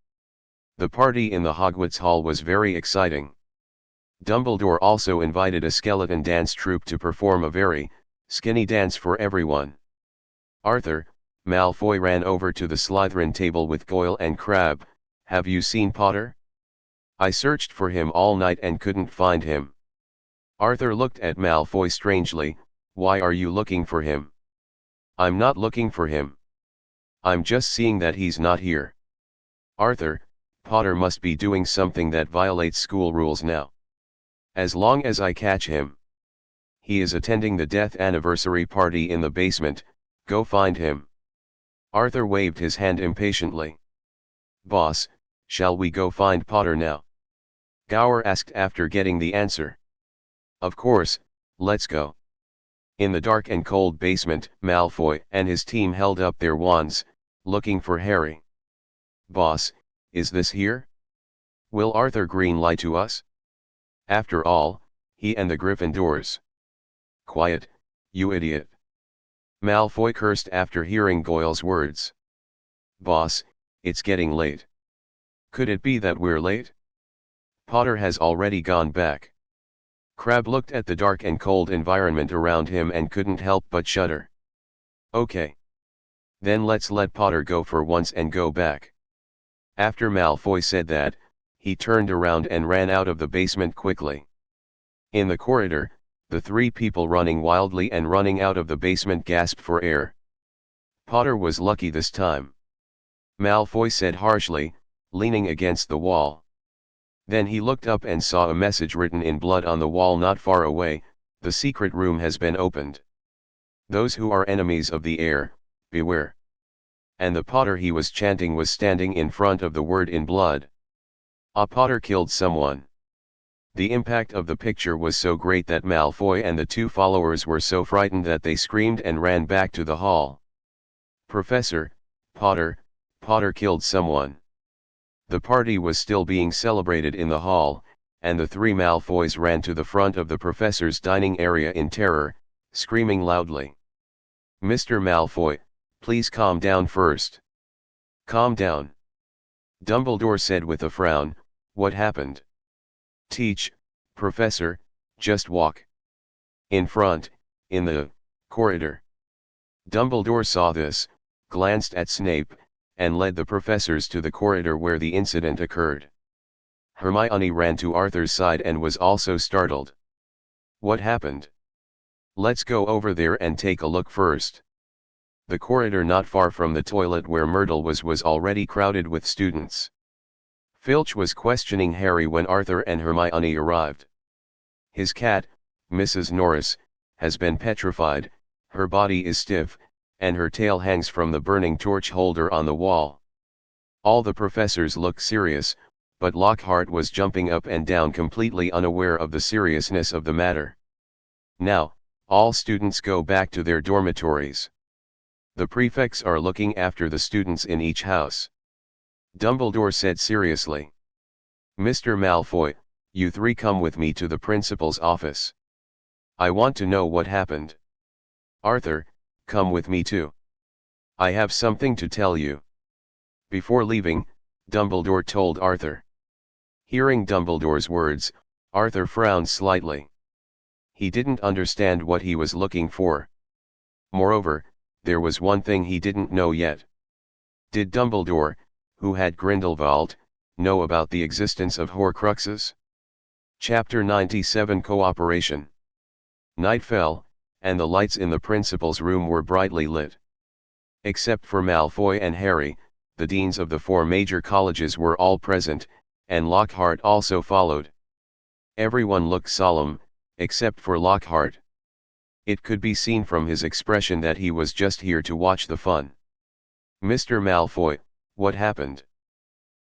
The party in the Hogwarts Hall was very exciting. Dumbledore also invited a skeleton dance troupe to perform a very skinny dance for everyone. Arthur, Malfoy ran over to the Slytherin table with Goyle and Crabbe. Have you seen Potter? I searched for him all night and couldn't find him. Arthur looked at Malfoy strangely. Why are you looking for him? I'm not looking for him. I'm just seeing that he's not here. Arthur, Potter must be doing something that violates school rules now. As long as I catch him. He is attending the death anniversary party in the basement, go find him. Arthur waved his hand impatiently. Boss, shall we go find Potter now? Gower asked after getting the answer. Of course, let's go. In the dark and cold basement, Malfoy and his team held up their wands, looking for Harry. Boss, is this here? Will Arthur Green lie to us? After all, he and the Gryffindors. Quiet, you idiot. Malfoy cursed after hearing Goyle's words. Boss, it's getting late. Could it be that we're late? Potter has already gone back. Crabbe looked at the dark and cold environment around him and couldn't help but shudder. Okay. Then let's let Potter go for once and go back. After Malfoy said that, he turned around and ran out of the basement quickly. In the corridor, the three people running wildly and running out of the basement gasped for air. Potter was lucky this time. Malfoy said harshly, leaning against the wall. Then he looked up and saw a message written in blood on the wall not far away. The secret room has been opened. Those who are enemies of the heir, beware. And the Potter he was chanting was standing in front of the word in blood. A Potter killed someone. The impact of the picture was so great that Malfoy and the two followers were so frightened that they screamed and ran back to the hall. Professor, Potter killed someone. The party was still being celebrated in the hall, and the three Malfoys ran to the front of the professor's dining area in terror, screaming loudly. Mr. Malfoy, please calm down first. Calm down. Dumbledore said with a frown, what happened? Teach, Professor, just walk. In front, in the corridor. Dumbledore saw this, glanced at Snape, and led the professors to the corridor where the incident occurred. Hermione ran to Arthur's side and was also startled. What happened? Let's go over there and take a look first. The corridor not far from the toilet where Myrtle was already crowded with students. Filch was questioning Harry when Arthur and Hermione arrived. His cat, Mrs. Norris, has been petrified, her body is stiff, and her tail hangs from the burning torch holder on the wall. All the professors looked serious, but Lockhart was jumping up and down completely unaware of the seriousness of the matter. Now, all students go back to their dormitories. The prefects are looking after the students in each house. Dumbledore said seriously. Mr. Malfoy, you three come with me to the principal's office. I want to know what happened. Arthur, come with me too. I have something to tell you. Before leaving, Dumbledore told Arthur. Hearing Dumbledore's words, Arthur frowned slightly. He didn't understand what he was looking for. Moreover, there was one thing he didn't know yet. Did Dumbledore, who had Grindelwald, know about the existence of Horcruxes? Chapter 97 Cooperation. Night fell, and the lights in the principal's room were brightly lit. Except for Malfoy and Harry, the deans of the 4 major colleges were all present, and Lockhart also followed. Everyone looked solemn, except for Lockhart. It could be seen from his expression that he was just here to watch the fun. "Mr. Malfoy, what happened?"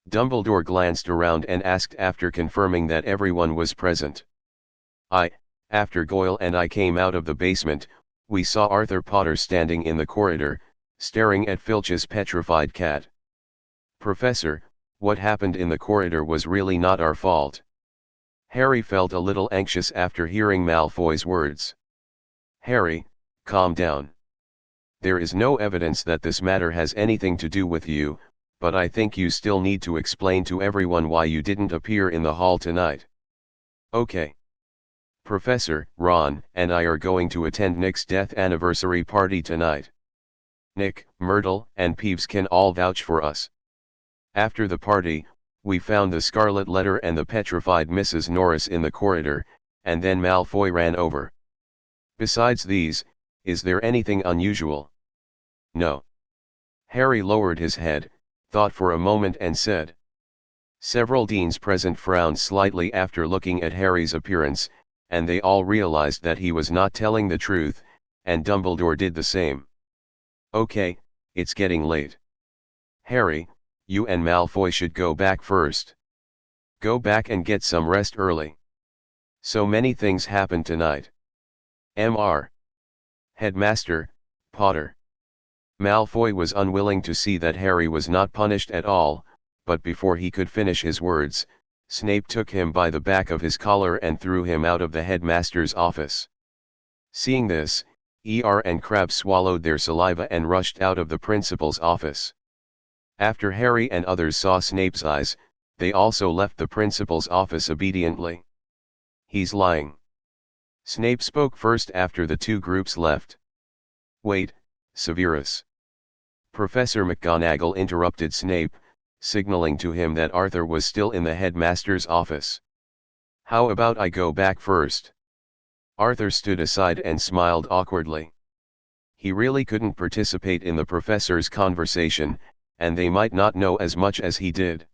Dumbledore glanced around and asked after confirming that everyone was present. After Goyle and I came out of the basement, we saw Arthur Potter standing in the corridor, staring at Filch's petrified cat. Professor, what happened in the corridor was really not our fault. Harry felt a little anxious after hearing Malfoy's words. Harry, calm down. There is no evidence that this matter has anything to do with you, but I think you still need to explain to everyone why you didn't appear in the hall tonight. Okay. Professor, Ron, and I are going to attend Nick's death anniversary party tonight. Nick, Myrtle, and Peeves can all vouch for us. After the party, we found the scarlet letter and the petrified Mrs. Norris in the corridor, and then Malfoy ran over. Besides these, is there anything unusual? No. Harry lowered his head, thought for a moment and said. Several deans present frowned slightly after looking at Harry's appearance, and they all realized that he was not telling the truth, and Dumbledore did the same. Okay, it's getting late. Harry, you and Malfoy should go back first. Go back and get some rest early. So many things happened tonight. Mr. Headmaster, Potter. Malfoy was unwilling to see that Harry was not punished at all, but before he could finish his words, Snape took him by the back of his collar and threw him out of the headmaster's office. Seeing this, and Crabbe swallowed their saliva and rushed out of the principal's office. After Harry and others saw Snape's eyes, they also left the principal's office obediently. He's lying. Snape spoke first after the 2 groups left. Wait, Severus. Professor McGonagall interrupted Snape, signaling to him that Arthur was still in the headmaster's office. How about I go back first? Arthur stood aside and smiled awkwardly. He really couldn't participate in the professor's conversation, and they might not know as much as he did.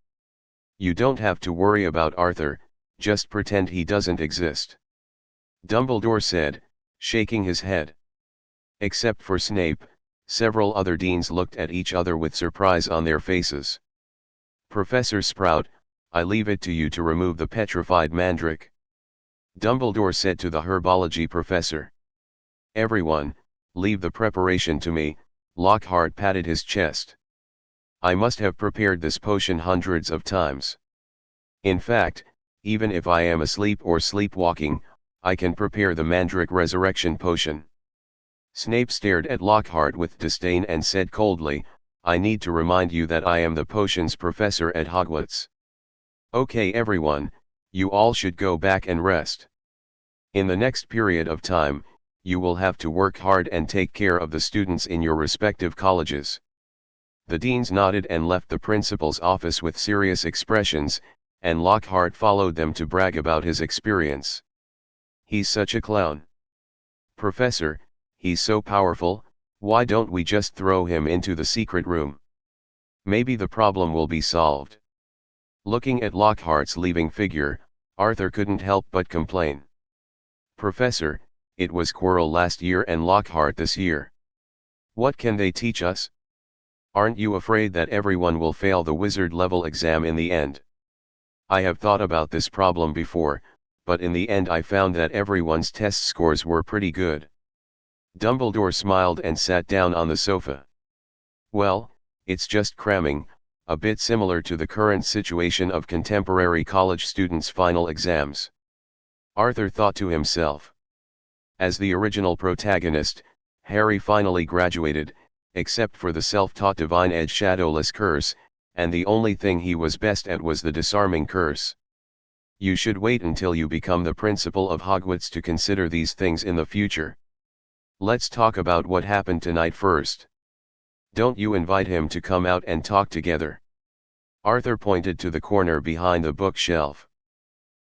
You don't have to worry about Arthur, just pretend he doesn't exist. Dumbledore said, shaking his head. Except for Snape, several other deans looked at each other with surprise on their faces. Professor Sprout, I leave it to you to remove the petrified mandrake. Dumbledore said to the herbology professor. Everyone, leave the preparation to me, Lockhart patted his chest. I must have prepared this potion hundreds of times. In fact, even if I am asleep or sleepwalking, I can prepare the mandrake resurrection potion. Snape stared at Lockhart with disdain and said coldly, I need to remind you that I am the potions professor at Hogwarts. Okay everyone, you all should go back and rest. In the next period of time, you will have to work hard and take care of the students in your respective colleges. The deans nodded and left the principal's office with serious expressions, and Lockhart followed them to brag about his experience. He's such a clown. Professor, he's so powerful, why don't we just throw him into the secret room? Maybe the problem will be solved. Looking at Lockhart's leaving figure, Arthur couldn't help but complain. Professor, it was Quirrell last year and Lockhart this year. What can they teach us? Aren't you afraid that everyone will fail the wizard level exam in the end? I have thought about this problem before, but in the end I found that everyone's test scores were pretty good. Dumbledore smiled and sat down on the sofa. Well, it's just cramming, a bit similar to the current situation of contemporary college students' final exams. Arthur thought to himself. As the original protagonist, Harry finally graduated, except for the self-taught Divine Edge Shadowless Curse, and the only thing he was best at was the Disarming Curse. You should wait until you become the principal of Hogwarts to consider these things in the future. Let's talk about what happened tonight first. Don't you invite him to come out and talk together. Arthur pointed to the corner behind the bookshelf.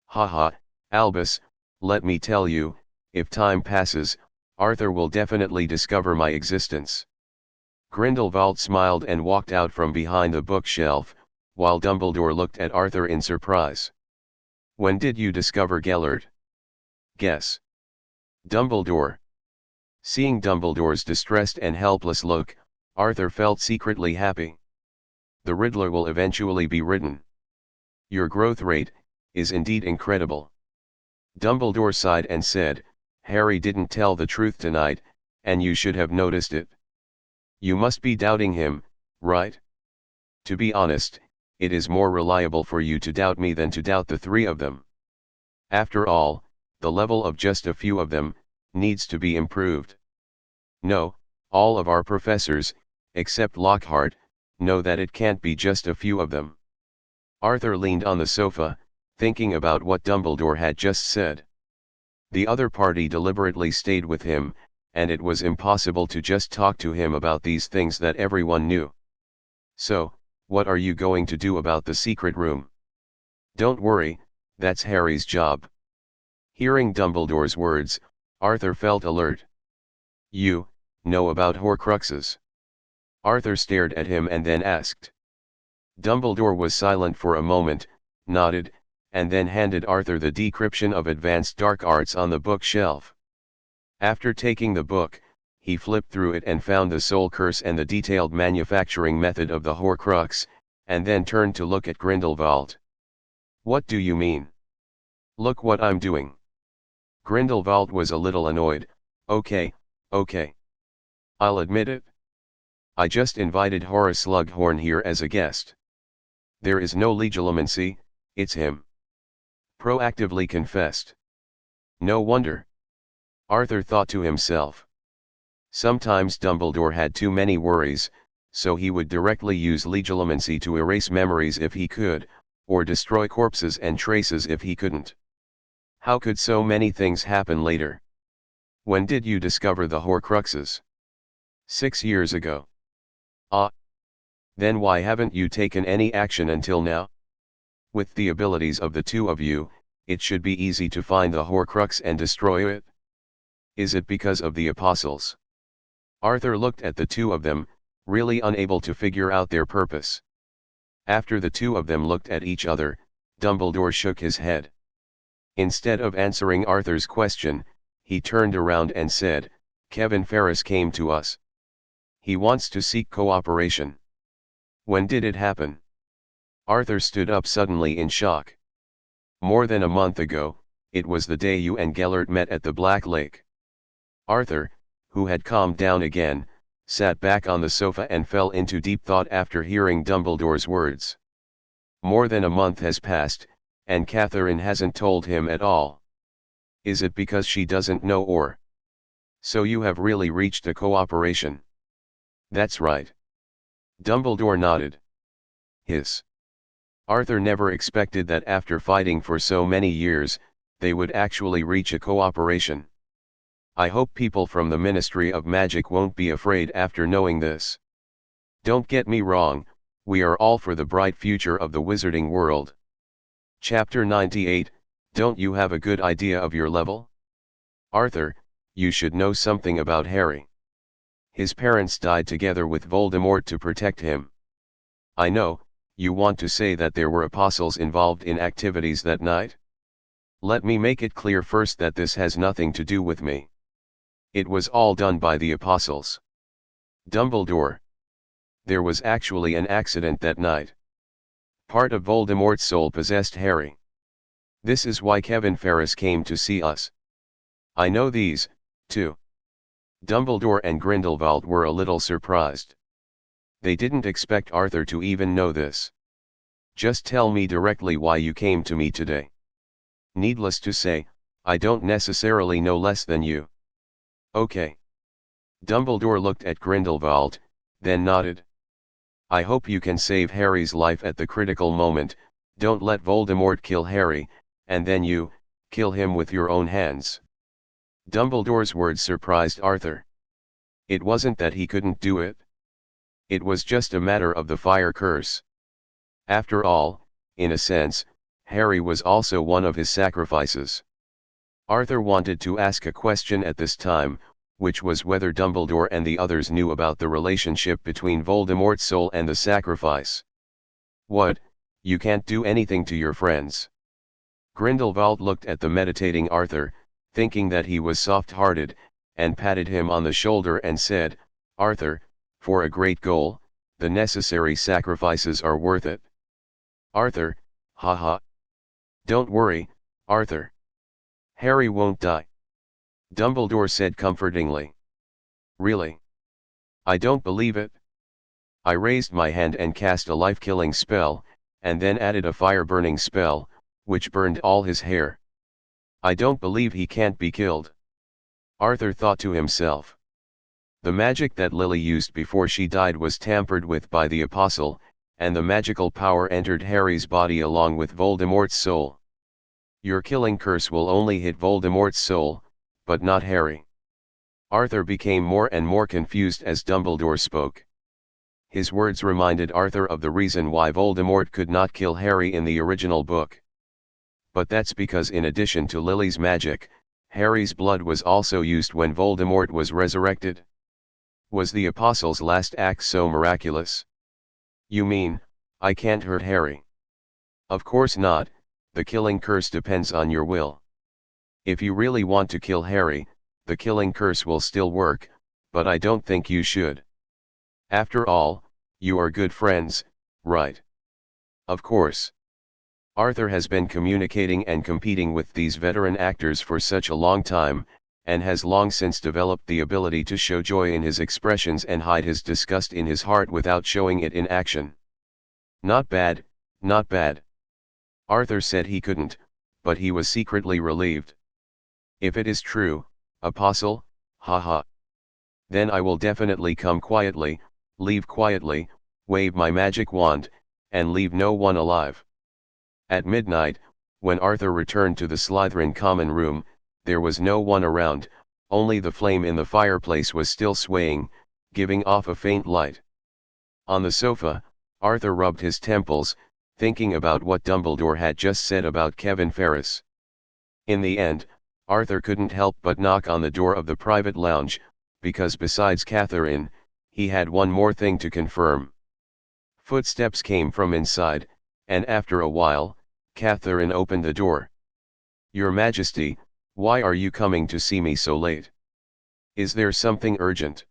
Haha, Albus, let me tell you, if time passes, Arthur will definitely discover my existence. Grindelwald smiled and walked out from behind the bookshelf, while Dumbledore looked at Arthur in surprise. When did you discover Gellert? Guess. Dumbledore. Seeing Dumbledore's distressed and helpless look, Arthur felt secretly happy. The Riddler will eventually be written. Your growth rate is indeed incredible. Dumbledore sighed and said, Harry didn't tell the truth tonight, and you should have noticed it. You must be doubting him, right? To be honest, it is more reliable for you to doubt me than to doubt the three of them. After all, the level of just a few of them needs to be improved. No, all of our professors, except Lockhart, know that it can't be just a few of them. Arthur leaned on the sofa, thinking about what Dumbledore had just said. The other party deliberately stayed with him, and it was impossible to just talk to him about these things that everyone knew. So, what are you going to do about the secret room? Don't worry, that's Harry's job. Hearing Dumbledore's words, Arthur felt alert. You know about Horcruxes? Arthur stared at him and then asked. Dumbledore was silent for a moment, nodded, and then handed Arthur the Decryption of Advanced Dark Arts on the bookshelf. After taking the book, he flipped through it and found the soul curse and the detailed manufacturing method of the Horcrux, and then turned to look at Grindelwald. What do you mean? Look what I'm doing. Grindelwald was a little annoyed. Okay. I'll admit it. I just invited Horace Slughorn here as a guest. There is no legilimency, it's him. Proactively confessed. No wonder. Arthur thought to himself. Sometimes Dumbledore had too many worries, so he would directly use legilimency to erase memories if he could, or destroy corpses and traces if he couldn't. How could so many things happen later? When did you discover the Horcruxes? 6 years ago. Ah. Then why haven't you taken any action until now? With the abilities of the two of you, it should be easy to find the Horcrux and destroy it. Is it because of the apostles? Arthur looked at the two of them, really unable to figure out their purpose. After the two of them looked at each other, Dumbledore shook his head. Instead of answering Arthur's question, he turned around and said, Kevin Ferris came to us. He wants to seek cooperation. When did it happen? Arthur stood up suddenly in shock. More than a month ago, it was the day you and Gellert met at the Black Lake. Arthur, who had calmed down again, sat back on the sofa and fell into deep thought after hearing Dumbledore's words. More than a month has passed, and Catherine hasn't told him at all. Is it because she doesn't know, or? So you have really reached a cooperation? That's right. Dumbledore nodded. Arthur never expected that after fighting for so many years, they would actually reach a cooperation. I hope people from the Ministry of Magic won't be afraid after knowing this. Don't get me wrong, we are all for the bright future of the wizarding world. Chapter 98, Don't you have a good idea of your level? Arthur, you should know something about Harry. His parents died together with Voldemort to protect him. I know, you want to say that there were apostles involved in activities that night? Let me make it clear first that this has nothing to do with me. It was all done by the apostles. Dumbledore. There was actually an accident that night. Part of Voldemort's soul possessed Harry. This is why Kevin Ferris came to see us. I know these, too. Dumbledore and Grindelwald were a little surprised. They didn't expect Arthur to even know this. Just tell me directly why you came to me today. Needless to say, I don't necessarily know less than you. Okay. Dumbledore looked at Grindelwald, then nodded. I hope you can save Harry's life at the critical moment. Don't let Voldemort kill Harry, and then you, kill him with your own hands. Dumbledore's words surprised Arthur. It wasn't that he couldn't do it. It was just a matter of the fire curse. After all, in a sense, Harry was also one of his sacrifices. Arthur wanted to ask a question at this time, which was whether Dumbledore and the others knew about the relationship between Voldemort's soul and the sacrifice. What, you can't do anything to your friends? Grindelwald looked at the meditating Arthur, thinking that he was soft-hearted, and patted him on the shoulder and said, "Arthur, for a great goal, the necessary sacrifices are worth it." Arthur, haha. Don't worry, Arthur. Harry won't die. Dumbledore said comfortingly. Really? I don't believe it. I raised my hand and cast a life-killing spell, and then added a fire-burning spell, which burned all his hair. I don't believe he can't be killed. Arthur thought to himself. The magic that Lily used before she died was tampered with by the Apostle, and the magical power entered Harry's body along with Voldemort's soul. Your killing curse will only hit Voldemort's soul, but not Harry. Arthur became more and more confused as Dumbledore spoke. His words reminded Arthur of the reason why Voldemort could not kill Harry in the original book. But that's because in addition to Lily's magic, Harry's blood was also used when Voldemort was resurrected. Was the Apostle's last act so miraculous? You mean, I can't hurt Harry? Of course not, the killing curse depends on your will. If you really want to kill Harry, the killing curse will still work, but I don't think you should. After all, you are good friends, right? Of course. Arthur has been communicating and competing with these veteran actors for such a long time, and has long since developed the ability to show joy in his expressions and hide his disgust in his heart without showing it in action. Not bad, not bad. Arthur said he couldn't, but he was secretly relieved. If it is true, Apostle, haha. Then I will definitely come quietly, leave quietly, wave my magic wand, and leave no one alive. At midnight, when Arthur returned to the Slytherin common room, there was no one around, only the flame in the fireplace was still swaying, giving off a faint light. On the sofa, Arthur rubbed his temples, thinking about what Dumbledore had just said about Kevin Ferris. In the end, Arthur couldn't help but knock on the door of the private lounge, because besides Catherine, he had one more thing to confirm. Footsteps came from inside, and after a while, Catherine opened the door. Your Majesty, why are you coming to see me so late? Is there something urgent?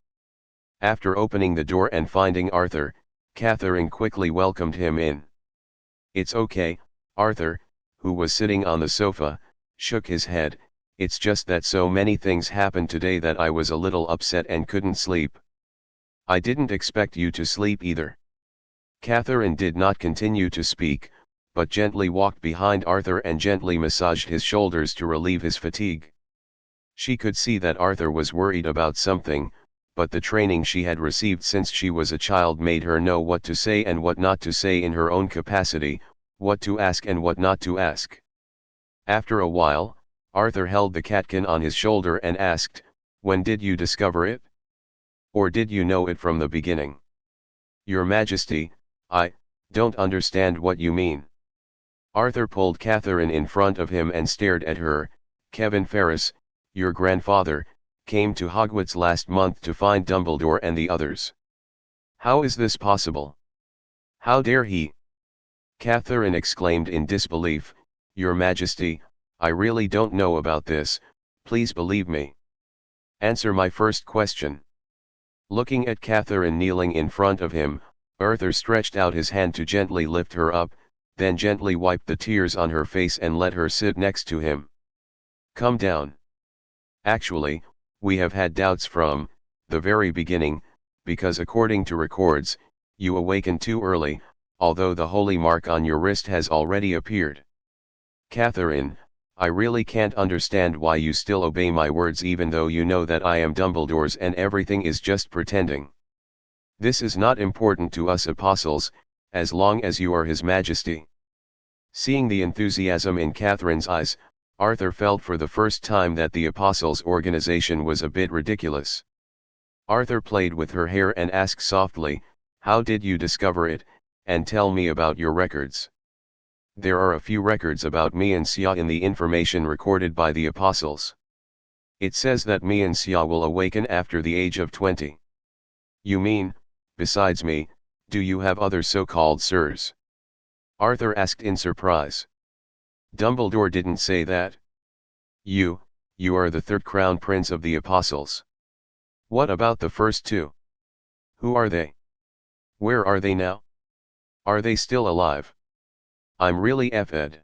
After opening the door and finding Arthur, Catherine quickly welcomed him in. It's okay, Arthur, who was sitting on the sofa, shook his head. It's just that so many things happened today that I was a little upset and couldn't sleep. I didn't expect you to sleep either. Catherine did not continue to speak, but gently walked behind Arthur and gently massaged his shoulders to relieve his fatigue. She could see that Arthur was worried about something, but the training she had received since she was a child made her know what to say and what not to say in her own capacity, what to ask and what not to ask. After a while, Arthur held the catkin on his shoulder and asked, "When did you discover it? Or did you know it from the beginning?" Your Majesty, I don't understand what you mean. Arthur pulled Catherine in front of him and stared at her. Kevin Ferris, your grandfather, came to Hogwarts last month to find Dumbledore and the others. How is this possible? How dare he? Catherine exclaimed in disbelief. Your Majesty, I really don't know about this, please believe me. Answer my first question. Looking at Catherine kneeling in front of him, Arthur stretched out his hand to gently lift her up, then gently wiped the tears on her face and let her sit next to him. Come down. Actually, we have had doubts from the very beginning, because according to records, you awakened too early, although the holy mark on your wrist has already appeared. Catherine, I really can't understand why you still obey my words even though you know that I am Dumbledore's and everything is just pretending. This is not important to us apostles, as long as you are His Majesty. Seeing the enthusiasm in Catherine's eyes, Arthur felt for the first time that the apostles' organization was a bit ridiculous. Arthur played with her hair and asked softly, "How did you discover it, and tell me about your records?" "There are a few records about me and Sia in the information recorded by the apostles. It says that me and Sia will awaken after the age of 20. You mean, besides me, do you have other so-called sirs?" Arthur asked in surprise. "Dumbledore didn't say that. You are the third crown prince of the apostles. What about the first two? Who are they? Where are they now? Are they still alive? I'm really effed."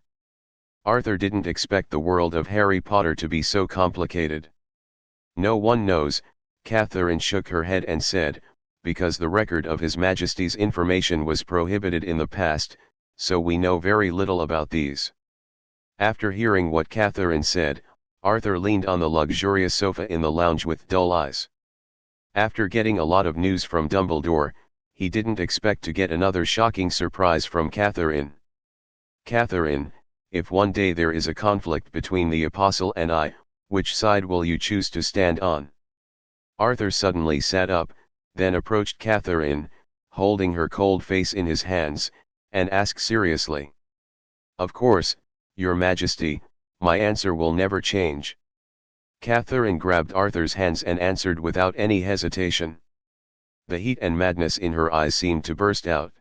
Arthur didn't expect the world of Harry Potter to be so complicated. "No one knows," Catherine shook her head and said, "because the record of His Majesty's information was prohibited in the past, so we know very little about these." After hearing what Catherine said, Arthur leaned on the luxurious sofa in the lounge with dull eyes. After getting a lot of news from Dumbledore, he didn't expect to get another shocking surprise from Catherine. "Catherine, if one day there is a conflict between the Apostle and I, which side will you choose to stand on?" Arthur suddenly sat up, then approached Catherine, holding her cold face in his hands, and asked seriously. "Of course, Your Majesty, my answer will never change." Catherine grabbed Arthur's hands and answered without any hesitation. The heat and madness in her eyes seemed to burst out.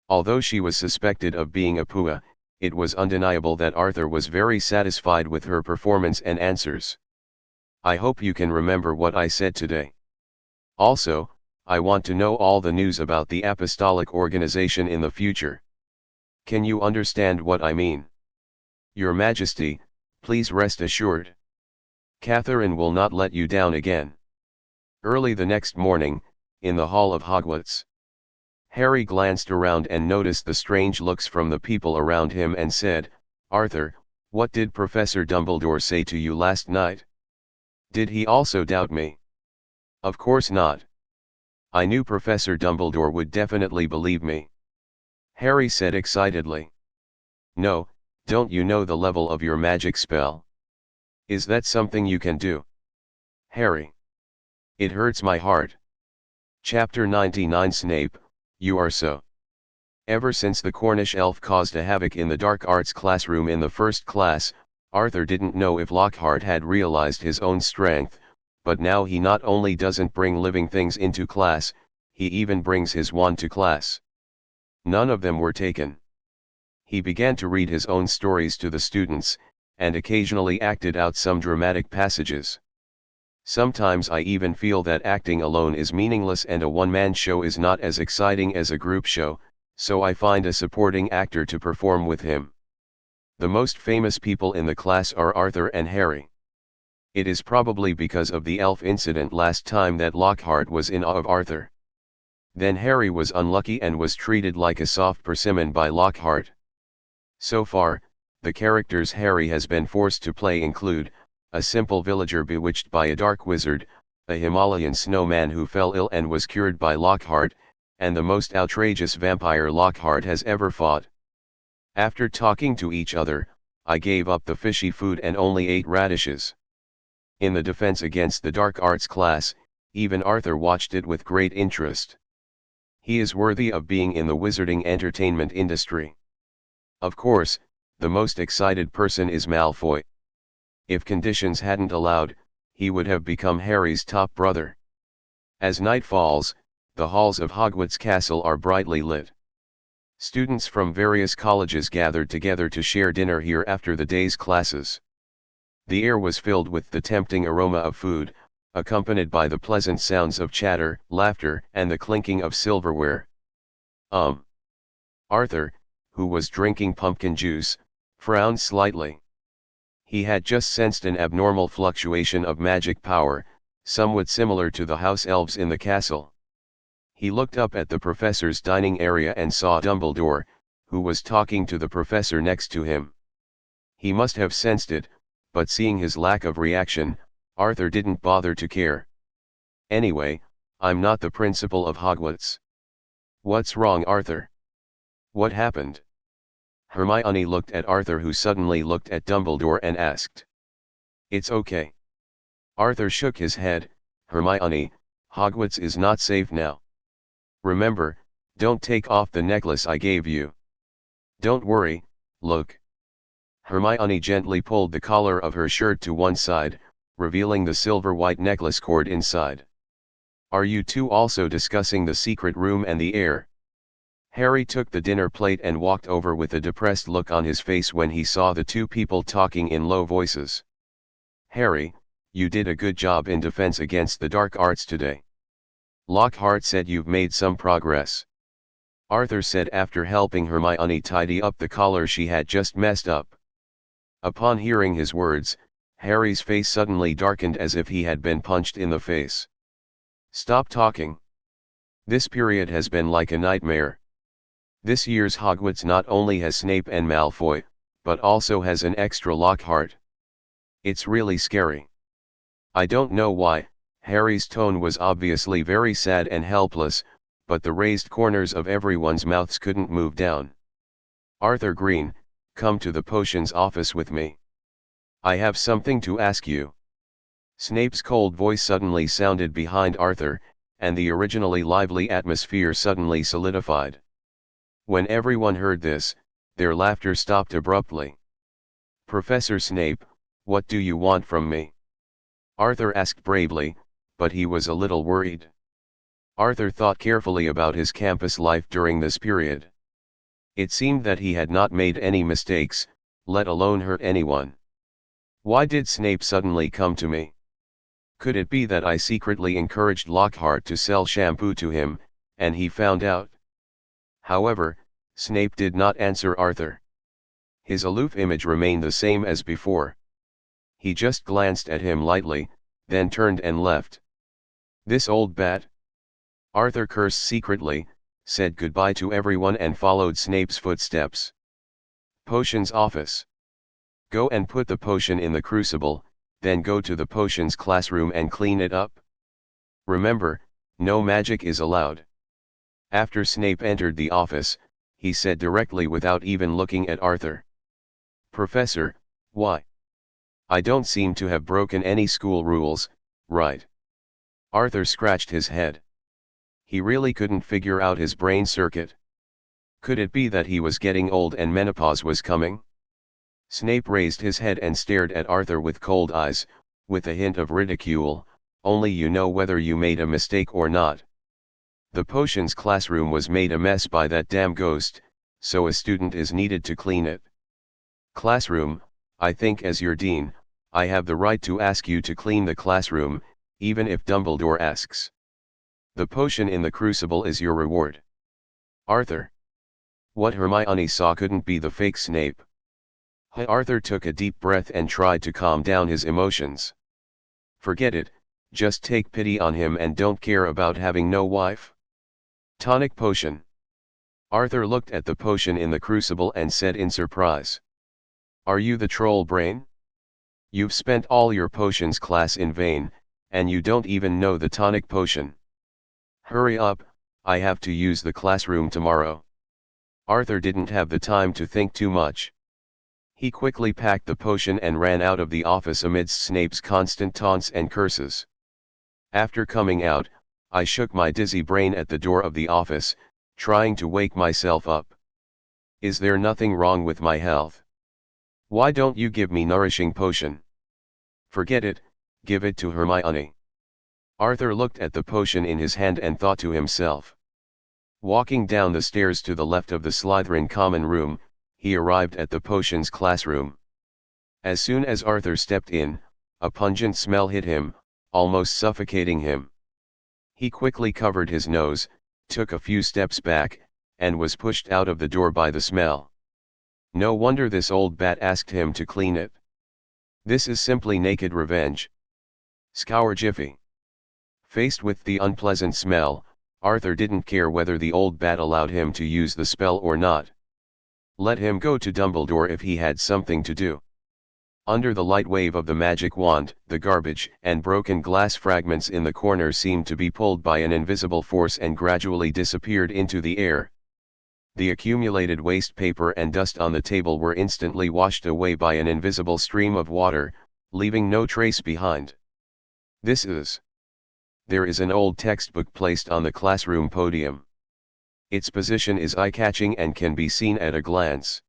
Although she was suspected of being a Pua, it was undeniable that Arthur was very satisfied with her performance and answers. "I hope you can remember what I said today. Also, I want to know all the news about the apostolic organization in the future. Can you understand what I mean? Your Majesty, please rest assured. Catherine will not let you down again." Early the next morning, in the hall of Hogwarts, Harry glanced around and noticed the strange looks from the people around him and said, "Arthur, what did Professor Dumbledore say to you last night? Did he also doubt me?" "Of course not. I knew Professor Dumbledore would definitely believe me," Harry said excitedly. "No, don't you know the level of your magic spell? Is that something you can do?" "Harry. It hurts my heart." Chapter 99 Snape, you are so. Ever since the Cornish elf caused a havoc in the dark arts classroom in the first class, Arthur didn't know if Lockhart had realized his own strength, but now he not only doesn't bring living things into class, he even brings his wand to class. None of them were taken. He began to read his own stories to the students, and occasionally acted out some dramatic passages. "Sometimes I even feel that acting alone is meaningless and a one-man show is not as exciting as a group show, so I find a supporting actor to perform with him. The most famous people in the class are Arthur and Harry. It is probably because of the elf incident last time that Lockhart was in awe of Arthur. Then Harry was unlucky and was treated like a soft persimmon by Lockhart. So far, the characters Harry has been forced to play include, a simple villager bewitched by a dark wizard, a Himalayan snowman who fell ill and was cured by Lockhart, and the most outrageous vampire Lockhart has ever fought. After talking to each other, I gave up the fishy food and only ate radishes." In the defense against the dark arts class, even Arthur watched it with great interest. He is worthy of being in the wizarding entertainment industry. Of course, the most excited person is Malfoy. If conditions hadn't allowed, he would have become Harry's top brother. As night falls, the halls of Hogwarts Castle are brightly lit. Students from various colleges gathered together to share dinner here after the day's classes. The air was filled with the tempting aroma of food, accompanied by the pleasant sounds of chatter, laughter, and the clinking of silverware. Arthur, who was drinking pumpkin juice, frowned slightly. He had just sensed an abnormal fluctuation of magic power, somewhat similar to the house elves in the castle. He looked up at the professor's dining area and saw Dumbledore, who was talking to the professor next to him. He must have sensed it, but seeing his lack of reaction, Arthur didn't bother to care. "Anyway, I'm not the principal of Hogwarts." "What's wrong, Arthur? What happened?" Hermione looked at Arthur, who suddenly looked at Dumbledore and asked. "It's okay." Arthur shook his head. "Hermione, Hogwarts is not safe now. Remember, don't take off the necklace I gave you. Don't worry, look. Hermione gently pulled the collar of her shirt to one side, revealing the silver-white necklace cord inside. Are you two also discussing the secret room and the heir? Harry took the dinner plate and walked over with a depressed look on his face when he saw the two people talking in low voices. Harry, you did a good job in defense against the dark arts today. Lockhart said you've made some progress. Arthur said after helping Hermione tidy up the collar she had just messed up. Upon hearing his words, Harry's face suddenly darkened as if he had been punched in the face. Stop talking. This period has been like a nightmare. This year's Hogwarts not only has Snape and Malfoy, but also has an extra Lockhart. It's really scary. I don't know why. Harry's tone was obviously very sad and helpless, but the raised corners of everyone's mouths couldn't move down. Arthur Green, come to the potions office with me. I have something to ask you. Snape's cold voice suddenly sounded behind Arthur, and the originally lively atmosphere suddenly solidified. When everyone heard this, their laughter stopped abruptly. Professor Snape, what do you want from me? Arthur asked bravely, but he was a little worried. Arthur thought carefully about his campus life during this period. It seemed that he had not made any mistakes, let alone hurt anyone. Why did Snape suddenly come to me? Could it be that I secretly encouraged Lockhart to sell shampoo to him, and he found out? However, Snape did not answer Arthur. His aloof image remained the same as before. He just glanced at him lightly, then turned and left. This old bat. Arthur cursed secretly, said goodbye to everyone and followed Snape's footsteps. Potions office. Go and put the potion in the crucible, then go to the potions classroom and clean it up. Remember, no magic is allowed. After Snape entered the office, he said directly without even looking at Arthur. Professor, why? I don't seem to have broken any school rules, right? Arthur scratched his head. He really couldn't figure out his brain circuit. Could it be that he was getting old and menopause was coming? Snape raised his head and stared at Arthur with cold eyes, with a hint of ridicule, only you know whether you made a mistake or not. The potions classroom was made a mess by that damn ghost, so a student is needed to clean it. Classroom, I think as your dean, I have the right to ask you to clean the classroom, even if Dumbledore asks. The potion in the crucible is your reward. Arthur. What Hermione saw couldn't be the fake Snape. Arthur took a deep breath and tried to calm down his emotions. Forget it, just take pity on him and don't care about having no wife. Tonic potion. Arthur looked at the potion in the crucible and said in surprise. Are you the troll brain? You've spent all your potions class in vain, and you don't even know the tonic potion. Hurry up, I have to use the classroom tomorrow. Arthur didn't have the time to think too much. He quickly packed the potion and ran out of the office amidst Snape's constant taunts and curses. After coming out, I shook my dizzy brain at the door of the office, trying to wake myself up. Is there nothing wrong with my health? Why don't you give me nourishing potion? Forget it, give it to Hermione. Arthur looked at the potion in his hand and thought to himself. Walking down the stairs to the left of the Slytherin common room, he arrived at the potions classroom. As soon as Arthur stepped in, a pungent smell hit him, almost suffocating him. He quickly covered his nose, took a few steps back, and was pushed out of the door by the smell. No wonder this old bat asked him to clean it. This is simply naked revenge. Scour Jiffy. Faced with the unpleasant smell, Arthur didn't care whether the old bat allowed him to use the spell or not. Let him go to Dumbledore if he had something to do. Under the light wave of the magic wand, the garbage and broken glass fragments in the corner seemed to be pulled by an invisible force and gradually disappeared into the air. The accumulated waste paper and dust on the table were instantly washed away by an invisible stream of water, leaving no trace behind. This is There is an old textbook placed on the classroom podium. Its position is eye-catching and can be seen at a glance.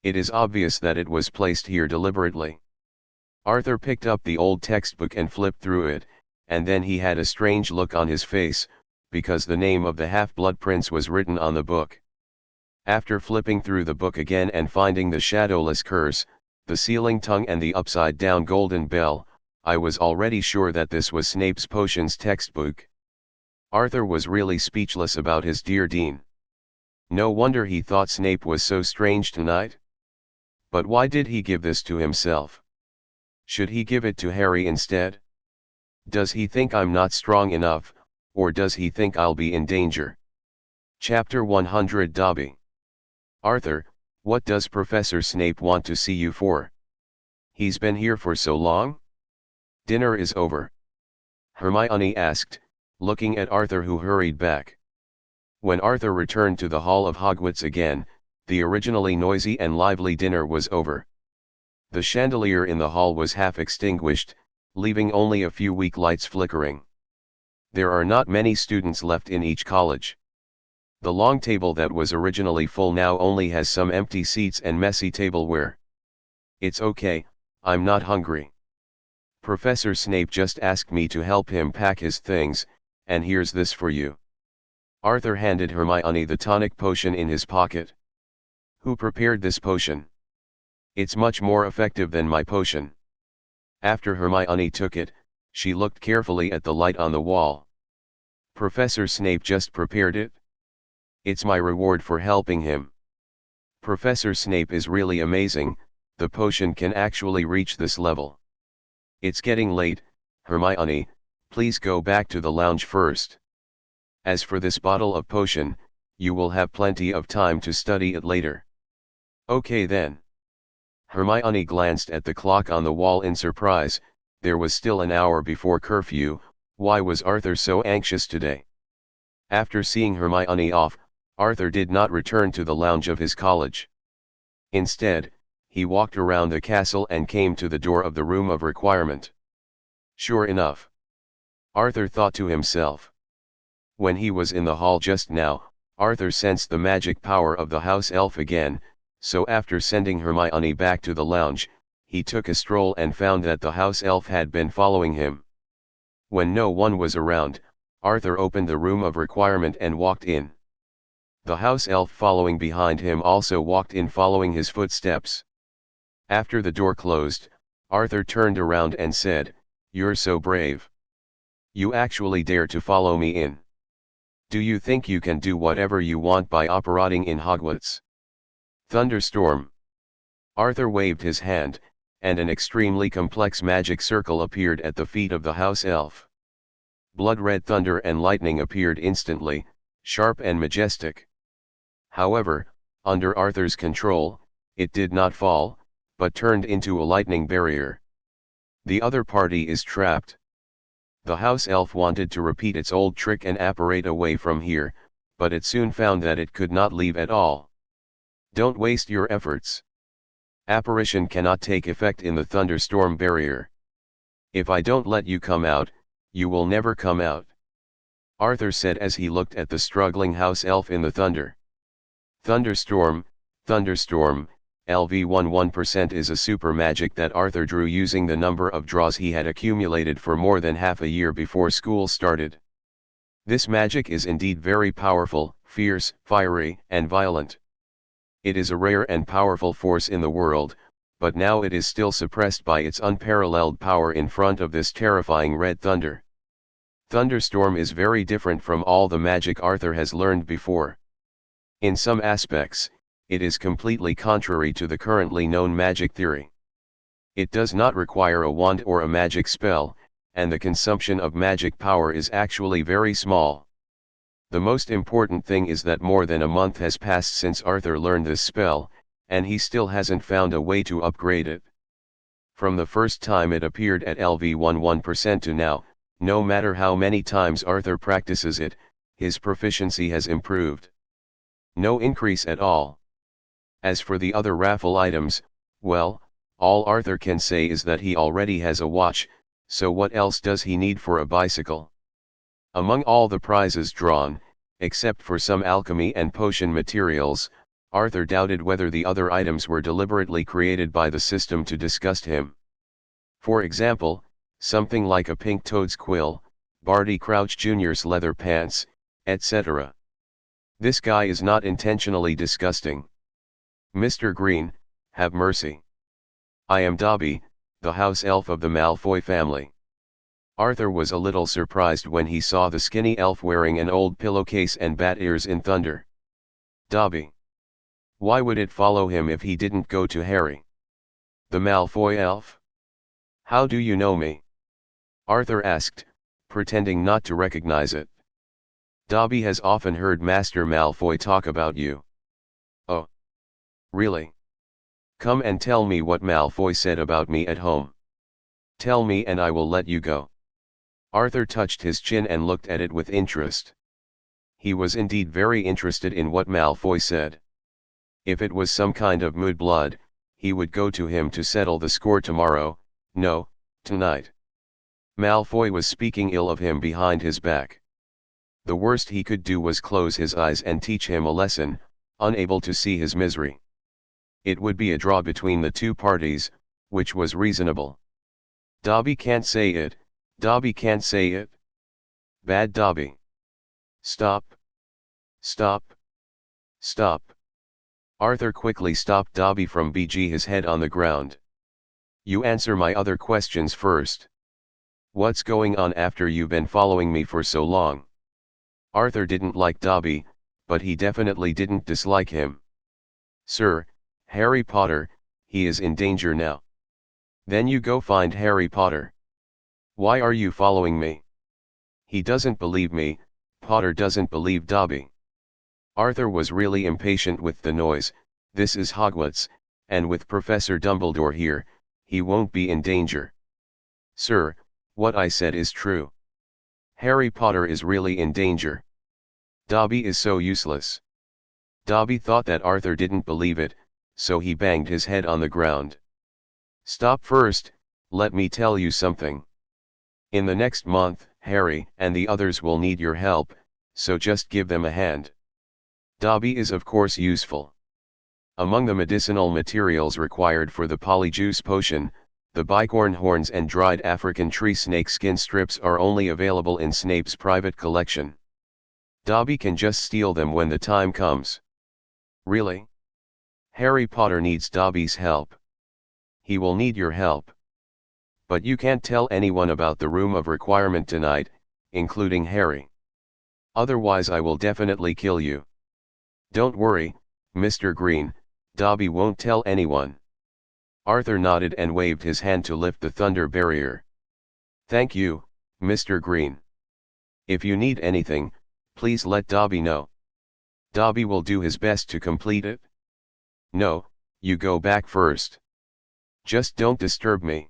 It is obvious that it was placed here deliberately. Arthur picked up the old textbook and flipped through it, and then he had a strange look on his face, because the name of the Half-Blood Prince was written on the book. After flipping through the book again and finding the shadowless curse, the sealing tongue and the upside-down golden bell, I was already sure that this was Snape's potions textbook. Arthur was really speechless about his dear Dean. No wonder he thought Snape was so strange tonight. But why did he give this to himself? Should he give it to Harry instead? Does he think I'm not strong enough, or does he think I'll be in danger? Chapter 100 Dobby. Arthur, what does Professor Snape want to see you for? He's been here for so long? Dinner is over. Hermione asked, looking at Arthur, who hurried back. When Arthur returned to the Hall of Hogwarts again, the originally noisy and lively dinner was over. The chandelier in the hall was half extinguished, leaving only a few weak lights flickering. There are not many students left in each college. The long table that was originally full now only has some empty seats and messy tableware. It's okay, I'm not hungry. Professor Snape just asked me to help him pack his things, and here's this for you. Arthur handed Hermione the tonic potion in his pocket. Who prepared this potion? It's much more effective than my potion. After Hermione took it, she looked carefully at the light on the wall. Professor Snape just prepared it? It's my reward for helping him. Professor Snape is really amazing, the potion can actually reach this level. It's getting late, Hermione, please go back to the lounge first. As for this bottle of potion, you will have plenty of time to study it later. Okay then. Hermione glanced at the clock on the wall in surprise. There was still an hour before curfew. Why was Arthur so anxious today? After seeing Hermione off, Arthur did not return to the lounge of his college. Instead, he walked around the castle and came to the door of the room of requirement. Sure enough, Arthur thought to himself. When he was in the hall just now, Arthur sensed the magic power of the house elf again, so after sending Hermione back to the lounge, he took a stroll and found that the house elf had been following him. When no one was around, Arthur opened the room of requirement and walked in. The house elf following behind him also walked in following his footsteps. After the door closed, Arthur turned around and said, "You're so brave. You actually dare to follow me in. Do you think you can do whatever you want by operating in Hogwarts?" Thunderstorm. Arthur waved his hand, and an extremely complex magic circle appeared at the feet of the house elf. Blood-red thunder and lightning appeared instantly, sharp and majestic. However, under Arthur's control, it did not fall, but turned into a lightning barrier. The other party is trapped. The house elf wanted to repeat its old trick and apparate away from here, but it soon found that it could not leave at all. Don't waste your efforts. Apparition cannot take effect in the thunderstorm barrier. If I don't let you come out, you will never come out, Arthur said as he looked at the struggling house elf in the thunder. Thunderstorm, Thunderstorm, LV11% is a super magic that Arthur drew using the number of draws he had accumulated for more than half a year before school started. This magic is indeed very powerful, fierce, fiery, and violent. It is a rare and powerful force in the world, but now it is still suppressed by its unparalleled power in front of this terrifying red thunder. Thunderstorm is very different from all the magic Arthur has learned before. In some aspects, it is completely contrary to the currently known magic theory. It does not require a wand or a magic spell, and the consumption of magic power is actually very small. The most important thing is that more than a month has passed since Arthur learned this spell, and he still hasn't found a way to upgrade it. From the first time it appeared at LV11% to now, no matter how many times Arthur practices it, his proficiency has improved. No increase at all. As for the other raffle items, well, all Arthur can say is that he already has a watch, so what else does he need for a bicycle? Among all the prizes drawn, except for some alchemy and potion materials, Arthur doubted whether the other items were deliberately created by the system to disgust him. For example, something like a pink toad's quill, Barty Crouch Jr.'s leather pants, etc. This guy is not intentionally disgusting. Mr. Green, have mercy. I am Dobby, the house elf of the Malfoy family. Arthur was a little surprised when he saw the skinny elf wearing an old pillowcase and bat ears in thunder. Dobby. Why would it follow him if he didn't go to Harry? The Malfoy elf? How do you know me? Arthur asked, pretending not to recognize it. Dobby has often heard Master Malfoy talk about you. Oh. Really? Come and tell me what Malfoy said about me at home. Tell me and I will let you go. Arthur touched his chin and looked at it with interest. He was indeed very interested in what Malfoy said. If it was some kind of mudblood, he would go to him to settle the score tomorrow, no, tonight. Malfoy was speaking ill of him behind his back. The worst he could do was close his eyes and teach him a lesson, unable to see his misery. It would be a draw between the two parties, which was reasonable. Dobby can't say it, Dobby can't say it. Bad Dobby. Stop. Stop. Stop. Arthur quickly stopped Dobby from BG his head on the ground. You answer my other questions first. What's going on after you've been following me for so long? Arthur didn't like Dobby, but he definitely didn't dislike him. Sir, Harry Potter, he is in danger now. Then you go find Harry Potter. Why are you following me? He doesn't believe me, Potter doesn't believe Dobby. Arthur was really impatient with the noise. This is Hogwarts, and with Professor Dumbledore here, he won't be in danger. Sir, what I said is true. Harry Potter is really in danger. Dobby is so useless. Dobby thought that Arthur didn't believe it, so he banged his head on the ground. Stop first, let me tell you something. In the next month, Harry and the others will need your help, so just give them a hand. Dobby is of course useful. Among the medicinal materials required for the polyjuice potion, the bicorn horns and dried African tree snake skin strips are only available in Snape's private collection. Dobby can just steal them when the time comes. Really? Harry Potter needs Dobby's help. He will need your help. But you can't tell anyone about the room of requirement tonight, including Harry. Otherwise I will definitely kill you. Don't worry, Mr. Green, Dobby won't tell anyone. Arthur nodded and waved his hand to lift the thunder barrier. Thank you, Mr. Green. If you need anything, please let Dobby know. Dobby will do his best to complete it. No, you go back first. Just don't disturb me.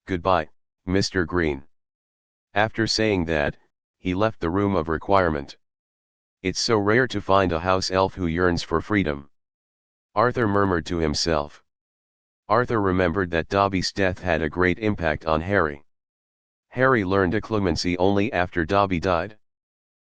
Goodbye, Mr. Green. After saying that, he left the room of requirement. It's so rare to find a house elf who yearns for freedom. Arthur murmured to himself. Arthur remembered that Dobby's death had a great impact on Harry. Harry learned clemency only after Dobby died.